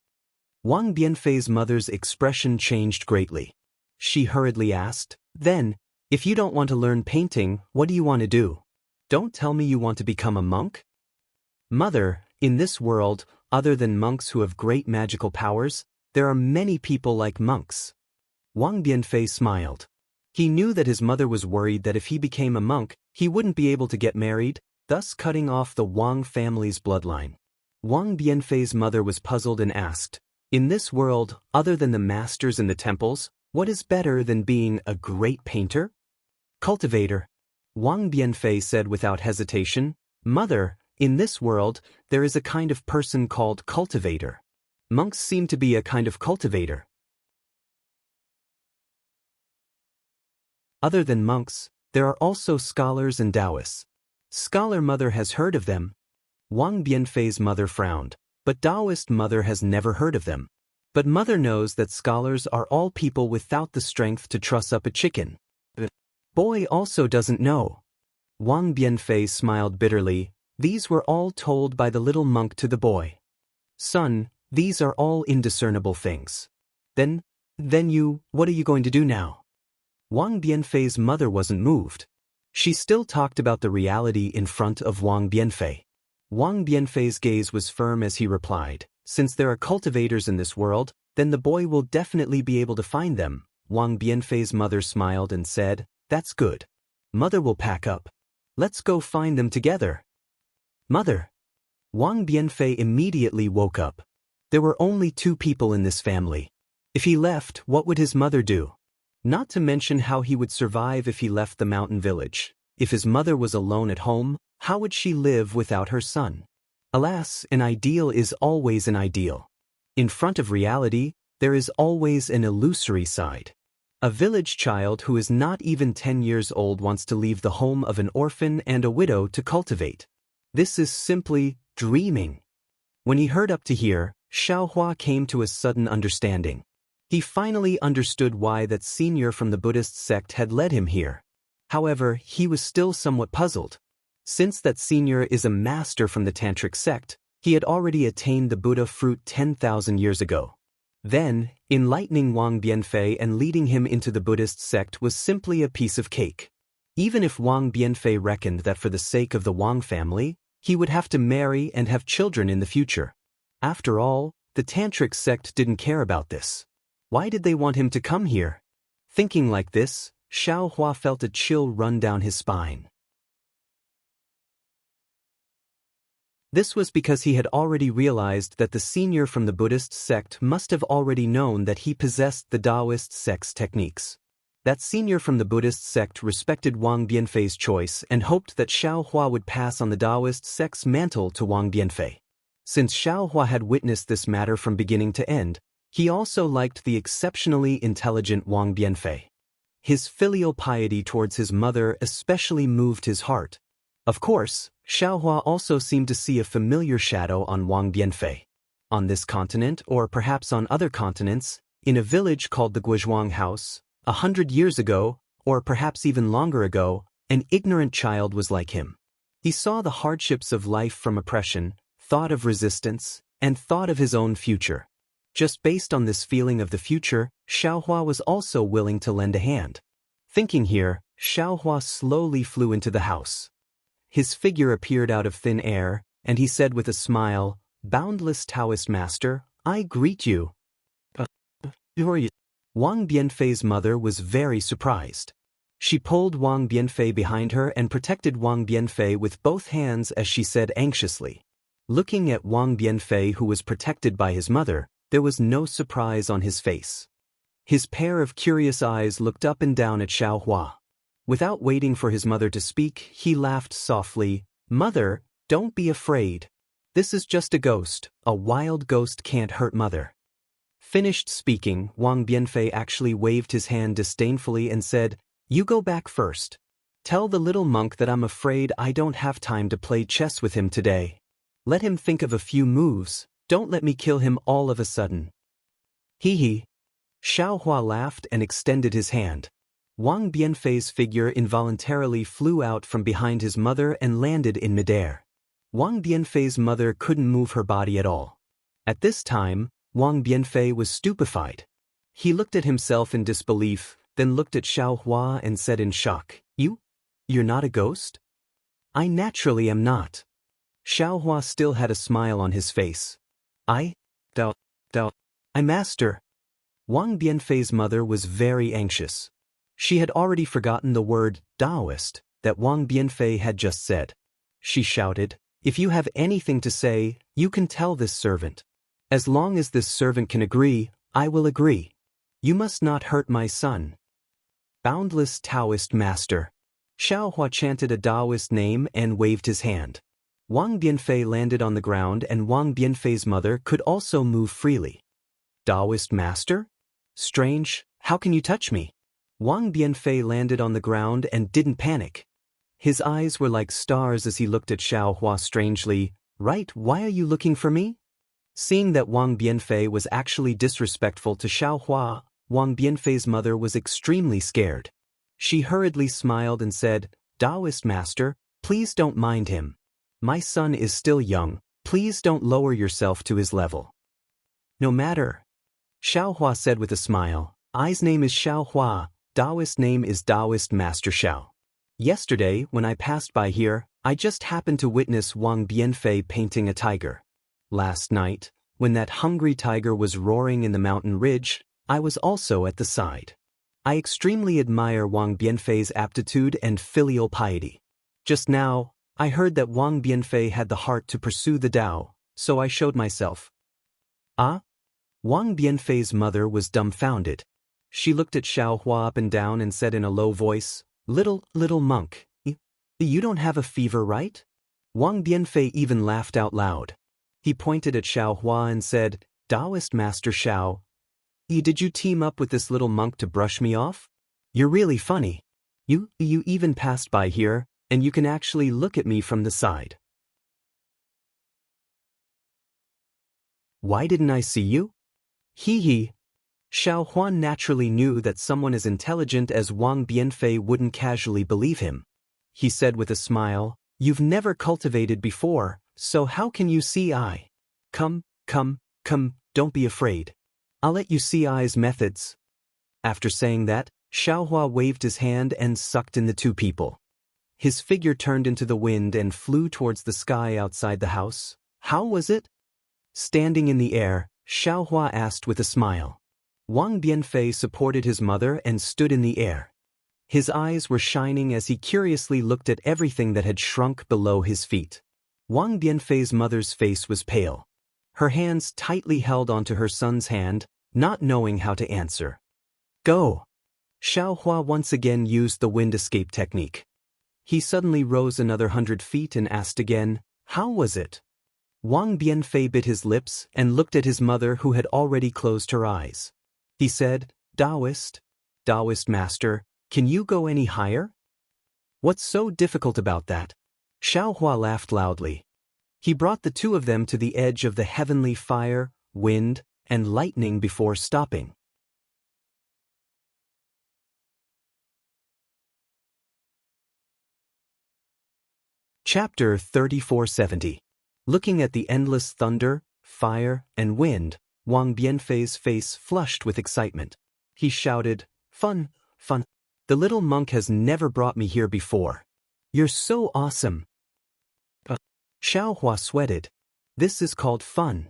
Wang Bianfei's mother's expression changed greatly. She hurriedly asked, "Then, If you don't want to learn painting, what do you want to do? Don't tell me you want to become a monk? Mother, in this world, other than monks who have great magical powers, there are many people like monks. Wang Bianfei smiled. He knew that his mother was worried that if he became a monk, he wouldn't be able to get married, thus cutting off the Wang family's bloodline. Wang Bianfei's mother was puzzled and asked, in this world, other than the masters in the temples, what is better than being a great painter? Cultivator. Wang Bianfei said without hesitation, Mother, in this world, there is a kind of person called cultivator. Monks seem to be a kind of cultivator. Other than monks, there are also scholars and Daoists. Scholar mother has heard of them. Wang Bianfei's mother frowned, but Daoist mother has never heard of them. But mother knows that scholars are all people without the strength to truss up a chicken. Boy also doesn't know. Wang Bianfei smiled bitterly. These were all told by the little monk to the boy. Son, these are all indiscernible things. Then what are you going to do now? Wang Bianfei's mother wasn't moved. She still talked about the reality in front of Wang Bianfei. Wang Bianfei's gaze was firm as he replied, since there are cultivators in this world, then the boy will definitely be able to find them. Wang Bianfei's mother smiled and said, that's good. Mother will pack up. Let's go find them together. Mother. Wang Bianfei immediately woke up. There were only 2 people in this family. If he left, what would his mother do? Not to mention how he would survive if he left the mountain village. If his mother was alone at home, how would she live without her son? Alas, an ideal is always an ideal. In front of reality, there is always an illusory side. A village child who is not even 10 years old wants to leave the home of an orphan and a widow to cultivate. This is simply dreaming. When he heard up to here, Xiaohua came to a sudden understanding. He finally understood why that senior from the Buddhist sect had led him here. However, he was still somewhat puzzled. Since that senior is a master from the Tantric sect, he had already attained the Buddha fruit 10,000 years ago. Then, enlightening Wang Bianfei and leading him into the Buddhist sect was simply a piece of cake. Even if Wang Bianfei reckoned that for the sake of the Wang family, he would have to marry and have children in the future. After all, the Tantric sect didn't care about this. Why did they want him to come here? Thinking like this, Xiaohua felt a chill run down his spine. This was because he had already realized that the senior from the Buddhist sect must have already known that he possessed the Daoist sect's techniques. That senior from the Buddhist sect respected Wang Bianfei's choice and hoped that Xiaohua would pass on the Daoist sect's mantle to Wang Bianfei. Since Xiaohua had witnessed this matter from beginning to end, he also liked the exceptionally intelligent Wang Bianfei. His filial piety towards his mother especially moved his heart. Of course, Xiaohua also seemed to see a familiar shadow on Wang Bianfei. On this continent, or perhaps on other continents, in a village called the Guizhuang House, 100 years ago, or perhaps even longer ago, an ignorant child was like him. He saw the hardships of life from oppression, thought of resistance, and thought of his own future. Just based on this feeling of the future, Xiaohua was also willing to lend a hand. Thinking here, Xiaohua slowly flew into the house. His figure appeared out of thin air, and he said with a smile, "Boundless Taoist master, I greet you." Who are you? Wang Bianfei's mother was very surprised. She pulled Wang Bianfei behind her and protected Wang Bianfei with both hands as she said anxiously. Looking at Wang Bianfei, who was protected by his mother, there was no surprise on his face. His pair of curious eyes looked up and down at Xiaohua. Without waiting for his mother to speak, he laughed softly. "Mother, don't be afraid. This is just a ghost. A wild ghost can't hurt mother." Finished speaking, Wang Bianfei actually waved his hand disdainfully and said, "You go back first. Tell the little monk that I'm afraid I don't have time to play chess with him today. Let him think of a few moves. Don't let me kill him all of a sudden." Hee hee. Xiaohua laughed and extended his hand. Wang Bianfei's figure involuntarily flew out from behind his mother and landed in midair. Wang Bianfei's mother couldn't move her body at all. At this time, Wang Bianfei was stupefied. He looked at himself in disbelief. then looked at Xiao Hua and said in shock, You're not a ghost? I naturally am not. Xiao Hua still had a smile on his face. I master. Wang Bianfei's mother was very anxious. She had already forgotten the word Daoist that Wang Bianfei had just said. She shouted, If you have anything to say, you can tell this servant. As long as this servant can agree, I will agree. You must not hurt my son. Boundless Taoist master. Xiao Hua chanted a Daoist name and waved his hand. Wang Bianfei landed on the ground and Wang Bianfei's mother could also move freely. Daoist master? Strange, how can you touch me? Wang Bianfei landed on the ground and didn't panic. His eyes were like stars as he looked at Xiao Hua strangely. Right, why are you looking for me? Seeing that Wang Bianfei was actually disrespectful to Xiao Hua, Wang Bianfei's mother was extremely scared. She hurriedly smiled and said, Daoist master, please don't mind him. My son is still young, please don't lower yourself to his level. No matter. Xiao Hua said with a smile, I's name is Xiao Hua, Daoist name is Daoist Master Xiao. Yesterday, when I passed by here, I just happened to witness Wang Bianfei painting a tiger. Last night, when that hungry tiger was roaring in the mountain ridge, I was also at the side. I extremely admire Wang Bianfei's aptitude and filial piety. Just now, I heard that Wang Bianfei had the heart to pursue the Tao, so I showed myself. Ah? Wang Bianfei's mother was dumbfounded. She looked at Xiao Hua up and down and said in a low voice, Little monk, you don't have a fever, right? Wang Bianfei even laughed out loud. He pointed at Xiao Hua and said, Daoist Master Xiao, did you team up with this little monk to brush me off? You're really funny. You even passed by here, and you can actually look at me from the side. Why didn't I see you? Hee. Xiao Huan naturally knew that someone as intelligent as Wang Bianfei wouldn't casually believe him. He said with a smile, You've never cultivated before, so how can you see I? Come, don't be afraid. I'll let you see I's methods. After saying that, Xiao Hua waved his hand and sucked in the two people. His figure turned into the wind and flew towards the sky outside the house. How was it? Standing in the air, Xiao Hua asked with a smile. Wang Bianfei supported his mother and stood in the air. His eyes were shining as he curiously looked at everything that had shrunk below his feet. Wang Bianfei's mother's face was pale. Her hands tightly held onto her son's hand, not knowing how to answer. Go! Xiao Hua once again used the wind escape technique. He suddenly rose another 100 feet and asked again, How was it? Wang Bianfei bit his lips and looked at his mother who had already closed her eyes. He said, Daoist master, can you go any higher? What's so difficult about that? Xiao Hua laughed loudly. He brought the two of them to the edge of the heavenly fire, wind, and lightning before stopping. Chapter 3470. Looking at the endless thunder, fire, and wind, Wang Bianfei's face flushed with excitement. He shouted, Fun! The little monk has never brought me here before. You're so awesome! Xiao Hua sweated. This is called fun.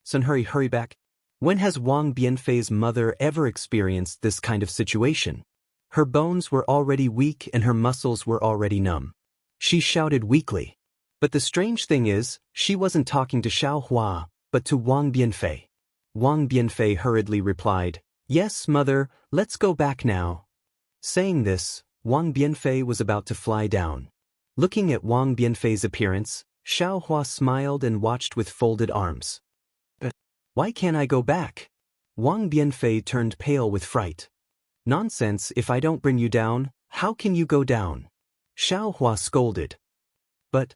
Son, hurry back. When has Wang Bianfei's mother ever experienced this kind of situation? Her bones were already weak and her muscles were already numb. She shouted weakly. But the strange thing is, she wasn't talking to Xiao Hua, but to Wang Bianfei. Wang Bianfei hurriedly replied, Yes, mother, let's go back now. Saying this, Wang Bianfei was about to fly down. Looking at Wang Bianfei's appearance, Xiao Hua smiled and watched with folded arms. Why can't I go back? Wang Bianfei turned pale with fright. Nonsense, if I don't bring you down, how can you go down? Xiao Hua scolded. But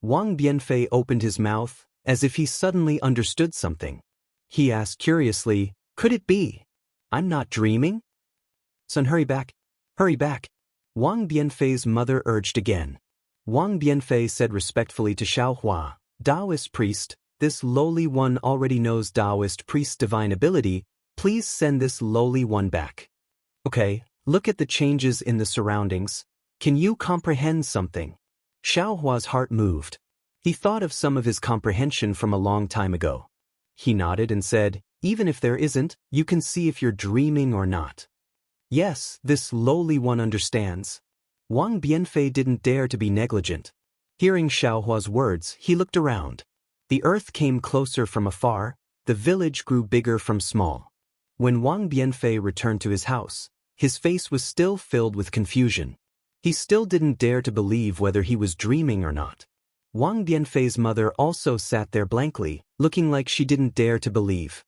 Wang Bianfei opened his mouth, as if he suddenly understood something. He asked curiously, Could it be? I'm not dreaming? Son, hurry back. Wang Bianfei's mother urged again. Wang Bianfei said respectfully to Xiao Hua, Daoist priest, this lowly one already knows Daoist priest's divine ability, please send this lowly one back. Okay, Look at the changes in the surroundings. Can you comprehend something? Xiaohua's heart moved. He thought of some of his comprehension from a long time ago. He nodded and said, even if there isn't, you can see if you're dreaming or not. Yes, this lowly one understands. Wang Bianfei didn't dare to be negligent. Hearing Xiaohua's words, he looked around. The earth came closer from afar, the village grew bigger from small. When Wang Bianfei returned to his house, his face was still filled with confusion. He still didn't dare to believe whether he was dreaming or not. Wang Bianfei's mother also sat there blankly, looking like she didn't dare to believe.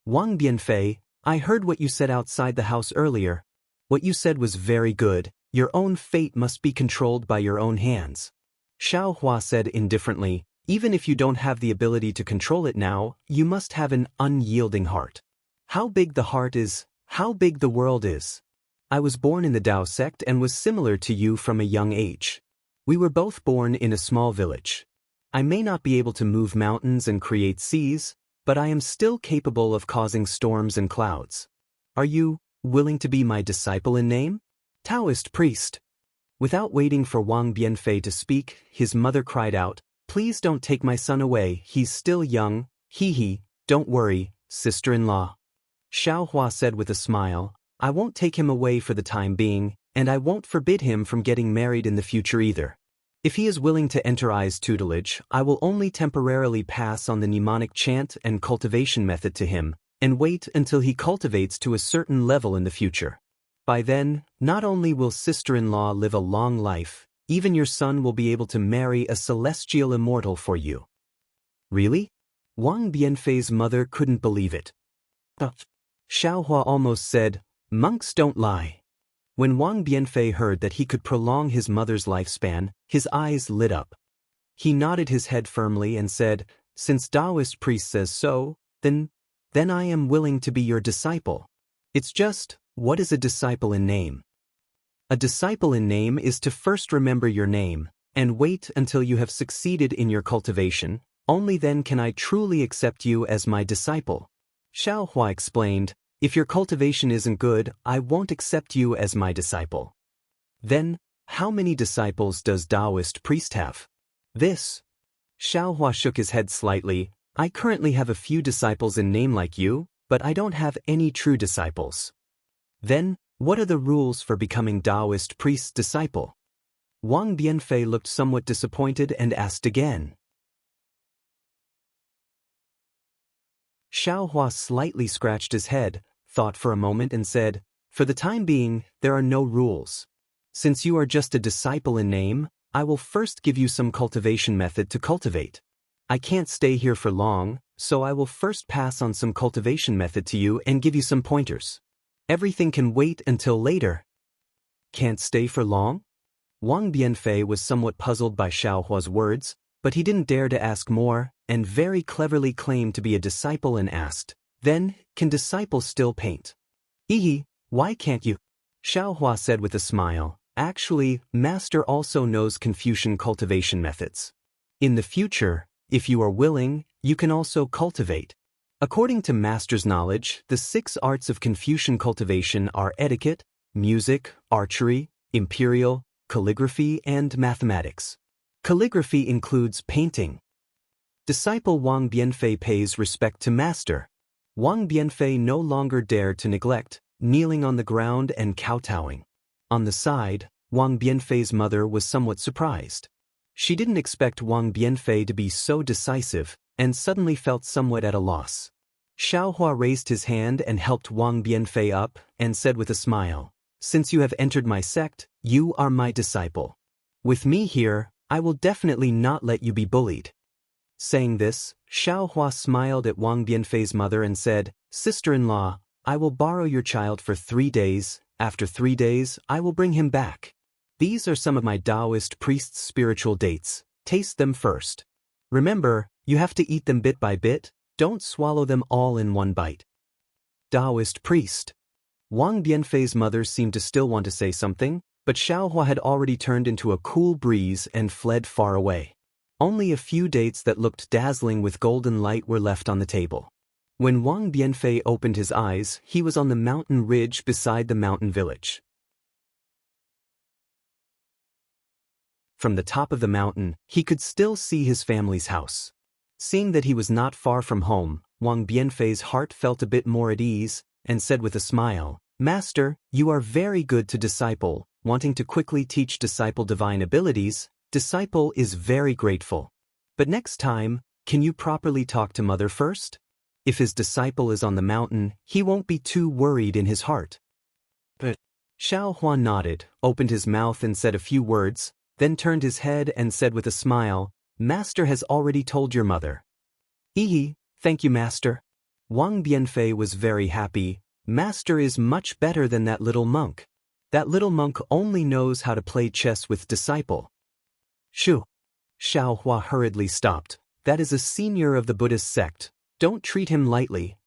Wang Bianfei, I heard what you said outside the house earlier. What you said was very good. Your own fate must be controlled by your own hands. Xiaohua said indifferently, even if you don't have the ability to control it now, you must have an unyielding heart. How big the heart is, how big the world is. I was born in the Dao sect and was similar to you from a young age. We were both born in a small village. I may not be able to move mountains and create seas, but I am still capable of causing storms and clouds. Are you willing to be my disciple in name? Daoist priest. Without waiting for Wang Bianfei to speak, his mother cried out, please don't take my son away, he's still young, don't worry, sister-in-law. Xiaohua said with a smile, I won't take him away for the time being, and I won't forbid him from getting married in the future either. If he is willing to enter I's tutelage, I will only temporarily pass on the mnemonic chant and cultivation method to him, and wait until he cultivates to a certain level in the future. By then, not only will sister-in-law live a long life, even your son will be able to marry a celestial immortal for you. Really? Wang Bianfei's mother couldn't believe it. Xiaohua almost said, monks don't lie. When Wang Bianfei heard that he could prolong his mother's lifespan, his eyes lit up. He nodded his head firmly and said, since Daoist priest says so, then I am willing to be your disciple. It's just, what is a disciple in name? A disciple in name is to first remember your name, and wait until you have succeeded in your cultivation, only then can I truly accept you as my disciple. Xiaohua explained, if your cultivation isn't good, I won't accept you as my disciple. Then, how many disciples does Daoist priest have? This. Xiaohua shook his head slightly, I currently have a few disciples in name like you, but I don't have any true disciples. Then, what are the rules for becoming Daoist priest's disciple? Wang Bianfei looked somewhat disappointed and asked again. Xiaohua slightly scratched his head, thought for a moment and said, for the time being, there are no rules. Since you are just a disciple in name, I will first give you some cultivation method to cultivate. I can't stay here for long, so I will first pass on some cultivation method to you and give you some pointers. Everything can wait until later. Can't stay for long? Wang Bianfei was somewhat puzzled by Xiaohua's words, but he didn't dare to ask more, and very cleverly claimed to be a disciple and asked, then, can disciples still paint? Why can't you? Xiaohua said with a smile, actually, master also knows Confucian cultivation methods. In the future, if you are willing, you can also cultivate. According to master's knowledge, the 6 arts of Confucian cultivation are etiquette, music, archery, imperial, calligraphy, and mathematics. Calligraphy includes painting. Disciple Wang Bianfei pays respect to master. Wang Bianfei no longer dared to neglect, kneeling on the ground and kowtowing. On the side, Wang Bianfei's mother was somewhat surprised. She didn't expect Wang Bianfei to be so decisive, and suddenly felt somewhat at a loss. Xiaohua raised his hand and helped Wang Bianfei up, and said with a smile, since you have entered my sect, you are my disciple. With me here, I will definitely not let you be bullied. Saying this, Xiaohua smiled at Wang Bianfei's mother and said, sister-in-law, I will borrow your child for 3 days, after 3 days, I will bring him back. These are some of my Daoist priest's spiritual dates, taste them first. Remember, you have to eat them bit by bit, don't swallow them all in one bite. Daoist priest. Wang Bianfei's mother seemed to still want to say something, but Xiaohua had already turned into a cool breeze and fled far away. Only a few dates that looked dazzling with golden light were left on the table. When Wang Bianfei opened his eyes, he was on the mountain ridge beside the mountain village. from the top of the mountain, he could still see his family's house. Seeing that he was not far from home, Wang Bianfei's heart felt a bit more at ease, and said with a smile, "Master, you are very good to disciple, wanting to quickly teach disciple divine abilities. Disciple is very grateful. But next time, can you properly talk to mother first? If his disciple is on the mountain, he won't be too worried in his heart." But Xiao Hua nodded, opened his mouth and said a few words, then turned his head and said with a smile, "Master has already told your mother." Thank you, Master." Wang Bianfei was very happy. Master is much better than that little monk. That little monk only knows how to play chess with disciple. Shoo! Xiao Hua hurriedly stopped. That is a senior of the Buddhist sect. Don't treat him lightly.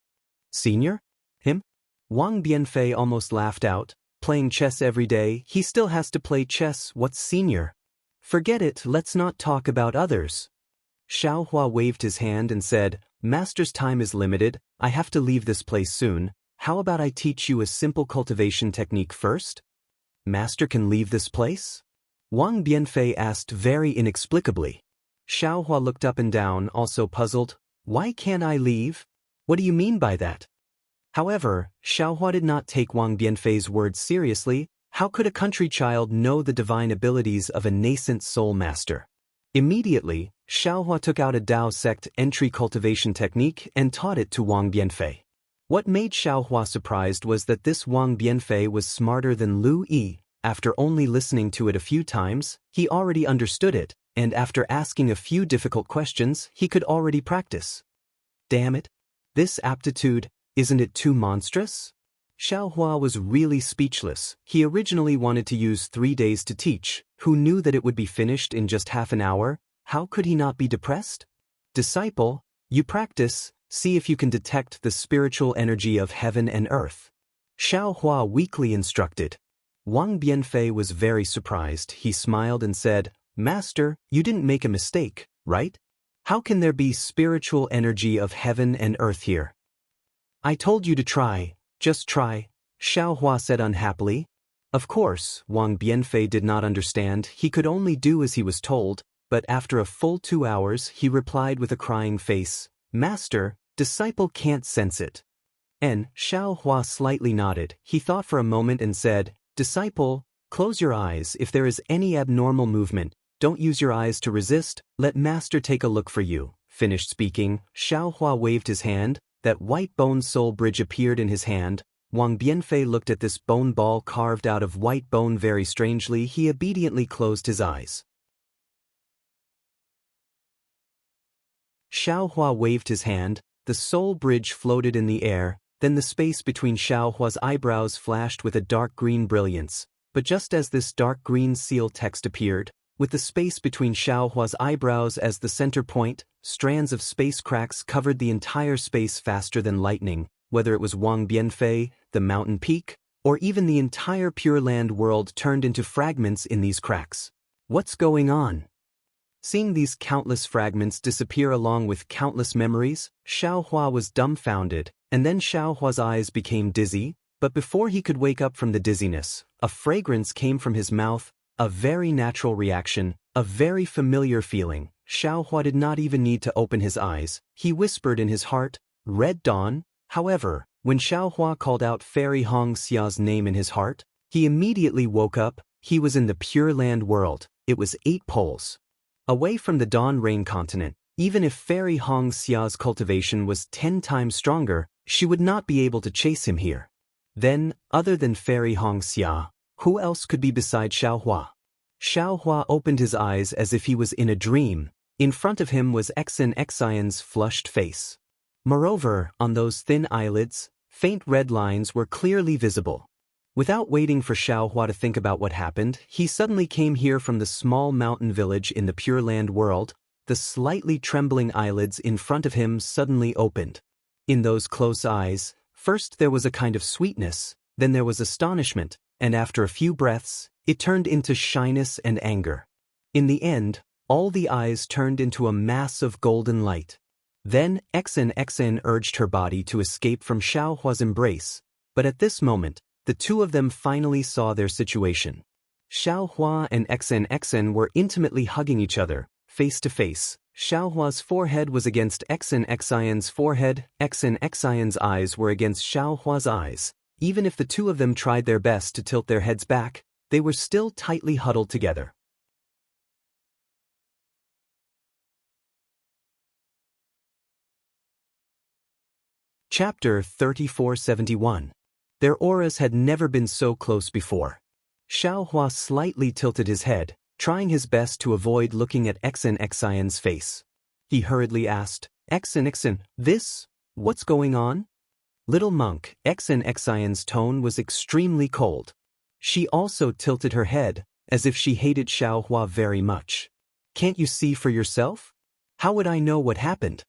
Senior? Him? Wang Bianfei almost laughed out. Playing chess every day, he still has to play chess. What's senior? Forget it, let's not talk about others. Xiao Hua waved his hand and said, "Master's time is limited, I have to leave this place soon. How about I teach you a simple cultivation technique first?" Master can leave this place? Wang Bianfei asked very inexplicably. Xiao Hua looked up and down, also puzzled. Why can't I leave? What do you mean by that? However, Xiao Hua did not take Wang Bianfei's words seriously. How could a country child know the divine abilities of a nascent soul master? Immediately, Xiao Hua took out a Dao sect entry cultivation technique and taught it to Wang Bianfei. What made Xiao Hua surprised was that this Wang Bianfei was smarter than Lu Yi. After only listening to it a few times, he already understood it, and after asking a few difficult questions, he could already practice. Damn it! This aptitude, isn't it too monstrous? Xiao Hua was really speechless. He originally wanted to use 3 days to teach. Who knew that it would be finished in just half an hour? How could he not be depressed? Disciple, you practice, see if you can detect the spiritual energy of heaven and earth. Xiao Hua weakly instructed. Wang Bianfei was very surprised. He smiled and said, "Master, you didn't make a mistake, right? How can there be spiritual energy of heaven and earth here?" "I told you to try, just try," Xiao Hua said unhappily. Of course, Wang Bianfei did not understand. He could only do as he was told, but after a full 2 hours, he replied with a crying face, "Master, disciple can't sense it." And Xiao Hua slightly nodded. He thought for a moment and said, "Disciple, close your eyes. If there is any abnormal movement, don't use your eyes to resist. Let Master take a look for you." Finished speaking, Xiao Hua waved his hand. That white bone soul bridge appeared in his hand. Wang Bianfei looked at this bone ball carved out of white bone very strangely. He obediently closed his eyes. Xiao Hua waved his hand. The soul bridge floated in the air. Then the space between Xiao Hua's eyebrows flashed with a dark green brilliance. But just as this dark green seal text appeared, with the space between Xiao Hua's eyebrows as the center point, strands of space cracks covered the entire space faster than lightning. Whether it was Wang Bianfei, the mountain peak, or even the entire Pure Land world turned into fragments in these cracks. What's going on? Seeing these countless fragments disappear along with countless memories, Xiao Hua was dumbfounded, and then Xiao Hua's eyes became dizzy, but before he could wake up from the dizziness, a fragrance came from his mouth, a very natural reaction, a very familiar feeling. Xiao Hua did not even need to open his eyes. He whispered in his heart, "Red Dawn." However, when Xiao Hua called out Fairy Hong Xia's name in his heart, he immediately woke up. He was in the Pure Land world. It was 8 poles away from the Dawn Rain continent. Even if Fairy Hong Xia's cultivation was 10 times stronger, she would not be able to chase him here. Then, other than Fairy Hong Xia, who else could be beside Xiao Hua? Xiao Hua opened his eyes as if he was in a dream. In front of him was Xianxia's flushed face. Moreover, on those thin eyelids, faint red lines were clearly visible. Without waiting for Xiao Hua to think about what happened, he suddenly came here from the small mountain village in the Pure Land world. The slightly trembling eyelids in front of him suddenly opened. In those close eyes, first there was a kind of sweetness, then there was astonishment, and after a few breaths, it turned into shyness and anger. In the end, all the eyes turned into a mass of golden light. Then Xian urged her body to escape from Xiao Hua's embrace, but at this moment, the two of them finally saw their situation. Xiaohua and Xen were intimately hugging each other, face to face. Xiaohua's forehead was against Xian's forehead, Xian's eyes were against Xiaohua's eyes. Even if the two of them tried their best to tilt their heads back, they were still tightly huddled together. Chapter 3471. Their auras had never been so close before. Xiaohua slightly tilted his head, trying his best to avoid looking at Xian's face. He hurriedly asked, Xian, what's going on? Little monk, Xian's tone was extremely cold. She also tilted her head, as if she hated Xiaohua very much. Can't you see for yourself? How would I know what happened?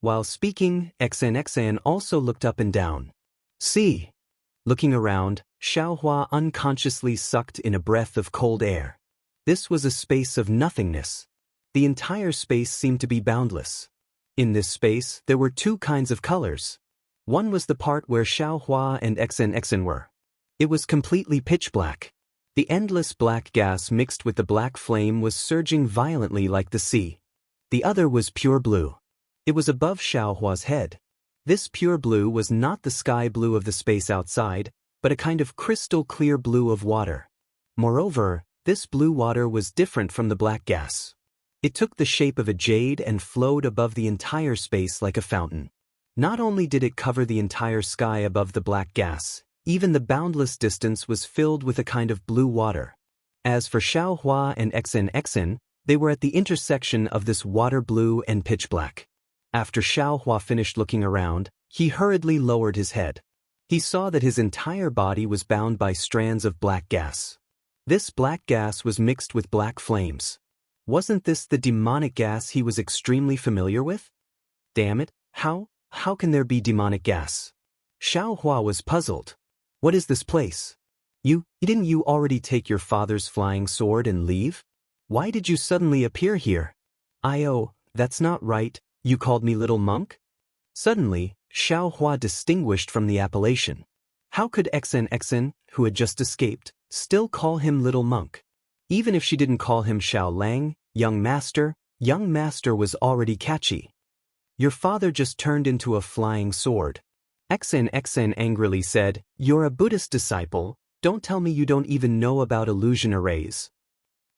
While speaking, Xian also looked up and down. See. Looking around, Xiaohua unconsciously sucked in a breath of cold air. This was a space of nothingness. The entire space seemed to be boundless. In this space, there were two kinds of colors. One was the part where Xiaohua and Xian were. It was completely pitch black. The endless black gas mixed with the black flame was surging violently like the sea. The other was pure blue. It was above Xiaohua's head. This pure blue was not the sky blue of the space outside, but a kind of crystal clear blue of water. Moreover, this blue water was different from the black gas. It took the shape of a jade and flowed above the entire space like a fountain. Not only did it cover the entire sky above the black gas, even the boundless distance was filled with a kind of blue water. As for Xiaohua and Xian, they were at the intersection of this water blue and pitch black. After Xiaohua finished looking around, he hurriedly lowered his head. He saw that his entire body was bound by strands of black gas. This black gas was mixed with black flames. Wasn't this the demonic gas he was extremely familiar with? Damn it, how can there be demonic gas? Xiaohua was puzzled. What is this place? Didn't you already take your father's flying sword and leave? Why did you suddenly appear here? That's not right. You called me little monk? Suddenly, Xiaohua distinguished from the appellation. How could Xian, who had just escaped, still call him little monk? Even if she didn't call him Xiao Lang, young master was already catchy. Your father just turned into a flying sword. Xian angrily said, You're a Buddhist disciple, don't tell me you don't even know about illusion arrays.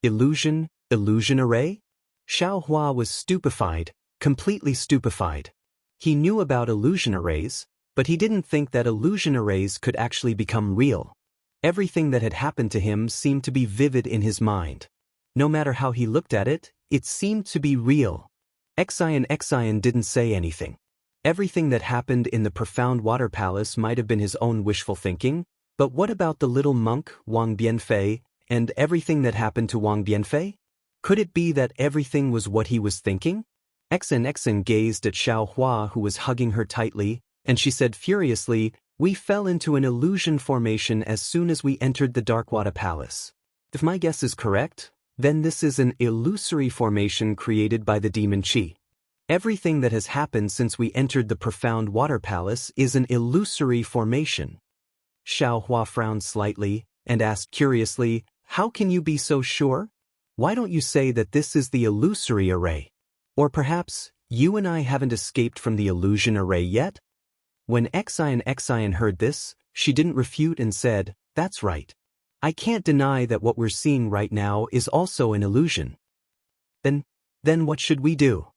Illusion array? Xiaohua was stupefied. Completely stupefied. He knew about illusion arrays, but he didn't think that illusion arrays could actually become real. Everything that had happened to him seemed to be vivid in his mind. No matter how he looked at it, it seemed to be real. Xian didn't say anything. Everything that happened in the profound water palace might have been his own wishful thinking, but what about the little monk, Wang Bianfei, and everything that happened to Wang Bianfei? Could it be that everything was what he was thinking? Xian gazed at Xiaohua, who was hugging her tightly, and she said furiously, We fell into an illusion formation as soon as we entered the dark water palace. If my guess is correct, then this is an illusory formation created by the demon Qi. Everything that has happened since we entered the profound water palace is an illusory formation. Xiaohua frowned slightly, and asked curiously, How can you be so sure? Why don't you say that this is the illusory array? Or perhaps, you and I haven't escaped from the illusion array yet? When Xian heard this, she didn't refute and said, That's right. I can't deny that what we're seeing right now is also an illusion. Then what should we do?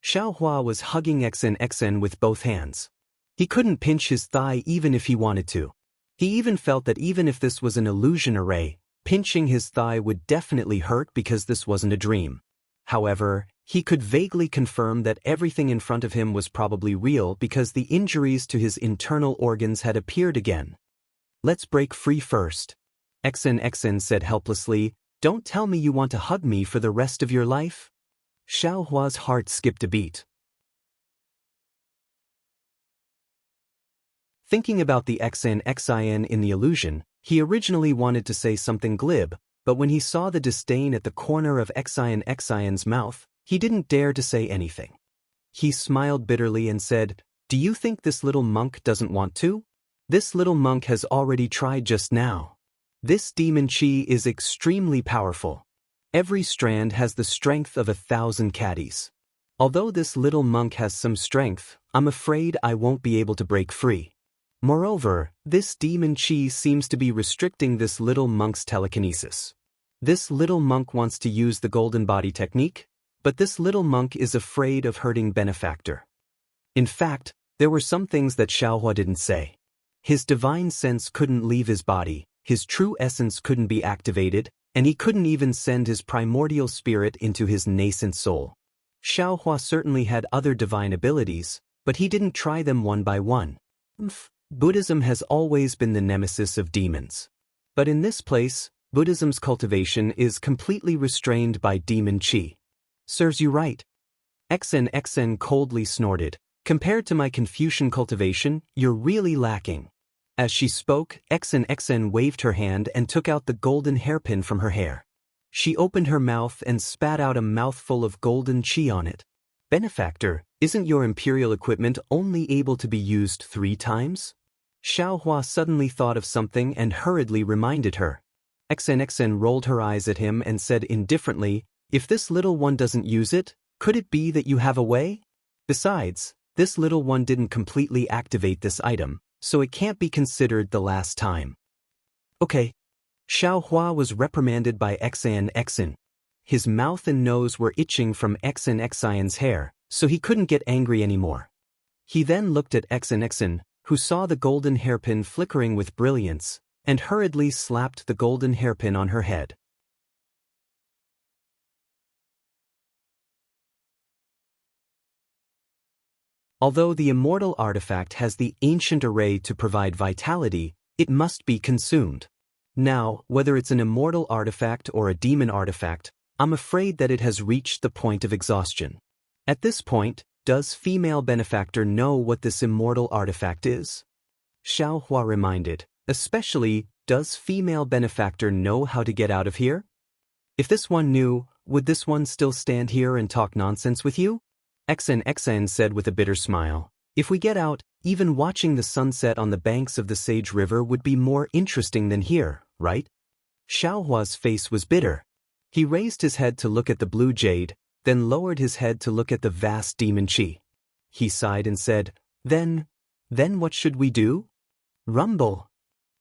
Xiaohua was hugging Xian with both hands. He couldn't pinch his thigh even if he wanted to. He even felt that even if this was an illusion array, pinching his thigh would definitely hurt because this wasn't a dream. However, he could vaguely confirm that everything in front of him was probably real because the injuries to his internal organs had appeared again. Let's break free first. Xian said helplessly, Don't tell me you want to hug me for the rest of your life? Xiaohua's heart skipped a beat. Thinking about the Xian in the illusion, he originally wanted to say something glib, but when he saw the disdain at the corner of Xian's mouth, he didn't dare to say anything. He smiled bitterly and said, Do you think this little monk doesn't want to? This little monk has already tried just now. This demon chi is extremely powerful. Every strand has the strength of 1,000 caddies. Although this little monk has some strength, I'm afraid I won't be able to break free. Moreover, this demon chi seems to be restricting this little monk's telekinesis. This little monk wants to use the golden body technique, but this little monk is afraid of hurting benefactor. In fact, there were some things that Xiaohua didn't say. His divine sense couldn't leave his body, his true essence couldn't be activated, and he couldn't even send his primordial spirit into his nascent soul. Xiaohua certainly had other divine abilities, but he didn't try them one by one. Buddhism has always been the nemesis of demons. But in this place, Buddhism's cultivation is completely restrained by demon chi. Serves you right. XN coldly snorted. Compared to my Confucian cultivation, you're really lacking. As she spoke, XN waved her hand and took out the golden hairpin from her hair. She opened her mouth and spat out a mouthful of golden chi on it. Benefactor, isn't your imperial equipment only able to be used 3 times? Xiaohua suddenly thought of something and hurriedly reminded her. XN rolled her eyes at him and said indifferently, if this little one doesn't use it, could it be that you have a way? Besides, this little one didn't completely activate this item, so it can't be considered the last time. Okay. Xiaohua was reprimanded by XN. His mouth and nose were itching from XN's hair, so he couldn't get angry anymore. He then looked at XN, who saw the golden hairpin flickering with brilliance, and hurriedly slapped the golden hairpin on her head. Although the immortal artifact has the ancient array to provide vitality, it must be consumed. Now, whether it's an immortal artifact or a demon artifact, I'm afraid that it has reached the point of exhaustion. At this point, does female benefactor know what this immortal artifact is? Xiaohua reminded, especially, does female benefactor know how to get out of here? If this one knew, would this one still stand here and talk nonsense with you? XN said with a bitter smile, if we get out, even watching the sunset on the banks of the Sage River would be more interesting than here, right? Xiaohua's face was bitter. He raised his head to look at the blue jade, then lowered his head to look at the vast demon chi. He sighed and said, Then what should we do? Rumble.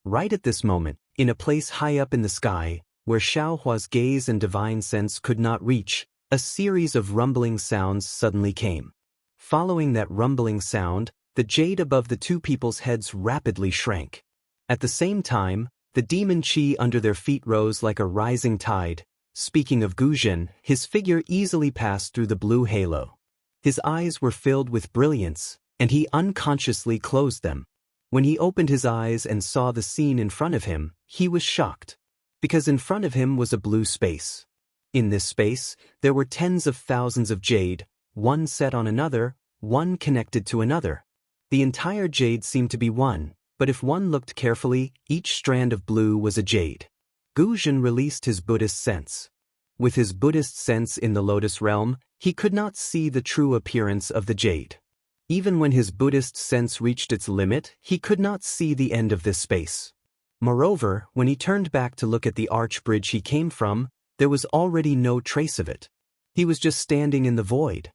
Right at this moment, in a place high up in the sky, where Xiaohua's gaze and divine sense could not reach, a series of rumbling sounds suddenly came. Following that rumbling sound, the jade above the 2 people's heads rapidly shrank. At the same time, the demon chi under their feet rose like a rising tide. Speaking of Guzhen, his figure easily passed through the blue halo. His eyes were filled with brilliance, and he unconsciously closed them. When he opened his eyes and saw the scene in front of him, he was shocked. Because in front of him was a blue space. In this space, there were tens of thousands of jade, one set on another, one connected to another. The entire jade seemed to be one, but if one looked carefully, each strand of blue was a jade. Guzhen released his Buddhist sense. With his Buddhist sense in the lotus realm, he could not see the true appearance of the jade. Even when his Buddhist sense reached its limit, he could not see the end of this space. Moreover, when he turned back to look at the arch bridge he came from, there was already no trace of it. He was just standing in the void.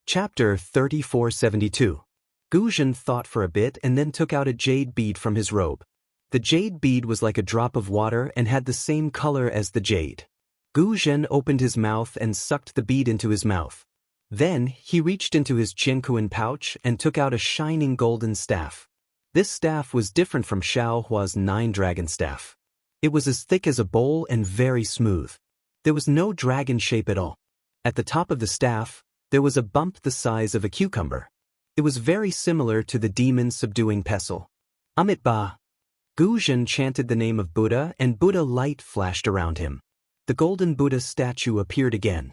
Chapter 3472. Guzhen thought for a bit and then took out a jade bead from his robe. The jade bead was like a drop of water and had the same color as the jade. Guzhen opened his mouth and sucked the bead into his mouth. Then, he reached into his Jiankuan pouch and took out a shining golden staff. This staff was different from Xiaohua's 9-dragon staff. It was as thick as a bowl and very smooth. There was no dragon shape at all. At the top of the staff, there was a bump the size of a cucumber. It was very similar to the demon subduing pestle. Amitabha. Guzhen chanted the name of Buddha and Buddha light flashed around him. The golden Buddha statue appeared again.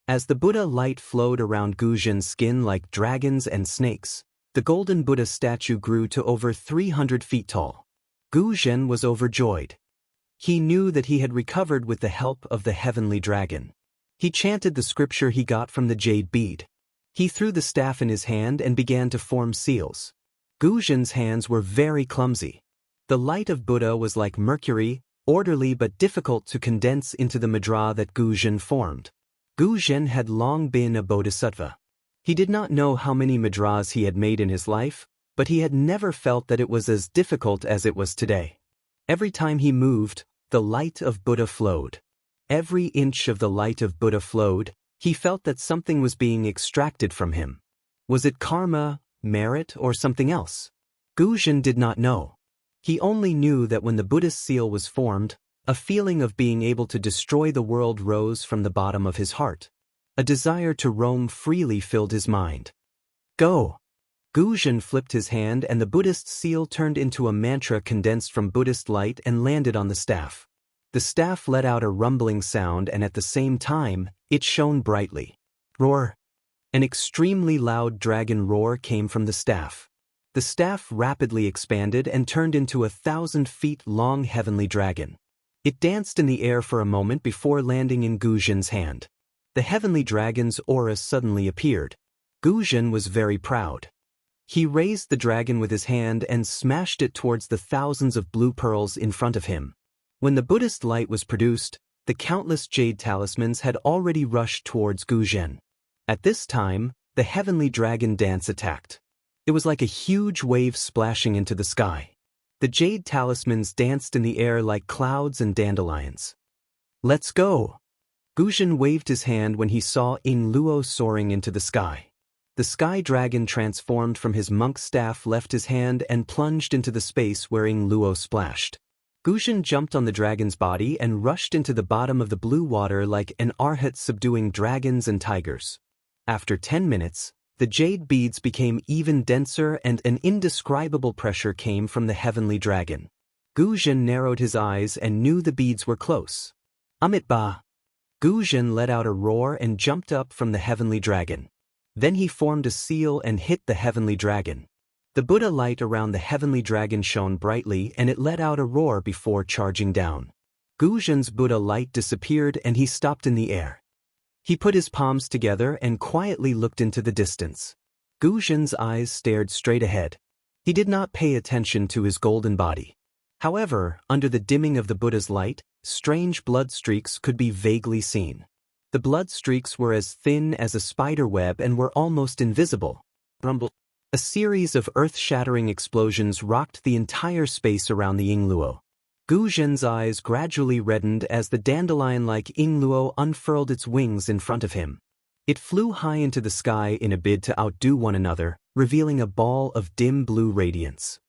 As the Buddha light flowed around Guzhen's skin like dragons and snakes, the golden Buddha statue grew to over 300 feet tall. Guzhen was overjoyed. He knew that he had recovered with the help of the heavenly dragon. He chanted the scripture he got from the jade bead. He threw the staff in his hand and began to form seals. Guzhen's hands were very clumsy. The light of Buddha was like mercury, orderly but difficult to condense into the mudra that Guzhen formed. Guzhen had long been a bodhisattva. He did not know how many mudras he had made in his life, but he had never felt that it was as difficult as it was today. Every time he moved, the light of Buddha flowed. Every inch of the light of Buddha flowed. He felt that something was being extracted from him. Was it karma, merit, or something else? Guzhen did not know. He only knew that when the Buddhist seal was formed, a feeling of being able to destroy the world rose from the bottom of his heart. A desire to roam freely filled his mind. Go! Guzhen flipped his hand and the Buddhist seal turned into a mantra condensed from Buddhist light and landed on the staff. The staff let out a rumbling sound and at the same time, it shone brightly. Roar! An extremely loud dragon roar came from the staff. The staff rapidly expanded and turned into 1,000 feet long heavenly dragon. It danced in the air for a moment before landing in Guzhen's hand. The heavenly dragon's aura suddenly appeared. Guzhen was very proud. He raised the dragon with his hand and smashed it towards the thousands of blue pearls in front of him. When the Buddhist light was produced, the countless jade talismans had already rushed towards Guzhen. At this time, the heavenly dragon dance attacked. It was like a huge wave splashing into the sky. The jade talismans danced in the air like clouds and dandelions. Let's go! Guzhen waved his hand when he saw Ing Luo soaring into the sky. The sky dragon transformed from his monk's staff, left his hand and plunged into the space where Ing Luo splashed. Guzhen jumped on the dragon's body and rushed into the bottom of the blue water like an arhat subduing dragons and tigers. After 10 minutes, the jade beads became even denser and an indescribable pressure came from the heavenly dragon. Guzhen narrowed his eyes and knew the beads were close. Amitba! Guzhen let out a roar and jumped up from the heavenly dragon. Then he formed a seal and hit the heavenly dragon. The Buddha light around the heavenly dragon shone brightly and it let out a roar before charging down. Guzhen's Buddha light disappeared and he stopped in the air. He put his palms together and quietly looked into the distance. Guzhen's eyes stared straight ahead. He did not pay attention to his golden body. However, under the dimming of the Buddha's light, strange blood streaks could be vaguely seen. The blood streaks were as thin as a spider web and were almost invisible. Rumble. A series of earth-shattering explosions rocked the entire space around the Ing Luo. Guzhen's eyes gradually reddened as the dandelion-like Ing Luo unfurled its wings in front of him. It flew high into the sky in a bid to outdo one another, revealing a ball of dim blue radiance.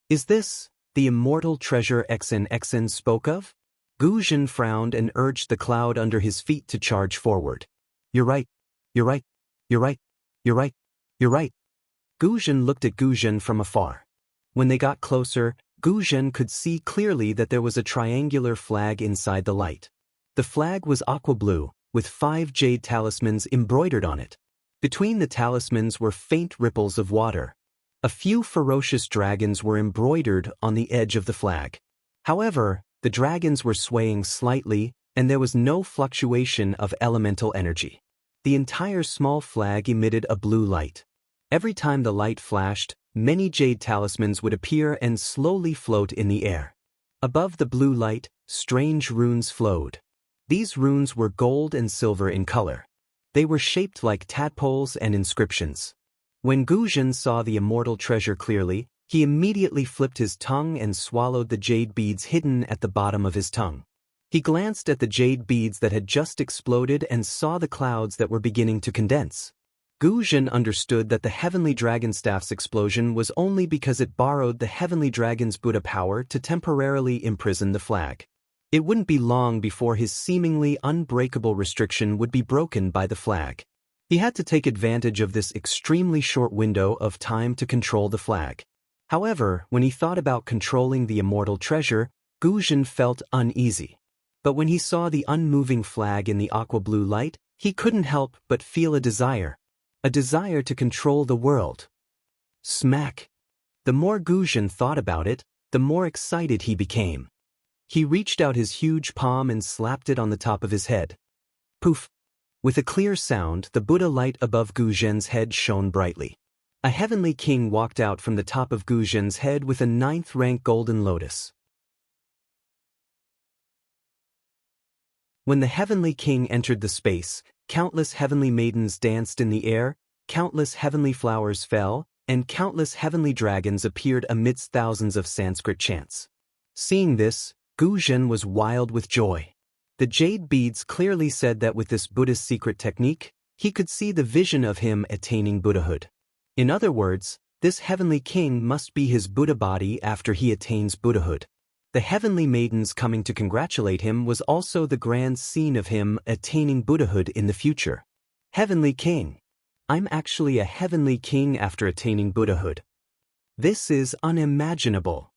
Is this the immortal treasure Xianxia spoke of? Guzhen frowned and urged the cloud under his feet to charge forward. You're right. You're right. You're right. You're right. You're right. Guzhen looked at Guzhen from afar. When they got closer, Guzhen could see clearly that there was a triangular flag inside the light. The flag was aqua blue, with 5 jade talismans embroidered on it. Between the talismans were faint ripples of water. A few ferocious dragons were embroidered on the edge of the flag. However, the dragons were swaying slightly, and there was no fluctuation of elemental energy. The entire small flag emitted a blue light. Every time the light flashed, many jade talismans would appear and slowly float in the air. Above the blue light, strange runes flowed. These runes were gold and silver in color. They were shaped like tadpoles and inscriptions. When Guzhen saw the immortal treasure clearly, he immediately flipped his tongue and swallowed the jade beads hidden at the bottom of his tongue. He glanced at the jade beads that had just exploded and saw the clouds that were beginning to condense. Guzhen understood that the heavenly dragon staff's explosion was only because it borrowed the heavenly dragon's Buddha power to temporarily imprison the flag. It wouldn't be long before his seemingly unbreakable restriction would be broken by the flag. He had to take advantage of this extremely short window of time to control the flag. However, when he thought about controlling the immortal treasure, Guzhen felt uneasy. But when he saw the unmoving flag in the aqua blue light, he couldn't help but feel a desire to control the world. Smack! The more Guzhen thought about it, the more excited he became. He reached out his huge palm and slapped it on the top of his head. Poof! With a clear sound, the Buddha light above Gu Zhen's head shone brightly. A heavenly king walked out from the top of Gu Zhen's head with a 9th-rank golden lotus. When the heavenly king entered the space, countless heavenly maidens danced in the air, countless heavenly flowers fell, and countless heavenly dragons appeared amidst thousands of Sanskrit chants. Seeing this, Gu Zhen was wild with joy. The jade beads clearly said that with this Buddhist secret technique, he could see the vision of him attaining Buddhahood. In other words, this heavenly king must be his Buddha body after he attains Buddhahood. The heavenly maidens coming to congratulate him was also the grand scene of him attaining Buddhahood in the future. Heavenly king. I'm actually a heavenly king after attaining Buddhahood. This is unimaginable.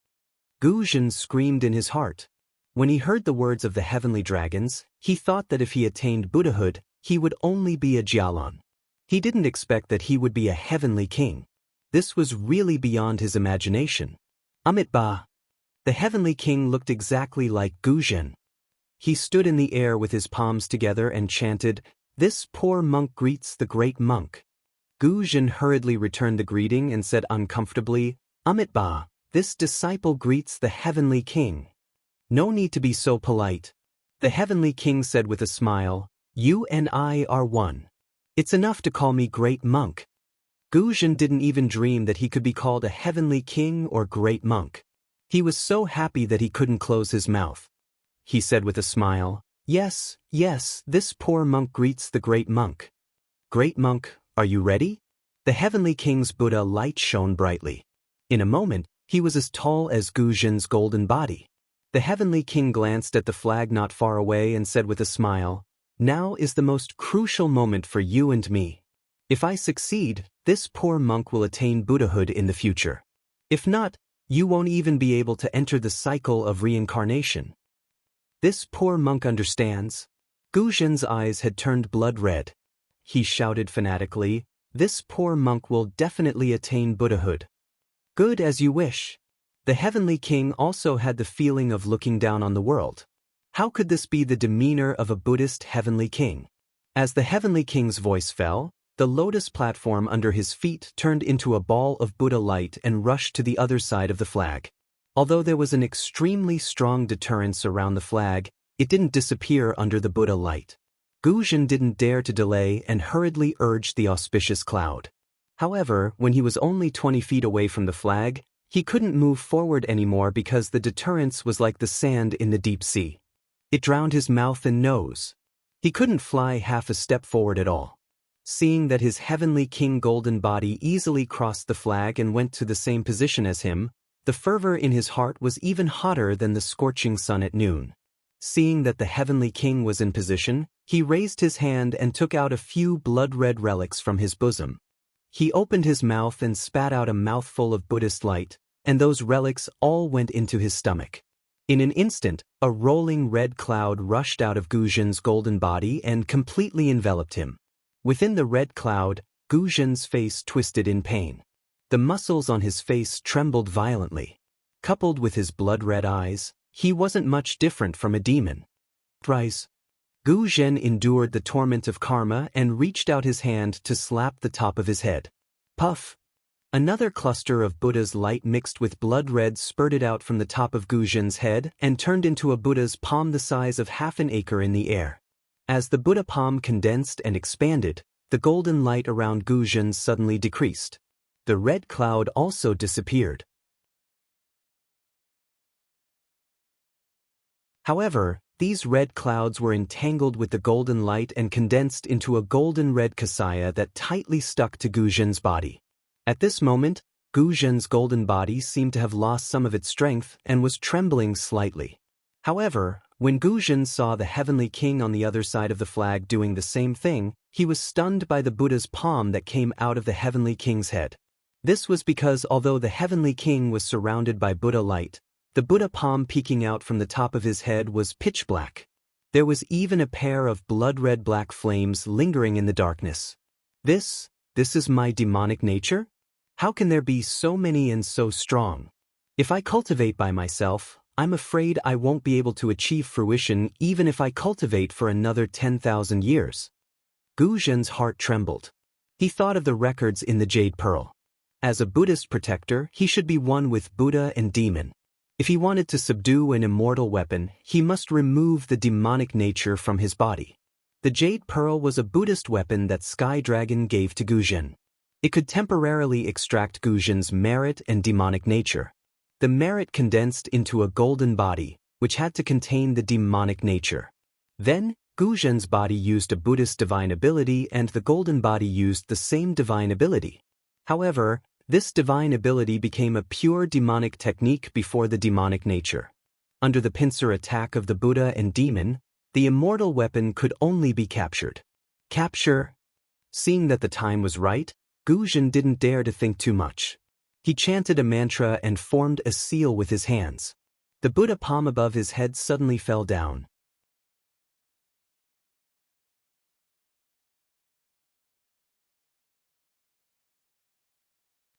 Gu Zhen screamed in his heart. When he heard the words of the heavenly dragons, he thought that if he attained Buddhahood, he would only be a Jialan. He didn't expect that he would be a heavenly king. This was really beyond his imagination. Amitabha. The heavenly king looked exactly like Gu Zhen. He stood in the air with his palms together and chanted, "This poor monk greets the great monk." Gu Zhen hurriedly returned the greeting and said uncomfortably, "Amitabha, this disciple greets the heavenly king." "No need to be so polite." The heavenly king said with a smile, "You and I are one. It's enough to call me great monk." Gu Zhen didn't even dream that he could be called a heavenly king or great monk. He was so happy that he couldn't close his mouth. He said with a smile, "Yes, yes, this poor monk greets the great monk." "Great monk, are you ready?" The heavenly king's Buddha light shone brightly. In a moment, he was as tall as Gu Zhen's golden body. The heavenly king glanced at the flag not far away and said with a smile, "Now is the most crucial moment for you and me. If I succeed, this poor monk will attain Buddhahood in the future. If not, you won't even be able to enter the cycle of reincarnation. This poor monk understands." Gu Zhen's eyes had turned blood red. He shouted fanatically, "This poor monk will definitely attain Buddhahood." "Good as you wish." The heavenly king also had the feeling of looking down on the world. How could this be the demeanor of a Buddhist heavenly king? As the heavenly king's voice fell, the lotus platform under his feet turned into a ball of Buddha light and rushed to the other side of the flag. Although there was an extremely strong deterrence around the flag, it didn't disappear under the Buddha light. Gu Zhen didn't dare to delay and hurriedly urged the auspicious cloud. However, when he was only 20 feet away from the flag, he couldn't move forward anymore because the deterrence was like the sand in the deep sea. It drowned his mouth and nose. He couldn't fly half a step forward at all. Seeing that his heavenly king golden body easily crossed the flag and went to the same position as him, the fervor in his heart was even hotter than the scorching sun at noon. Seeing that the heavenly king was in position, he raised his hand and took out a few blood-red relics from his bosom. He opened his mouth and spat out a mouthful of Buddhist light, and those relics all went into his stomach. In an instant, a rolling red cloud rushed out of Gu Zhen's golden body and completely enveloped him. Within the red cloud, Gu Zhen's face twisted in pain. The muscles on his face trembled violently. Coupled with his blood-red eyes, he wasn't much different from a demon. Rise. Gu Zhen endured the torment of karma and reached out his hand to slap the top of his head. Puff! Another cluster of Buddha's light mixed with blood red spurted out from the top of Gu Zhen's head and turned into a Buddha's palm the size of half an acre in the air. As the Buddha palm condensed and expanded, the golden light around Gu Zhen suddenly decreased. The red cloud also disappeared. However, these red clouds were entangled with the golden light and condensed into a golden red kasaya that tightly stuck to Gu Zhen's body. At this moment, Gu Zhen's golden body seemed to have lost some of its strength and was trembling slightly. However, when Gu Zhen saw the heavenly king on the other side of the flag doing the same thing, he was stunned by the Buddha's palm that came out of the heavenly king's head. This was because although the heavenly king was surrounded by Buddha light, the Buddha palm peeking out from the top of his head was pitch black. There was even a pair of blood-red black flames lingering in the darkness. This is my demonic nature? How can there be so many and so strong? If I cultivate by myself, I'm afraid I won't be able to achieve fruition even if I cultivate for another 10,000 years. Gu Zhen's heart trembled. He thought of the records in the Jade Pearl. As a Buddhist protector, he should be one with Buddha and demon. If he wanted to subdue an immortal weapon, he must remove the demonic nature from his body. The Jade Pearl was a Buddhist weapon that Sky Dragon gave to Gu Zhen. It could temporarily extract Gu Zhen's merit and demonic nature. The merit condensed into a golden body, which had to contain the demonic nature. Then, Gu Zhen's body used a Buddhist divine ability and the golden body used the same divine ability. However, this divine ability became a pure demonic technique before the demonic nature. Under the pincer attack of the Buddha and demon, the immortal weapon could only be captured. Capture? Seeing that the time was right, Gu Zhen didn't dare to think too much. He chanted a mantra and formed a seal with his hands. The Buddha palm above his head suddenly fell down.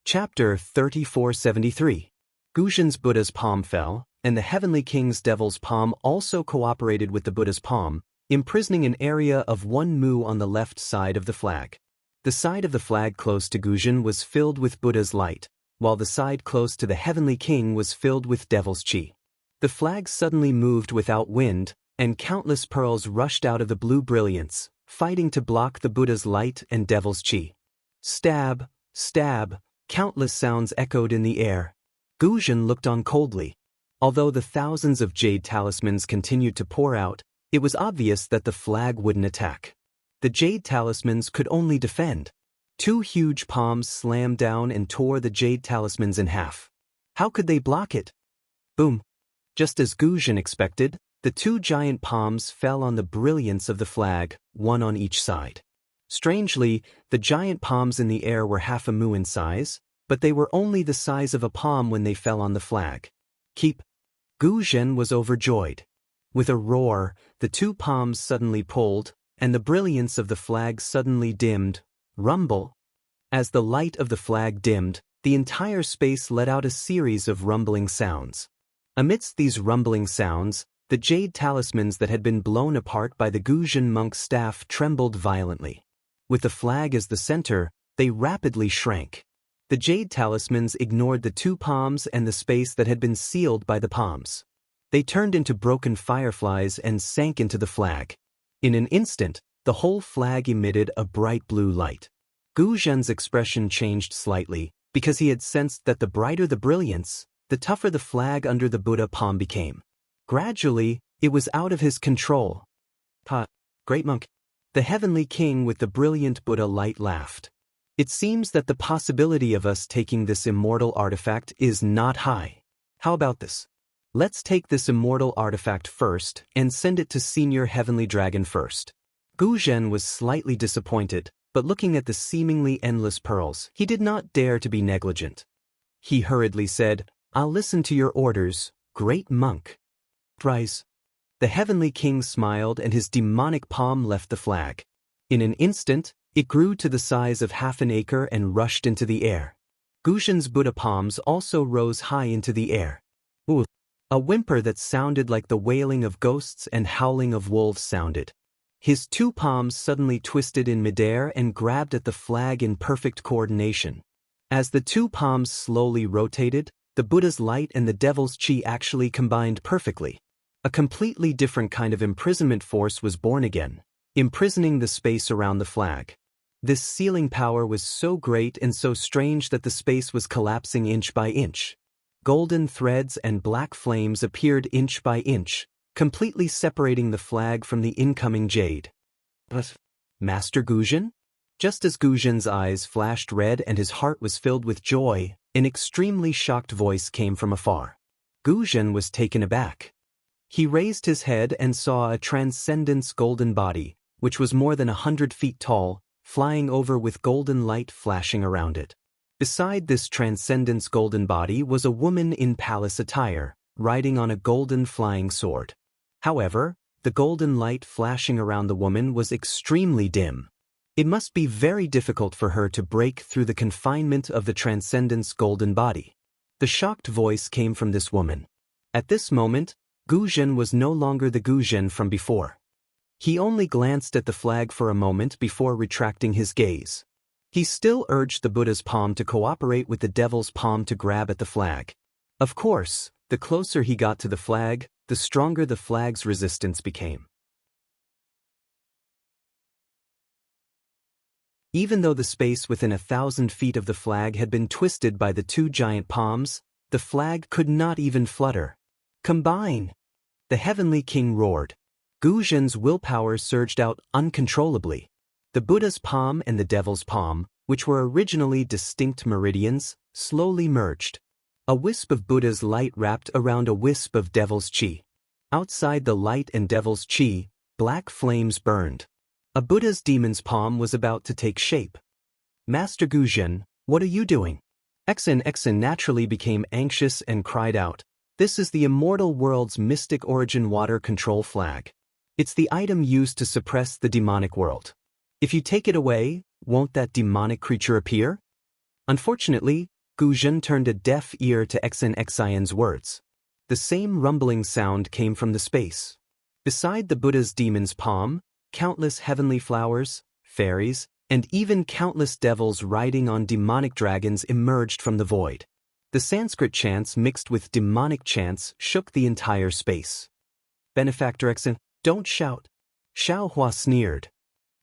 Chapter 3473. Gu Zhen's Buddha's palm fell, and the Heavenly King's Devil's palm also cooperated with the Buddha's palm, imprisoning an area of 1 mu on the left side of the flag. The side of the flag close to Gu Zhen was filled with Buddha's light, while the side close to the Heavenly King was filled with Devil's Qi. The flag suddenly moved without wind, and countless pearls rushed out of the blue brilliance, fighting to block the Buddha's light and Devil's Qi. Stab, stab, countless sounds echoed in the air. Gu Zhen looked on coldly. Although the thousands of jade talismans continued to pour out, it was obvious that the flag wouldn't attack. The jade talismans could only defend. 2 huge palms slammed down and tore the jade talismans in half. How could they block it? Boom! Just as Gu Zhen expected, the 2 giant palms fell on the brilliance of the flag, one on each side. Strangely, the giant palms in the air were half a mu in size, but they were only the size of a palm when they fell on the flag. Keep! Gu Zhen was overjoyed. With a roar, the 2 palms suddenly pulled, and the brilliance of the flag suddenly dimmed. Rumble! As the light of the flag dimmed, the entire space let out a series of rumbling sounds. Amidst these rumbling sounds, the jade talismans that had been blown apart by the Gu Zhen monk's staff trembled violently. With the flag as the center, they rapidly shrank. The jade talismans ignored the 2 palms and the space that had been sealed by the palms. They turned into broken fireflies and sank into the flag. In an instant, the whole flag emitted a bright blue light. Gu Zhen's expression changed slightly, because he had sensed that the brighter the brilliance, the tougher the flag under the Buddha palm became. Gradually, it was out of his control. Ha! Great monk! The Heavenly King with the brilliant Buddha light laughed. It seems that the possibility of us taking this immortal artifact is not high. How about this? Let's take this immortal artifact first and send it to Senior Heavenly Dragon first. Gu Zhen was slightly disappointed, but looking at the seemingly endless pearls, he did not dare to be negligent. He hurriedly said, "I'll listen to your orders, great monk." Rise. The Heavenly King smiled and his demonic palm left the flag. In an instant, it grew to the size of half an acre and rushed into the air. Gu Zhen's Buddha palms also rose high into the air. Ooh! A whimper that sounded like the wailing of ghosts and howling of wolves sounded. His 2 palms suddenly twisted in midair and grabbed at the flag in perfect coordination. As the 2 palms slowly rotated, the Buddha's light and the Devil's Qi actually combined perfectly. A completely different kind of imprisonment force was born again, imprisoning the space around the flag. This sealing power was so great and so strange that the space was collapsing inch by inch. Golden threads and black flames appeared inch by inch, completely separating the flag from the incoming jade. But, Master Gu Zhen? Just as Gu Zhen's eyes flashed red and his heart was filled with joy, an extremely shocked voice came from afar. Gu Zhen was taken aback. He raised his head and saw a transcendence golden body, which was more than 100 feet tall, flying over with golden light flashing around it. Beside this transcendence golden body was a woman in palace attire, riding on a golden flying sword. However, the golden light flashing around the woman was extremely dim. It must be very difficult for her to break through the confinement of the transcendence golden body. The shocked voice came from this woman. At this moment, Gu Zhen was no longer the Gu Zhen from before. He only glanced at the flag for a moment before retracting his gaze. He still urged the Buddha's palm to cooperate with the devil's palm to grab at the flag. Of course, the closer he got to the flag, the stronger the flag's resistance became. Even though the space within 1,000 feet of the flag had been twisted by the two giant palms, the flag could not even flutter. Combine! The Heavenly King roared. Gu Zhen's willpower surged out uncontrollably. The Buddha's palm and the devil's palm, which were originally distinct meridians, slowly merged. A wisp of Buddha's light wrapped around a wisp of devil's qi. Outside the light and devil's qi, black flames burned. A Buddha's demon's palm was about to take shape. Master Gu Zhen, what are you doing? Xianxia naturally became anxious and cried out, "This is the immortal world's mystic origin water control flag. It's the item used to suppress the demonic world. If you take it away, won't that demonic creature appear?" Unfortunately, Gu Zhen turned a deaf ear to Xianxia's words. The same rumbling sound came from the space. Beside the Buddha's demon's palm, countless heavenly flowers, fairies, and even countless devils riding on demonic dragons emerged from the void. The Sanskrit chants mixed with demonic chants shook the entire space. Benefactor Xian, don't shout. Xiaohua sneered.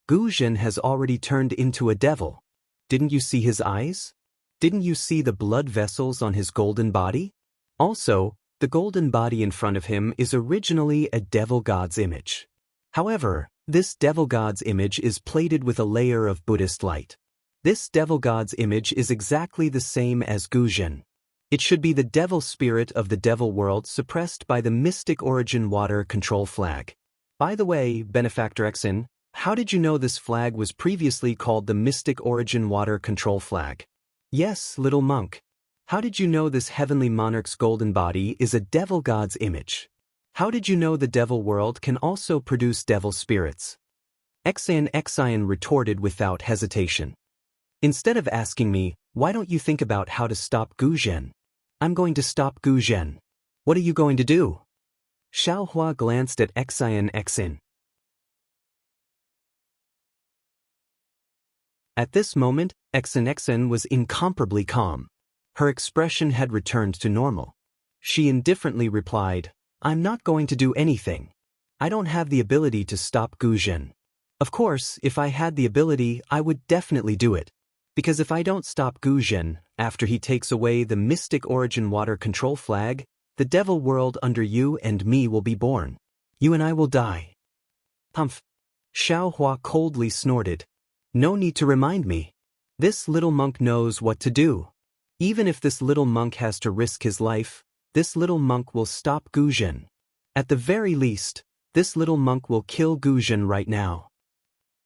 Gu Zhen has already turned into a devil. Didn't you see his eyes? Didn't you see the blood vessels on his golden body? Also, the golden body in front of him is originally a devil god's image. However, this devil god's image is plated with a layer of Buddhist light. This devil god's image is exactly the same as Gu Zhen. It should be the devil spirit of the devil world suppressed by the mystic origin water control flag. By the way, Benefactor Xian, how did you know this flag was previously called the mystic origin water control flag? Yes, little monk. How did you know this heavenly monarch's golden body is a devil god's image? How did you know the devil world can also produce devil spirits? Xianxia retorted without hesitation. Instead of asking me, why don't you think about how to stop Gu Zhen? I'm going to stop Gu Zhen. What are you going to do? Xiaohua glanced at Xianxia. At this moment, Xianxia was incomparably calm. Her expression had returned to normal. She indifferently replied, I'm not going to do anything. I don't have the ability to stop Gu Zhen. Of course, if I had the ability, I would definitely do it. Because if I don't stop Gu Zhen, after he takes away the mystic origin water control flag, the devil world under you and me will be born. You and I will die. Humph. Xiaohua coldly snorted. No need to remind me. This little monk knows what to do. Even if this little monk has to risk his life, this little monk will stop Gu Zhen. At the very least, this little monk will kill Gu Zhen right now.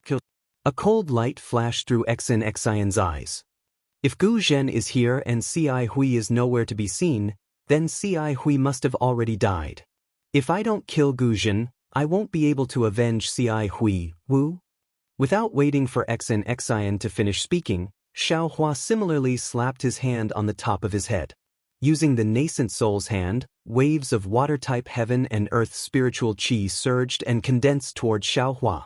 Kill. A cold light flashed through Xianxia's eyes. If Gu Zhen is here and Ci Hui is nowhere to be seen, then Ci Hui must have already died. If I don't kill Gu Zhen, I won't be able to avenge Ci Hui, Wu? Without waiting for Xianxia to finish speaking, Xiaohua similarly slapped his hand on the top of his head. Using the nascent soul's hand, waves of water-type heaven and earth spiritual qi surged and condensed toward Xiaohua.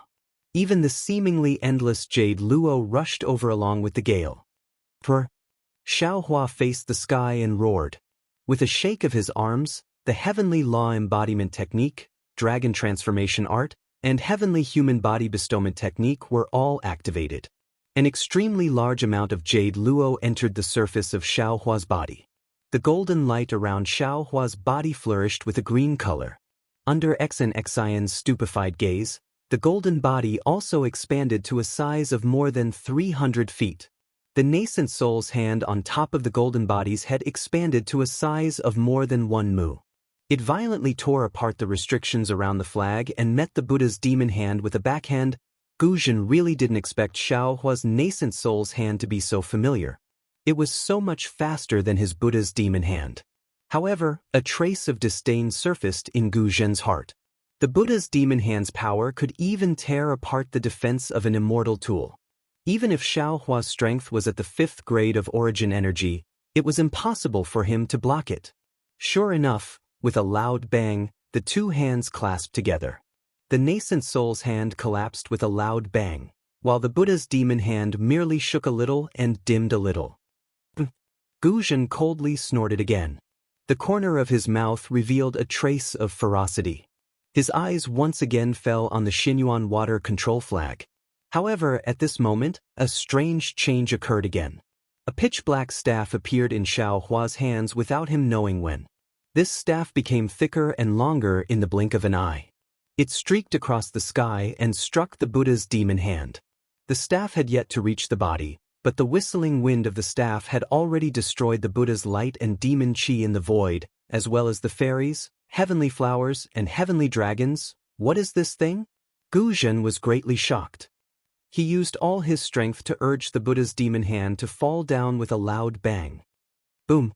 Even the seemingly endless jade luo rushed over along with the gale. Xiaohua faced the sky and roared. With a shake of his arms, the heavenly law embodiment technique, dragon transformation art, and heavenly human body bestowment technique were all activated. An extremely large amount of jade luo entered the surface of Xiaohua's body. The golden light around Xiaohua's body flourished with a green color. Under Xianxia's stupefied gaze, the golden body also expanded to a size of more than 300 feet. The nascent soul's hand on top of the golden body's head expanded to a size of more than 1 mu. It violently tore apart the restrictions around the flag and met the Buddha's demon hand with a backhand. Gu Zhen really didn't expect Xiaohua's nascent soul's hand to be so familiar. It was so much faster than his Buddha's demon hand. However, a trace of disdain surfaced in Gu Zhen's heart. The Buddha's demon hand's power could even tear apart the defense of an immortal tool. Even if Xiaohua's strength was at the 5th grade of origin energy, it was impossible for him to block it. Sure enough, With a loud bang, the two hands clasped together. The nascent soul's hand collapsed with a loud bang, while the Buddha's demon hand merely shook a little and dimmed a little. Guzhen coldly snorted again. The corner of his mouth revealed a trace of ferocity. His eyes once again fell on the Xinyuan water control flag. However, at this moment, a strange change occurred again. A pitch-black staff appeared in Xiao Hua's hands without him knowing when. This staff became thicker and longer in the blink of an eye. It streaked across the sky and struck the Buddha's demon hand. The staff had yet to reach the body, but the whistling wind of the staff had already destroyed the Buddha's light and demon qi in the void, as well as the fairies, heavenly flowers, and heavenly dragons. What is this thing? Guzhen was greatly shocked. He used all his strength to urge the Buddha's demon hand to fall down with a loud bang. Boom!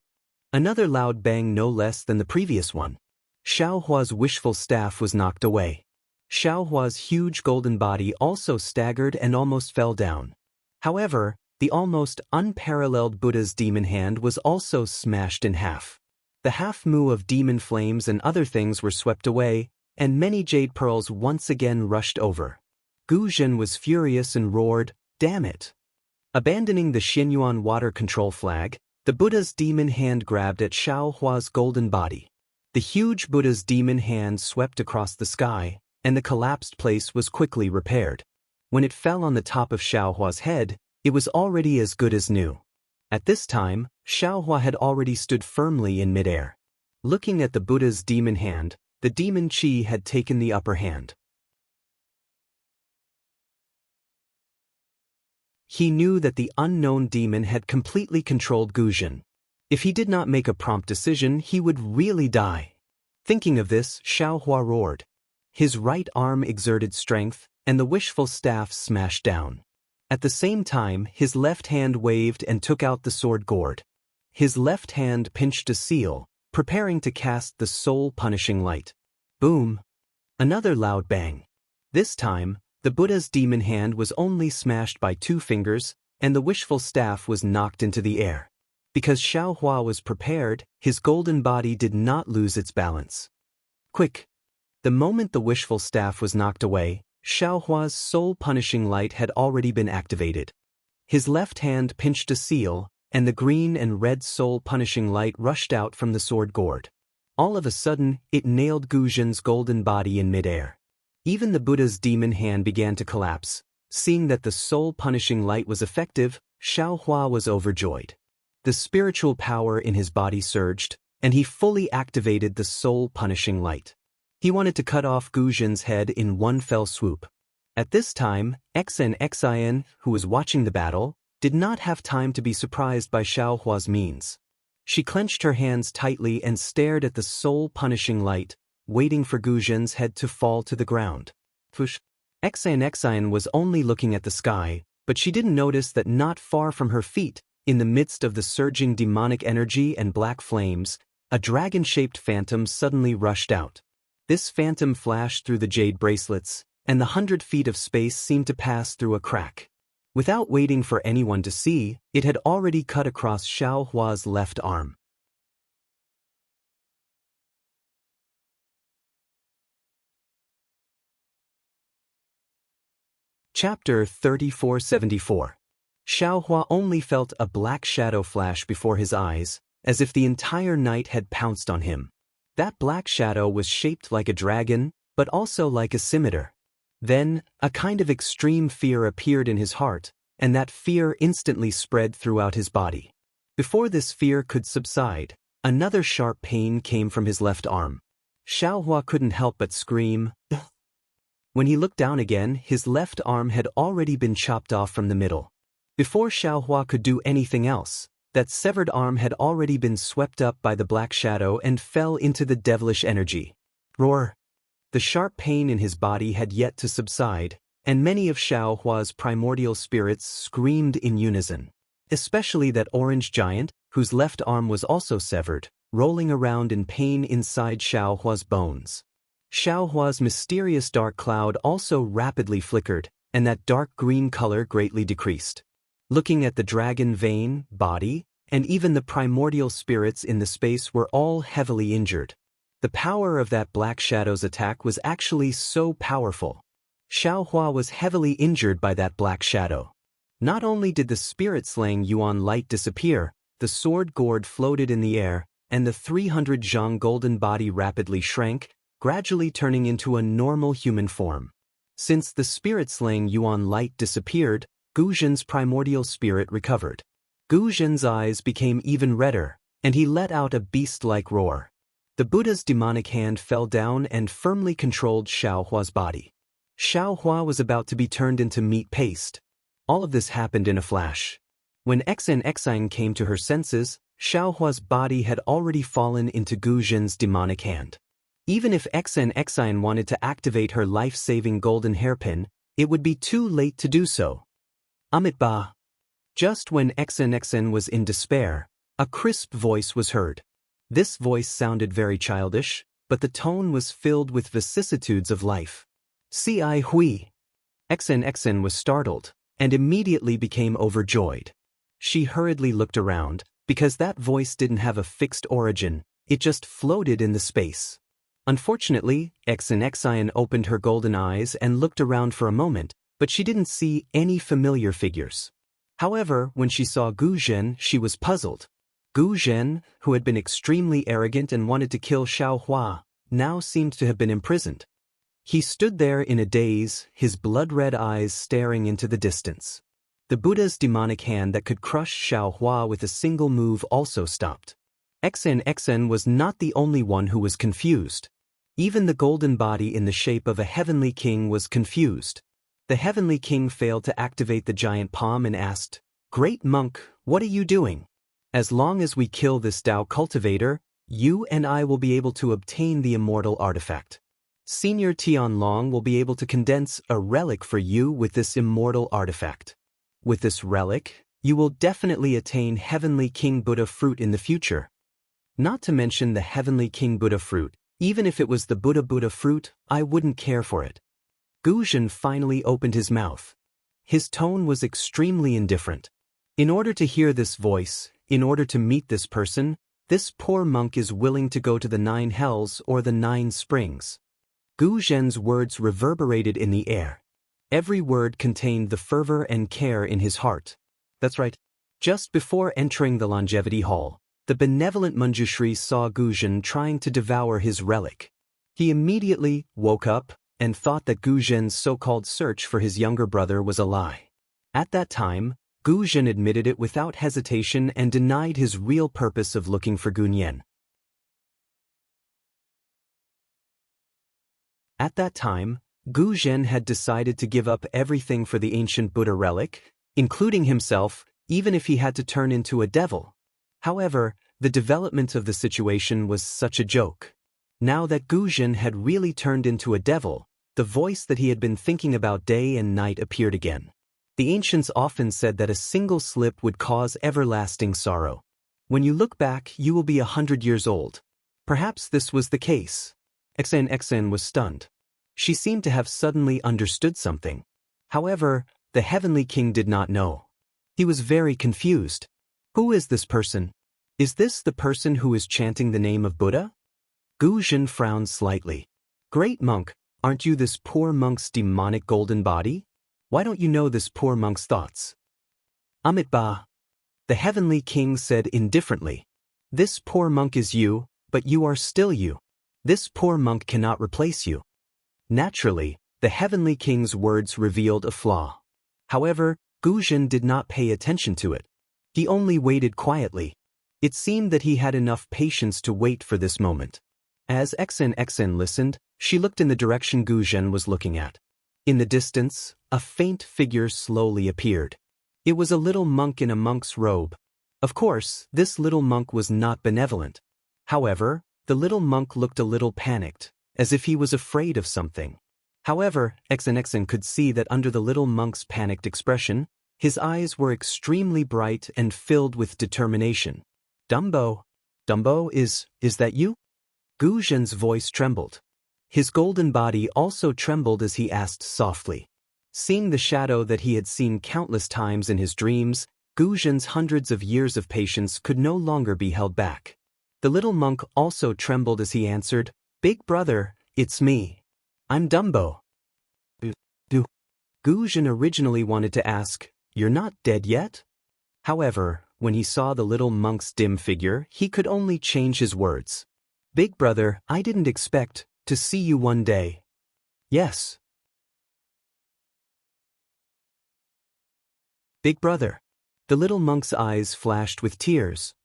Another loud bang no less than the previous one. Xiao Hua's wishful staff was knocked away. Xiao Hua's huge golden body also staggered and almost fell down. However, the almost unparalleled Buddha's demon hand was also smashed in half. The half-mu of demon flames and other things were swept away, and many jade pearls once again rushed over. Guzhen was furious and roared, "Damn it!" Abandoning the Xinyuan water control flag, the Buddha's demon hand grabbed at Xiao Hua's golden body. The huge Buddha's demon hand swept across the sky, and the collapsed place was quickly repaired. When it fell on the top of Xiao Hua's head, it was already as good as new. At this time, Xiao Hua had already stood firmly in midair. Looking at the Buddha's demon hand, the demon qi had taken the upper hand. He knew that the unknown demon had completely controlled Guzhen. If he did not make a prompt decision, he would really die. Thinking of this, Xiao Hua roared. His right arm exerted strength, and the wishful staff smashed down. At the same time, his left hand waved and took out the sword gourd. His left hand pinched a seal, preparing to cast the soul-punishing light. Boom! Another loud bang. This time, the Buddha's demon hand was only smashed by 2 fingers, and the wishful staff was knocked into the air. Because Xiao Hua was prepared, his golden body did not lose its balance. Quick! The moment the wishful staff was knocked away, Xiao Hua's soul-punishing light had already been activated. His left hand pinched a seal, and the green and red soul-punishing light rushed out from the sword gourd. All of a sudden, it nailed Guzhen's golden body in midair. Even the Buddha's demon hand began to collapse. Seeing that the soul-punishing light was effective, Xiao Hua was overjoyed. The spiritual power in his body surged, and he fully activated the soul-punishing light. He wanted to cut off Guzhen's head in one fell swoop. At this time, Xian, who was watching the battle, did not have time to be surprised by Xiao Hua's means. She clenched her hands tightly and stared at the soul-punishing light, waiting for Guzhen's head to fall to the ground. Xian was only looking at the sky, but she didn't notice that not far from her feet, in the midst of the surging demonic energy and black flames, a dragon-shaped phantom suddenly rushed out. This phantom flashed through the jade bracelets, and the 100 feet of space seemed to pass through a crack. Without waiting for anyone to see, it had already cut across Xiao Hua's left arm. Chapter 3474. Xiao Hua only felt a black shadow flash before his eyes, as if the entire night had pounced on him. That black shadow was shaped like a dragon, but also like a scimitar. Then, a kind of extreme fear appeared in his heart, and that fear instantly spread throughout his body. Before this fear could subside, another sharp pain came from his left arm. Xiao Hua couldn't help but scream. When he looked down again, his left arm had already been chopped off from the middle. Before Xiao Hua could do anything else, that severed arm had already been swept up by the black shadow and fell into the devilish energy. Roar! The sharp pain in his body had yet to subside, and many of Xiao Hua's primordial spirits screamed in unison. Especially that orange giant, whose left arm was also severed, rolling around in pain inside Xiao Hua's bones. Xiao Hua's mysterious dark cloud also rapidly flickered, and that dark green color greatly decreased. Looking at the dragon vein, body, and even the primordial spirits in the space were all heavily injured. The power of that Black Shadow's attack was actually so powerful. Xiaohua was heavily injured by that Black Shadow. Not only did the spirit-slaying Yuan light disappear, the sword gourd floated in the air, and the 300 zhang golden body rapidly shrank, gradually turning into a normal human form. Since the spirit-slaying Yuan light disappeared, Gu Zhen's primordial spirit recovered. Gu Zhen's eyes became even redder, and he let out a beast-like roar. The Buddha's demonic hand fell down and firmly controlled Xiaohua's body. Xiaohua was about to be turned into meat paste. All of this happened in a flash. When Xianxia came to her senses, Xiaohua's body had already fallen into Gu Zhen's demonic hand. Even if Xianxia wanted to activate her life-saving golden hairpin, it would be too late to do so. Amitabha. Just when Xianxia was in despair, a crisp voice was heard. This voice sounded very childish, but the tone was filled with vicissitudes of life. "Si hui." Xianxia was startled, and immediately became overjoyed. She hurriedly looked around, because that voice didn't have a fixed origin, it just floated in the space. Unfortunately, Xianxia opened her golden eyes and looked around for a moment, but she didn't see any familiar figures. However, when she saw Gu Zhen, she was puzzled. Gu Zhen, who had been extremely arrogant and wanted to kill Xiaohua, now seemed to have been imprisoned. He stood there in a daze, his blood-red eyes staring into the distance. The Buddha's demonic hand that could crush Xiaohua with a single move also stopped. Xianxia was not the only one who was confused. Even the golden body in the shape of a heavenly king was confused. The heavenly king failed to activate the giant palm and asked, "Great monk, what are you doing? As long as we kill this Dao cultivator, you and I will be able to obtain the immortal artifact. Senior Tianlong will be able to condense a relic for you with this immortal artifact. With this relic, you will definitely attain Heavenly King Buddha fruit in the future. Not to mention the Heavenly King Buddha fruit, even if it was the Buddha fruit, I wouldn't care for it." Gu Zhen finally opened his mouth. His tone was extremely indifferent. In order to hear this voice, in order to meet this person, this poor monk is willing to go to the 9 hells or the 9 springs. Gu Zhen's words reverberated in the air. Every word contained the fervor and care in his heart. That's right. Just before entering the longevity hall, the benevolent Manjushri saw Gu Zhen trying to devour his relic. He immediately woke up and thought that Gu Zhen's so-called search for his younger brother was a lie. At that time, Gu Zhen admitted it without hesitation and denied his real purpose of looking for Gunyan. At that time, Gu Zhen had decided to give up everything for the ancient Buddha relic, including himself, even if he had to turn into a devil. However, the development of the situation was such a joke. Now that Gu Zhen had really turned into a devil, the voice that he had been thinking about day and night appeared again. The ancients often said that a single slip would cause everlasting sorrow. When you look back, you will be 100 years old. Perhaps this was the case. Xianxia was stunned. She seemed to have suddenly understood something. However, the heavenly king did not know. He was very confused. Who is this person? Is this the person who is chanting the name of Buddha? Gu Zhen frowned slightly. Great monk, aren't you this poor monk's demonic golden body? Why don't you know this poor monk's thoughts? Amitabha. The heavenly king said indifferently. This poor monk is you, but you are still you. This poor monk cannot replace you. Naturally, the heavenly king's words revealed a flaw. However, Gu Zhen did not pay attention to it. He only waited quietly. It seemed that he had enough patience to wait for this moment. As Xianxia listened, she looked in the direction Gu Zhen was looking at. In the distance, a faint figure slowly appeared. It was a little monk in a monk's robe. Of course, this little monk was not benevolent. However, the little monk looked a little panicked, as if he was afraid of something. However, Xianxia could see that under the little monk's panicked expression, his eyes were extremely bright and filled with determination. Dumbo, is that you? Gu Zhen's voice trembled. His golden body also trembled as he asked softly. Seeing the shadow that he had seen countless times in his dreams, Gu Zhen's hundreds of years of patience could no longer be held back. The little monk also trembled as he answered, Big brother, it's me. I'm Dumbo. Gu Zhen originally wanted to ask, "You're not dead yet?" However, when he saw the little monk's dim figure, he could only change his words. "Big brother, I didn't expect to see you one day." "Yes." "Big brother." The little monk's eyes flashed with tears.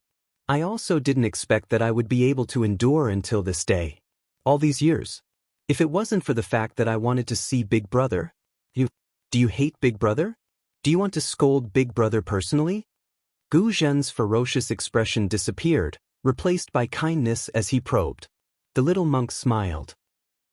"I also didn't expect that I would be able to endure until this day. All these years. If it wasn't for the fact that I wanted to see Big Brother." Do you hate Big Brother? Do you want to scold Big Brother personally?" Gu Zhen's ferocious expression disappeared, replaced by kindness as he probed. The little monk smiled.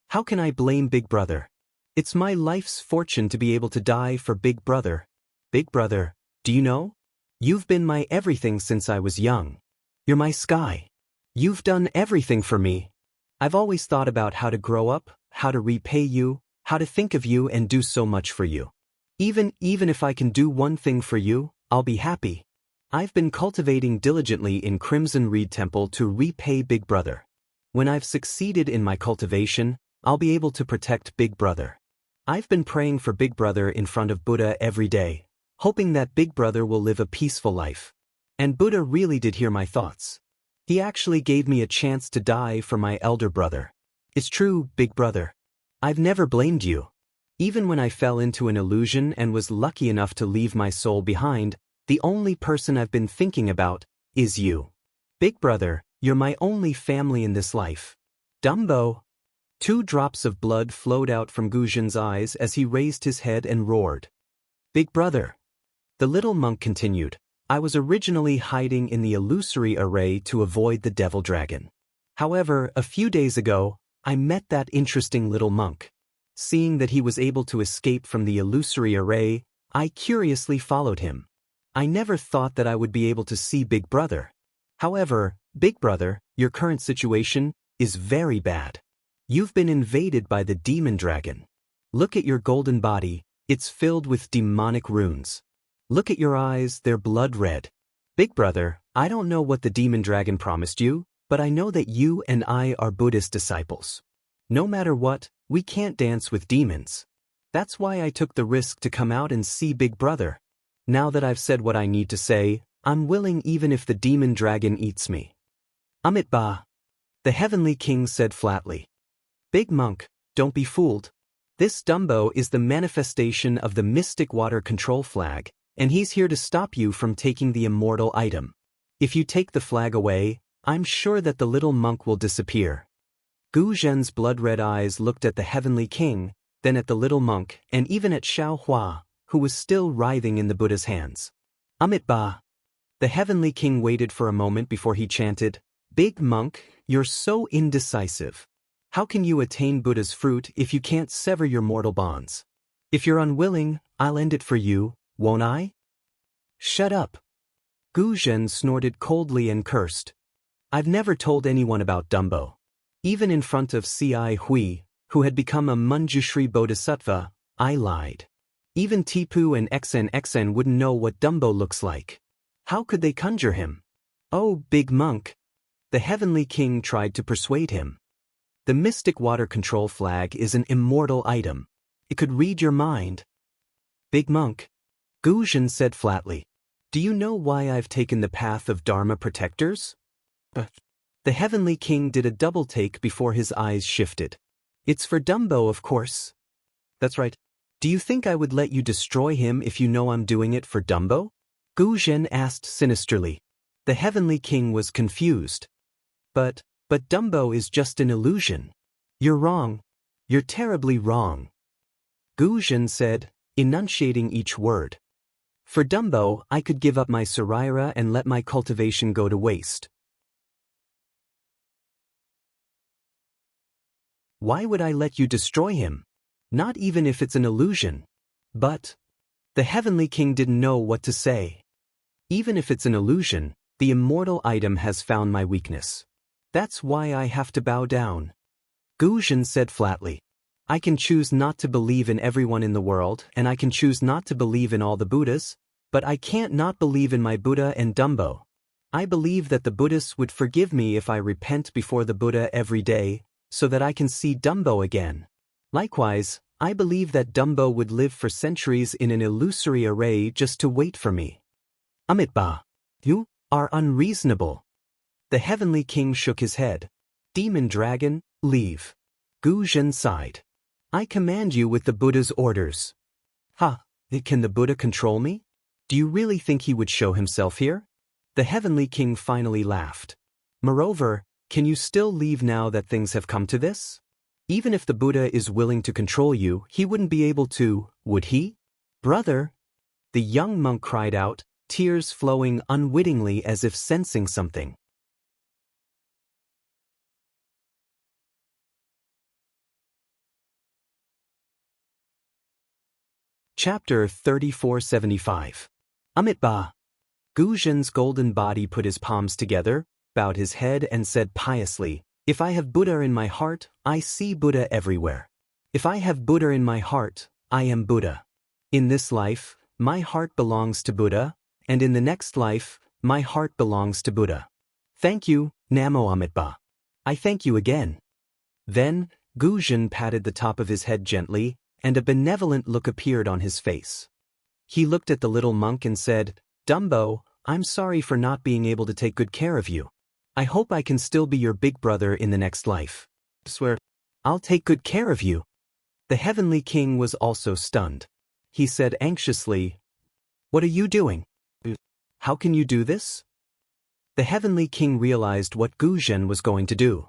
"How can I blame Big Brother? It's my life's fortune to be able to die for Big Brother. Big Brother, do you know? You've been my everything since I was young. You're my sky. You've done everything for me. I've always thought about how to grow up, how to repay you, how to think of you and do so much for you. Even if I can do one thing for you, I'll be happy. I've been cultivating diligently in Crimson Reed Temple to repay Big Brother. When I've succeeded in my cultivation, I'll be able to protect Big Brother. I've been praying for Big Brother in front of Buddha every day, hoping that Big Brother will live a peaceful life. And Buddha really did hear my thoughts. He actually gave me a chance to die for my elder brother. It's true, Big Brother. I've never blamed you. Even when I fell into an illusion and was lucky enough to leave my soul behind, the only person I've been thinking about is you. Big Brother, you're my only family in this life. Dumbo." 2 drops of blood flowed out from Gu Zhen's eyes as he raised his head and roared. "Big Brother." The little monk continued, "I was originally hiding in the illusory array to avoid the devil dragon. However, a few days ago, I met that interesting little monk. Seeing that he was able to escape from the illusory array, I curiously followed him. I never thought that I would be able to see Big Brother. However, Big Brother, your current situation is very bad. You've been invaded by the demon dragon. Look at your golden body, it's filled with demonic runes. Look at your eyes, they're blood red. Big Brother, I don't know what the demon dragon promised you, but I know that you and I are Buddhist disciples. No matter what, we can't dance with demons. That's why I took the risk to come out and see Big Brother. Now that I've said what I need to say, I'm willing even if the demon dragon eats me." "Amitabha," the Heavenly King said flatly. "Big Monk, don't be fooled. This Dumbo is the manifestation of the mystic water control flag, and he's here to stop you from taking the immortal item. If you take the flag away, I'm sure that the little monk will disappear." Gu Zhen's blood-red eyes looked at the Heavenly King, then at the little monk, and even at Xiao Hua, who was still writhing in the Buddha's hands. "Amitabha." The Heavenly King waited for a moment before he chanted, "Big Monk, you're so indecisive. How can you attain Buddha's fruit if you can't sever your mortal bonds? If you're unwilling, I'll end it for you, won't I?" "Shut up." Gu Zhen snorted coldly and cursed. "I've never told anyone about Dumbo. Even in front of C.I. Hui, who had become a Manjushri Bodhisattva, I lied. Even Tipu and XN wouldn't know what Dumbo looks like. How could they conjure him?" "Oh, Big Monk." The Heavenly King tried to persuade him. "The mystic water control flag is an immortal item. It could read your mind." "Big Monk," Gu Zhen said flatly, "do you know why I've taken the path of Dharma protectors?" The Heavenly King did a double take before his eyes shifted. "It's for Dumbo, of course." "That's right. Do you think I would let you destroy him if you know I'm doing it for Dumbo?" Gu Zhen asked sinisterly. The Heavenly King was confused. But Dumbo is just an illusion. You're wrong. You're terribly wrong." Gu Zhen said, enunciating each word. "For Dumbo, I could give up my Saraira and let my cultivation go to waste. Why would I let you destroy him? Not even if it's an illusion." But the Heavenly King didn't know what to say. "Even if it's an illusion, the immortal item has found my weakness. That's why I have to bow down." Gu Zhen said flatly, "I can choose not to believe in everyone in the world, and I can choose not to believe in all the Buddhas, but I can't not believe in my Buddha and Dumbo. I believe that the Buddhists would forgive me if I repent before the Buddha every day, so that I can see Dumbo again. Likewise, I believe that Dumbo would live for centuries in an illusory array just to wait for me. Amitabha, you are unreasonable. The Heavenly King shook his head. Demon Dragon, leave. Gu Zhen sighed. I command you with the Buddha's orders. Ha, can the Buddha control me? Do you really think he would show himself here? The Heavenly King finally laughed. Moreover, can you still leave now that things have come to this? Even if the Buddha is willing to control you, he wouldn't be able to, would he? Brother! The young monk cried out, tears flowing unwittingly as if sensing something. Chapter 3475. Amitabha. Gu Zhen's golden body put his palms together, bowed his head and said piously, If I have Buddha in my heart, I see Buddha everywhere. If I have Buddha in my heart, I am Buddha. In this life, my heart belongs to Buddha, and in the next life, my heart belongs to Buddha. Thank you, Namo Amitabha. I thank you again. Then, Gu Zhen patted the top of his head gently, and a benevolent look appeared on his face. He looked at the little monk and said, Dumbo, I'm sorry for not being able to take good care of you. I hope I can still be your big brother in the next life. I swear, I'll take good care of you. The Heavenly King was also stunned. He said anxiously, What are you doing? How can you do this? The Heavenly King realized what Gu Zhen was going to do.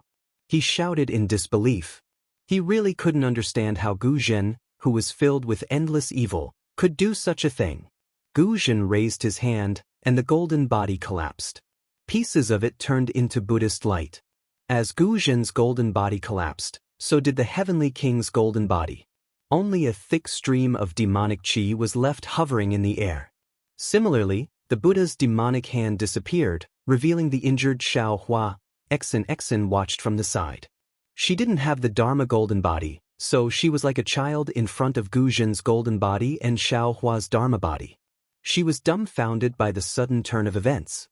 He shouted in disbelief. He really couldn't understand how Gu Zhen, who was filled with endless evil, could do such a thing. Gu Zhen raised his hand, and the golden body collapsed. Pieces of it turned into Buddhist light. As Gu Zhen's golden body collapsed, so did the Heavenly King's golden body. Only a thick stream of demonic qi was left hovering in the air. Similarly, the Buddha's demonic hand disappeared, revealing the injured Xiao Hua. Xen watched from the side. She didn't have the Dharma golden body, so she was like a child in front of Gu Zhen's golden body and Xiao Hua's Dharma body. She was dumbfounded by the sudden turn of events.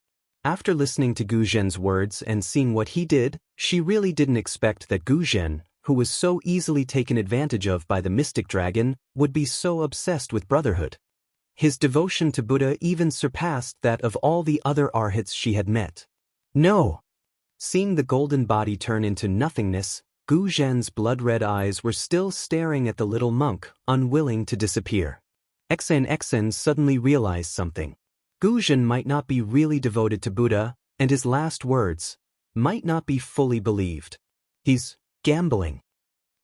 After listening to Gu Zhen's words and seeing what he did, she really didn't expect that Gu Zhen, who was so easily taken advantage of by the mystic dragon, would be so obsessed with brotherhood. His devotion to Buddha even surpassed that of all the other arhats she had met. No! Seeing the golden body turn into nothingness, Gu Zhen's blood-red eyes were still staring at the little monk, unwilling to disappear. Xen suddenly realized something. Gu Zhen might not be really devoted to Buddha, and his last words might not be fully believed. He's gambling.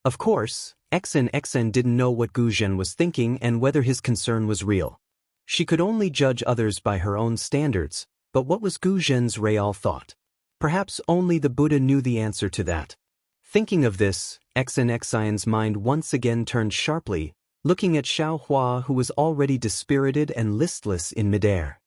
Of course, Xen didn't know what Gu Zhen was thinking and whether his concern was real. She could only judge others by her own standards, but what was Gu Zhen's real thought? Perhaps only the Buddha knew the answer to that. Thinking of this, Xen's mind once again turned sharply, looking at Xiao Hua, who was already dispirited and listless in midair.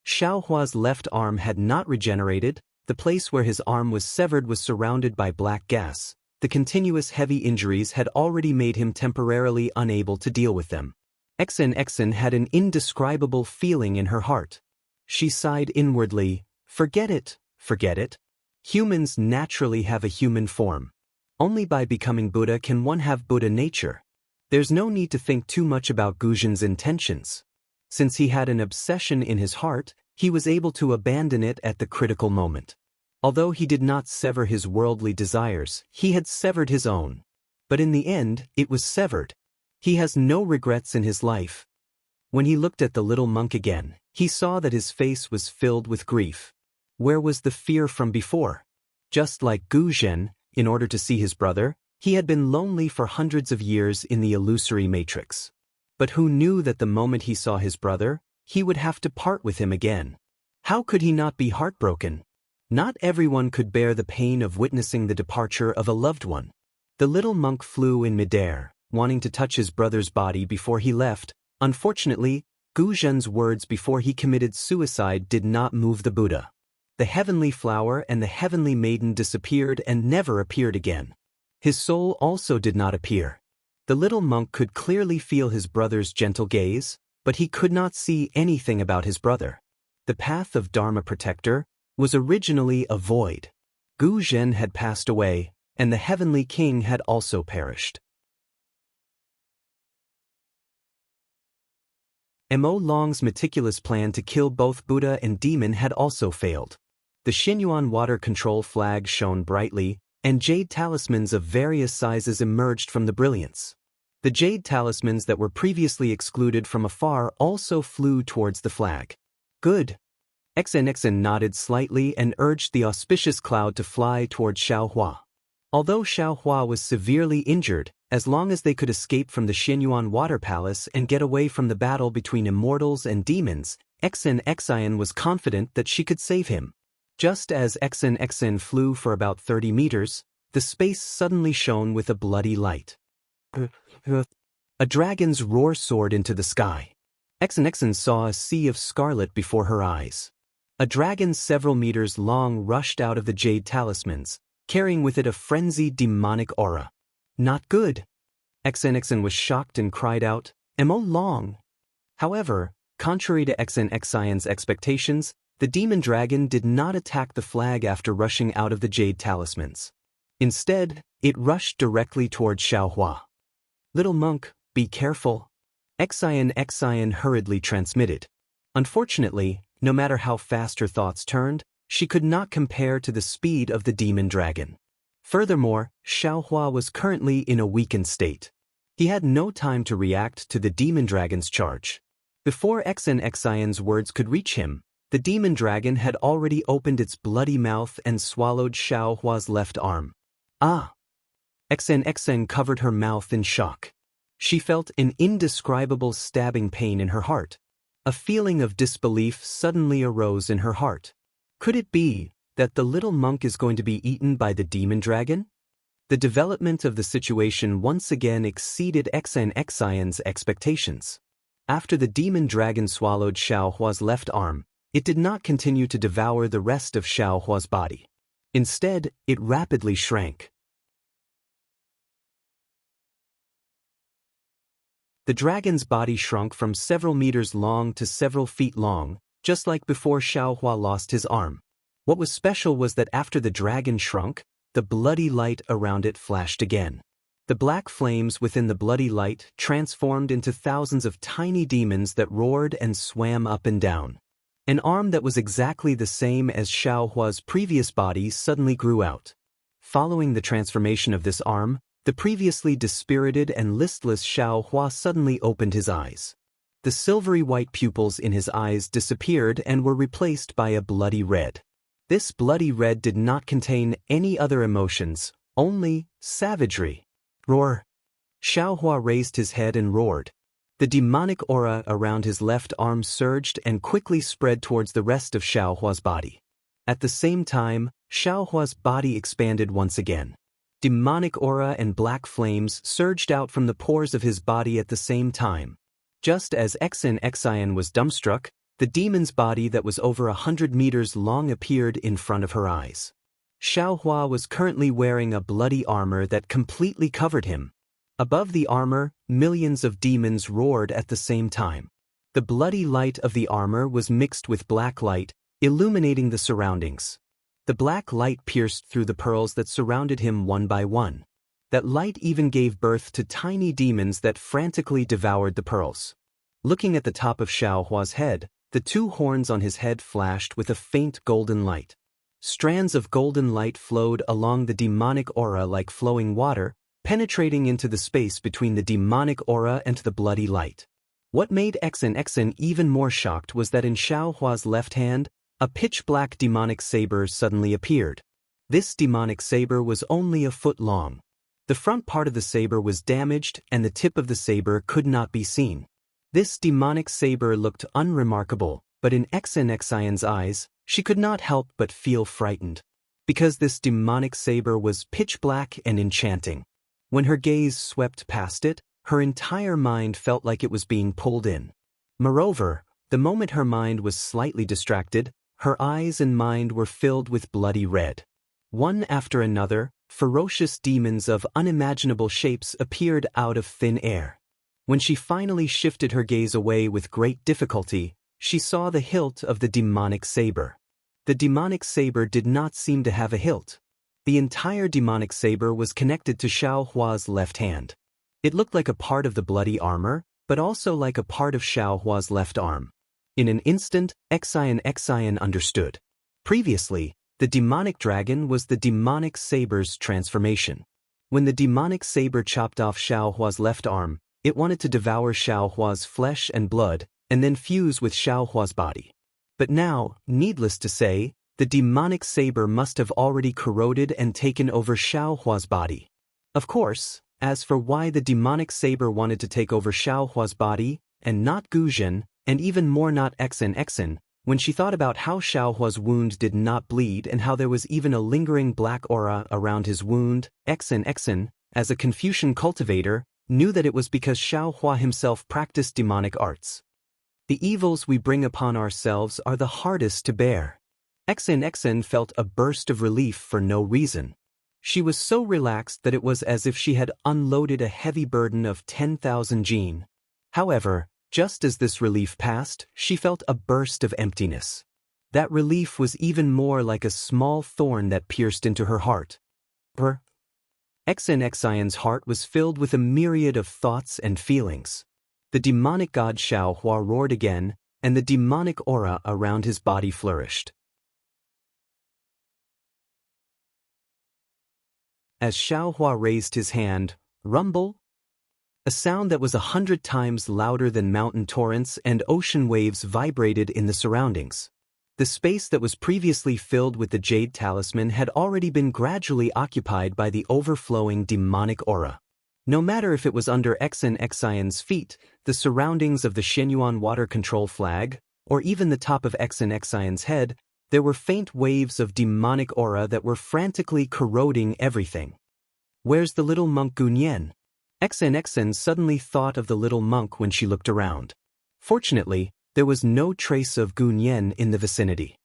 Xiao Hua's left arm had not regenerated, the place where his arm was severed was surrounded by black gas. The continuous heavy injuries had already made him temporarily unable to deal with them. Xen had an indescribable feeling in her heart. She sighed inwardly, forget it, forget it. Humans naturally have a human form. Only by becoming Buddha can one have Buddha nature. There's no need to think too much about Gu Zhen's intentions. Since he had an obsession in his heart, he was able to abandon it at the critical moment. Although he did not sever his worldly desires, he had severed his own. But in the end, it was severed. He has no regrets in his life. When he looked at the little monk again, he saw that his face was filled with grief. Where was the fear from before? Just like Gu Zhen, in order to see his brother, he had been lonely for hundreds of years in the illusory matrix. But who knew that the moment he saw his brother, he would have to part with him again? How could he not be heartbroken? Not everyone could bear the pain of witnessing the departure of a loved one. The little monk flew in midair, wanting to touch his brother's body before he left. Unfortunately, Gu Zhen's words before he committed suicide did not move the Buddha. The heavenly flower and the heavenly maiden disappeared and never appeared again. His soul also did not appear. The little monk could clearly feel his brother's gentle gaze, but he could not see anything about his brother. The path of Dharma protector was originally a void. Gu Zhen had passed away, and the heavenly king had also perished. Mo Long's meticulous plan to kill both Buddha and demon had also failed. The Xinyuan water control flag shone brightly, and jade talismans of various sizes emerged from the brilliance. The jade talismans that were previously excluded from afar also flew towards the flag. Good. XNXN nodded slightly and urged the auspicious cloud to fly toward Xiaohua. Although Xiaohua was severely injured, as long as they could escape from the Xinyuan water palace and get away from the battle between immortals and demons, XNXN was confident that she could save him. Just as XNXN flew for about 30 meters, the space suddenly shone with a bloody light. A dragon's roar soared into the sky. XNXN saw a sea of scarlet before her eyes. A dragon several meters long rushed out of the jade talismans, carrying with it a frenzied demonic aura. Not good. XNXN was shocked and cried out, "Mo Long." However, contrary to XNXIN's expectations, the demon dragon did not attack the flag after rushing out of the jade talismans. Instead, it rushed directly toward Xiaohua. "Little monk, be careful," XIN hurriedly transmitted. Unfortunately, no matter how fast her thoughts turned, she could not compare to the speed of the demon dragon. Furthermore, Xiaohua was currently in a weakened state. He had no time to react to the demon dragon's charge. Before XNXIN's words could reach him, the demon dragon had already opened its bloody mouth and swallowed Xiaohua's left arm. Ah! XNXN covered her mouth in shock. She felt an indescribable stabbing pain in her heart. A feeling of disbelief suddenly arose in her heart. Could it be that the little monk is going to be eaten by the demon dragon? The development of the situation once again exceeded XNXIN's expectations. After the demon dragon swallowed Xiaohua's left arm, it did not continue to devour the rest of Xiaohua's body. Instead, it rapidly shrank. The dragon's body shrunk from several meters long to several feet long, just like before Xiaohua lost his arm. What was special was that after the dragon shrunk, the bloody light around it flashed again. The black flames within the bloody light transformed into thousands of tiny demons that roared and swam up and down. An arm that was exactly the same as Xiaohua's previous body suddenly grew out. Following the transformation of this arm, the previously dispirited and listless Xiaohua suddenly opened his eyes. The silvery white pupils in his eyes disappeared and were replaced by a bloody red. This bloody red did not contain any other emotions, only savagery. Roar! Xiaohua raised his head and roared. The demonic aura around his left arm surged and quickly spread towards the rest of Xiaohua's body. At the same time, Xiaohua's body expanded once again. Demonic aura and black flames surged out from the pores of his body at the same time. Just as XNXIN was dumbstruck, the demon's body that was over 100 meters long appeared in front of her eyes. Xiaohua was currently wearing a bloody armor that completely covered him. Above the armor, millions of demons roared at the same time. The bloody light of the armor was mixed with black light, illuminating the surroundings. The black light pierced through the pearls that surrounded him one by one. That light even gave birth to tiny demons that frantically devoured the pearls. Looking at the top of Xiaohua's head, the two horns on his head flashed with a faint golden light. Strands of golden light flowed along the demonic aura like flowing water, penetrating into the space between the demonic aura and the bloody light. What made XNXN even more shocked was that in Xiaohua's left hand, a pitch-black demonic saber suddenly appeared. This demonic saber was only a foot long. The front part of the saber was damaged and the tip of the saber could not be seen. This demonic saber looked unremarkable, but in XNXIN's eyes, she could not help but feel frightened. Because this demonic saber was pitch-black and enchanting. When her gaze swept past it, her entire mind felt like it was being pulled in. Moreover, the moment her mind was slightly distracted, her eyes and mind were filled with bloody red. One after another, ferocious demons of unimaginable shapes appeared out of thin air. When she finally shifted her gaze away with great difficulty, she saw the hilt of the demonic saber. The demonic saber did not seem to have a hilt. The entire demonic saber was connected to Xiao Hua's left hand. It looked like a part of the bloody armor, but also like a part of Xiao Hua's left arm. In an instant, Xian understood. Previously, the demonic dragon was the demonic saber's transformation. When the demonic saber chopped off Xiao Hua's left arm, it wanted to devour Xiao Hua's flesh and blood, and then fuse with Xiao Hua's body. But now, needless to say, the demonic saber must have already corroded and taken over Xiao Hua's body. Of course, as for why the demonic saber wanted to take over Xiao Hua's body, and not Guzhen, and even more not Xian, when she thought about how Xiao Hua's wound did not bleed and how there was even a lingering black aura around his wound, Xian, as a Confucian cultivator, knew that it was because Xiao Hua himself practiced demonic arts. The evils we bring upon ourselves are the hardest to bear. Xian felt a burst of relief for no reason. She was so relaxed that it was as if she had unloaded a heavy burden of 10,000 jin. However, just as this relief passed, she felt a burst of emptiness. That relief was even more like a small thorn that pierced into her heart. Xian's heart was filled with a myriad of thoughts and feelings. The demonic god Xiao Hua roared again, and the demonic aura around his body flourished. As Xiao Hua raised his hand, rumble, a sound that was 100 times louder than mountain torrents and ocean waves vibrated in the surroundings. The space that was previously filled with the jade talisman had already been gradually occupied by the overflowing demonic aura. No matter if it was under Xian's feet, the surroundings of the Xianyuan water control flag, or even the top of Xian's head, there were faint waves of demonic aura that were frantically corroding everything. Where's the little monk Gunyan? Xian suddenly thought of the little monk when she looked around. Fortunately, there was no trace of Gunyan in the vicinity.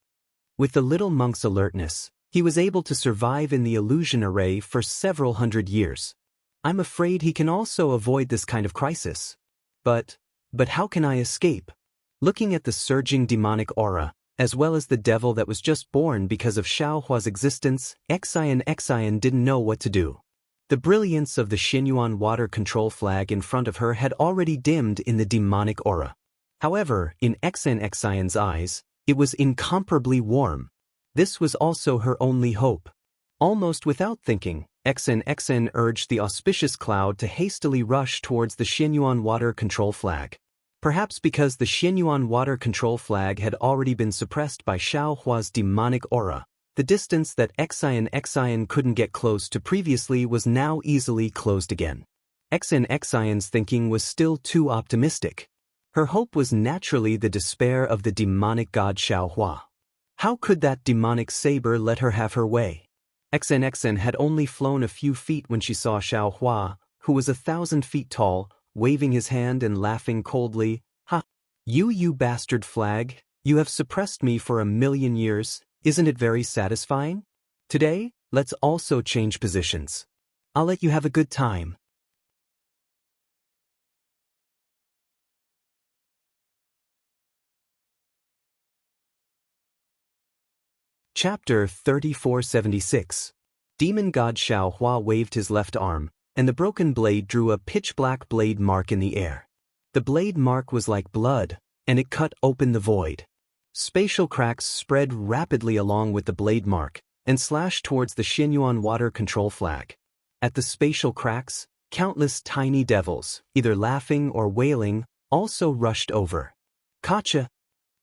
With the little monk's alertness, he was able to survive in the illusion array for several hundred years. I'm afraid he can also avoid this kind of crisis. But how can I escape? Looking at the surging demonic aura, as well as the devil that was just born because of Xiao Hua's existence, Xian didn't know what to do. The brilliance of the Xianyuan water control flag in front of her had already dimmed in the demonic aura. However, in Xian's eyes, it was incomparably warm. This was also her only hope. Almost without thinking, Xian urged the auspicious cloud to hastily rush towards the Xianyuan water control flag. Perhaps because the Xianyuan water control flag had already been suppressed by Xiao Hua's demonic aura, the distance that Xian couldn't get close to previously was now easily closed again. Xian's thinking was still too optimistic. Her hope was naturally the despair of the demonic god Xiao Hua. How could that demonic saber let her have her way? Xian had only flown a few feet when she saw Xiao Hua, who was 1,000 feet tall, waving his hand and laughing coldly. Ha! You bastard flag, you have suppressed me for 1,000,000 years, isn't it very satisfying? Today, let's also change positions. I'll let you have a good time. Chapter 3476. Demon god Xiao Hua waved his left arm, and the broken blade drew a pitch-black blade mark in the air. The blade mark was like blood, and it cut open the void. Spatial cracks spread rapidly along with the blade mark, and slashed towards the Xianyuan water control flag. At the spatial cracks, countless tiny devils, either laughing or wailing, also rushed over. Kacha!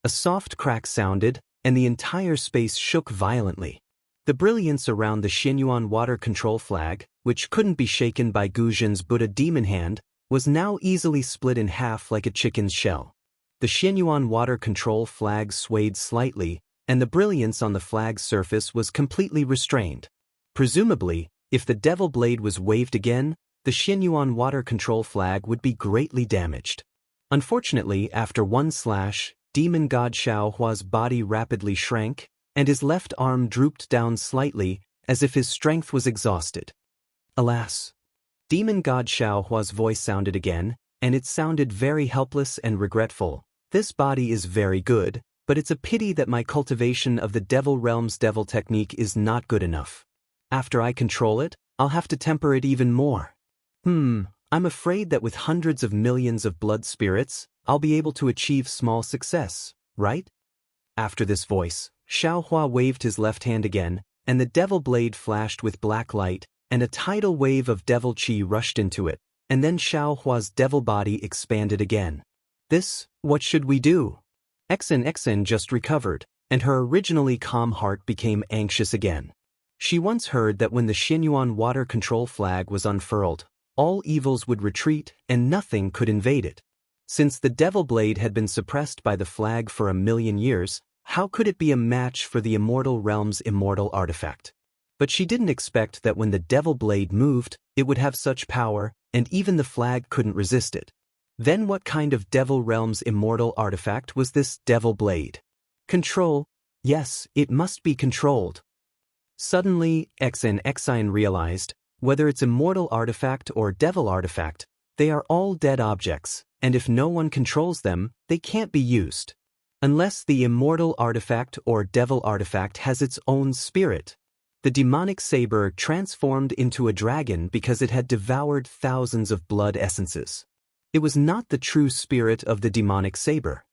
A soft crack sounded, and the entire space shook violently. The brilliance around the Xianyuan water control flag, which couldn't be shaken by Guzhen's Buddha demon hand, was now easily split in half like a chicken's shell. The Xianyuan water control flag swayed slightly, and the brilliance on the flag's surface was completely restrained. Presumably, if the devil blade was waved again, the Xianyuan water control flag would be greatly damaged. Unfortunately, after one slash, demon god Xiao Hua's body rapidly shrank, and his left arm drooped down slightly, as if his strength was exhausted. Alas! Demon god Xiao Hua's voice sounded again, and it sounded very helpless and regretful. This body is very good, but it's a pity that my cultivation of the devil realm's devil technique is not good enough. After I control it, I'll have to temper it even more. I'm afraid that with hundreds of millions of blood spirits, I'll be able to achieve small success, right? After this voice, Xiaohua waved his left hand again, and the devil blade flashed with black light, and a tidal wave of devil qi rushed into it, and then Xiaohua's devil body expanded again. What should we do? Xen just recovered, and her originally calm heart became anxious again. She once heard that when the Xinyuan water control flag was unfurled, all evils would retreat and nothing could invade it. Since the devil blade had been suppressed by the flag for 1,000,000 years, how could it be a match for the immortal realm's immortal artifact? But she didn't expect that when the devil blade moved, it would have such power, and even the flag couldn't resist it. Then what kind of devil realm's immortal artifact was this devil blade? Control? Yes, it must be controlled. Suddenly, Xian realized, whether it's immortal artifact or devil artifact, they are all dead objects, and if no one controls them, they can't be used. Unless the immortal artifact or devil artifact has its own spirit. The demonic saber transformed into a dragon because it had devoured thousands of blood essences. It was not the true spirit of the demonic saber.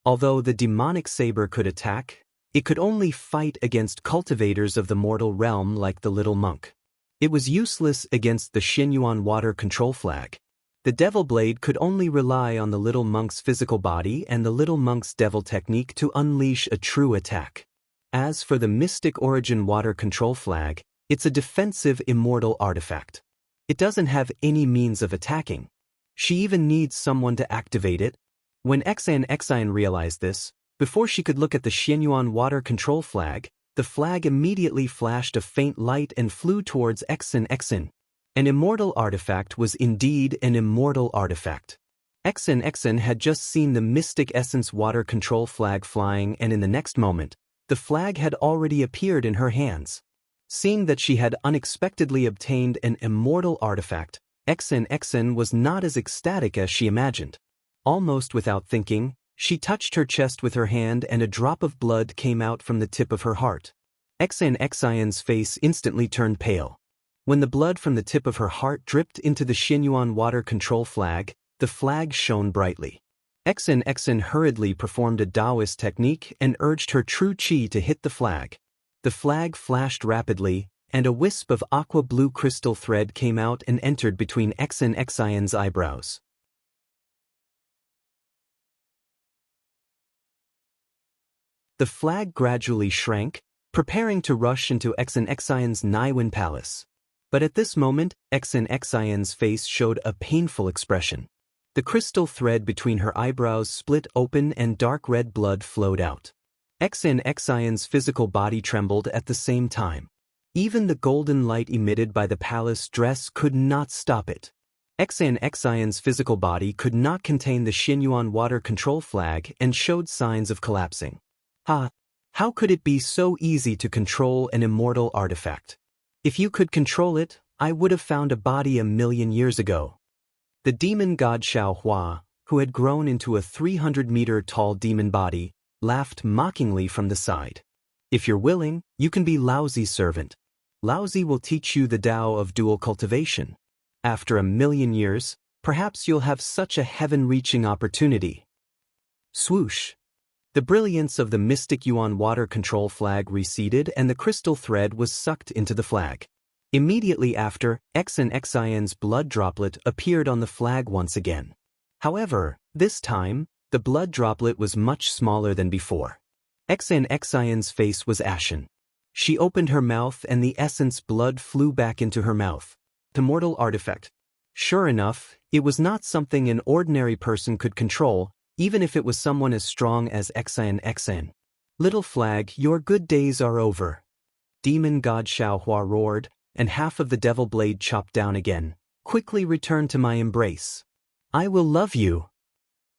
Although the demonic saber could attack, it could only fight against cultivators of the mortal realm like the little monk. It was useless against the Xinyuan water control flag. The devil blade could only rely on the little monk's physical body and the little monk's devil technique to unleash a true attack. As for the mystic origin water control flag, it's a defensive immortal artifact. It doesn't have any means of attacking. She even needs someone to activate it. When Xian realized this, before she could look at the Xinyuan water control flag, the flag immediately flashed a faint light and flew towards Xian. An immortal artifact was indeed an immortal artifact. Xian had just seen the mystic essence water control flag flying, and in the next moment, the flag had already appeared in her hands. Seeing that she had unexpectedly obtained an immortal artifact, Xian was not as ecstatic as she imagined. Almost without thinking, she touched her chest with her hand and a drop of blood came out from the tip of her heart. Xian's face instantly turned pale. When the blood from the tip of her heart dripped into the Xinyuan water control flag, the flag shone brightly. Xian hurriedly performed a Daoist technique and urged her true qi to hit the flag. The flag flashed rapidly, and a wisp of aqua-blue crystal thread came out and entered between Xian's eyebrows. The flag gradually shrank, preparing to rush into Xian's Naiwen palace. But at this moment, Xian's face showed a painful expression. The crystal thread between her eyebrows split open and dark red blood flowed out. Xian's physical body trembled at the same time. Even the golden light emitted by the palace dress could not stop it. Xian's physical body could not contain the Xinyuan water control flag and showed signs of collapsing. How could it be so easy to control an immortal artifact? If you could control it, I would have found a body 1,000,000 years ago. The demon god Xiaohua, who had grown into a 300-meter-tall demon body, laughed mockingly from the side. If you're willing, you can be Laozi's servant. Laozi will teach you the Tao of dual cultivation. After 1,000,000 years, perhaps you'll have such a heaven-reaching opportunity. Swoosh! The brilliance of the mystic Yuan water control flag receded and the crystal thread was sucked into the flag. Immediately after, Xian's blood droplet appeared on the flag once again. However, this time, the blood droplet was much smaller than before. Xian's face was ashen. She opened her mouth and the essence blood flew back into her mouth. The mortal artifact. Sure enough, it was not something an ordinary person could control, even if it was someone as strong as Xian. Little flag, your good days are over. Demon god Xiaohua roared, and half of the devil blade chopped down again. Quickly return to my embrace. I will love you.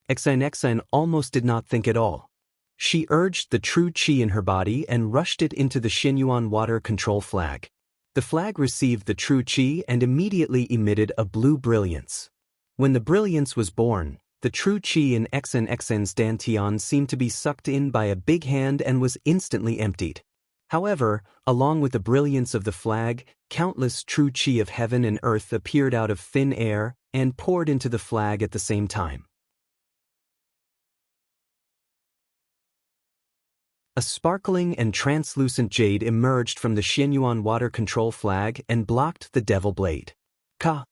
Xian almost did not think at all. She urged the true qi in her body and rushed it into the Xinyuan water control flag. The flag received the true qi and immediately emitted a blue brilliance. When the brilliance was born, the true qi in Xian's dantian seemed to be sucked in by a big hand and was instantly emptied. However, along with the brilliance of the flag, countless true chi of heaven and earth appeared out of thin air and poured into the flag at the same time. A sparkling and translucent jade emerged from the Xianyuan water control flag and blocked the devil blade. Ka!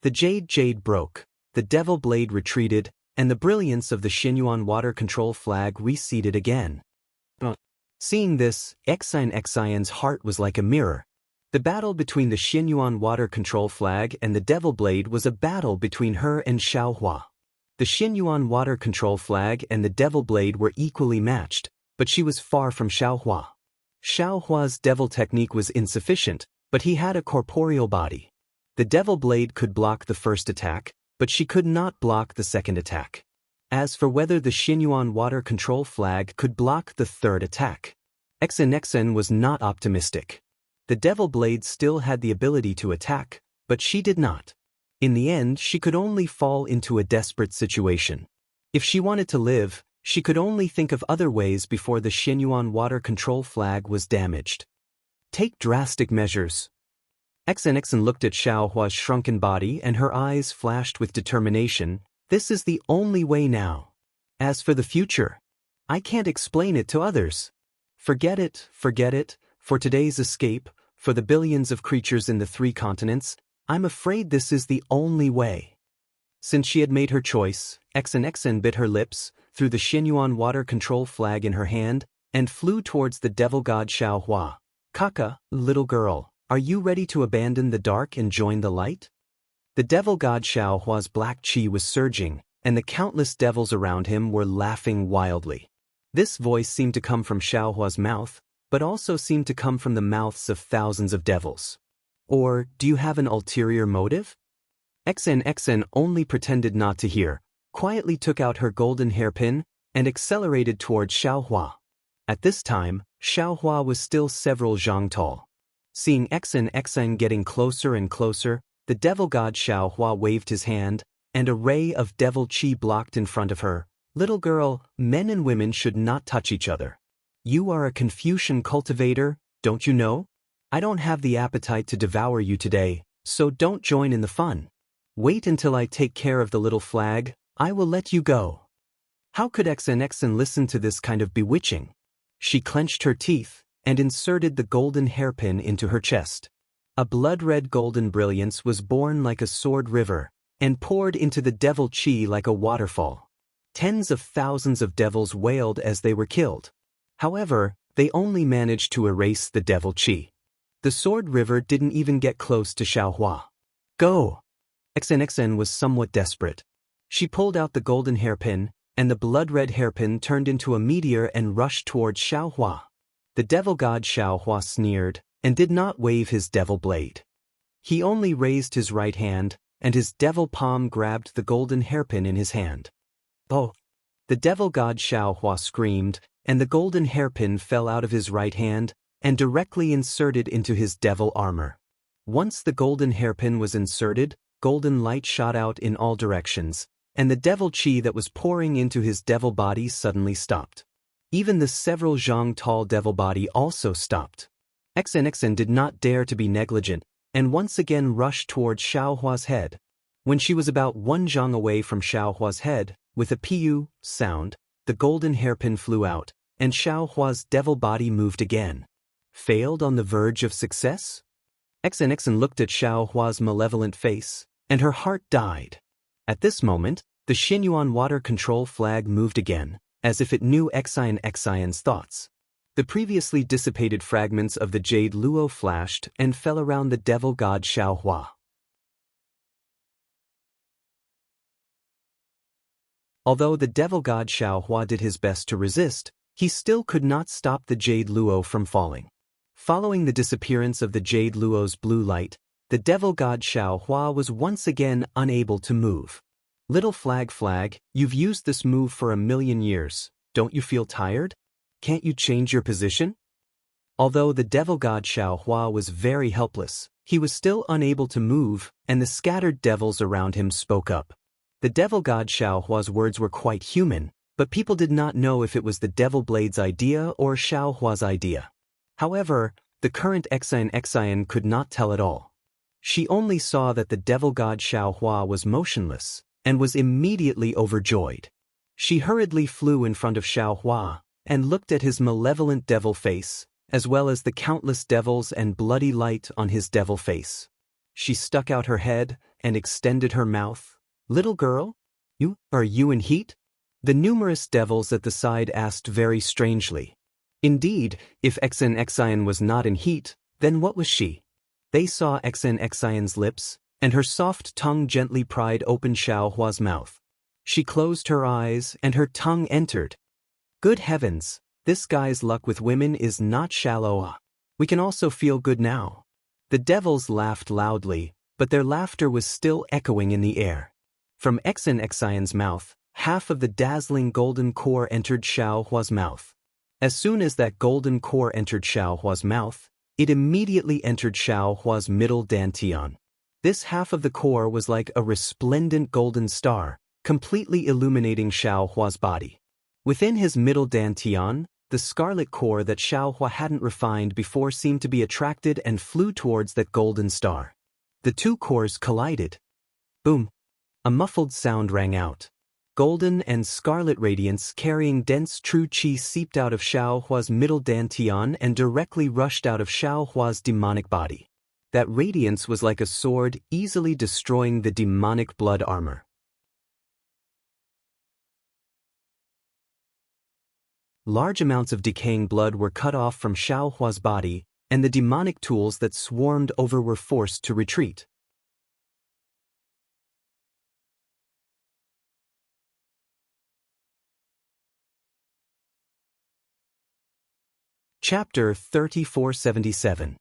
The jade broke, the devil blade retreated, and the brilliance of the Xianyuan water control flag receded again. Seeing this, Xianxia's heart was like a mirror. The battle between the Xianyuan water control flag and the devil blade was a battle between her and Xiaohua. The Xianyuan water control flag and the devil blade were equally matched, but she was far from Xiaohua. Xiaohua's devil technique was insufficient, but he had a corporeal body. The devil blade could block the first attack, but she could not block the second attack. As for whether the Xianyuan water control flag could block the third attack, Xianxia was not optimistic. The devil blade still had the ability to attack, but she did not. In the end, she could only fall into a desperate situation. If she wanted to live, she could only think of other ways before the Xianyuan water control flag was damaged. Take drastic measures. Xianxia looked at Xiaohua's shrunken body and her eyes flashed with determination. This is the only way now. As for the future, I can't explain it to others. Forget it, for today's escape, for the billions of creatures in the 3 continents, I'm afraid this is the only way. Since she had made her choice, Xianxia bit her lips, threw the Xianyuan water control flag in her hand, and flew towards the devil god Xiaohua. Kaka, little girl, are you ready to abandon the dark and join the light? The devil god Xiaohua's black chi was surging, and the countless devils around him were laughing wildly. This voice seemed to come from Xiaohua's mouth, but also seemed to come from the mouths of thousands of devils. Or, do you have an ulterior motive? Xianxia only pretended not to hear, quietly took out her golden hairpin, and accelerated towards Xiaohua. At this time, Xiaohua was still several zhang tall. Seeing Xianxia getting closer and closer, the devil god Xiaohua waved his hand, and a ray of devil chi blocked in front of her. Little girl, men and women should not touch each other. You are a Confucian cultivator, don't you know? I don't have the appetite to devour you today, so don't join in the fun. Wait until I take care of the little flag, I will let you go. How could Xianxia listen to this kind of bewitching? She clenched her teeth, and inserted the golden hairpin into her chest. A blood-red golden brilliance was born like a sword river, and poured into the devil chi like a waterfall. Tens of thousands of devils wailed as they were killed. However, they only managed to erase the devil chi. The sword river didn't even get close to Xiaohua. Go! Xianxia was somewhat desperate. She pulled out the golden hairpin, and the blood-red hairpin turned into a meteor and rushed towards Xiaohua. The devil god Xiaohua sneered, and did not wave his devil blade. He only raised his right hand, and his devil palm grabbed the golden hairpin in his hand. Oh! The devil god Xiaohua screamed, and the golden hairpin fell out of his right hand, and directly inserted into his devil armor. Once the golden hairpin was inserted, golden light shot out in all directions, and the devil chi that was pouring into his devil body suddenly stopped. Even the several zhang tall devil body also stopped. Xianxia did not dare to be negligent, and once again rushed towards Xiaohua's head. When she was about 1 zhang away from Xiaohua's head, with a piu sound, the golden hairpin flew out, and Xiaohua's devil body moved again. Failed on the verge of success? Xianxia looked at Xiaohua's malevolent face, and her heart died. At this moment, the Xianyuan water control flag moved again, as if it knew Xianxia's thoughts. The previously dissipated fragments of the jade luo flashed and fell around the devil god Xiaohua. Although the devil god Xiaohua did his best to resist, he still could not stop the jade luo from falling. Following the disappearance of the jade luo's blue light, the devil god Xiaohua was once again unable to move. Little flag, you've used this move for 1,000,000 years. Don't you feel tired? Can't you change your position? Although the devil god Xiaohua was very helpless, he was still unable to move, and the scattered devils around him spoke up. The devil god Xiaohua's words were quite human, but people did not know if it was the devil blade's idea or Xiaohua's idea. However, the current Xian could not tell at all. She only saw that the devil god Xiaohua was motionless, and was immediately overjoyed. She hurriedly flew in front of Xiaohua, and looked at his malevolent devil face, as well as the countless devils and bloody light on his devil face. She stuck out her head, and extended her mouth. "Little girl? Are you in heat?" The numerous devils at the side asked very strangely. Indeed, if Xian was not in heat, then what was she? They saw Xian's lips, and her soft tongue gently pried open Xiaohua's mouth. She closed her eyes, and her tongue entered. Good heavens, this guy's luck with women is not shallow. We can also feel good now. The devils laughed loudly, but their laughter was still echoing in the air. From Xian's mouth, half of the dazzling golden core entered Xiaohua's mouth. As soon as that golden core entered Xiaohua's mouth, it immediately entered Xiaohua's middle dantian. This half of the core was like a resplendent golden star, completely illuminating Xiaohua's body. Within his middle dantian, the scarlet core that Xiaohua hadn't refined before seemed to be attracted and flew towards that golden star. The two cores collided. Boom! A muffled sound rang out. Golden and scarlet radiance carrying dense true qi seeped out of Xiaohua's middle dantian and directly rushed out of Xiaohua's demonic body. That radiance was like a sword easily destroying the demonic blood armor. Large amounts of decaying blood were cut off from Xiaohua's body, and the demonic tools that swarmed over were forced to retreat. Chapter 3477.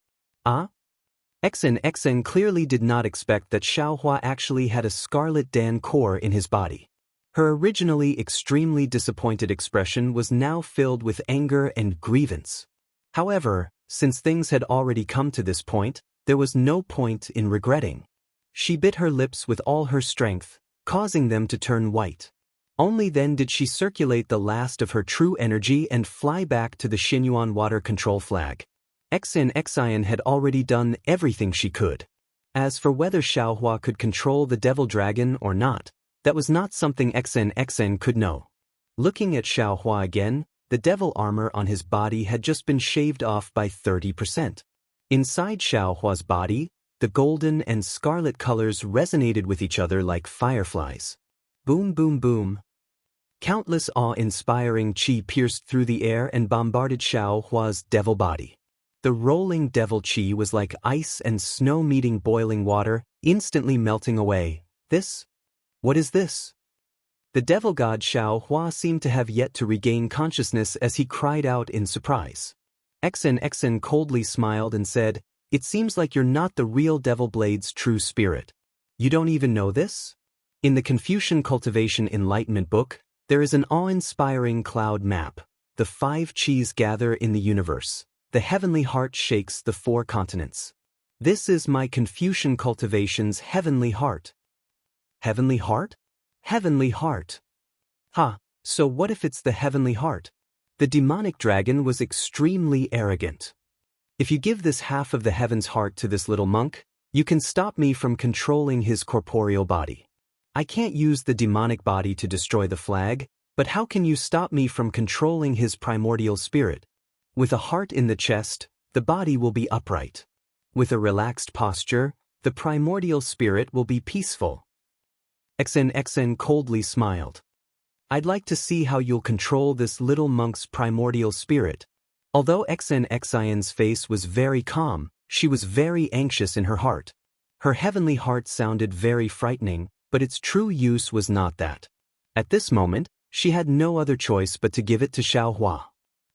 Xian clearly did not expect that Xiaohua actually had a scarlet Dan core in his body. Her originally extremely disappointed expression was now filled with anger and grievance. However, since things had already come to this point, there was no point in regretting. She bit her lips with all her strength, causing them to turn white. Only then did she circulate the last of her true energy and fly back to the Xinyuan water control flag. Xian had already done everything she could. As for whether Xiaohua could control the devil dragon or not, that was not something Xian could know. Looking at Xiaohua again, the devil armor on his body had just been shaved off by 30%. Inside Xiaohua's body, the golden and scarlet colors resonated with each other like fireflies. Boom, boom, boom. Countless awe-inspiring qi pierced through the air and bombarded Xiaohua's devil body. The rolling devil qi was like ice and snow meeting boiling water, instantly melting away. What is this? The devil god Xiaohua seemed to have yet to regain consciousness as he cried out in surprise. Xian coldly smiled and said, "It seems like you're not the real Devil Blade's true spirit. You don't even know this?" In the Confucian Cultivation Enlightenment book, there is an awe-inspiring cloud map. The 5 qis gather in the universe. The heavenly heart shakes the 4 continents. This is my Confucian Cultivation's heavenly heart. Heavenly heart? Heavenly heart. So what if it's the heavenly heart? The demonic dragon was extremely arrogant. If you give this half of the heaven's heart to this little monk, you can stop me from controlling his corporeal body. I can't use the demonic body to destroy the flag, but how can you stop me from controlling his primordial spirit? With a heart in the chest, the body will be upright. With a relaxed posture, the primordial spirit will be peaceful. Xian coldly smiled. I'd like to see how you'll control this little monk's primordial spirit. Although Xian's face was very calm, she was very anxious in her heart. Her heavenly heart sounded very frightening, but its true use was not that. At this moment, she had no other choice but to give it to Xiaohua.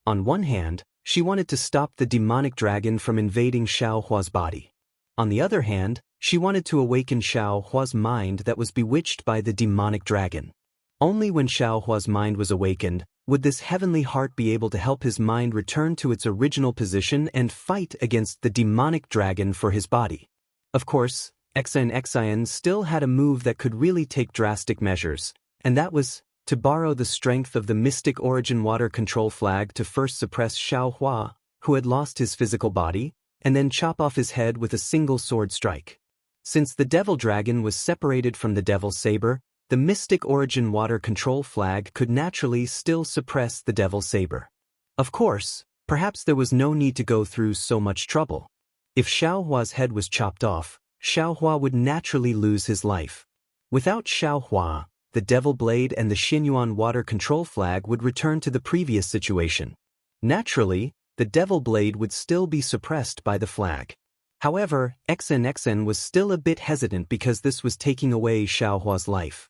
On one hand, she wanted to stop the demonic dragon from invading Xiaohua's body. On the other hand, she wanted to awaken Xiaohua's mind that was bewitched by the demonic dragon. Only when Xiaohua's mind was awakened, would this heavenly heart be able to help his mind return to its original position and fight against the demonic dragon for his body. Of course, Xian still had a move that could really take drastic measures, and that was to borrow the strength of the mystic origin water control flag to first suppress Xiaohua, who had lost his physical body, and then chop off his head with a single sword strike. Since the devil dragon was separated from the devil saber, the mystic origin water control flag could naturally still suppress the devil saber. Of course, perhaps there was no need to go through so much trouble. If Xiaohua's head was chopped off, Xiaohua would naturally lose his life. Without Xiaohua, the devil blade and the Xinyuan water control flag would return to the previous situation. Naturally, the devil blade would still be suppressed by the flag. However, XNXN was still a bit hesitant because this was taking away Xiaohua's life.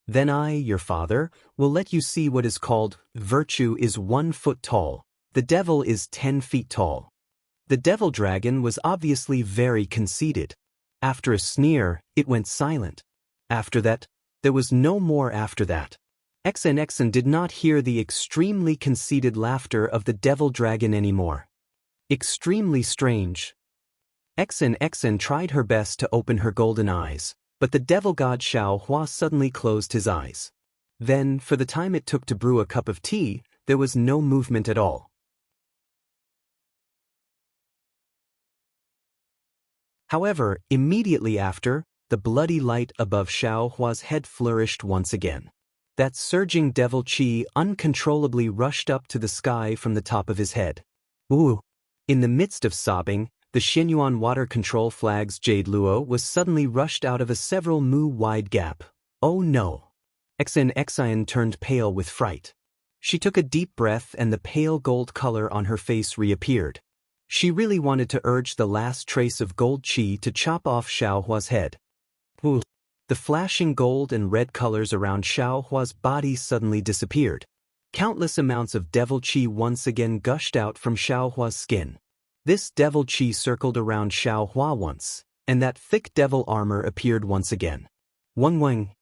Then I, your father, will let you see what is called, virtue is 1 foot tall, the devil is 10 feet tall. The devil dragon was obviously very conceited. After a sneer, it went silent. After that, there was no more after that. XNXN did not hear the extremely conceited laughter of the devil dragon anymore. Extremely strange. XNXN tried her best to open her golden eyes, but the devil god Xiaohua suddenly closed his eyes. Then, for the time it took to brew a cup of tea, there was no movement at all. However, immediately after, the bloody light above Xiaohua's head flourished once again. That surging devil qi uncontrollably rushed up to the sky from the top of his head. Ooh! In the midst of sobbing, the Xinyuan water control flag's jade luo was suddenly rushed out of a several mu wide gap. Oh no! XNXIN turned pale with fright. She took a deep breath and the pale gold color on her face reappeared. She really wanted to urge the last trace of gold qi to chop off Xiaohua's head. Ooh! The flashing gold and red colors around Xiaohua's body suddenly disappeared. Countless amounts of devil qi once again gushed out from Xiaohua's skin. This devil qi circled around Xiaohua once, and that thick devil armor appeared once again. Wang.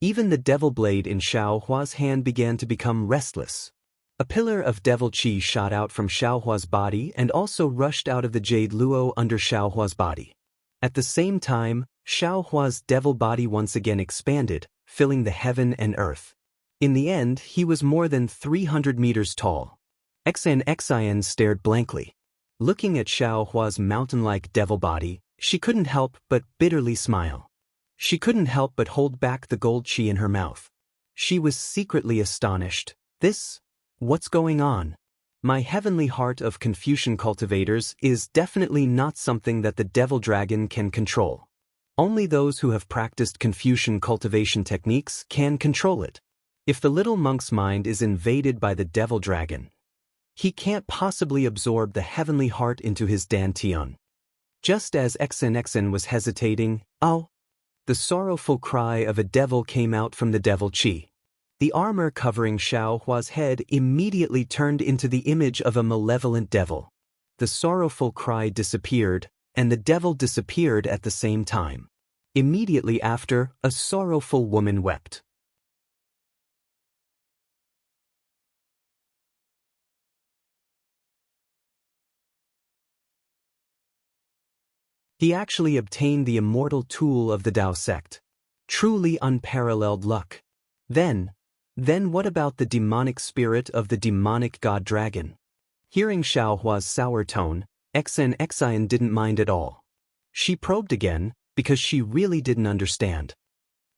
Even the devil blade in Xiaohua's hand began to become restless. A pillar of devil qi shot out from Xiaohua's body and also rushed out of the jade luo under Xiaohua's body. At the same time, Xiaohua's devil body once again expanded, filling the heaven and earth. In the end, he was more than 300 meters tall. XNXIN stared blankly. Looking at Xiaohua's mountain-like devil body, she couldn't help but bitterly smile. She couldn't help but hold back the gold qi in her mouth. She was secretly astonished. What's going on? My heavenly heart of Confucian cultivators is definitely not something that the devil dragon can control. Only those who have practiced Confucian cultivation techniques can control it. If the little monk's mind is invaded by the devil dragon, he can't possibly absorb the heavenly heart into his dantian. Just as XNXN was hesitating, the sorrowful cry of a devil came out from the devil qi. The armor covering Xiaohua's head immediately turned into the image of a malevolent devil. The sorrowful cry disappeared, and the devil disappeared at the same time. Immediately after, a sorrowful woman wept. He actually obtained the immortal tool of the Dao sect. Truly unparalleled luck. Then what about the demonic spirit of the demonic god dragon? Hearing Xiaohua's sour tone, XNXIN didn't mind at all. She probed again, because she really didn't understand.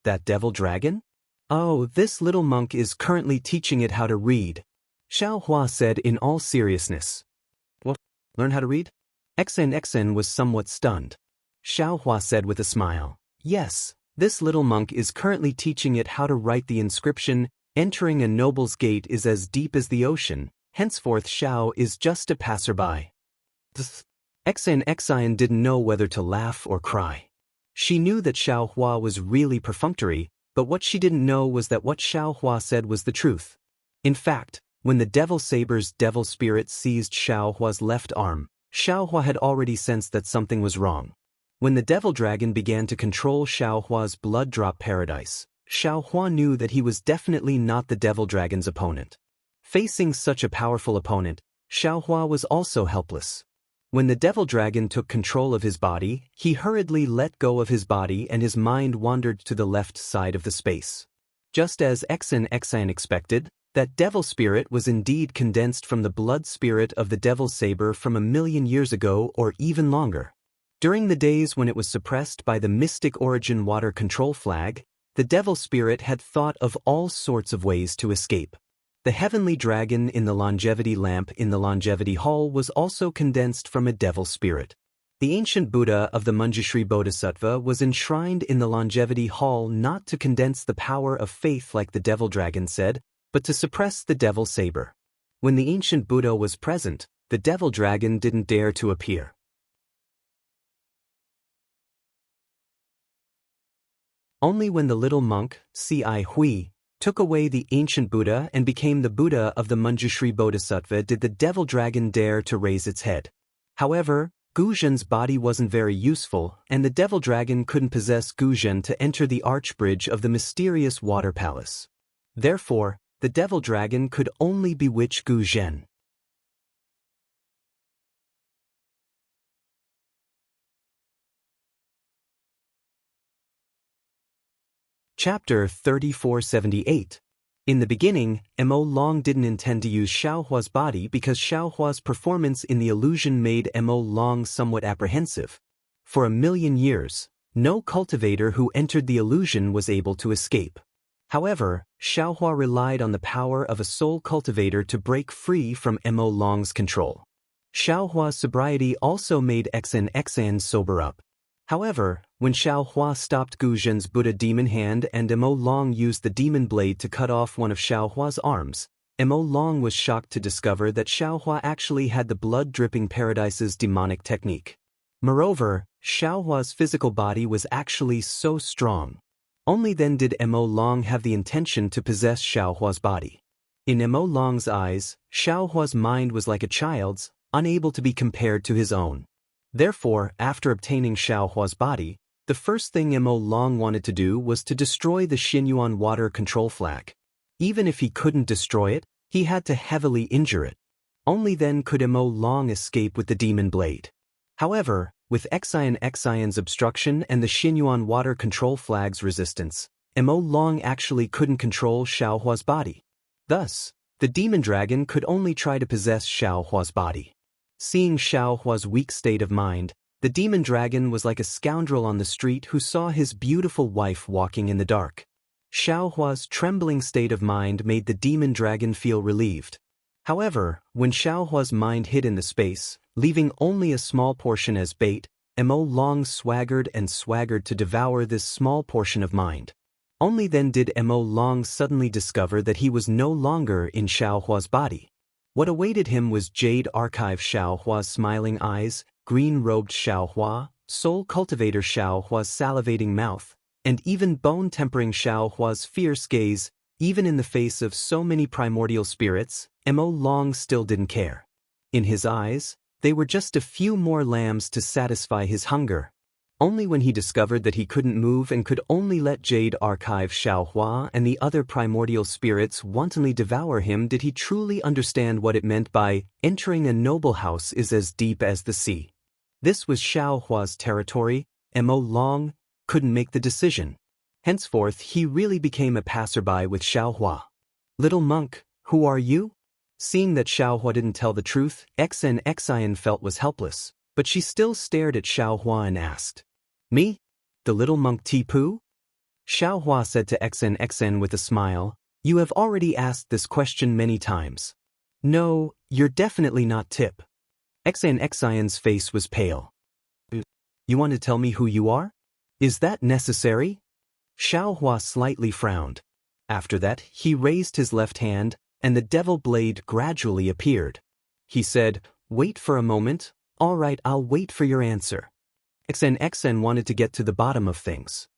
That devil dragon? Oh, this little monk is currently teaching it how to read. Xiaohua said in all seriousness. What? Learn how to read? XNXN was somewhat stunned. Xiaohua said with a smile. Yes, this little monk is currently teaching it how to write the inscription, "Entering a noble's gate is as deep as the ocean, henceforth Xiao is just a passerby." XNXIN didn't know whether to laugh or cry. She knew that Xiaohua was really perfunctory, but what she didn't know was that what Xiaohua said was the truth. In fact, when the devil saber's devil spirit seized Xiaohua's left arm, Xiaohua had already sensed that something was wrong. When the devil dragon began to control Xiaohua's blood drop paradise, Xiaohua knew that he was definitely not the devil dragon's opponent. Facing such a powerful opponent, Xiaohua was also helpless. When the devil dragon took control of his body, he hurriedly let go of his body and his mind wandered to the left side of the space. Just as XNXIN expected, That devil spirit was indeed condensed from the blood spirit of the devil saber from 1,000,000 years ago or even longer. During the days when it was suppressed by the mystic origin water control flag, the devil spirit had thought of all sorts of ways to escape. The heavenly dragon in the longevity lamp in the longevity hall was also condensed from a devil spirit. The ancient Buddha of the Manjushri Bodhisattva was enshrined in the longevity hall not to condense the power of faith like the devil dragon said, but to suppress the devil saber. When the ancient Buddha was present, the devil dragon didn't dare to appear. Only when the little monk, Ci Hui, took away the ancient Buddha and became the Buddha of the Manjushri Bodhisattva did the devil dragon dare to raise its head. However, Gu Zhen's body wasn't very useful, and the devil dragon couldn't possess Gu Zhen to enter the archbridge of the mysterious water palace. Therefore, the devil dragon could only bewitch Gu Zhen. Chapter 3478. In the beginning, Mo Long didn't intend to use Xiaohua's body because Xiaohua's performance in the illusion made Mo Long somewhat apprehensive. For 1,000,000 years, no cultivator who entered the illusion was able to escape. However, Xiaohua relied on the power of a soul cultivator to break free from Mo Long's control. Xiaohua's sobriety also made Xian sober up. However, when Xiaohua stopped Gu Zhen's Buddha demon hand and Mo Long used the demon blade to cut off one of Xiaohua's arms, Mo Long was shocked to discover that Xiaohua actually had the blood-dripping paradise's demonic technique. Moreover, Xiaohua's physical body was actually so strong. Only then did Mo Long have the intention to possess Xiaohua's body. In Mo Long's eyes, Xiaohua's mind was like a child's, unable to be compared to his own. Therefore, after obtaining Xiaohua's body, the first thing Mo Long wanted to do was to destroy the Xinyuan water control flag. Even if he couldn't destroy it, he had to heavily injure it. Only then could Mo Long escape with the demon blade. However, with Xian's obstruction and the Xinyuan water control flag's resistance, Mo Long actually couldn't control Xiaohua's body. Thus, the demon dragon could only try to possess Xiaohua's body. Seeing Xiaohua's weak state of mind, the demon dragon was like a scoundrel on the street who saw his beautiful wife walking in the dark. Xiaohua's trembling state of mind made the demon dragon feel relieved. However, when Xiaohua's mind hid in the space, leaving only a small portion as bait, Mo Long swaggered to devour this small portion of mind. Only then did Mo Long suddenly discover that he was no longer in Xiaohua's body. What awaited him was Jade Archive Xiaohua's smiling eyes, green-robed Xiaohua, soul cultivator Xiaohua's salivating mouth, and even bone-tempering Xiaohua's fierce gaze. Even in the face of so many primordial spirits, Mo Long still didn't care. In his eyes, they were just a few more lambs to satisfy his hunger. Only when he discovered that he couldn't move and could only let Jade Archive Xiaohua and the other primordial spirits wantonly devour him did he truly understand what it meant by entering a noble house is as deep as the sea. This was Xiaohua's territory. Mo Long couldn't make the decision. Henceforth he really became a passerby with Xiaohua. "Little monk, who are you?" Seeing that Xiaohua didn't tell the truth, Xian felt was helpless, but she still stared at Xiaohua and asked, "Me? The little monk Tipu?" Xiaohua said to Xian with a smile, "You have already asked this question many times. No, you're definitely not Tip." Xian's face was pale. "You want to tell me who you are? Is that necessary?" Xiaohua slightly frowned. After that, he raised his left hand, and the devil blade gradually appeared. He said, "Wait for a moment. All right, I'll wait for your answer." Xian wanted to get to the bottom of things.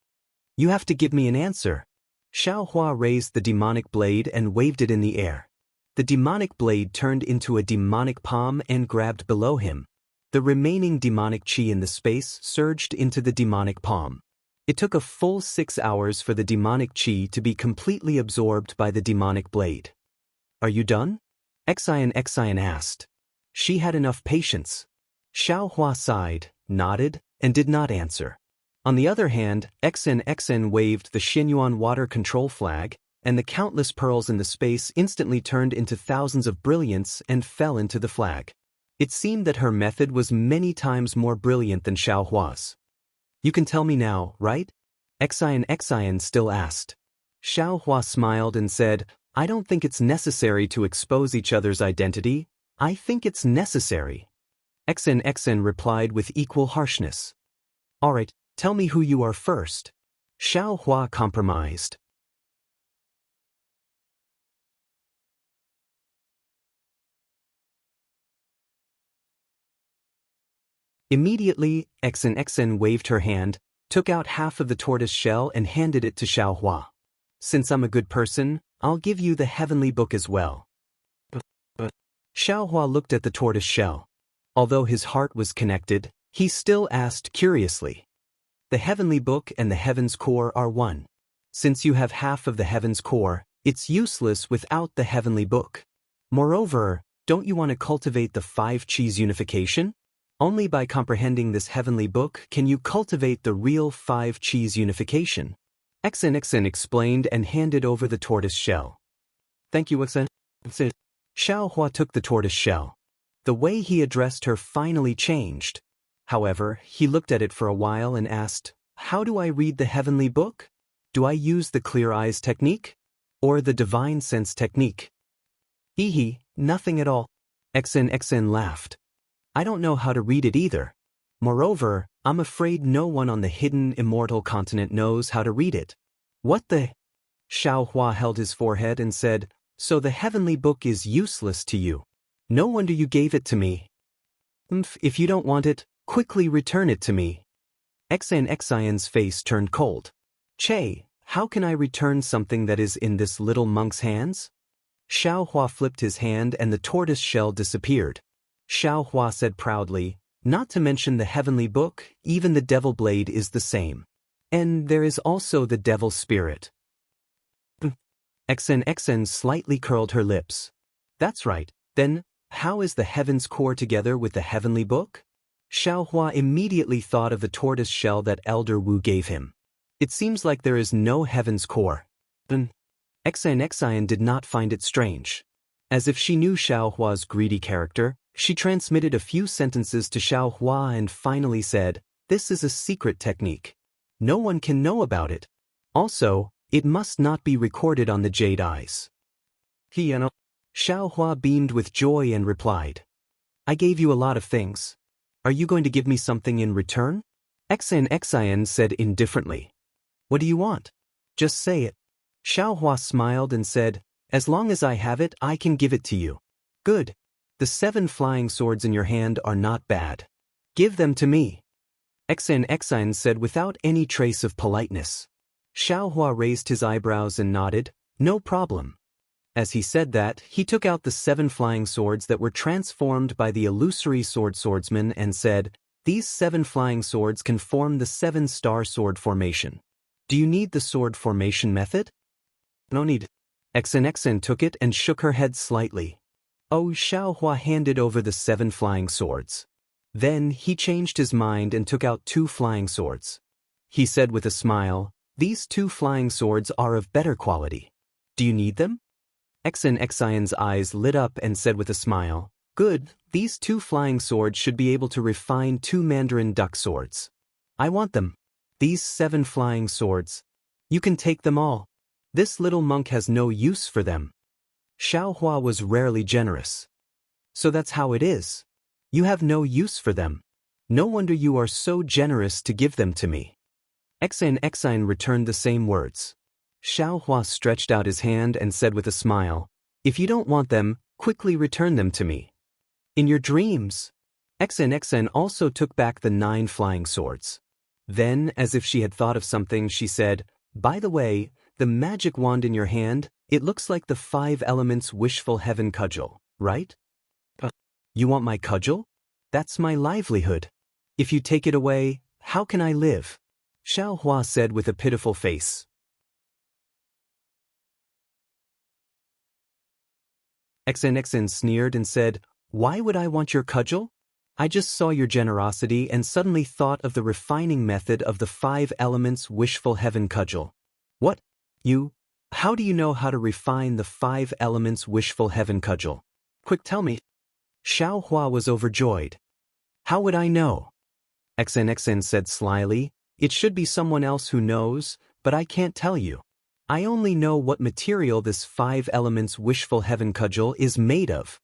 "You have to give me an answer." Xiaohua raised the demonic blade and waved it in the air. The demonic blade turned into a demonic palm and grabbed below him. The remaining demonic chi in the space surged into the demonic palm. It took a full 6 hours for the demonic chi to be completely absorbed by the demonic blade. "Are you done?" Xian asked. She had enough patience. Xiaohua sighed, nodded, and did not answer. On the other hand, Xian waved the Xinyuan water control flag, and the countless pearls in the space instantly turned into thousands of brilliance and fell into the flag. It seemed that her method was many times more brilliant than Xiaohua's. You can tell me now, right? Xian still asked. Xiaohua smiled and said, I don't think it's necessary to expose each other's identity. I think it's necessary. Xian replied with equal harshness. All right, tell me who you are first. Xiaohua compromised. Immediately, Xian waved her hand, took out half of the tortoise shell and handed it to Xiaohua. Since I'm a good person, I'll give you the heavenly book as well. But Xiaohua looked at the tortoise shell. Although his heart was connected, he still asked curiously. The heavenly book and the heaven's core are one. Since you have half of the heaven's core, it's useless without the heavenly book. Moreover, don't you want to cultivate the 5 Qis unification? Only by comprehending this heavenly book can you cultivate the real 5 Qis unification. Xian explained and handed over the tortoise shell. Thank you, Xian. Xiaohua took the tortoise shell. The way he addressed her finally changed. However, he looked at it for a while and asked, how do I read the heavenly book? Do I use the clear eyes technique? Or the divine sense technique? Nothing at all. Xian laughed. I don't know how to read it either. Moreover, I'm afraid no one on the hidden immortal continent knows how to read it. What the? Xiaohua held his forehead and said, so the heavenly book is useless to you. No wonder you gave it to me. If you don't want it, quickly return it to me. Xian's face turned cold. Che, how can I return something that is in this little monk's hands? Xiaohua flipped his hand and the tortoise shell disappeared. Xiaohua said proudly, not to mention the heavenly book, even the devil blade is the same. And there is also the devil's spirit. Xian slightly curled her lips. That's right, then, how is the heaven's core together with the heavenly book? Xiaohua immediately thought of the tortoise shell that Elder Wu gave him. It seems like there is no heaven's core. Xian did not find it strange. As if she knew Xiaohua's greedy character, she transmitted a few sentences to Xiaohua and finally said, this is a secret technique. No one can know about it. Also, it must not be recorded on the jade eyes. Xiaohua beamed with joy and replied, I gave you a lot of things. Are you going to give me something in return? Xian said indifferently. What do you want? Just say it. Xiaohua smiled and said, as long as I have it, I can give it to you. Good. The 7 flying swords in your hand are not bad. Give them to me. Xian said without any trace of politeness. Xiaohua raised his eyebrows and nodded, no problem. As he said that, he took out the 7 flying swords that were transformed by the illusory swordsman and said, these 7 flying swords can form the 7-star sword formation. Do you need the sword formation method? No need. Xian took it and shook her head slightly. Oh, Xiaohua handed over the 7 flying swords. Then he changed his mind and took out 2 flying swords. He said with a smile, these 2 flying swords are of better quality. Do you need them? Xian's eyes lit up and said with a smile, good, these 2 flying swords should be able to refine 2 Mandarin duck swords. I want them. These 7 flying swords. You can take them all. This little monk has no use for them. Xiaohua was rarely generous. So that's how it is. You have no use for them. No wonder you are so generous to give them to me. Xian returned the same words. Xiaohua stretched out his hand and said with a smile, if you don't want them, quickly return them to me. In your dreams. Xian also took back the 9 flying swords. Then, as if she had thought of something, she said, by the way, the magic wand in your hand, it looks like the 5 elements wishful heaven cudgel, right? You want my cudgel? That's my livelihood. If you take it away, how can I live? Xiaohua said with a pitiful face. Xian sneered and said, why would I want your cudgel? I just saw your generosity and suddenly thought of the refining method of the 5 elements wishful heaven cudgel. What? You? How do you know how to refine the 5 elements wishful heaven cudgel? Quick, tell me. Xiao Hua was overjoyed. How would I know? XNXN said slyly, it should be someone else who knows, but I can't tell you. I only know what material this 5 elements wishful heaven cudgel is made of.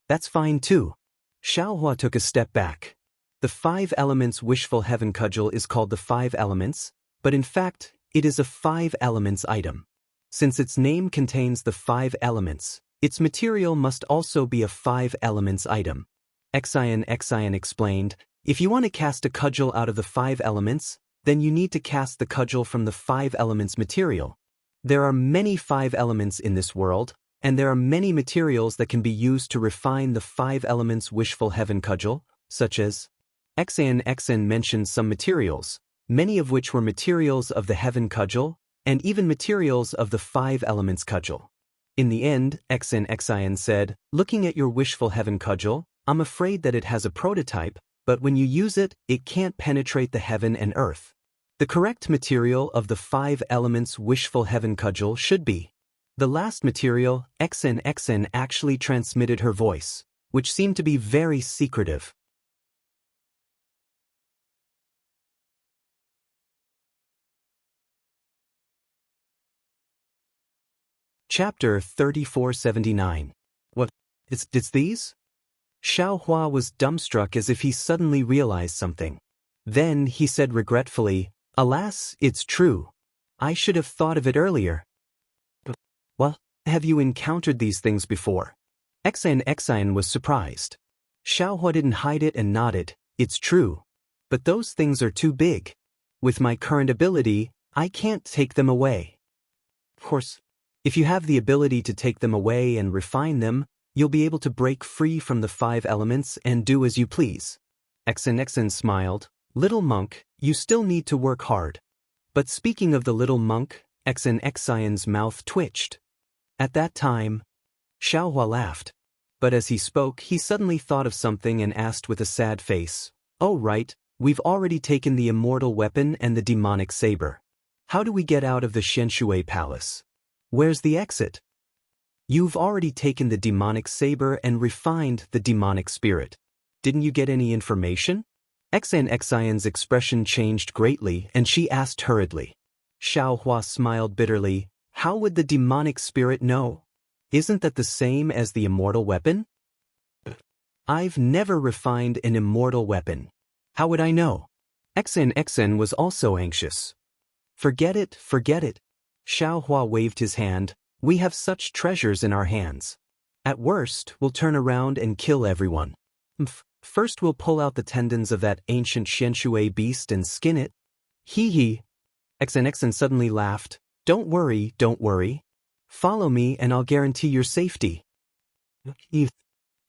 That's fine too. Xiao Hua took a step back. The 5 elements wishful heaven cudgel is called the 5 elements, but in fact, it is a 5 elements item. Since its name contains the 5 elements, its material must also be a 5 elements item. Xian explained, if you want to cast a cudgel out of the 5 elements, then you need to cast the cudgel from the 5 elements material. There are many 5 elements in this world, and there are many materials that can be used to refine the 5 elements wishful heaven cudgel, such as Xian mentioned some materials, many of which were materials of the heaven cudgel, and even materials of the 5 elements cudgel. In the end, Xian said, looking at your wishful heaven cudgel, I'm afraid that it has a prototype, but when you use it, it can't penetrate the heaven and earth. The correct material of the 5 elements wishful heaven cudgel should be. The last material, Xian actually transmitted her voice, which seemed to be very secretive. Chapter 3479. What? It's these? Xiao Hua was dumbstruck as if he suddenly realized something. Then he said regretfully, alas, it's true. I should have thought of it earlier. Well, have you encountered these things before? Xian was surprised. Xiao Hua didn't hide it and nodded, it's true. But those things are too big. With my current ability, I can't take them away. Of course, if you have the ability to take them away and refine them, you'll be able to break free from the 5 elements and do as you please. Xian smiled, little monk, you still need to work hard. But speaking of the little monk, Xian's mouth twitched. At that time, Xiao Hua laughed. But as he spoke, he suddenly thought of something and asked with a sad face, oh right, we've already taken the immortal weapon and the demonic saber. How do we get out of the Xianshui palace? Where's the exit? You've already taken the demonic saber and refined the demonic spirit. Didn't you get any information? Xian's expression changed greatly and she asked hurriedly. Xiao Hua smiled bitterly, how would the demonic spirit know? Isn't that the same as the immortal weapon? I've never refined an immortal weapon. How would I know? Xian was also anxious. Forget it, forget it. Xiao Hua waved his hand. We have such treasures in our hands. At worst, we'll turn around and kill everyone. First we'll pull out the tendons of that ancient Xianshui beast and skin it. Hee. Xian suddenly laughed. Don't worry, don't worry. Follow me and I'll guarantee your safety.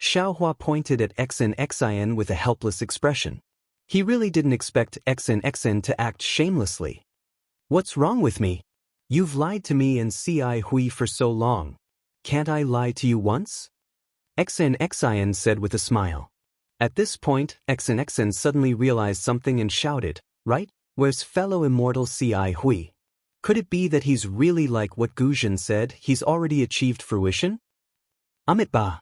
Xiao Hua pointed at Xian with a helpless expression. He really didn't expect Xian to act shamelessly. What's wrong with me? You've lied to me and Hui for so long. Can't I lie to you once? Xian said with a smile. At this point, Xian suddenly realized something and shouted, right, where's fellow immortal Hui? Could it be that he's really like what Guzhen said, he's already achieved fruition? Amitba.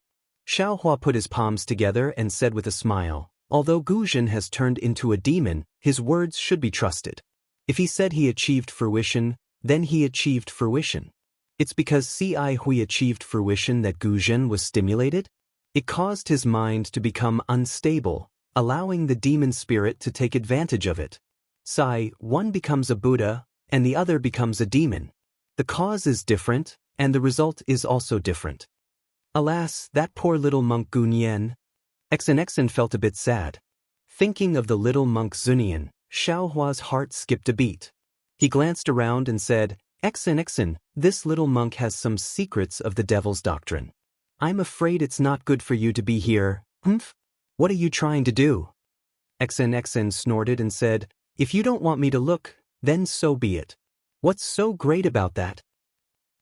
Xiao Hua put his palms together and said with a smile, although Guzhen has turned into a demon, his words should be trusted. If he said he achieved fruition, then he achieved fruition. It's because Hui achieved fruition that Guzhen was stimulated? It caused his mind to become unstable, allowing the demon spirit to take advantage of it. One becomes a Buddha, and the other becomes a demon. The cause is different, and the result is also different. Alas, that poor little monk Gunyan. Xian felt a bit sad. Thinking of the little monk Zunian, Xiao Hua's heart skipped a beat. He glanced around and said, Xian, this little monk has some secrets of the devil's doctrine. I'm afraid it's not good for you to be here. What are you trying to do? Xian snorted and said, if you don't want me to look, then so be it. What's so great about that?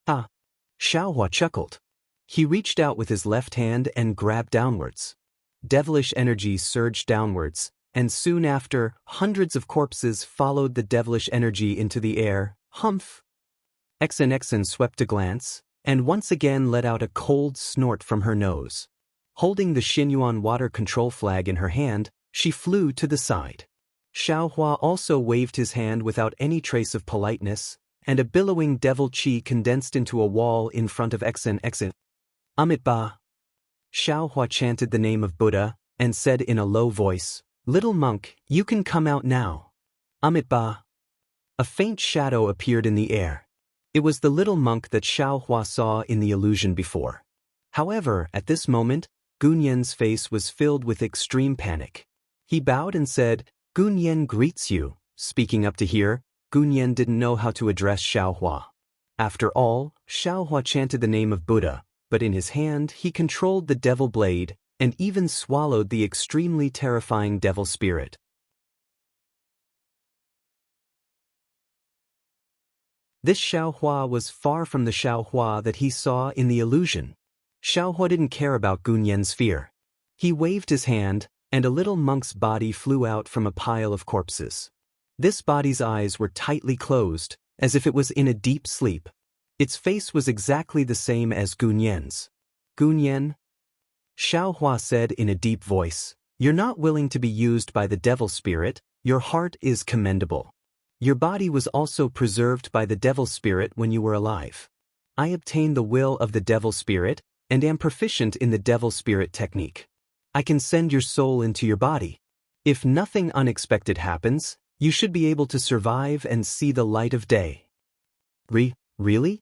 Xiao Hua chuckled. He reached out with his left hand and grabbed downwards. Devilish energy surged downwards, and soon after, hundreds of corpses followed the devilish energy into the air. Xianxia swept a glance, and once again let out a cold snort from her nose. Holding the Xinyuan water control flag in her hand, she flew to the side. Xiaohua also waved his hand without any trace of politeness, and a billowing devil chi condensed into a wall in front of Xianxia. Amitabha. Xiaohua chanted the name of Buddha, and said in a low voice, "Little monk, you can come out now." Amitabha. A faint shadow appeared in the air. It was the little monk that Xiaohua saw in the illusion before. However, at this moment, Gunyan's face was filled with extreme panic. He bowed and said, "Gunyan greets you." Speaking up to here, Gunyan didn't know how to address Xiaohua. After all, Xiaohua chanted the name of Buddha, but in his hand he controlled the devil blade, and even swallowed the extremely terrifying devil spirit. This Xiaohua was far from the Xiaohua that he saw in the illusion. Xiaohua didn't care about Gunyan's fear. He waved his hand, and a little monk's body flew out from a pile of corpses. This body's eyes were tightly closed, as if it was in a deep sleep. Its face was exactly the same as Gunyan's. "Gunyan," Xiaohua said in a deep voice, "you're not willing to be used by the devil spirit. Your heart is commendable. Your body was also preserved by the devil spirit when you were alive. I obtained the will of the devil spirit, and am proficient in the devil spirit technique. I can send your soul into your body. If nothing unexpected happens, you should be able to survive and see the light of day." Really?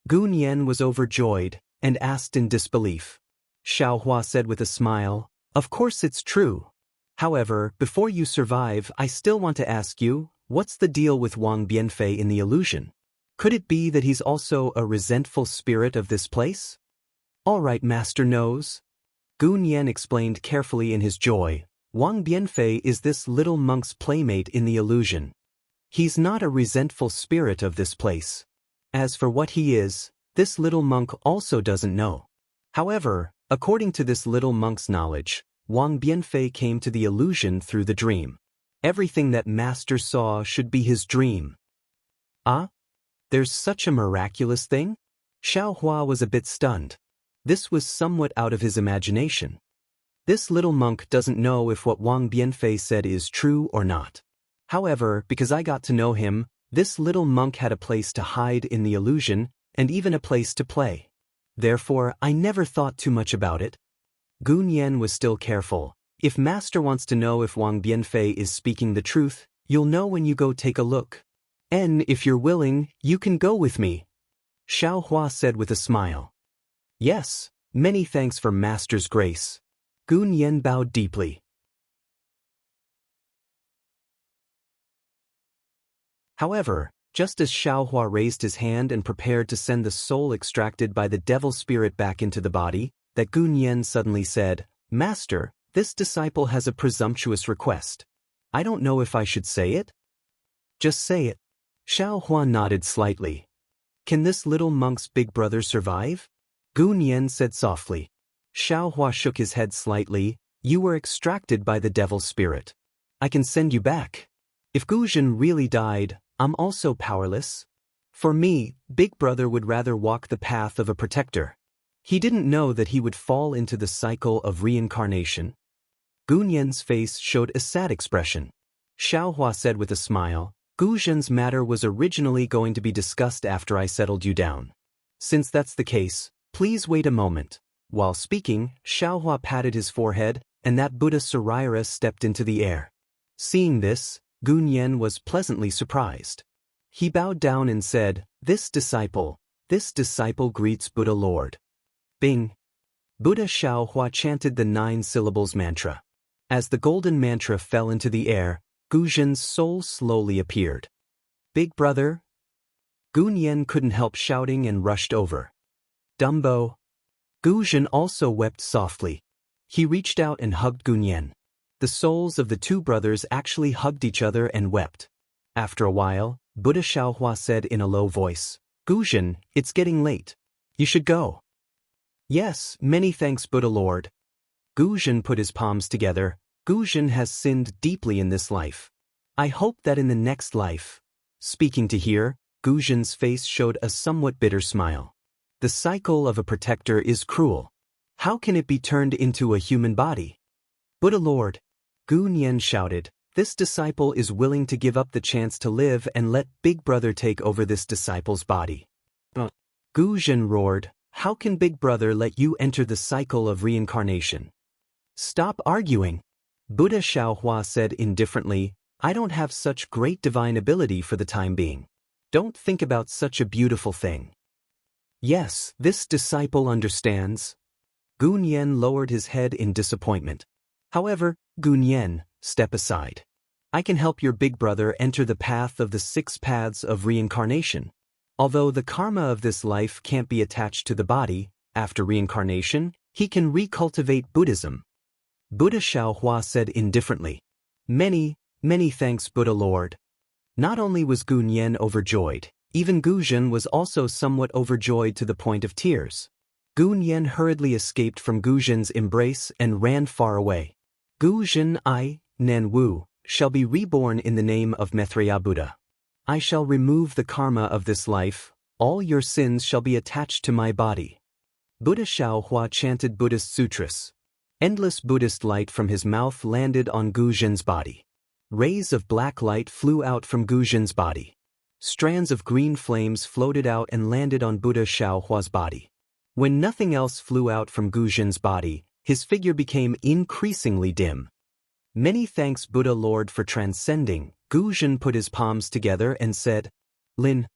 Gunyan was overjoyed, and asked in disbelief. Xiaohua said with a smile, "Of course it's true. However, before you survive, I still want to ask you, what's the deal with Wang Bianfei in the illusion? Could it be that he's also a resentful spirit of this place?" "All right, Master knows." Gunyan explained carefully in his joy, "Wang Bianfei is this little monk's playmate in the illusion. He's not a resentful spirit of this place. As for what he is, this little monk also doesn't know. However, according to this little monk's knowledge, Wang Bianfei came to the illusion through the dream. Everything that Master saw should be his dream." "Ah? There's such a miraculous thing?" Xiaohua was a bit stunned. This was somewhat out of his imagination. This little monk doesn't know if what Wang Bianfei said is true or not. However, because I got to know him, this little monk had a place to hide in the illusion, and even a place to play. Therefore, I never thought too much about it. Gunyan was still careful. "If Master wants to know if Wang Bianfei is speaking the truth, you'll know when you go take a look. And if you're willing, you can go with me," Xiaohua said with a smile. "Yes, many thanks for Master's grace." Gunyan bowed deeply. However, just as Xiaohua raised his hand and prepared to send the soul extracted by the devil spirit back into the body, that Gunyan suddenly said, "Master, this disciple has a presumptuous request. I don't know if I should say it." "Just say it." Xiaohua nodded slightly. "Can this little monk's big brother survive?" Gunyan said softly. Xiaohua shook his head slightly. "You were extracted by the devil spirit. I can send you back. If Guzhen really died, I'm also powerless. For me, Big Brother would rather walk the path of a protector." He didn't know that he would fall into the cycle of reincarnation. Gunyan's face showed a sad expression. Xiaohua said with a smile, "Guzhen's matter was originally going to be discussed after I settled you down. Since that's the case, please wait a moment." While speaking, Xiaohua patted his forehead, and that Buddha Saraira stepped into the air. Seeing this, Gunyan was pleasantly surprised. He bowed down and said, this disciple greets Buddha Lord." Bing! Buddha Xiaohua chanted the 9 syllables mantra. As the golden mantra fell into the air, Guzhen's soul slowly appeared. "Big brother?" Gunyan couldn't help shouting and rushed over. "Dumbo!" Guzhen also wept softly. He reached out and hugged Gunyan. The souls of the 2 brothers actually hugged each other and wept. After a while, Buddha Xiaohua said in a low voice, "Guzhen, it's getting late. You should go." "Yes, many thanks, Buddha Lord." Guzhen put his palms together. "Guzhen has sinned deeply in this life. I hope that in the next life." Speaking to here, Gu Zhen's face showed a somewhat bitter smile. The cycle of a protector is cruel. How can it be turned into a human body? Buddha Lord, Gu Nian shouted, this disciple is willing to give up the chance to live and let Big Brother take over this disciple's body. Gu Zhen roared, how can Big Brother let you enter the cycle of reincarnation? Stop arguing. Buddha Xiaohua said indifferently, I don't have such great divine ability for the time being. Don't think about such a beautiful thing. Yes, this disciple understands. Gu Nian lowered his head in disappointment. However, Gu Nian, step aside. I can help your Big Brother enter the path of the 6 paths of reincarnation. Although the karma of this life can't be attached to the body, after reincarnation, he can recultivate Buddhism. Buddha Xiaohua said indifferently. Many thanks, Buddha Lord. Not only was Gu Nian overjoyed, even Gu Zhen was also somewhat overjoyed to the point of tears. Gu Nian hurriedly escaped from Gu Zhen's embrace and ran far away. Gu Zhen I, Nan Wu, shall be reborn in the name of Maitreya Buddha. I shall remove the karma of this life, all your sins shall be attached to my body. Buddha Xiaohua chanted Buddhist sutras. Endless Buddhist light from his mouth landed on Gu Zhen's body. Rays of black light flew out from Gu Zhen's body. Strands of green flames floated out and landed on Buddha Xiaohua's body. When nothing else flew out from Gu Zhen's body, his figure became increasingly dim. Many thanks, Buddha Lord, for transcending. Gu Zhen put his palms together and said, Lin.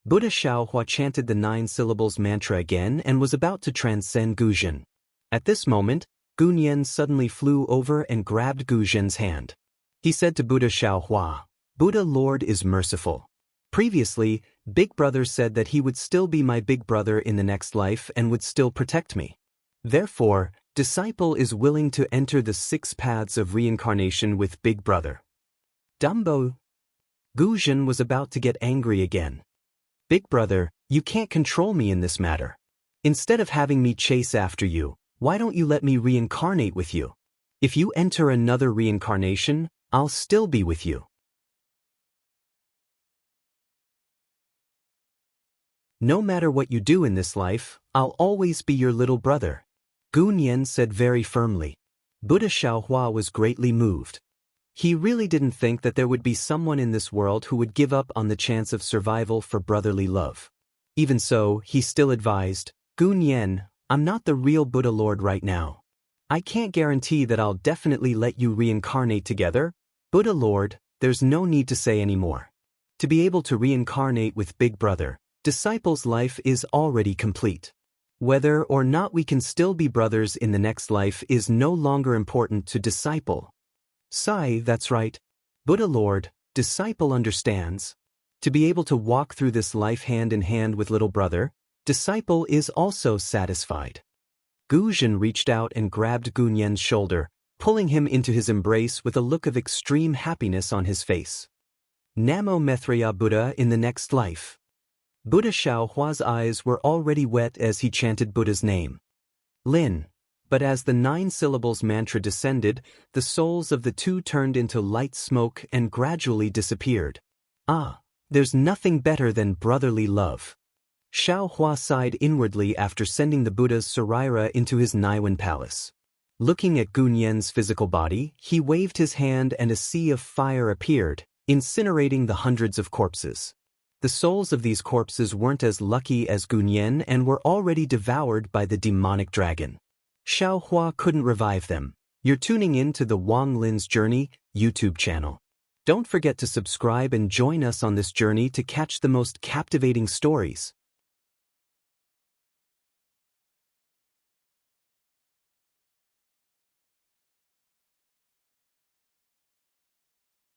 Buddha Xiaohua chanted the 9 syllables mantra again and was about to transcend Gu Zhen. At this moment, Gu Nian suddenly flew over and grabbed Gu Zhen's hand. He said to Buddha Xiaohua, Buddha Lord is merciful. Previously, Big Brother said that he would still be my Big Brother in the next life and would still protect me. Therefore, disciple is willing to enter the 6 paths of reincarnation with Big Brother. Dumbo. Gu Zhen was about to get angry again. Big Brother, you can't control me in this matter. Instead of having me chase after you, why don't you let me reincarnate with you? If you enter another reincarnation, I'll still be with you. No matter what you do in this life, I'll always be your little brother. Gu Nian said very firmly. Buddha Xiaohua was greatly moved. He really didn't think that there would be someone in this world who would give up on the chance of survival for brotherly love. Even so, he still advised, Gu Nian, I'm not the real Buddha Lord right now. I can't guarantee that I'll definitely let you reincarnate together. Buddha Lord, there's no need to say any more. To be able to reincarnate with Big Brother, disciple's life is already complete. Whether or not we can still be brothers in the next life is no longer important to disciple. Sai, that's right. Buddha Lord, disciple understands. To be able to walk through this life hand in hand with little brother, disciple is also satisfied. Gu Zhen reached out and grabbed Gu Nian's shoulder, pulling him into his embrace with a look of extreme happiness on his face. Namo Maitreya Buddha in the next life. Buddha Xiaohua's eyes were already wet as he chanted Buddha's name. Lin. But as the 9 syllables mantra descended, the souls of the 2 turned into light smoke and gradually disappeared. Ah, there's nothing better than brotherly love. Xiaohua sighed inwardly after sending the Buddha's Saraira into his Naiwan palace. Looking at Gu Nian's physical body, he waved his hand and a sea of fire appeared, incinerating the hundreds of corpses. The souls of these corpses weren't as lucky as Gu Nian and were already devoured by the demonic dragon. Xiaohua couldn't revive them. You're tuning in to the Wang Lin's Journey YouTube channel. Don't forget to subscribe and join us on this journey to catch the most captivating stories.